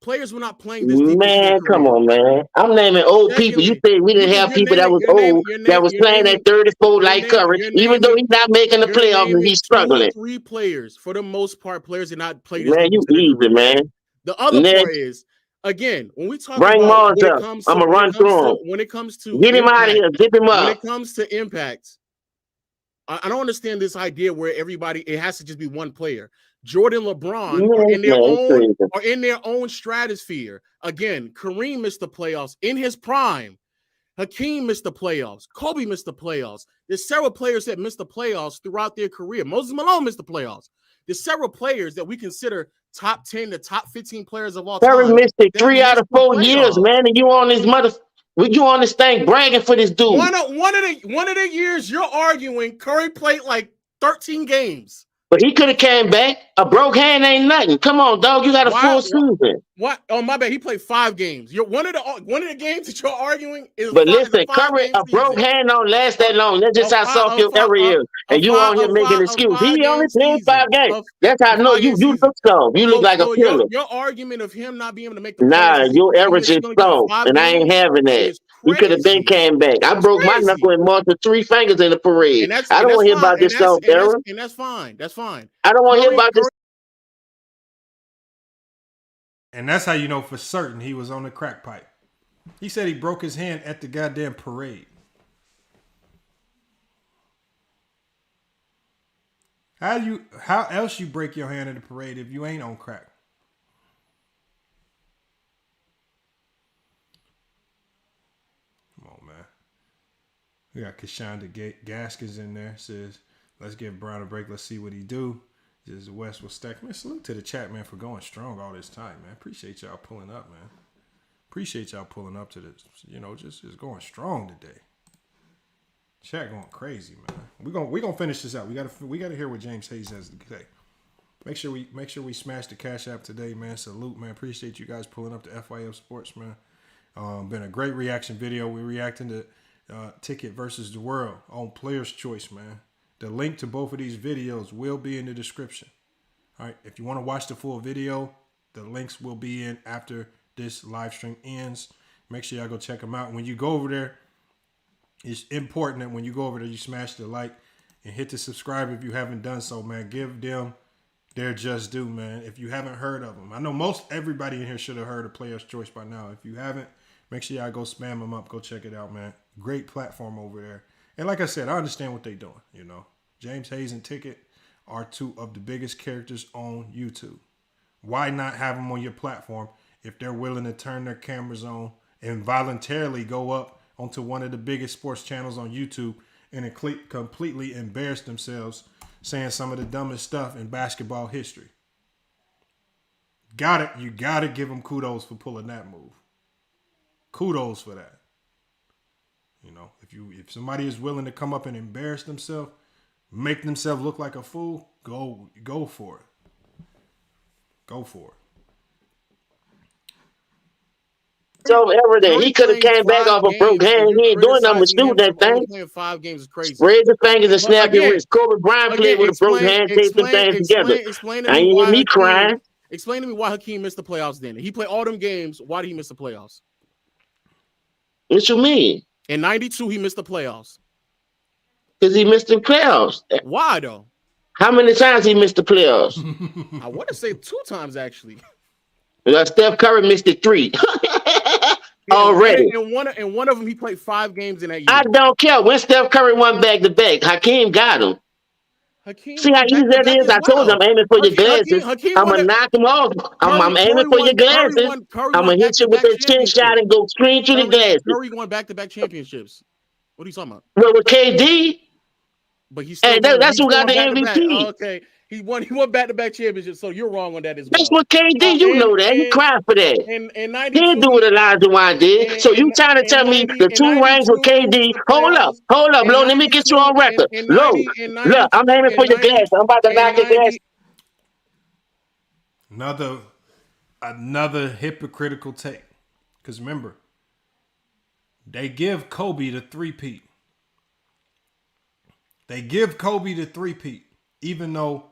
S18: players were not playing this deep.
S19: Man, come on, man. I'm naming old people. You said we didn't have people that was old that was playing at 34 like Curry, even though he's not making the playoffs and he's struggling.
S18: 3 players. For the most part, players did not play this.
S19: Man, you easy, man.
S18: The other part is, again, when we talk
S19: about
S18: when
S19: it
S18: comes to
S19: get him out of here, zip him up.
S18: When it comes to impact, I don't understand this idea where it has to just be one player. Jordan, LeBron are in their own stratosphere. Again, Kareem missed the playoffs in his prime. Hakeem missed the playoffs. Kobe missed the playoffs. There's several players that missed the playoffs throughout their career. Moses Malone missed the playoffs. There's several players that we consider top 10 to top 15 players of all time.
S19: Curry missed it 3 out of 4 years, man, and you on this thing bragging for this dude.
S18: One of the years you're arguing, Curry played like 13 games.
S19: But he could have came back. A broke hand ain't nothing. Come on, dog. You got a full season.
S18: What? Oh, my bad. He played 5 games. One of the games that you're arguing is.
S19: But listen, Curry, a broke hand don't last that long. That's just how soft your area is. And you on here making an excuse. He only played 5 games. That's how I know you look soft. You look like a killer.
S18: Your argument of him not being able to make the
S19: playoffs. Your average is soft, and I ain't having that. He could have been came back. I broke my knuckle and marked with 3 fingers in the parade. I don't want to hear about this soft era.
S18: And that's fine. That's fine.
S19: I don't want to hear about this.
S3: And that's how you know for certain he was on the crack pipe. He said he broke his hand at the goddamn parade. How else you break your hand at the parade if you ain't on crack? Come on, man. We got Kashonda Gaskins in there. Says, let's give Brown a break. Let's see what he do. Just West was stacked. Man, salute to the chat, man, for going strong all this time, man. Appreciate y'all pulling up, man. Appreciate y'all pulling up to this. Just going strong today. Chat going crazy, man. We gonna finish this out. We gotta hear what James Hayes has to say. Make sure we smash the Cash App today, man. Salute, man. Appreciate you guys pulling up to FYF Sports, man. Been a great reaction video. We're reacting to Ticket versus the World on Player's Choice, man. The link to both of these videos will be in the description. All right, if you want to watch the full video, the links will be in after this live stream ends. Make sure y'all go check them out. When you go over there, it's important that when you go over there, you smash the like and hit the subscribe if you haven't done so, man. Give them their just due, man. If you haven't heard of them, I know most everybody in here should have heard of Player's Choice by now. If you haven't, make sure y'all go spam them up. Go check it out, man. Great platform over there. And like I said, I understand what they're doing. You know, James Hayes and Ticket are two of the biggest characters on YouTube. Why not have them on your platform if they're willing to turn their cameras on and voluntarily go up onto one of the biggest sports channels on YouTube and completely embarrass themselves saying some of the dumbest stuff in basketball history? You gotta give them kudos for pulling that move. Kudos for that. You know, if somebody is willing to come up and embarrass themselves, make themselves look like a fool, go for it. Go for it.
S19: So everything. He could have came back off a broke hand. He ain't doing nothing but shooting that thing.
S18: Playing 5 games is crazy.
S19: Raise your fingers and snap your wrist. Kobe Bryant played with a broken hand, tape them things together. I ain't hear me crying.
S18: Explain to me why Hakeem missed the playoffs then. He played all them games. Why did he miss the playoffs?
S19: What you mean?
S18: In 92, he missed the playoffs.
S19: Because he missed the playoffs.
S18: Why though?
S19: How many times he missed the playoffs?
S18: I want to say 2 times actually.
S19: Steph Curry missed it 3. Already.
S18: And one of them, he played 5 games in that year.
S19: I don't care. When Steph Curry won back-to-back, Hakeem got him. See how easy that is? I told you I'm aiming for your glasses. I'm going to knock him off. I'm aiming for your glasses. I'm going to hit you with that chin shot and go screen through the glasses.
S18: Curry won back-to-back championships. What are you talking about?
S19: Well, with KD.
S18: But he's
S19: still that's who got the MVP.
S18: Okay. He won back-to-back championships, so you're wrong on that as well.
S19: That's what KD, you know that. He cried for that.
S18: In 92,
S19: he didn't do what Elijah Wan did. So you trying to tell me the 2 rings with KD? Hold up. Lo, let me get you on record. Lo, look, I'm aiming for your glass. I'm about to knock your glass.
S3: Another hypocritical take. Because remember, they give Kobe the 3-peat. They give Kobe the 3-peat, even though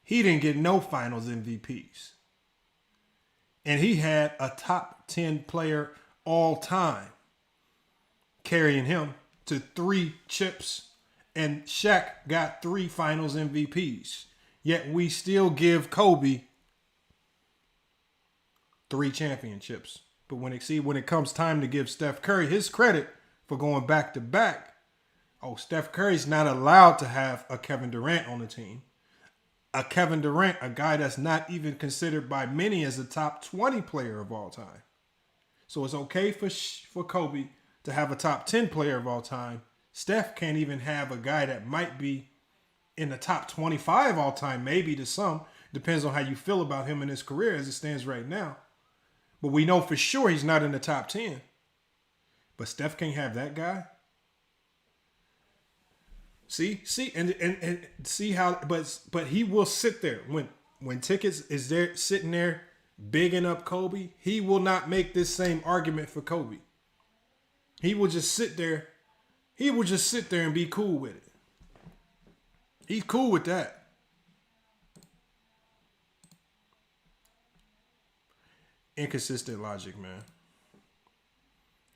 S3: he didn't get no finals MVPs. And he had a top 10 player all time carrying him to 3 chips. And Shaq got 3 finals MVPs. Yet we still give Kobe 3 championships. But when it comes time to give Steph Curry his credit for going back to back, Steph Curry's not allowed to have a Kevin Durant on the team. A Kevin Durant, a guy that's not even considered by many as a top 20 player of all time. So it's okay for Kobe to have a top 10 player of all time. Steph can't even have a guy that might be in the top 25 all time, maybe to some. Depends on how you feel about him in his career as it stands right now. But we know for sure he's not in the top 10. But Steph can't have that guy. See, and see how, but he will sit there when Tickets is there sitting there bigging up Kobe. He will not make this same argument for Kobe. He will just sit there. He will just sit there and be cool with it. He's cool with that. Inconsistent logic, man.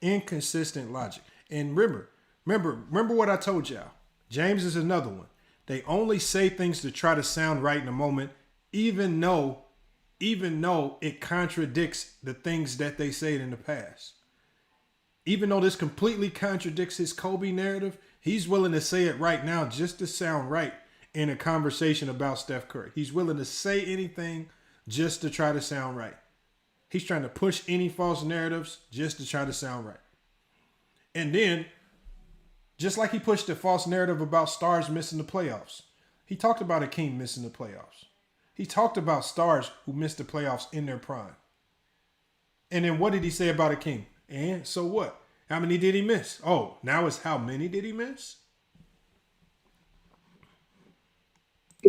S3: Inconsistent logic. And remember what I told y'all. James is another one. They only say things to try to sound right in the moment, even though it contradicts the things that they said in the past. Even though this completely contradicts his Kobe narrative, he's willing to say it right now just to sound right in a conversation about Steph Curry. He's willing to say anything just to try to sound right. He's trying to push any false narratives just to try to sound right. And then, just like he pushed the false narrative about stars missing the playoffs, he talked about Hakeem missing the playoffs. He talked about stars who missed the playoffs in their prime. And then what did he say about Hakeem? And so what? How many did he miss? Now it's how many did he miss?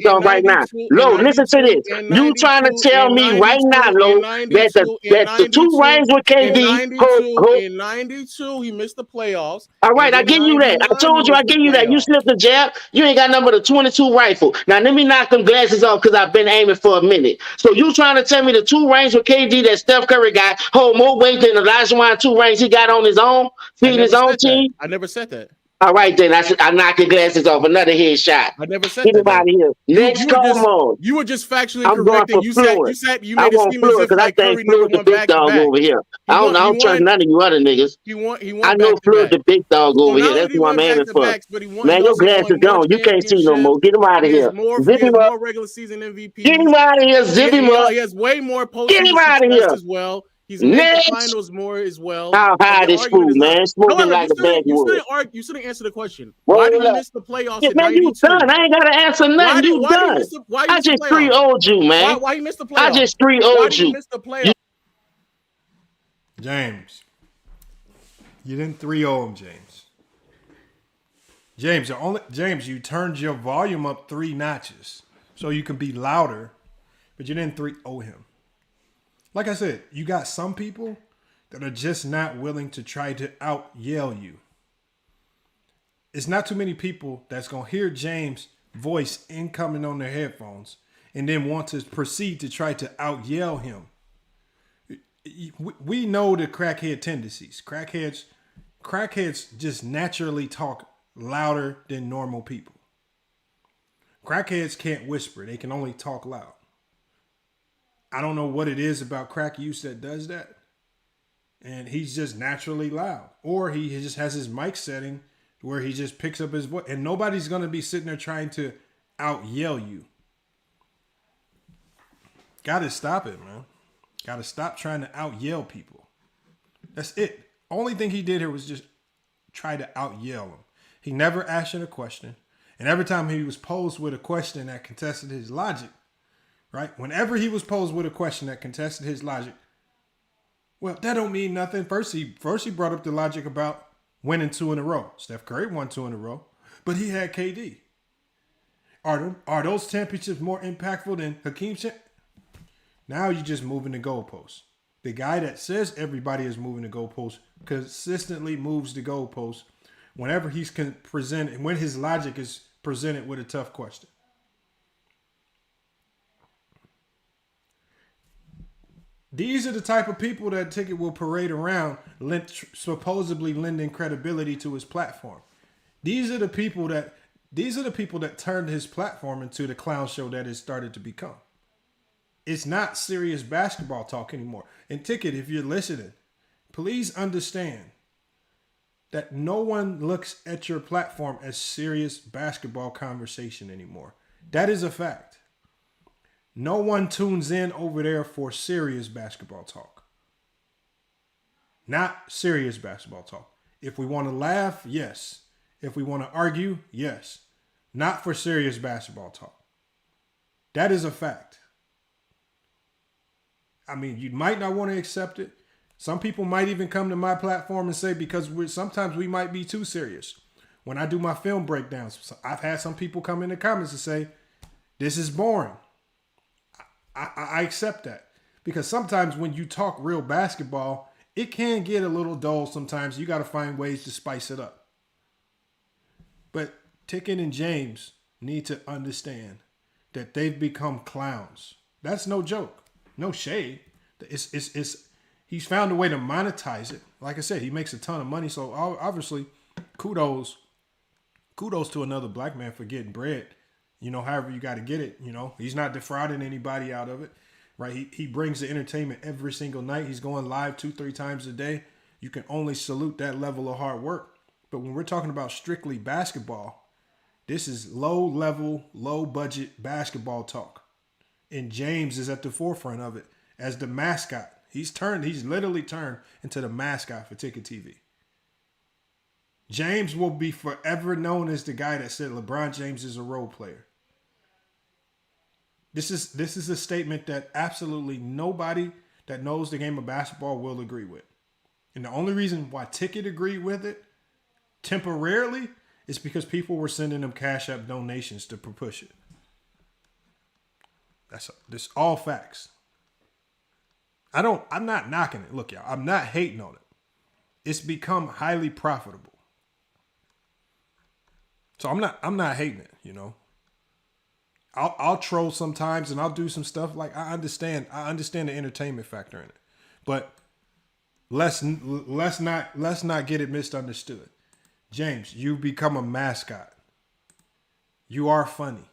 S19: glasses on right now. Lo, listen to this. You trying to tell me right now, Lo, that the two rings with KD hold.
S18: In 92, he missed the playoffs.
S19: All right, I give you that. I told you I give you that. You slipped the jab. You ain't got number the 22 rifle. Now let me knock them glasses off because I've been aiming for a minute. So you trying to tell me the two rings with KD that Steph Curry got hold more weight than Olajuwon two rings he got on his own, feeding his own team?
S18: I never said that.
S19: All right, then I knock your glasses off. Another headshot.
S18: I never said
S19: Get
S18: that.
S19: him out of here. Next, come on.
S18: You were just factually
S19: I'm going
S18: correct.
S19: for
S18: You
S19: Fluid.
S18: said you
S19: I
S18: made it
S19: want
S18: seem as
S19: Fluid
S18: if
S19: because I
S18: like
S19: think
S18: Curry never
S19: Fluid the
S18: won
S19: big
S18: back to
S19: dog
S18: back.
S19: over here. I don't trust none of you other niggas.
S18: He won
S19: I know
S18: back to
S19: Fluid
S18: back.
S19: the big dog over here.
S18: Not
S19: That's
S18: only he
S19: who I'm
S18: won
S19: aiming
S18: back to
S19: for.
S18: backs, but he
S19: Man, your
S18: also
S19: glasses
S18: won more
S19: gone. You can't see no
S18: championships.
S19: more. Get him out of
S18: He
S19: here.
S18: has
S19: Zip him up.
S18: more regular season MVPs.
S19: Get him out of here. Zip him up.
S18: He has way more
S19: Get him
S18: postseason
S19: out of
S18: success
S19: here.
S18: as well. He's made the
S19: Next.
S18: finals more as well.
S19: How high this food, man? Smoking
S18: However,
S19: like a backwood.
S18: you still didn't answer the question.
S19: Roll
S18: Why did he
S19: up.
S18: miss the playoffs
S19: Yeah,
S18: in
S19: man, you
S18: 92?
S19: done. I ain't got to answer nothing. You
S18: Why did he
S19: done.
S18: miss the playoffs?
S19: I just 3-0'd you, man.
S18: Why he missed the playoffs?
S19: I just 3-0'd you.
S18: Why did he miss the playoffs?
S3: James. You didn't 3-0 him, James. James, you turned your volume up 3 notches so you can be louder, but you didn't 3-0 him. Like I said, you got some people that are just not willing to try to out-yell you. It's not too many people that's going to hear James' voice incoming on their headphones and then want to proceed to try to out-yell him. We know the crackhead tendencies. Crackheads just naturally talk louder than normal people. Crackheads can't whisper. They can only talk loud. I don't know what it is about crack use that does that. And he's just naturally loud. Or he just has his mic setting where he just picks up his voice. And nobody's going to be sitting there trying to out-yell you. Got to stop it, man. Got to stop trying to out-yell people. That's it. Only thing he did here was just try to out-yell him. He never asked you a question. And every time he was posed with a question that contested his logic, right? Whenever he was posed with a question that contested his logic, well, that don't mean nothing. First he brought up the logic about winning 2 in a row. Steph Curry won 2 in a row, but he had KD. Are those championships more impactful than Hakeem's? Now you're just moving the goalposts. The guy that says everybody is moving the goalposts consistently moves the goalposts whenever he's presented, when his logic is presented with a tough question. These are the type of people that Ticket will parade around, supposedly lending credibility to his platform. These are the people that turned his platform into the clown show that it started to become. It's not serious basketball talk anymore. And Ticket, if you're listening, please understand that no one looks at your platform as serious basketball conversation anymore. That is a fact. No one tunes in over there for serious basketball talk. Not serious basketball talk. If we want to laugh, yes. If we want to argue, yes. Not for serious basketball talk. That is a fact. I mean, you might not want to accept it. Some people might even come to my platform and say, because sometimes we might be too serious. When I do my film breakdowns, I've had some people come in the comments and say, this is boring. I accept that. Because sometimes when you talk real basketball, it can get a little dull sometimes. You got to find ways to spice it up. But Ticket and James need to understand that they've become clowns. That's no joke. No shade. He's found a way to monetize it. Like I said, he makes a ton of money. So obviously, kudos to another black man for getting bread. You know, however you got to get it. You know, he's not defrauding anybody out of it, right? He brings the entertainment every single night. He's going live 2-3 times a day. You can only salute that level of hard work. But when we're talking about strictly basketball, this is low level, low budget basketball talk. And James is at the forefront of it as the mascot. He's literally turned into the mascot for Ticket TV. James will be forever known as the guy that said LeBron James is a role player. This is a statement that absolutely nobody that knows the game of basketball will agree with. And the only reason why Ticket agreed with it temporarily is because people were sending them Cash App donations to push it. This all facts. I'm not knocking it. Look, y'all, I'm not hating on it. It's become highly profitable. So I'm not hating it, you know. I'll troll sometimes and I'll do some stuff. Like I understand the entertainment factor in it. But let's not get it misunderstood. James, you've become a mascot. You are funny.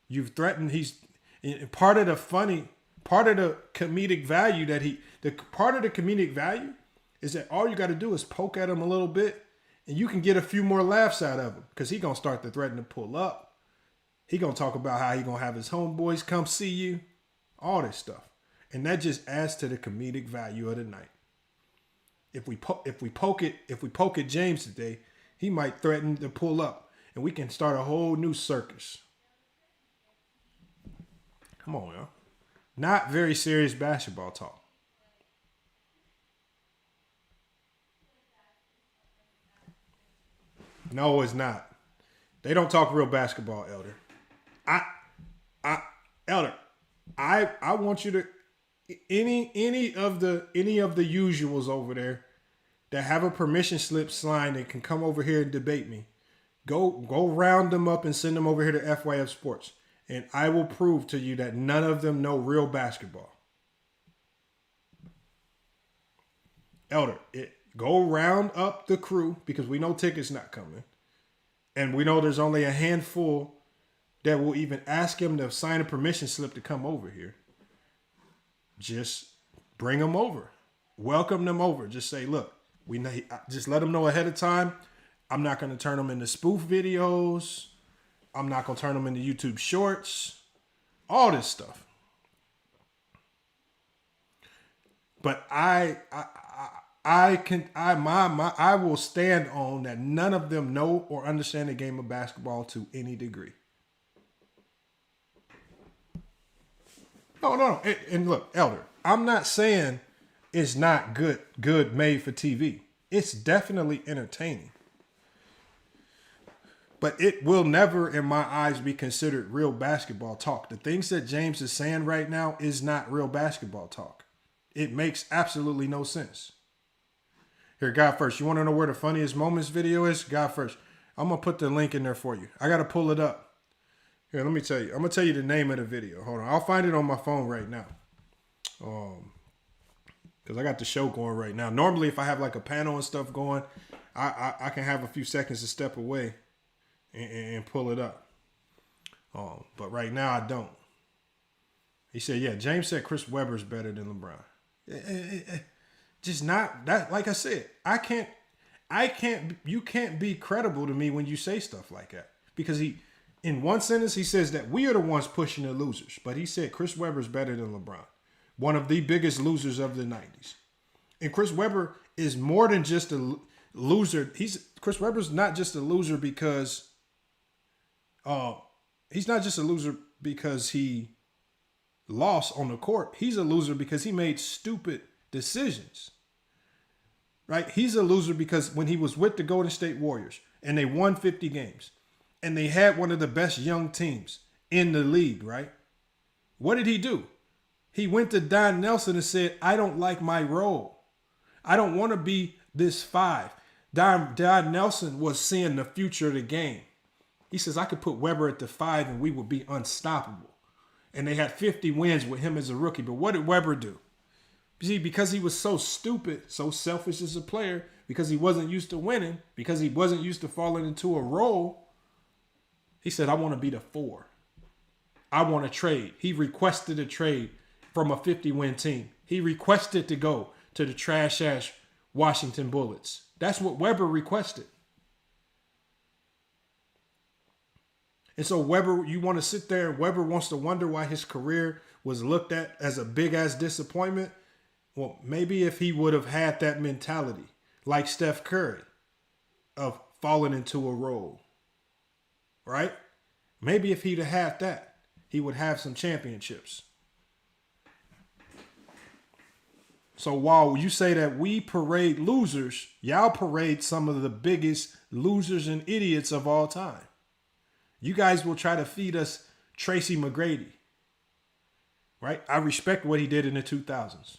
S3: You've threatened. He's part of the comedic value part of the comedic value is that all you got to do is poke at him a little bit and you can get a few more laughs out of him because he's going to start to threaten to pull up. He going to talk about how he going to have his homeboys come see you, all this stuff. And that just adds to the comedic value of the night. If we poke at James today, he might threaten to pull up and we can start a whole new circus. Come on, y'all. Not very serious basketball talk. No, it's not. They don't talk real basketball, Elder. Elder, I want you to any of the usuals over there that have a permission slip signed and can come over here and debate me. Go round them up and send them over here to FYF Sports. And I will prove to you that none of them know real basketball. Elder, go round up the crew because we know tickets not coming. And we know there's only a handful that will even ask him to sign a permission slip to come over here. Just bring them over. Welcome them over. Just say, look, just let them know ahead of time. I'm not going to turn them into spoof videos. I'm not going to turn them into YouTube shorts. All this stuff. But I will stand on that none of them know or understand the game of basketball to any degree. No. And look, Elder, I'm not saying it's not good made for TV. It's definitely entertaining. But it will never, in my eyes, be considered real basketball talk. The things that James is saying right now is not real basketball talk. It makes absolutely no sense. Here, God First. You want to know where the funniest moments video is? God First. I'm going to put the link in there for you. I got to pull it up. Here, let me tell you. I'm going to tell you the name of the video. Hold on. I'll find it on my phone right now. Because I got the show going right now. Normally, if I have like a panel and stuff going, I can have a few seconds to step away and pull it up. But right now, I don't. He said, yeah, James said Chris Webber's better than LeBron. Just not that. Like I said, you can't be credible to me when you say stuff like that. Because in one sentence, he says that we are the ones pushing the losers. But he said Chris Webber's better than LeBron. One of the biggest losers of the 90s. And Chris Webber is more than just a loser. Chris Webber's not just a loser because he's not just a loser because he lost on the court. He's a loser because he made stupid decisions. Right? He's a loser because when he was with the Golden State Warriors and they won 50 games and they had one of the best young teams in the league, right? What did he do? He went to Don Nelson and said, I don't like my role. I don't want to be this 5. Don Nelson was seeing the future of the game. He says, I could put Webber at the 5 and we would be unstoppable. And they had 50 wins with him as a rookie. But what did Webber do? See, because he was so stupid, so selfish as a player, because he wasn't used to winning, because he wasn't used to falling into a role, he said, I want to be the 4. I want to trade. He requested a trade from a 50-win team. He requested to go to the trash-ass Washington Bullets. That's what Webber requested. And so Webber, you want to sit there and Webber wants to wonder why his career was looked at as a big-ass disappointment? Well, maybe if he would have had that mentality, like Steph Curry, of falling into a role, right? Maybe if he'd have had that, he would have some championships. So while you say that we parade losers, y'all parade some of the biggest losers and idiots of all time. You guys will try to feed us Tracy McGrady. right? I respect what he did in the 2000s.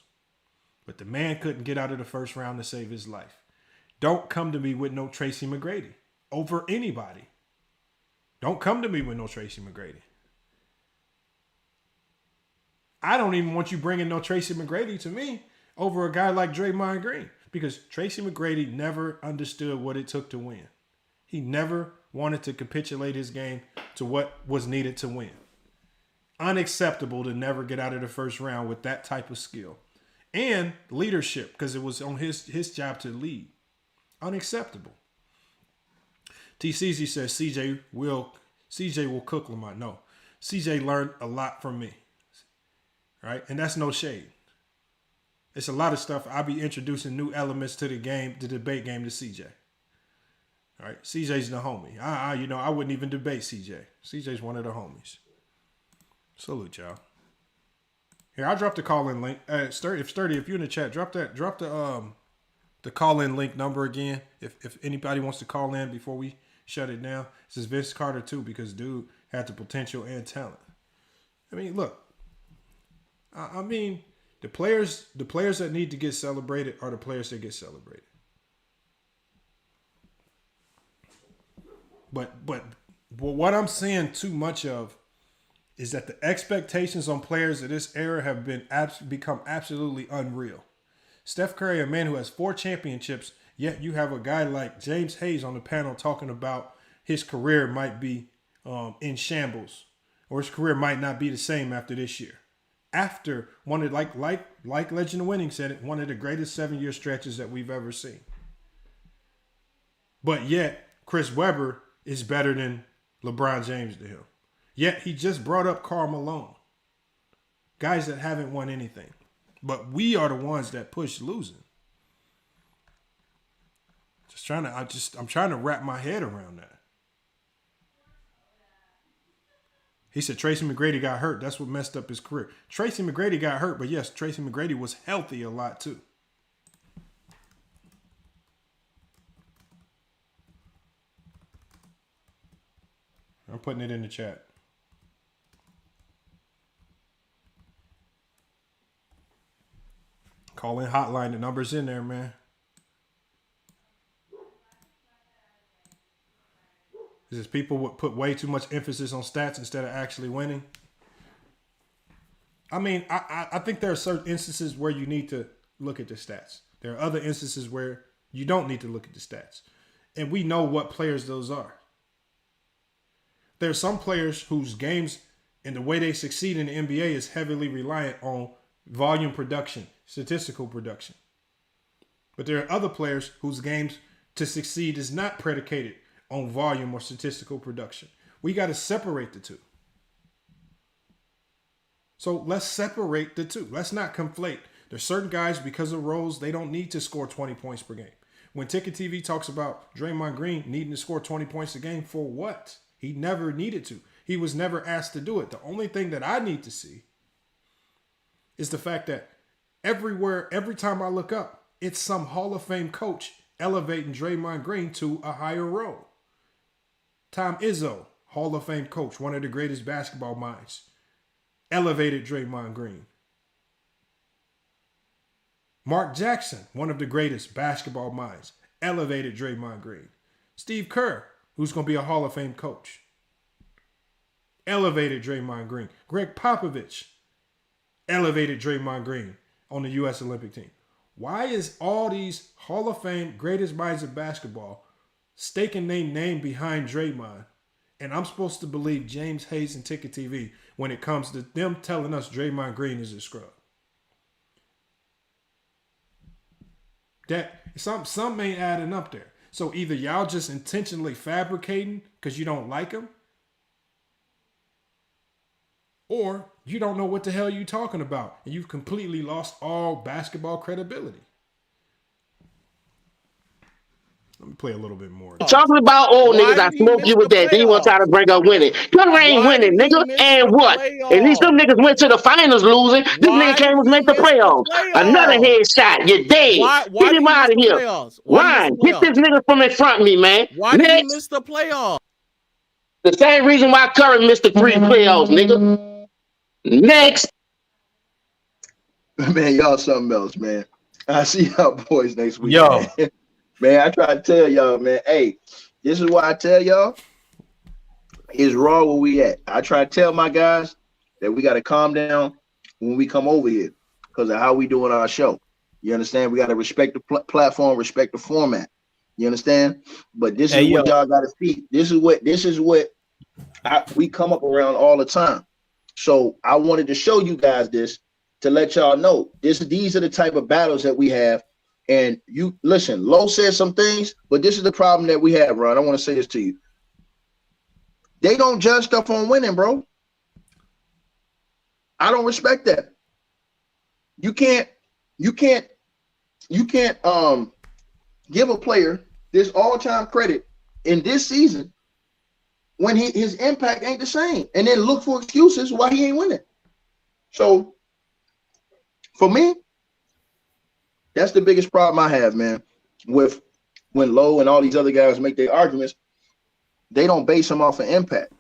S3: But the man couldn't get out of the first round to save his life. Don't come to me with no Tracy McGrady over anybody. Don't come to me with no Tracy McGrady. I don't even want you bringing no Tracy McGrady to me over a guy like Draymond Green, because Tracy McGrady never understood what it took to win. He never wanted to capitulate his game to what was needed to win. Unacceptable to never get out of the first round with that type of skill. And leadership, because it was on his job to lead. Unacceptable. TCZ says CJ will cook Lamont. No. CJ learned a lot from me. Right? And that's no shade. It's a lot of stuff. I'll be introducing new elements to the game, the debate game to CJ. All right? CJ's the homie. I wouldn't even debate CJ. CJ's one of the homies. Salute, y'all. Here, I'll drop the call-in link. Sturdy, if you're in the chat, drop the call-in link number again. If anybody wants to call in before we shut it down. This is Vince Carter too, because dude had the potential and talent. I mean, look. I mean, the players that need to get celebrated are the players that get celebrated. But what I'm seeing too much of is that the expectations on players of this era have become absolutely unreal. Steph Curry, a man who has 4 championships, yet you have a guy like James Hayes on the panel talking about his career might be in shambles, or his career might not be the same after this year. After one of like Legend of Winning said it, one of the greatest 7-year stretches that we've ever seen. But yet Chris Webber is better than LeBron James to him. Yet he just brought up Karl Malone. Guys that haven't won anything. But we are the ones that push losing. I'm trying to wrap my head around that. He said Tracy McGrady got hurt. That's what messed up his career. Tracy McGrady got hurt, but yes, Tracy McGrady was healthy a lot too. I'm putting it in the chat. Call in hotline. The number's in there, man. Is this people would put way too much emphasis on stats instead of actually winning? I mean, I think there are certain instances where you need to look at the stats. There are other instances where you don't need to look at the stats. And we know what players those are. There are some players whose games and the way they succeed in the NBA is heavily reliant on volume production, statistical production. But there are other players whose games to succeed is not predicated on volume or statistical production. We got to separate the two. So let's separate the two. Let's not conflate. There's certain guys, because of roles, they don't need to score 20 points per game. When tickettv talks about Draymond Green needing to score 20 points a game, for what? He never needed to. He was never asked to do it. The only thing that I need to see is the fact that every time I look up, it's some Hall of Fame coach elevating Draymond Green to a higher role. Tom Izzo, Hall of Fame coach, one of the greatest basketball minds, elevated Draymond Green. Mark Jackson, one of the greatest basketball minds, elevated Draymond Green. Steve Kerr, who's going to be a Hall of Fame coach, elevated Draymond Green. Greg Popovich elevated Draymond Green on the U.S. Olympic team. Why is all these Hall of Fame greatest minds of basketball staking their name behind Draymond, and I'm supposed to believe James Hayes and tickettv when it comes to them telling us Draymond Green is a scrub? That some ain't adding up there. So either y'all just intentionally fabricating because you don't like him, or you don't know what the hell you're talking about, and you've completely lost all basketball credibility. Let me play a little bit more.
S19: Talking about old niggas, I smoke you with that. Then you want to try to bring up winning. Curry ain't winning, nigga. And what? At least them niggas went to the finals losing. This nigga can't even make the playoffs. Another headshot. You're dead. Get him out of here. Ryan, get this nigga from in front of me, man.
S18: Why did he miss the playoffs?
S19: The same reason why Curry missed the 3 playoffs, nigga. Next.
S4: Man, y'all something else, man. I see y'all boys next week,
S6: Yo.
S4: man. Man, I try to tell y'all, man. Hey, this is why I tell y'all it's raw where we at. I try to tell my guys that we got to calm down when we come over here because of how we doing our show. You understand? We got to respect the platform, respect the format. You understand? But this is what y'all got to see. This is what we come up around all the time. So I wanted to show you guys this to let y'all know these are the type of battles that we have. And you listen, Lowe said some things, but this is the problem that we have, Ron. I want to say this to you. They don't judge stuff on winning, bro. I don't respect that. You can't give a player this all-time credit in this season when his impact ain't the same, and then look for excuses why he ain't winning. So for me, that's the biggest problem I have, man, with when Lowe and all these other guys make their arguments. They don't base them off of impact.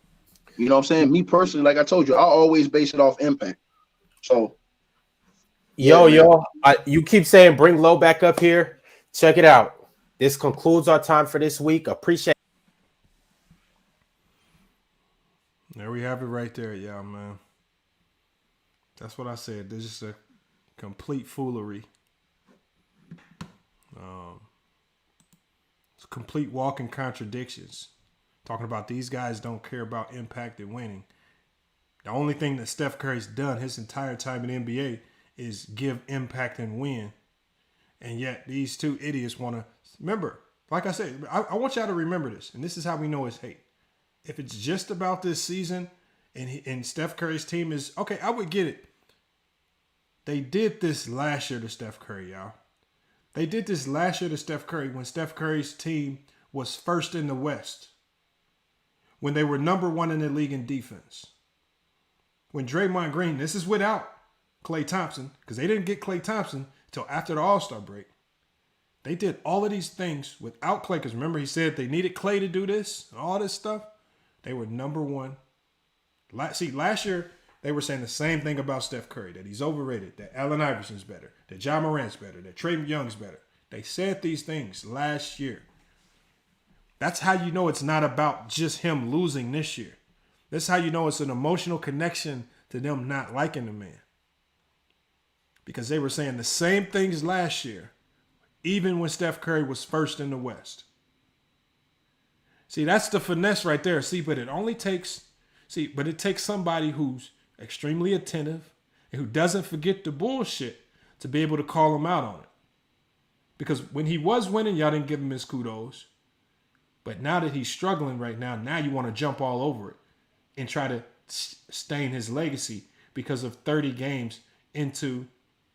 S4: You know what I'm saying? Me personally, like I told you, I always base it off impact. So,
S6: you keep saying bring Lowe back up here. Check it out. This concludes our time for this week. Appreciate it.
S3: There we have it right there, y'all, man. That's what I said. There's just a complete foolery. It's complete walking contradictions. Talking about these guys don't care about impact and winning. The only thing that Steph Curry's done his entire time in the NBA is give impact and win. And yet these two idiots want to remember, like I said, I want y'all to remember this. And this is how we know it's hate. If it's just about this season and Steph Curry's team is, okay, I would get it. They did this last year to Steph Curry, y'all. They did this last year to Steph Curry when Steph Curry's team was first in the West. When they were number one in the league in defense. When Draymond Green, this is without Klay Thompson, because they didn't get Klay Thompson until after the All-Star break. They did all of these things without Klay, because remember he said they needed Klay to do this and all this stuff. They were number one. See, last year they were saying the same thing about Steph Curry, that he's overrated, that Allen Iverson's better, that Ja Morant's better, that Trae Young's better. They said these things last year. That's how you know it's not about just him losing this year. That's how you know it's an emotional connection to them not liking the man. Because they were saying the same things last year, even when Steph Curry was first in the West. See, that's the finesse right there. See, but it takes somebody who's extremely attentive and who doesn't forget the bullshit to be able to call him out on it. Because when he was winning, y'all didn't give him his kudos. But now that he's struggling right now you want to jump all over it and try to stain his legacy because of 30 games into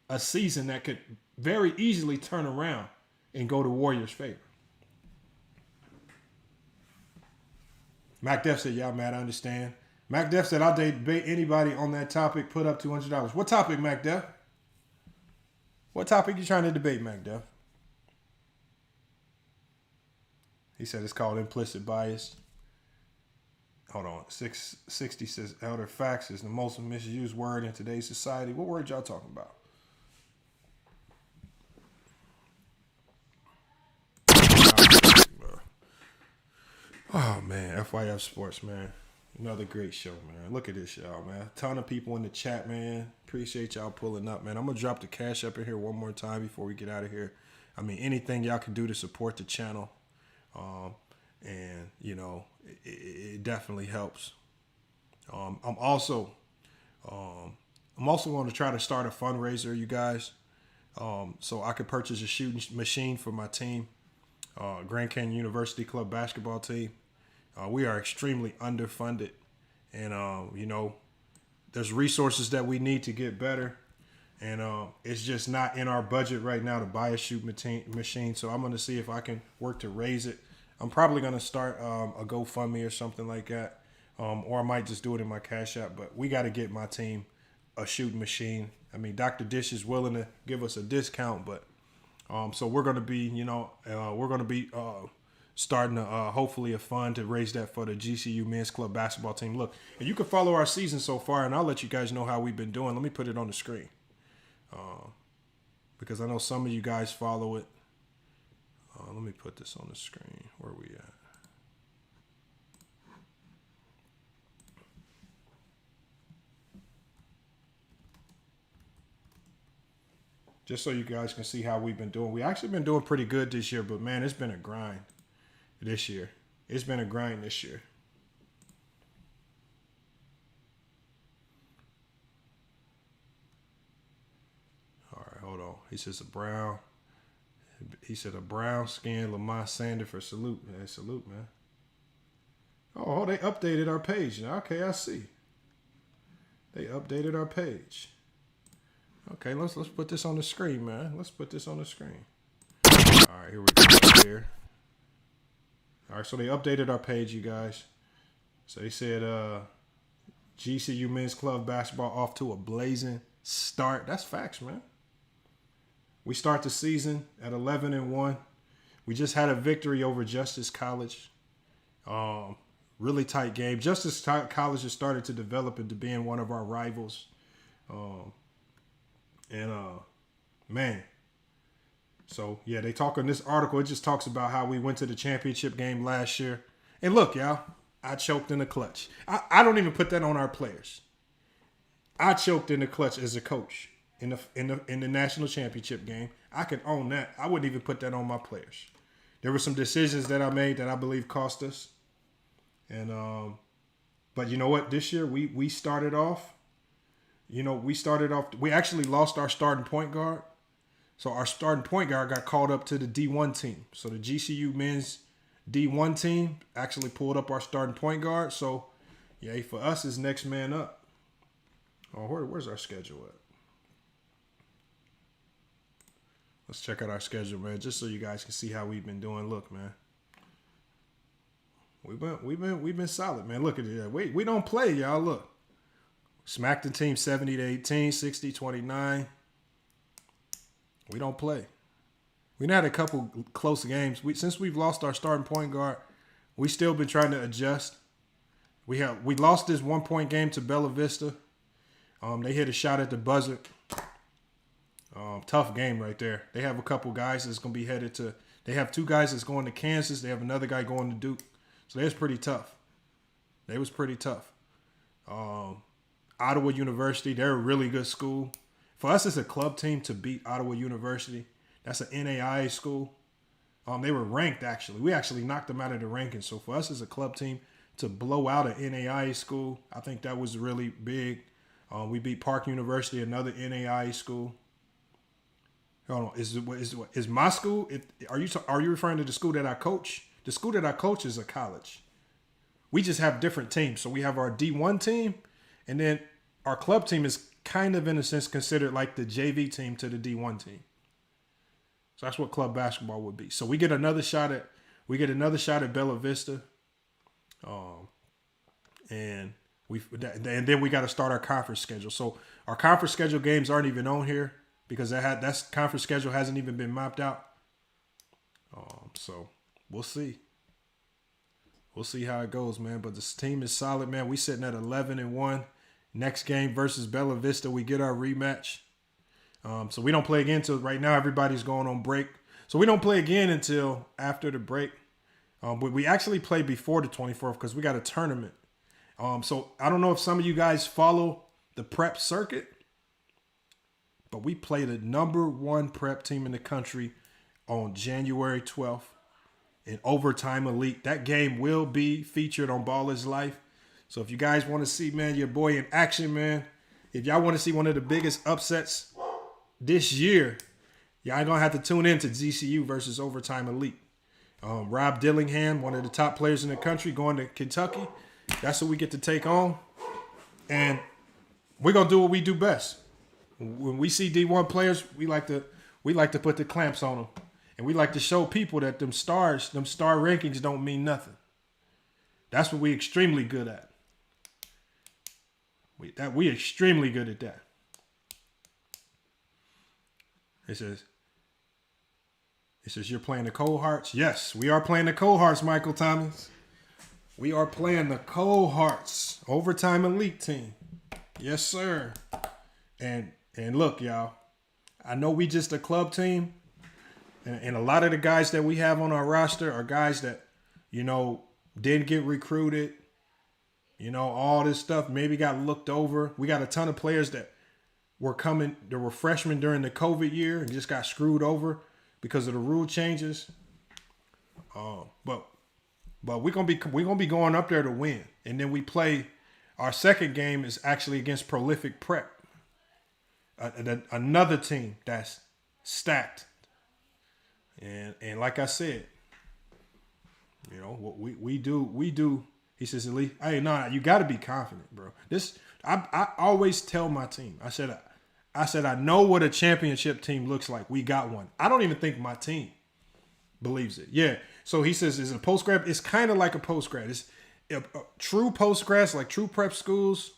S3: a season that could very easily turn around and go to Warriors' favor. Mac Def said, y'all mad, I understand. Mac Def said, I'll debate anybody on that topic, put up $200. What topic, Mac Def? What topic you trying to debate, Mac Def? He said it's called implicit bias. Hold on. 660 says elder facts is the most misused word in today's society. What word y'all talking about? Oh, man. FYF Sports, man. Another great show, man. Look at this, y'all, man. A ton of people in the chat, man. Appreciate y'all pulling up, man. I'm going to drop the cash up in here one more time before we get out of here. I mean, anything y'all can do to support the channel. And you know, it definitely helps. I'm also going to try to start a fundraiser, you guys, so I could purchase a shooting machine for my team, Grand Canyon University Club basketball team. We are extremely underfunded, and you know, there's resources that we need to get better, and it's just not in our budget right now to buy a shoot machine. So I'm going to see if I can work to raise it. I'm probably going to start a GoFundMe or something like that. Or I might just do it in my Cash App. But we got to get my team a shooting machine. I mean, Dr. Dish is willing to give us a discount. But so we're going to be, you know, starting hopefully a fund to raise that for the GCU Men's Club basketball team. Look, and you can follow our season so far, and I'll let you guys know how we've been doing. Let me put it on the screen. because I know some of you guys follow it. Let me put this on the screen. Where are we at? Just so you guys can see how we've been doing. We actually been doing pretty good this year, but man, it's been a grind this year. It's been a grind this year. All right, hold on. He says a brown skinned Lamar Sander for salute. Man, salute, man. Oh, they updated our page now. Okay, I see. They updated our page. Okay, let's put this on the screen, man. Let's put this on the screen. All right, here we go. Right here. All right, so they updated our page, you guys. So they said GCU men's club basketball off to a blazing start. That's facts, man. We start the season at 11-1. We just had a victory over Justice College. Really tight game. Justice College has started to develop into being one of our rivals. Man. So, yeah, they talk in this article. It just talks about how we went to the championship game last year. And look, y'all, I choked in the clutch. I don't even put that on our players. I choked in the clutch as a coach in the national championship game. I can own that. I wouldn't even put that on my players. There were some decisions that I made that I believe cost us. And but you know what? This year we started off. We actually lost our starting point guard. So our starting point guard got called up to the D1 team. So the GCU men's D1 team actually pulled up our starting point guard. So, yeah, for us, it's next man up. Oh, where's our schedule at? Let's check out our schedule, man, just so you guys can see how we've been doing. Look, man, we've been solid, man. Look at it. We don't play, y'all. Look, smacked the team 70-18, 60-29. We don't play. We had a couple close games. Since we've lost our starting point guard, we still been trying to adjust. We lost this 1-point game to Bella Vista. They hit a shot at the buzzer. Tough game right there. They have a couple guys that's gonna be headed to. They have 2 guys that's going to Kansas. They have another guy going to Duke. So they was pretty tough. Ottawa University, they're a really good school. For us as a club team to beat Ottawa University, that's an NAIA school. They were ranked, actually. We actually knocked them out of the rankings. So for us as a club team to blow out an NAIA school, I think that was really big. We beat Park University, another NAIA school. Hold on, is my school? Are you referring to the school that I coach? The school that I coach is a college. We just have different teams. So we have our D1 team, and then our club team is kind of, in a sense, considered like the JV team to the D1 team. So that's what club basketball would be. So we get another shot at Bella Vista, and then we got to start our conference schedule. So our conference schedule games aren't even on here because that conference schedule hasn't even been mapped out. So we'll see. We'll see how it goes, man. But this team is solid, man. We sitting at 11-1. Next game versus Bella Vista, we get our rematch. So we don't play again until right now. Everybody's going on break. So we don't play again until after the break. But we actually play before the 24th because we got a tournament. So I don't know if some of you guys follow the prep circuit, but we play the #1 prep team in the country on January 12th in Overtime Elite. That game will be featured on Ball is Life. So if you guys want to see, man, your boy in action, man, if y'all want to see one of the biggest upsets this year, y'all going to have to tune in to GCU versus Overtime Elite. Rob Dillingham, one of the top players in the country, going to Kentucky. That's what we get to take on. And we're going to do what we do best. When we see D1 players, we like to put the clamps on them. And we like to show people that them star rankings don't mean nothing. That's what we're extremely good at. We're extremely good at that. It says you're playing the Cold Hearts. Yes, we are playing the Cold Hearts, Michael Thomas. We are playing the Cold Hearts Overtime Elite team. Yes, sir. And look, y'all, I know we just a club team, and a lot of the guys that we have on our roster are guys that, you know, didn't get recruited. You know, all this stuff maybe got looked over. We got a ton of players that were freshmen during the COVID year and just got screwed over because of the rule changes. But we're gonna be going up there to win, and then we play. Our second game is actually against Prolific Prep, another team that's stacked. And like I said, you know what we do. He says, at least, hey, no, you got to be confident, bro. I always tell my team. I said I know what a championship team looks like. We got one. I don't even think my team believes it. Yeah. So he says, is it a post grad? It's kind of like a post grad. It's a true post grads, like true prep schools.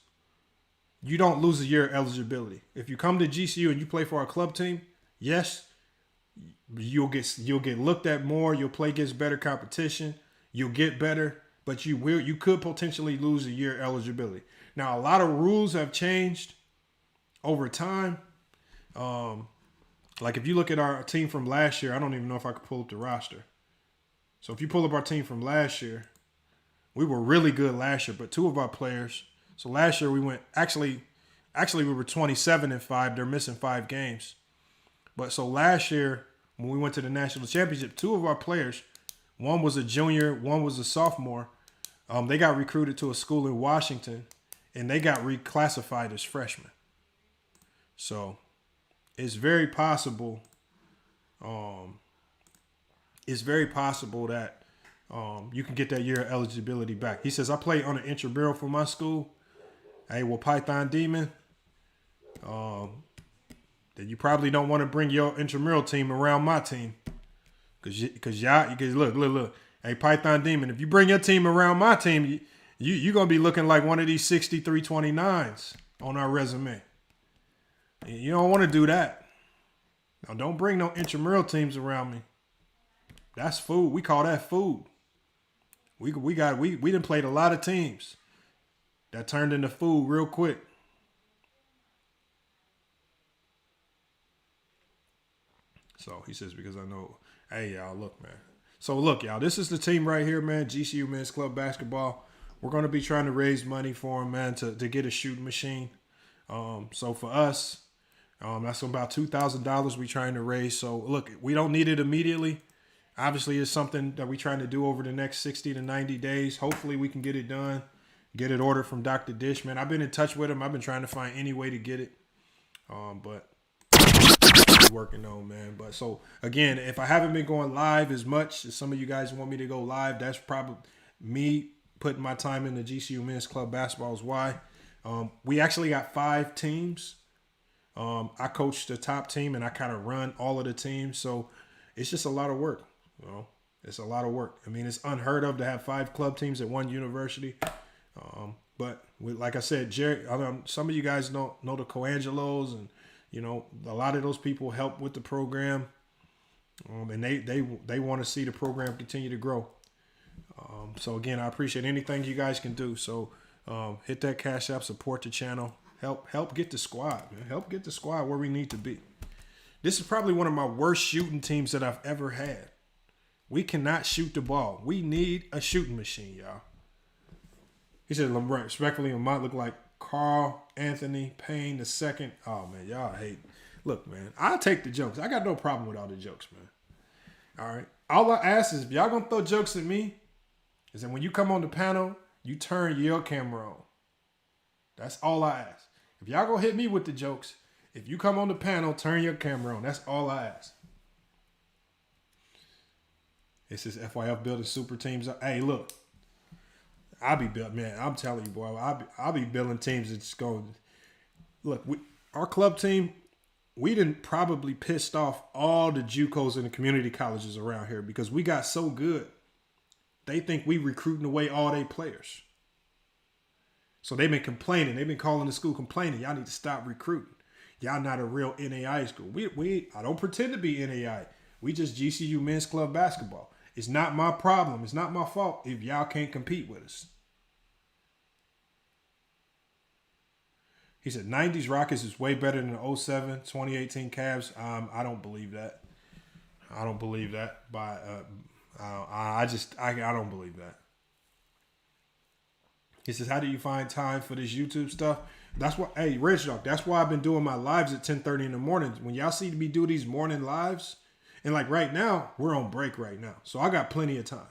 S3: You don't lose a year of eligibility. If you come to GCU and you play for our club team, yes, you'll get looked at more. You'll play against better competition. You'll get better, but you could potentially lose a year eligibility. Now, a lot of rules have changed over time. Like if you look at our team from last year, I don't even know if I could pull up the roster. So if you pull up our team from last year, we were really good last year, but two of our players. So last year we went actually we were 27-5. They're missing 5 games. But so last year when we went to the national championship, two of our players, one was a junior, one was a sophomore. They got recruited to a school in Washington, and they got reclassified as freshmen. So it's very possible. That you can get that year of eligibility back. He says, I play on an intramural for my school. Hey, well, Python Demon, then you probably don't want to bring your intramural team around my team. Because look. Hey, Python Demon, if you bring your team around my team, you're going to be looking like one of these 6329s on our resume. You don't want to do that. Now, don't bring no intramural teams around me. That's food. We call that food. We done played a lot of teams that turned into food real quick. So he says, because I know, hey, y'all, look, man. So look, y'all, this is the team right here, man. GCU Men's Club Basketball. We're going to be trying to raise money for them, man, to get a shooting machine. So for us, that's about $2,000 we're trying to raise. So look, we don't need it immediately. Obviously, it's something that we're trying to do over the next 60 to 90 days. Hopefully, we can get it done, get it ordered from Dr. Dish, man. I've been in touch with him. I've been trying to find any way to get it, but working on, man. But so again, if I haven't been going live as much as some of you guys want me to go live, that's probably me putting my time in the GCU Men's Club Basketball is why. We actually got 5 teams. I coach the top team and I kind of run all of the teams, so it's just a lot of work. You know, it's a lot of work. I mean, it's unheard of to have 5 club teams at one university. But like I said, Jerry, some of you guys know the Coangelos, and you know, a lot of those people help with the program, and they want to see the program continue to grow. So again, I appreciate anything you guys can do. So hit that Cash App, support the channel, help get the squad, man. Help get the squad where we need to be. This is probably one of my worst shooting teams that I've ever had. We cannot shoot the ball. We need a shooting machine, y'all. He said, LeBron, respectfully, it might look like Carl Anthony Payne II. Oh, man, y'all hate. Look, man, I'll take the jokes. I got no problem with all the jokes, man. All right. All I ask is if y'all going to throw jokes at me, is that when you come on the panel, you turn your camera on. That's all I ask. If y'all going to hit me with the jokes, if you come on the panel, turn your camera on. That's all I ask. It says FYF building super teams. Hey, look. I'll be building, man. I'm telling you, boy. I'll be building teams that's going. Look, our club team, we done probably pissed off all the JUCOs and the community colleges around here because we got so good. They think we recruiting away all their players. So they've been complaining. They've been calling the school complaining. Y'all need to stop recruiting. Y'all not a real NAI school. I don't pretend to be NAI. We just GCU Men's Club Basketball. It's not my problem. It's not my fault if y'all can't compete with us. He said 90s Rockets is way better than the 07, 2018 Cavs. I don't believe that. I don't believe that. I don't believe that. He says, how do you find time for this YouTube stuff? That's why, hey, Rich Dog, that's why I've been doing my lives at 10:30 in the morning. When y'all see me do these morning lives, and like right now, we're on break right now. So I got plenty of time.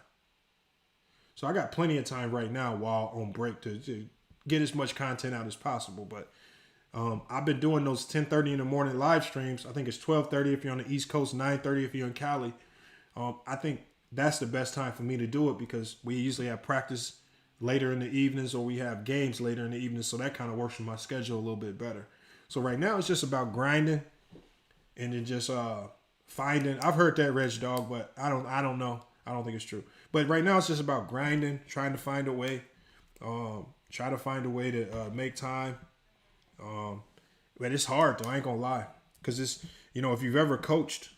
S3: So I got plenty of time right now while on break to get as much content out as possible. But I've been doing those 10:30 in the morning live streams. I think it's 12:30 if you're on the East Coast, 9:30 if you're in Cali. I think that's the best time for me to do it because we usually have practice later in the evenings or we have games later in the evenings. So that kind of works with my schedule a little bit better. So right now it's just about grinding and then just finding. I've heard that, Reg Dog, but I don't know. I don't think it's true. But right now it's just about grinding, trying to find a way. Try to find a way to make time. But it's hard though. I ain't gonna lie, because it's, if you've ever coached,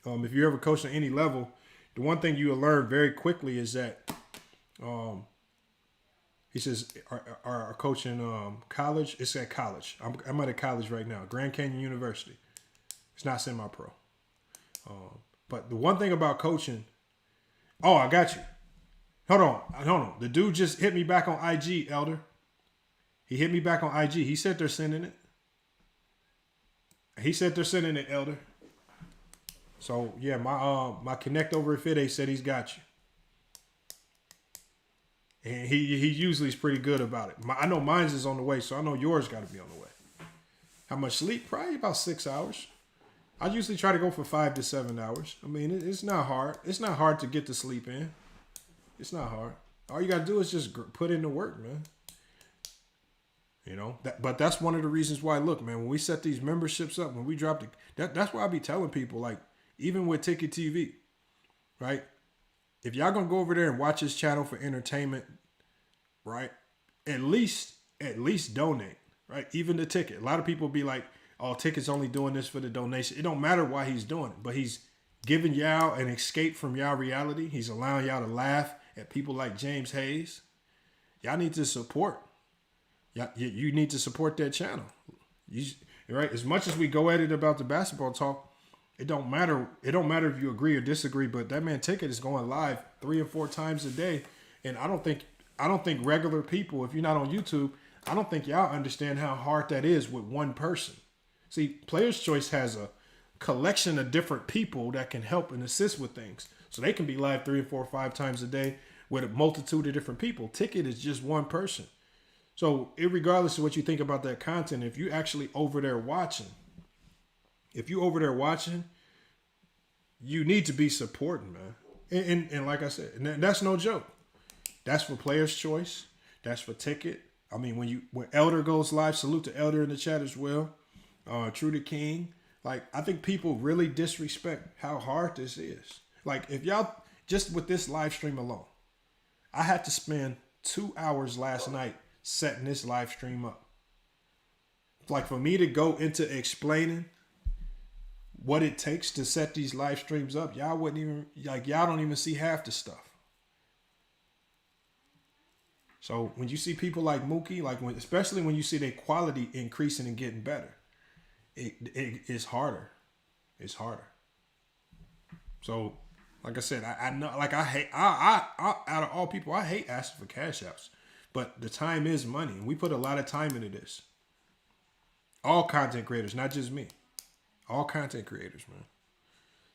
S3: at any level, the one thing you will learn very quickly is that, he says, are coaching college. It's at college. I'm at a college right now, Grand Canyon University. It's not semi-pro. But the one thing about coaching, I got you. Hold on. The dude just hit me back on IG, Elder. He hit me back on IG. He said they're sending it. Elder. So yeah, my connect over at Fide said he's got you. And he usually is pretty good about it. I know mine's is on the way, so I know yours got to be on the way. How much sleep? Probably about 6 hours. I usually try to go for 5 to 7 hours. I mean, it's not hard. It's not hard to get to sleep in. It's not hard. All you got to do is just put in the work, man. But that's one of the reasons why, look, man, when we set these memberships up, when we drop that's why I be telling people, like, even with Ticket TV, right? If y'all gonna go over there and watch this channel for entertainment, right? At least donate, right? Even the ticket. A lot of people be like, oh, Ticket's only doing this for the donation. It don't matter why he's doing it, but he's giving y'all an escape from y'all reality. He's allowing y'all to laugh at people like James Hayes. Y'all need to support. You need to support that channel. Right? As much as we go at it about the basketball talk, it don't matter. It don't matter if you agree or disagree, but that man Ticket is going live 3 or 4 times a day. And I don't think regular people, if you're not on YouTube, I don't think y'all understand how hard that is with one person. See, Players Choice has a collection of different people that can help and assist with things. So they can be live 3 or 4 or 5 times a day with a multitude of different people. Ticket is just one person. So regardless of what you think about that content, if you actually over there watching, you need to be supporting, man. And like I said, and that's no joke. That's for Players Choice. That's for Ticket. I mean, when Elder goes live, salute to Elder in the chat as well. True to King. Like, I think people really disrespect how hard this is. Like, if y'all, just with this live stream alone, I had to spend 2 hours last night setting this live stream up. Like, for me to go into explaining what it takes to set these live streams up, y'all don't even see half the stuff. So when you see people like Mookie, especially when you see their quality increasing and getting better, it's harder. It's harder. So, like I said, I know, like, I out of all people, I hate asking for cash apps. But the time is money, and we put a lot of time into this. All content creators, not just me. All content creators, man.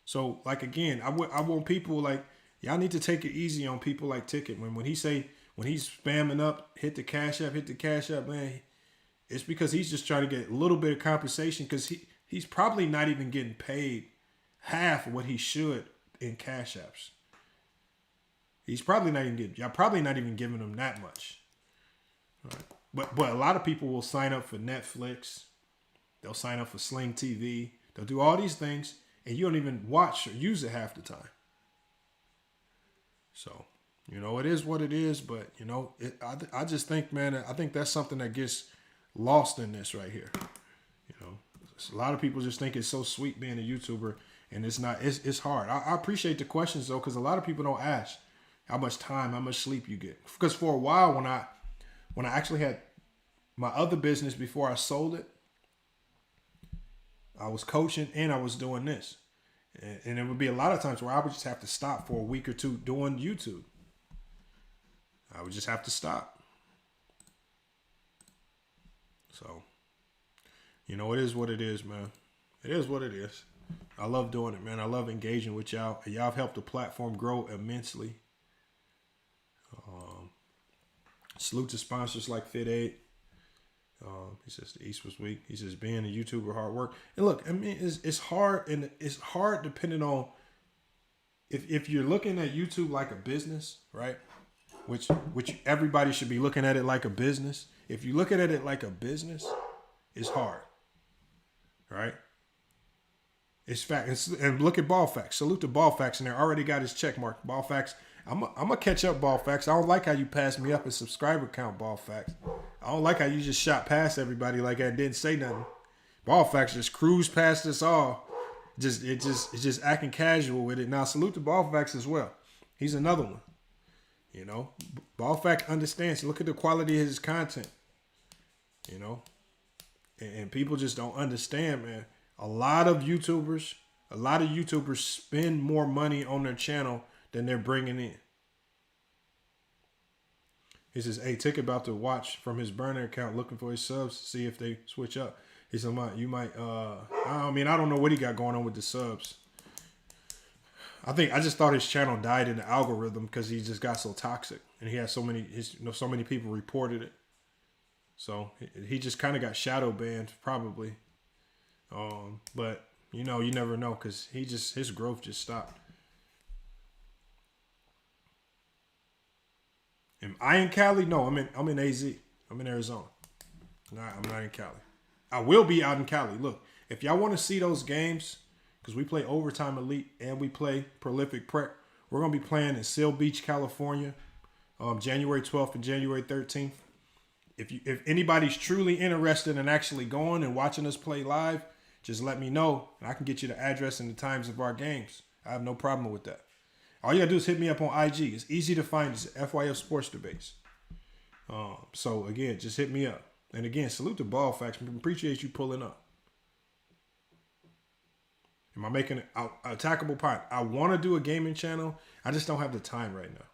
S3: So, like, again, I want people, like, y'all need to take it easy on people like Ticket. When he's spamming up, hit the cash app, man, it's because he's just trying to get a little bit of compensation, because he's probably not even getting paid half of what he should in cash apps. He's probably not even giving him that much. Right. But a lot of people will sign up for Netflix. They'll sign up for Sling TV. They'll do all these things, and you don't even watch or use it half the time. So, it is what it is. But, I just think, man, I think that's something that gets lost in this right here. A lot of people just think it's so sweet being a YouTuber, and it's not. It's hard. I appreciate the questions, though, because a lot of people don't ask how much time, how much sleep you get. Because for a while, when I actually had My other business before I sold it, I was coaching and I was doing this. And there would be a lot of times where I would just have to stop for a week or two doing YouTube. I would just have to stop. So, you know, it is what it is, man. It is what it is. I love doing it, man. I love engaging with y'all. Y'all have helped the platform grow immensely. Salute to sponsors like Fit Aid. He says the East was weak. He says being a YouTuber, hard work. And look, I mean, it's hard, and it's hard depending on if you're looking at YouTube like a business, right? Which everybody should be looking at it like a business. If you look at it like a business, it's hard, right? It's fact. And look at Ball Facts. Salute to Ball Facts, and they already got his check mark. Ball Facts. I'm gonna catch up, Ball Facts. I don't like how you passed me up in subscriber count, Ball Facts. I don't like how you just shot past everybody like that and didn't say nothing. Ball Facts just cruised past us all. It's just acting casual with it. Now salute to Ball Facts as well. He's another one. You know, Ball Fact understands. Look at the quality of his content. You know, and people just don't understand, man. A lot of YouTubers spend more money on their channel than they're bringing in. He says, hey, Tick about to watch from his burner account looking for his subs to see if they switch up. He said, you might, I mean, I don't know what he got going on with the subs. I just thought his channel died in the algorithm because he just got so toxic and he had so many people reported it. So he just kind of got shadow banned probably. But you know, you never know because his growth just stopped. Am I in Cali? No, I'm in AZ. I'm in Arizona. No, I'm not in Cali. I will be out in Cali. Look, if y'all want to see those games, because we play Overtime Elite and we play Prolific Prep, we're going to be playing in Seal Beach, California, January 12th and January 13th. If anybody's truly interested in actually going and watching us play live, just let me know, and I can get you the address and the times of our games. I have no problem with that. All you gotta do is hit me up on IG. It's easy to find. It's FYF Sports Debates. So again, just hit me up. And again, salute to Ball Facts. Appreciate you pulling up. Am I making an attackable point? I want to do a gaming channel. I just don't have the time right now.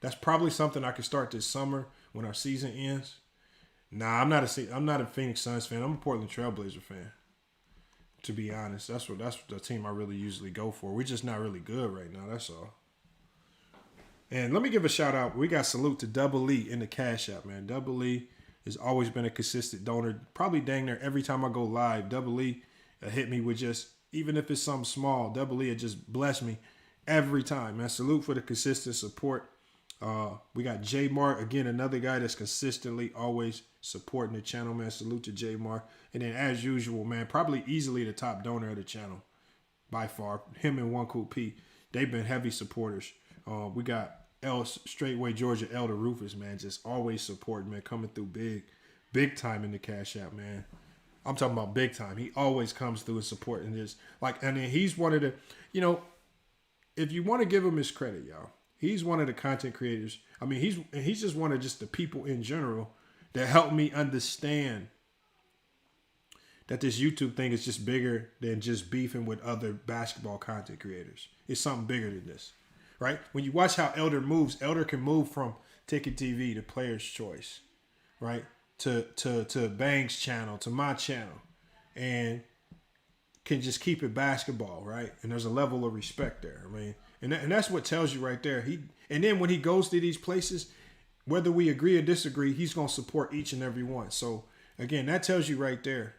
S3: That's probably something I can start this summer when our season ends. Nah, I'm not a Phoenix Suns fan. I'm a Portland Trailblazer fan. To be honest, that's the team I really usually go for. We're just not really good right now. That's all. And let me give a shout out. We got salute to Double E in the Cash App, man. Double E has always been a consistent donor. Probably dang near every time I go live, Double E hit me with just, even if it's something small, Double E just bless me every time, man. Salute for the consistent support. We got J Mar, again, another guy that's consistently always supporting the channel, man. Salute to J Mar. And then as usual, man, probably easily the top donor of the channel by far. Him and One Cool P. They've been heavy supporters. We got Straightway Georgia Elder Rufus, man, just always supporting, man, coming through big time in the Cash App, man. I'm talking about big time. He always comes through and supporting this. And then he's one of the, you know, if you want to give him his credit, y'all, he's one of the content creators. I mean, he's just one of just the people in general that helped me understand that this YouTube thing is just bigger than just beefing with other basketball content creators. It's something bigger than this, right? When you watch how Elder moves, Elder can move from Ticket TV to Player's Choice, right? To Bang's channel, to my channel, and can just keep it basketball, right? And there's a level of respect there. I mean, and that's what tells you right there. And then when he goes to these places, whether we agree or disagree, he's gonna support each and every one. So again, that tells you right there.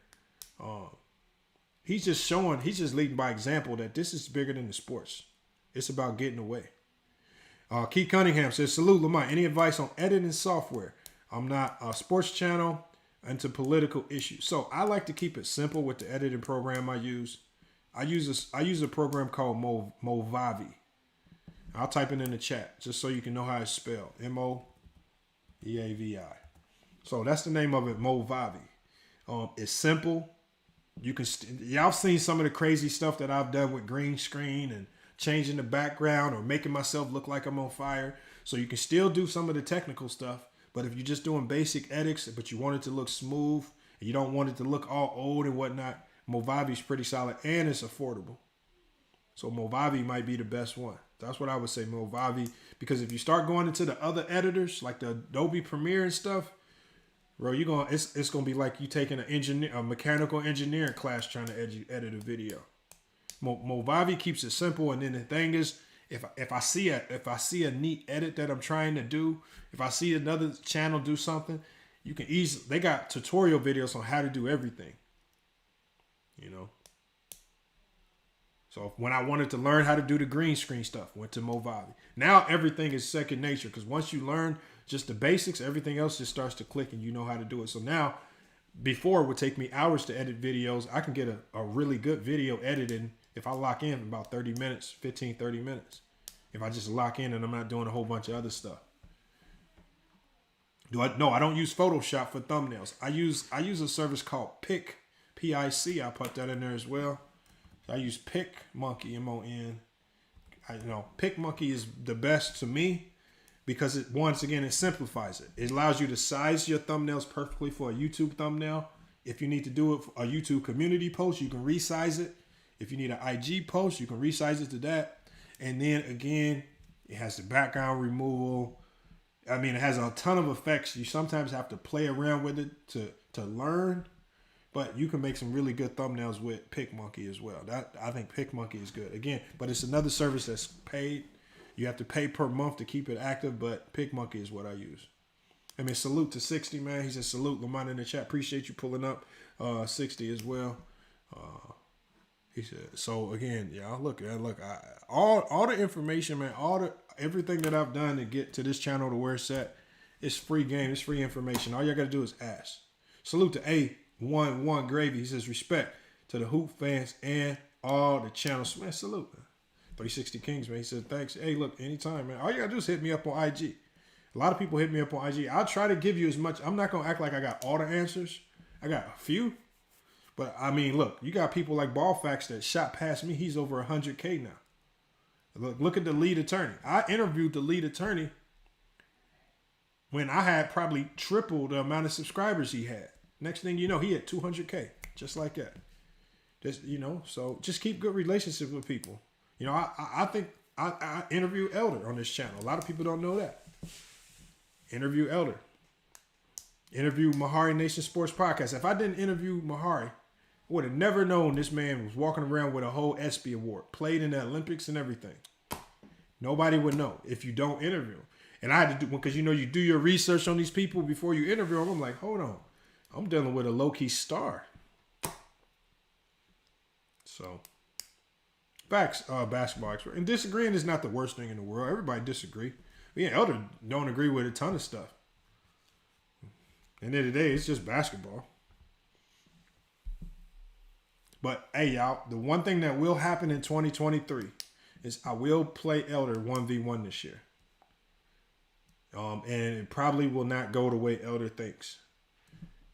S3: He's just leading by example that this is bigger than the sports. It's about getting away. Keith Cunningham says, salute Lamont. Any advice on editing software? I'm not a sports channel into political issues. So I like to keep it simple with the editing program I use. I use a program called Movavi. I'll type it in the chat just so you can know how it's spelled. Moeavi. So that's the name of it, Movavi. It's simple. Y'all seen some of the crazy stuff that I've done with green screen and changing the background or making myself look like I'm on fire. So you can still do some of the technical stuff, But if you're just doing basic edits, but you want it to look smooth and you don't want it to look all old and whatnot, Movavi is pretty solid and it's affordable. So Movavi might be the best one. That's what I would say, Movavi. Because if you start going into the other editors, like the Adobe Premiere and stuff, bro, it's gonna be like you taking a mechanical engineering class trying to edit a video. Movavi keeps it simple, and then the thing is, if I see a neat edit that I'm trying to do, if I see another channel do something, you can easily, they got tutorial videos on how to do everything. You know. So when I wanted to learn how to do the green screen stuff, went to Movavi. Now everything is second nature because once you learn just the basics, everything else just starts to click and you know how to do it. So now, before it would take me hours to edit videos, I can get a really good video edited if I lock in about 30 minutes, 15, 30 minutes. If I just lock in and I'm not doing a whole bunch of other stuff. No, I don't use Photoshop for thumbnails. I use a service called Pic, P-I-C. I put that in there as well. I use PicMonkey, M-O-N. PicMonkey is the best to me because it, once again, it simplifies it. It allows you to size your thumbnails perfectly for a YouTube thumbnail. If you need to do it for a YouTube community post, you can resize it. If you need an IG post, you can resize it to that. And then again, it has the background removal. I mean, it has a ton of effects. You sometimes have to play around with it to learn. But you can make some really good thumbnails with PicMonkey as well. I think PicMonkey is good. Again, but it's another service that's paid. You have to pay per month to keep it active, but PicMonkey is what I use. I mean, salute to 60, man. He says, salute, Lamont in the chat. Appreciate you pulling up 60 as well. He said, so again, yeah, look, all the information, man, everything that I've done to get to this channel to where it's at, it's free game, it's free information. All y'all got to do is ask. Salute to A11 Gravy. He says, respect to the Hoop fans and all the channels. Man, salute, man. 360 Kings, man. He said, thanks. Hey, look, anytime, man. All you got to do is hit me up on IG. A lot of people hit me up on IG. I'll try to give you as much. I'm not going to act like I got all the answers. I got a few. But, I mean, look, you got people like Ballfax that shot past me. He's over 100K now. Look at the lead attorney. I interviewed the lead attorney when I had probably triple the amount of subscribers he had. Next thing you know, he had 200K, just like that. Just, so just keep good relationships with people. I think I interview Elder on this channel. A lot of people don't know that. Interview Elder. Interview Mahari Nation Sports Podcast. If I didn't interview Mahari, I would have never known this man was walking around with a whole ESPY award, played in the Olympics and everything. Nobody would know if you don't interview him. And I had to do, because you do your research on these people before you interview them. I'm like, hold on. I'm dealing with a low-key star. So, facts, basketball expert. And disagreeing is not the worst thing in the world. Everybody disagree. Me and Elder don't agree with a ton of stuff. At the end of the day, it's just basketball. But, hey, y'all, the one thing that will happen in 2023 is I will play Elder 1v1 this year. And it probably will not go the way Elder thinks.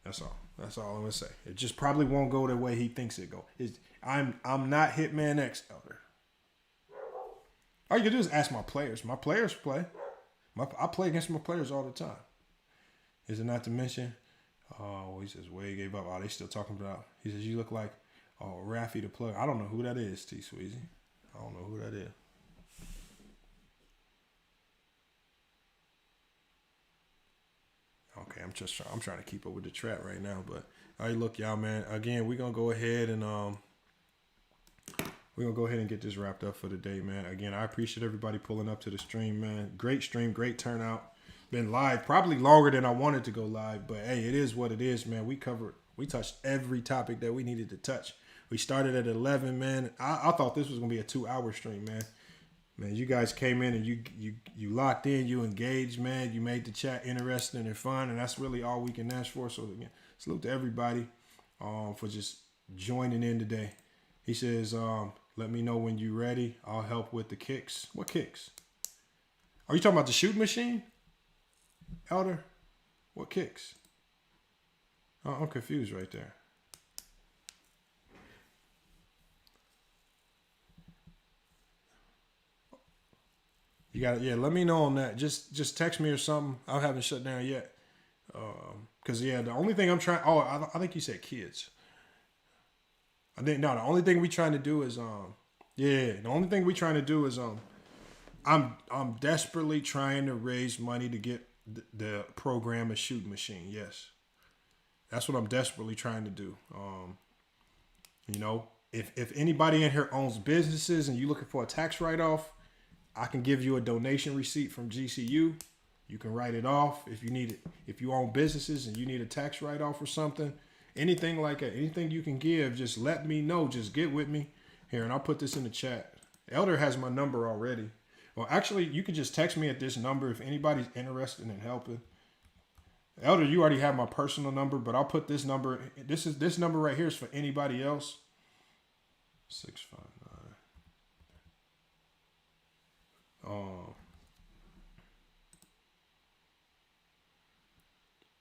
S3: That's all. That's all I'm going to say. It just probably won't go the way he thinks it go. I'm not Hitman X, Elder. All you can do is ask my players. My players play. I play against my players all the time. Is it not to mention? Oh, he says Wade gave up. Oh, they still talking about. He says you look like Raffy the plug. I don't know who that is, T Sweezy. I don't know who that is. Okay, I'm trying to keep up with the trap right now, but all right, look, y'all, man. Again, we're gonna go ahead and get this wrapped up for the day, man. Again, I appreciate everybody pulling up to the stream, man. Great stream, great turnout. Been live probably longer than I wanted to go live, but hey, it is what it is, man. We touched every topic that we needed to touch. We started at 11, man. I thought this was gonna be a 2-hour stream, man. Man, you guys came in and you locked in, you engaged, man. You made the chat interesting and fun, and that's really all we can ask for. So again, salute to everybody for just joining in today. He says, let me know when you're ready. I'll help with the kicks. What kicks? Are you talking about the shoot machine? Elder? What kicks? Oh, I'm confused right there. You got it. Yeah, let me know on that. Just text me or something. I haven't shut down yet. Because the only thing I'm trying. Oh, I think you said kids. I think no. The only thing we trying to do is The only thing we trying to do is I'm desperately trying to raise money to get the program a shooting machine. Yes, that's what I'm desperately trying to do. If anybody in here owns businesses and you're looking for a tax write-off, I can give you a donation receipt from GCU. You can write it off if you need it. If you own businesses and you need a tax write-off or something, anything like that, anything you can give, just let me know. Just get with me here, and I'll put this in the chat. Elder has my number already. Well, actually, you can just text me at this number if anybody's interested in helping. Elder, you already have my personal number, but I'll put this number. This number right here is for anybody else. 659.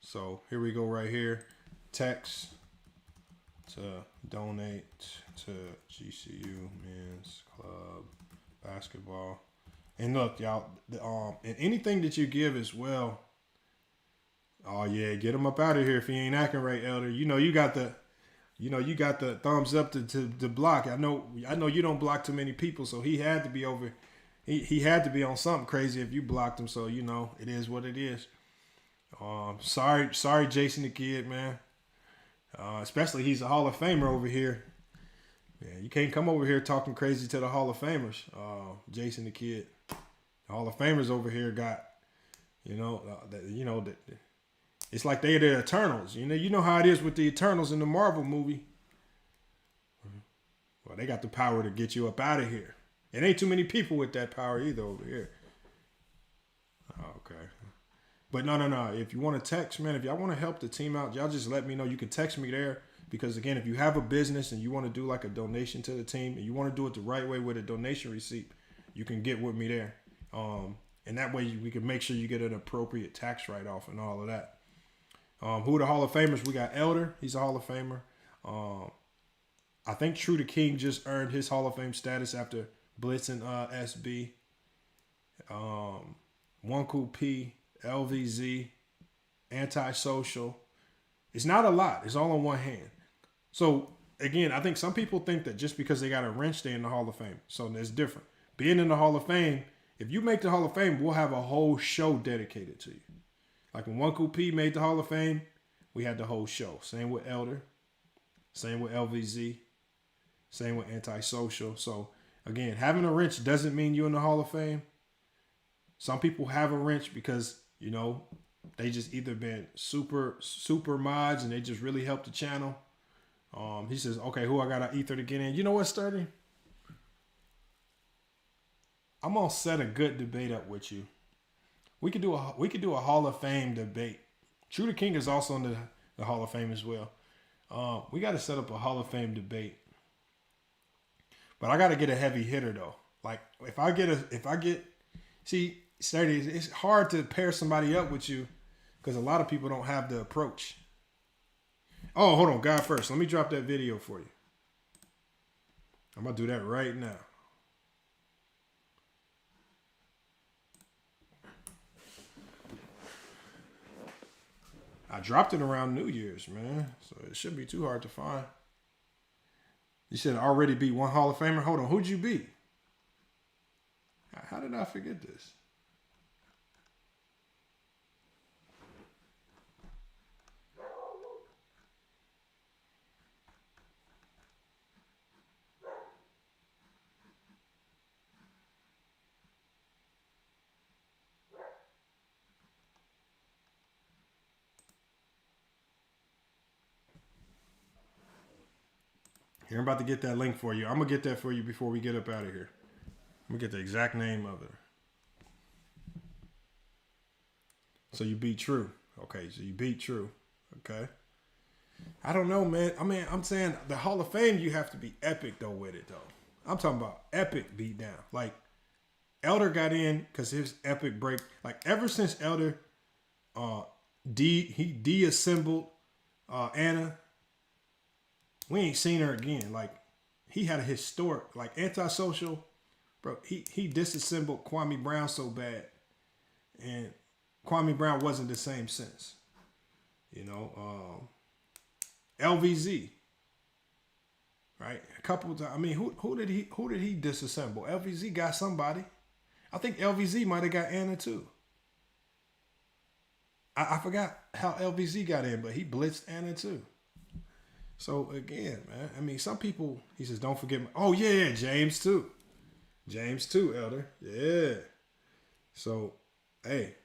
S3: So here we go right here. Text to donate to GCU Men's Club Basketball. And look, y'all, and anything that you give as well. Oh yeah, get him up out of here if he ain't acting right, Elder. You got the thumbs up to block. I know you don't block too many people, so he had to be over. He had to be on something crazy if you blocked him. So it is what it is. Sorry, Jason the Kid, man. Especially he's a Hall of Famer over here. Yeah, you can't come over here talking crazy to the Hall of Famers. Jason the Kid, the Hall of Famers over here got, it's like they're the Eternals. You know how it is with the Eternals in the Marvel movie. Well, they got the power to get you up out of here. It ain't too many people with that power either over here. Okay. But no. If you want to text, man, if y'all want to help the team out, y'all just let me know. You can text me there. Because again, if you have a business and you want to do like a donation to the team and you want to do it the right way with a donation receipt, you can get with me there. And that way we can make sure you get an appropriate tax write-off and all of that. Who are the Hall of Famers? We got Elder. He's a Hall of Famer. I think True the King just earned his Hall of Fame status after Blitz and SB. One Cool P, LVZ, Antisocial. It's not a lot. It's all on one hand. So, again, I think some people think that just because they got a wrench, they're in the Hall of Fame. So, it's different. Being in the Hall of Fame, if you make the Hall of Fame, we'll have a whole show dedicated to you. Like when One Cool P made the Hall of Fame, we had the whole show. Same with Elder. Same with LVZ. Same with Antisocial. So, again, having a wrench doesn't mean you're in the Hall of Fame. Some people have a wrench because, they just either been super mods and they just really helped the channel. He says, okay, who I got to ether to get in? You know what, Sturdy? I'm gonna set a good debate up with you. We could do a Hall of Fame debate. True the King is also in the Hall of Fame as well. We got to set up a Hall of Fame debate. But I got to get a heavy hitter though. Like see, Sturdy, it's hard to pair somebody up with you because a lot of people don't have the approach. Oh, hold on, God first. Let me drop that video for you. I'm gonna do that right now. I dropped it around New Year's, man. So it shouldn't be too hard to find. You said I already beat one Hall of Famer. Hold on, who'd you beat? How did I forget this? Here, I'm about to get that link for you. I'm going to get that for you before we get up out of here. I'm going to get the exact name of it. So you beat True. Okay, so you beat True. Okay. I don't know, man. I mean, I'm saying the Hall of Fame, you have to be epic, though, with it, though. I'm talking about epic beatdown. Like, Elder got in because his epic break. Like, ever since Elder, he de-assembled Anna, we ain't seen her again. Like, he had a historic, like, Antisocial bro, he disassembled Kwame Brown so bad, and Kwame Brown wasn't the same since. You know, LVZ, right? A couple of times. I mean, who did he disassemble? LVZ got somebody. I think LVZ might have got Anna too. I forgot how LVZ got in, but he blitzed Anna too. So again, man, I mean, some people, he says, don't forget. Oh yeah, James too. James too, Elder. Yeah. So, hey,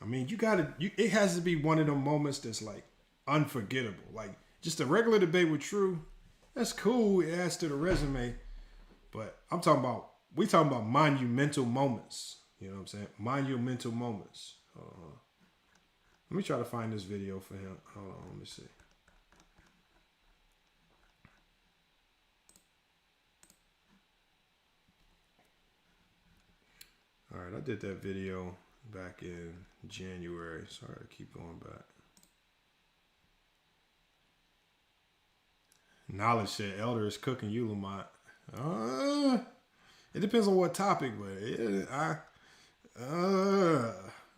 S3: I mean, it has to be one of them moments that's like unforgettable. Like just a regular debate with True, that's cool. It adds to the resume. But we talking about monumental moments. You know what I'm saying? Monumental moments. Let me try to find this video for him. Hold on, let me see. All right, I did that video back in January. Sorry to keep going back. Knowledge said Elder is cooking you, Lamont. It depends on what topic, but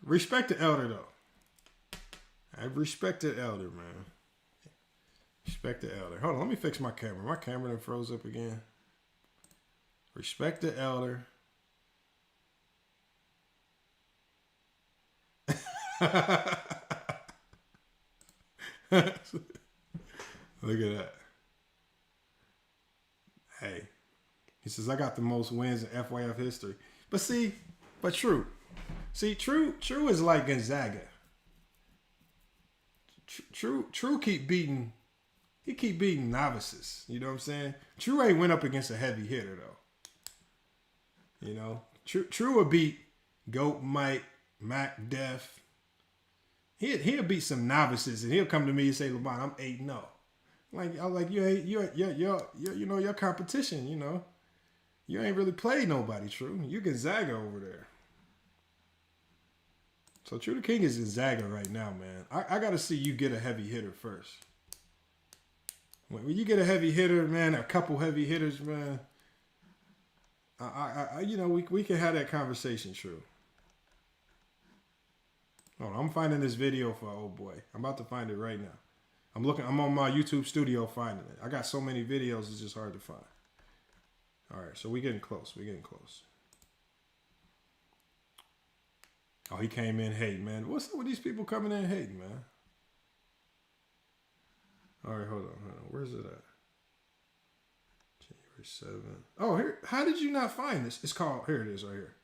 S3: respect the Elder though. I respect the Elder, man. Respect the Elder. Hold on, let me fix my camera. My camera done froze up again. Respect the Elder. Look at that. Hey, he says, I got the most wins in FYF history. But True. See, True is like Gonzaga. True keep beating novices. You know what I'm saying? True ain't went up against a heavy hitter though. You know, True will beat Goat Mike, Mac Def. He'll beat some novices and he'll come to me and say, LeBron, I'm 8-0. I'm like, you're your competition, you know. You ain't really played nobody, True. You Gonzaga over there. So True the King is Gonzaga right now, man. I got to see you get a heavy hitter first. When you get a heavy hitter, man, a couple heavy hitters, man, we can have that conversation, True. Hold on, I'm finding this video for old boy. I'm about to find it right now. I'm on my YouTube studio finding it. I got so many videos, it's just hard to find. All right, so we're getting close. Oh, he came in hating, man. What's up with these people coming in hating, man? All right, hold on. Where's it at? January 7th. Oh, here. How did you not find this? It's called, here it is right here.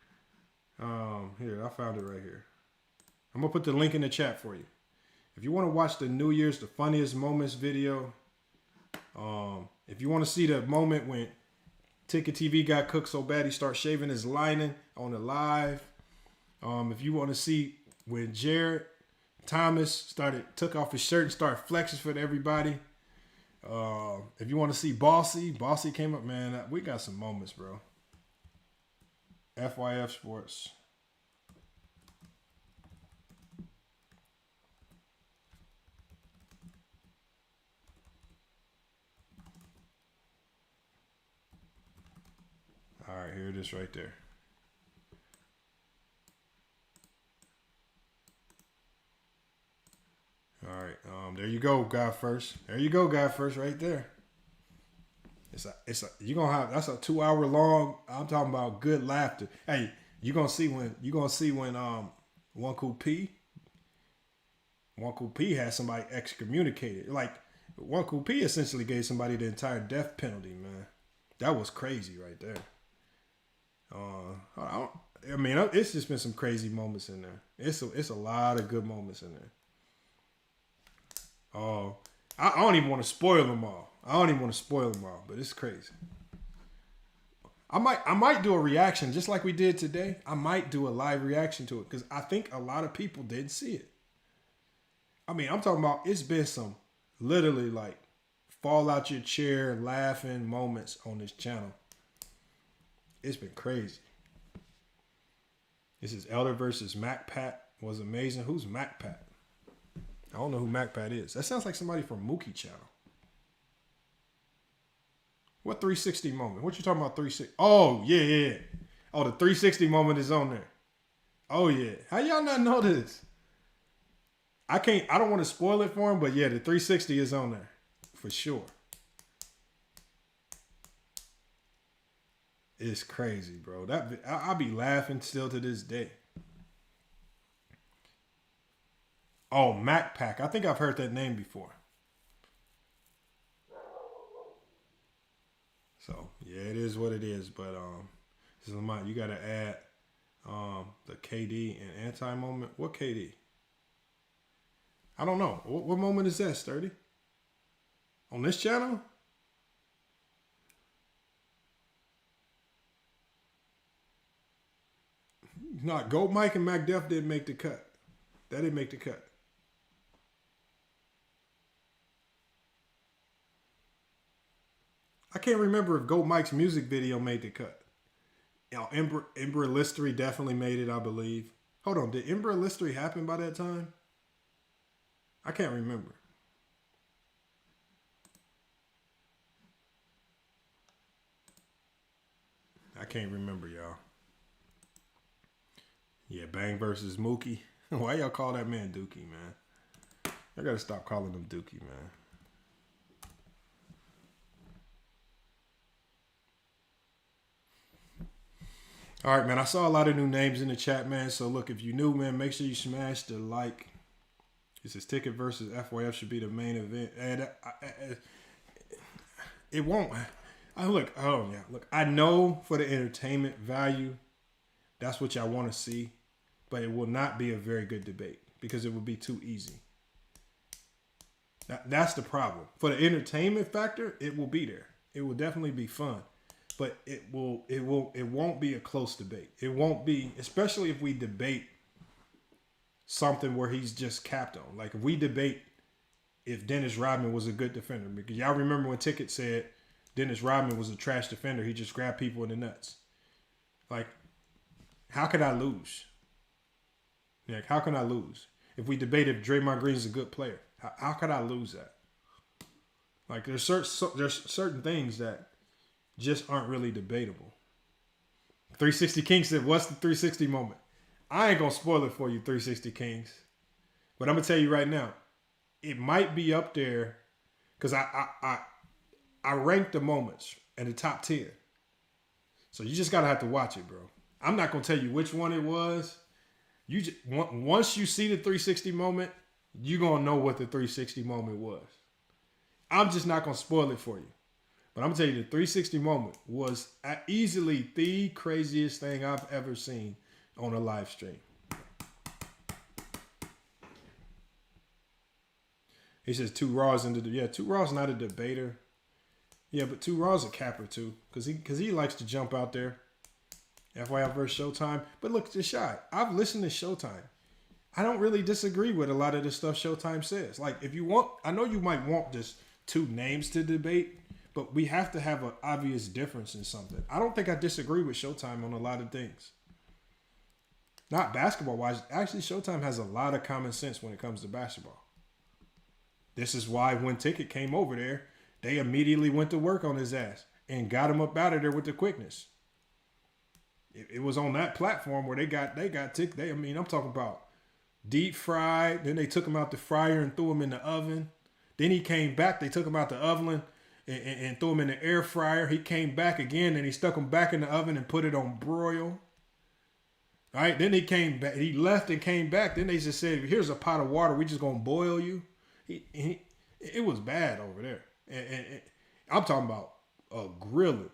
S3: Here, I found it right here. I'm going to put the link in the chat for you. If you want to watch the New Year's, the funniest moments video, if you want to see the moment when tickettv got cooked so bad he started shaving his lining on the live, if you want to see when Jared Thomas took off his shirt and started flexing for everybody, if you want to see Bossy came up, man, we got some moments, bro. FYF Sports. All right, here it is right there. All right, there you go, God First. There you go, God First, right there. That's a 2-hour long. I'm talking about good laughter. Hey, you gonna see when One Cool P had somebody excommunicated. Like One Cool P essentially gave somebody the entire death penalty, man. That was crazy right there. It's just been some crazy moments in there. It's a lot of good moments in there. I don't even want to spoil them all. But it's crazy. I might do a reaction just like we did today. I might do a live reaction to it because I think a lot of people didn't see it. I mean, I'm talking about it's been some literally like fall out your chair laughing moments on this channel. It's been crazy. This is Elder versus MacPat was amazing. Who's MacPat? I don't know who MacPat is. That sounds like somebody from Mookie Channel. What 360 moment? What you talking about 360? Oh, yeah. Oh, the 360 moment is on there. Oh, yeah. How y'all not know this? I don't want to spoil it for him, but yeah, the 360 is on there. For sure. It's crazy, bro. I'll be laughing still to this day. Oh, Mac Pack. I think I've heard that name before. So yeah, it is what it is. But you gotta add the KD and anti moment. What KD? I don't know. What moment is that, Sturdy? On this channel? Not Gold Mike and Mac Def didn't make the cut. That didn't make the cut. I can't remember if Gold Mike's music video made the cut. You know, Ember Listery definitely made it, I believe. Hold on, did Ember Listery happen by that time? I can't remember. I can't remember, y'all. Yeah, Bang versus Mookie. Why y'all call that man Dookie, man? I gotta stop calling him Dookie, man. All right, man. I saw a lot of new names in the chat, man. So look, if you're new, man, make sure you smash the like. It says Ticket versus FYF should be the main event, and it won't. Look, I know for the entertainment value, that's what y'all want to see, but it will not be a very good debate because it would be too easy. That's the problem. For the entertainment factor, it will be there. It will definitely be fun, but it won't be a close debate. It won't be, especially if we debate something where he's just capped on. Like if we debate if Dennis Rodman was a good defender, because y'all remember when Ticket said Dennis Rodman was a trash defender, he just grabbed people in the nuts. Like, how could I lose? Like, how can I lose? If we debate if Draymond Green is a good player, how could I lose that? Like, there's certain things that just aren't really debatable. 360 King said, what's the 360 moment? I ain't going to spoil it for you, 360 Kings. But I'm going to tell you right now, it might be up there because I ranked the moments in the top 10. So you just got to have to watch it, bro. I'm not going to tell you which one it was. Once you see the 360 moment, you're going to know what the 360 moment was. I'm just not going to spoil it for you. But I'm going to tell you the 360 moment was easily the craziest thing I've ever seen on a live stream. He says 2 Raws into the 2 Raws not a debater. Yeah, but 2 Raws a capper too, because he likes to jump out there. FYI versus Showtime. But look, the shot. I've listened to Showtime. I don't really disagree with a lot of the stuff Showtime says. Like, if you want, I know you might want just 2 names to debate, but we have to have an obvious difference in something. I don't think I disagree with Showtime on a lot of things. Not basketball-wise. Actually, Showtime has a lot of common sense when it comes to basketball. This is why when Ticket came over there, they immediately went to work on his ass and got him up out of there with the quickness. It was on that platform where they got Ticket. I'm talking about deep fried. Then they took him out the fryer and threw him in the oven. Then he came back. They took him out the oven and threw him in the air fryer. He came back again and he stuck him back in the oven and put it on broil. All right, then he came back. He left and came back. Then they just said, "Here's a pot of water. We just gonna boil you." It was bad over there. And I'm talking about a grilling.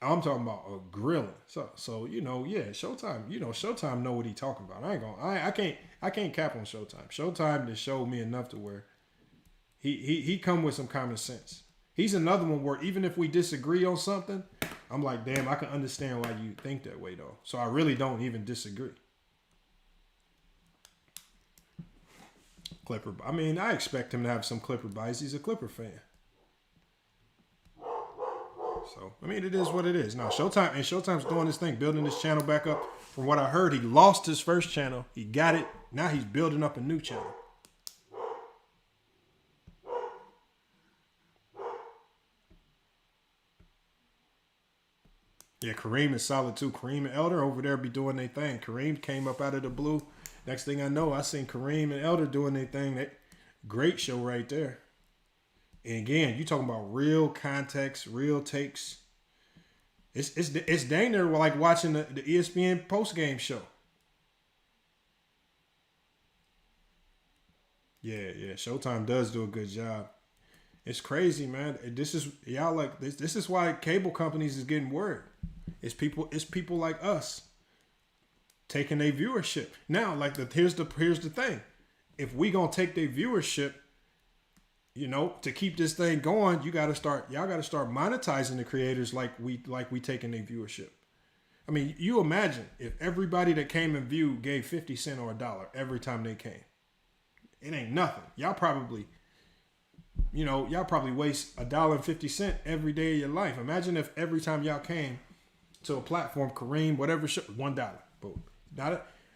S3: So Showtime. Showtime know what he talking about. I can't cap on Showtime. Showtime just showed me enough to where he come with some common sense. He's another one where even if we disagree on something, I'm like, damn, I can understand why you think that way though. So I really don't even disagree. Clipper. I mean, I expect him to have some Clipper bias. He's a Clipper fan. So, I mean, it is what it is. Now, Showtime's doing this thing, building this channel back up. From what I heard, he lost his first channel. He got it. Now he's building up a new channel. Yeah, Kareem is solid too. Kareem and Elder over there be doing their thing. Kareem came up out of the blue. Next thing I know, I seen Kareem and Elder doing their thing. Great show right there. And again, you talking about real context, real takes. It's dang near like watching the ESPN post game show. Yeah. Showtime does do a good job. It's crazy, man. This is y'all like this. This is why cable companies is getting worried. It's people like us taking their viewership. Now, like here's the thing. If we gonna take their viewership, to keep this thing going, y'all gotta start monetizing the creators like we taking their viewership. I mean, you imagine if everybody that came and viewed gave 50 cents or $1 every time they came. It ain't nothing. Y'all probably waste $1.50 every day of your life. Imagine if every time y'all came to a platform, Kareem, whatever, $1. Boom.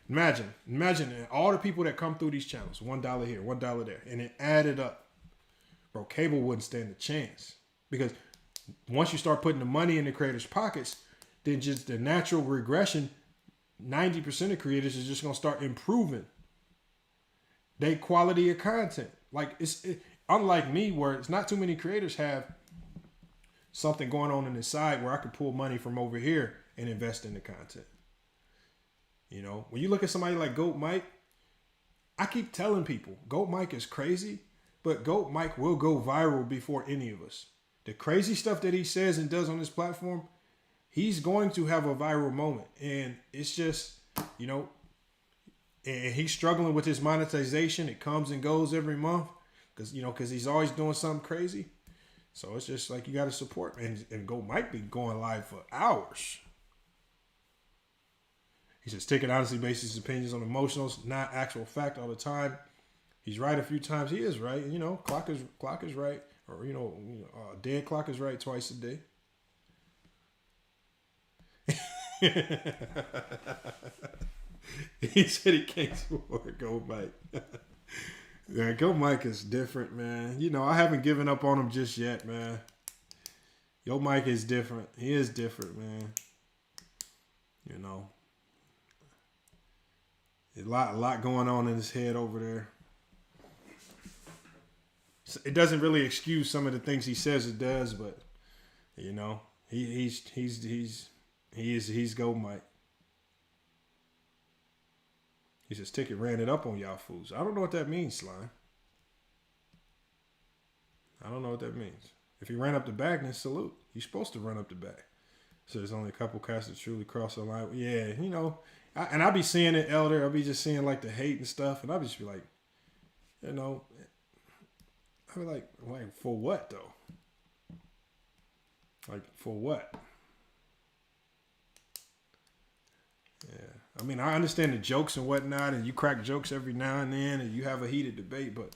S3: Imagine all the people that come through these channels, $1 here, $1 there, and it added up. Bro, cable wouldn't stand a chance, because once you start putting the money in the creators' pockets, then just the natural regression, 90% of creators is just gonna start improving their quality of content. Like unlike me, where it's not too many creators have something going on the side where I could pull money from over here and invest in the content. When you look at somebody like Goat Mike, I keep telling people, Goat Mike is crazy, but Goat Mike will go viral before any of us. The crazy stuff that he says and does on this platform, he's going to have a viral moment. And it's just, and he's struggling with his monetization. It comes and goes every month because he's always doing something crazy. So it's just like you got to support. And Goat Mike be going live for hours. He says, Ticket honestly bases his opinions on emotionals, not actual fact all the time. He's right a few times. He is right. Clock is right. Or, dead clock is right twice a day. He said he can't support Goat Mike. Yeah, Goat Mike is different, man. I haven't given up on him just yet, man. Yo, Mike is different. He is different, man. A lot going on in his head over there. It doesn't really excuse some of the things he says it does, but he's Goat Mike. He says Ticket ran it up on y'all fools. I don't know what that means, Slime. I don't know what that means. If he ran up the back, then salute. You're supposed to run up the back. So there's only a couple cats that truly cross the line. Yeah, and I be seeing it, Elder. I be just seeing like the hate and stuff, and I just be like, I be like, for what though? Like, for what? Yeah. I mean, I understand the jokes and whatnot, and you crack jokes every now and then, and you have a heated debate, but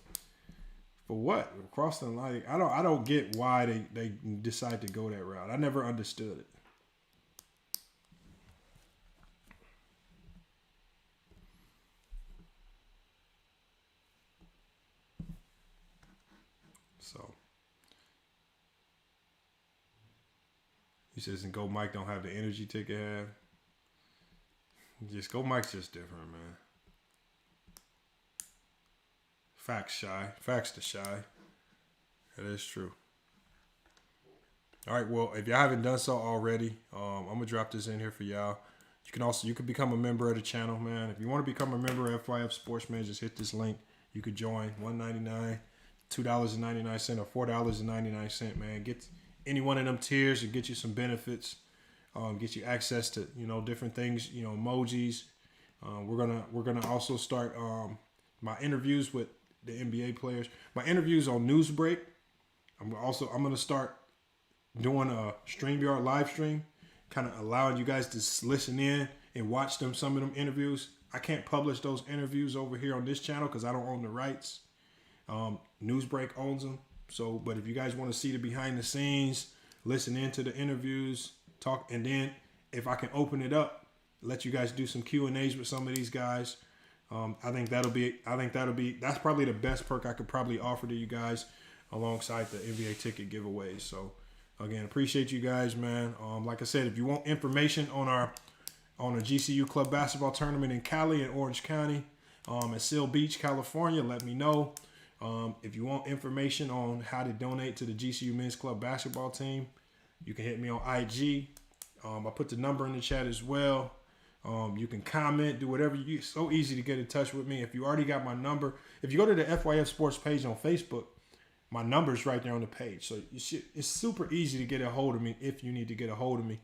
S3: for what? Across the line, I don't get why they decide to go that route. I never understood it. So he says, and Go Mike don't have the energy Ticket have. Just Go Mike's just different, man. Facts, Shy. Facts to Shy. That is true. All right, well, if y'all haven't done so already, I'm gonna drop this in here for y'all. You can become a member of the channel, man. If you want to become a member of FYF Sportsman, just hit this link. You could join. $1.99, $2.99, or $4.99, man. Get any one of them tiers and get you some benefits. Get you access to different things, emojis. We're gonna also start my interviews with the NBA players. My interviews on Newsbreak. I'm gonna start doing a StreamYard live stream, kind of allowing you guys to listen in and watch some of them interviews. I can't publish those interviews over here on this channel because I don't own the rights. Newsbreak owns them. So, but if you guys want to see the behind the scenes, listen into the interviews, talk, and then if I can open it up, let you guys do some Q&As with some of these guys. I think that's probably the best perk I could probably offer to you guys alongside the NBA ticket giveaways. So Again, appreciate you guys, man. Like I said, if you want information on the GCU Club Basketball Tournament in Cali and Orange County, at Seal Beach, California, let me know. If you want information on how to donate to the GCU Men's Club Basketball team, you can hit me on IG. I put the number in the chat as well. You can comment, do whatever you. It's so easy to get in touch with me. If you already got my number, if you go to the FYF Sports page on Facebook, my number's right there on the page. So it's super easy to get a hold of me if you need to get a hold of me.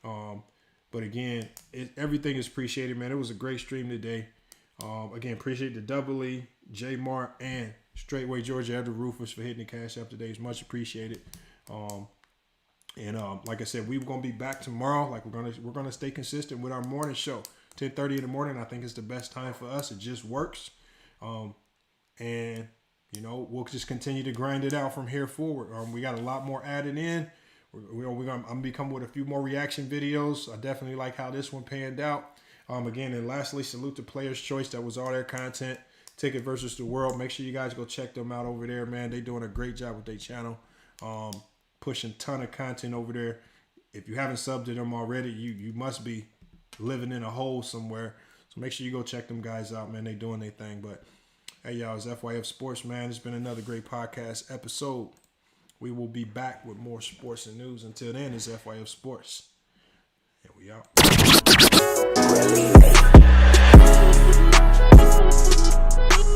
S3: But again, everything is appreciated, man. It was a great stream today. Again, appreciate the Double E, J Mart, and Straightway Georgia Edward Rufus for hitting the cash up today. It's much appreciated. Like I said, we're gonna be back tomorrow. Like we're gonna stay consistent with our morning show. 10:30 in the morning. I think it's the best time for us. It just works. And you know, we'll just continue to grind it out from here forward. We got a lot more added in. I'm gonna be coming with a few more reaction videos. I definitely like how this one panned out. Again, and lastly, salute to Players Choice. That was all their content. Ticket versus the World. Make sure you guys go check them out over there, man. They doing a great job with their channel. Pushing a ton of content over there. If you haven't subbed to them already, you must be living in a hole somewhere. So make sure you go check them guys out, man. They doing their thing. But hey, y'all, it's FYF Sports, man. It's been another great podcast episode. We will be back with more sports and news. Until then, it's FYF Sports. And we out.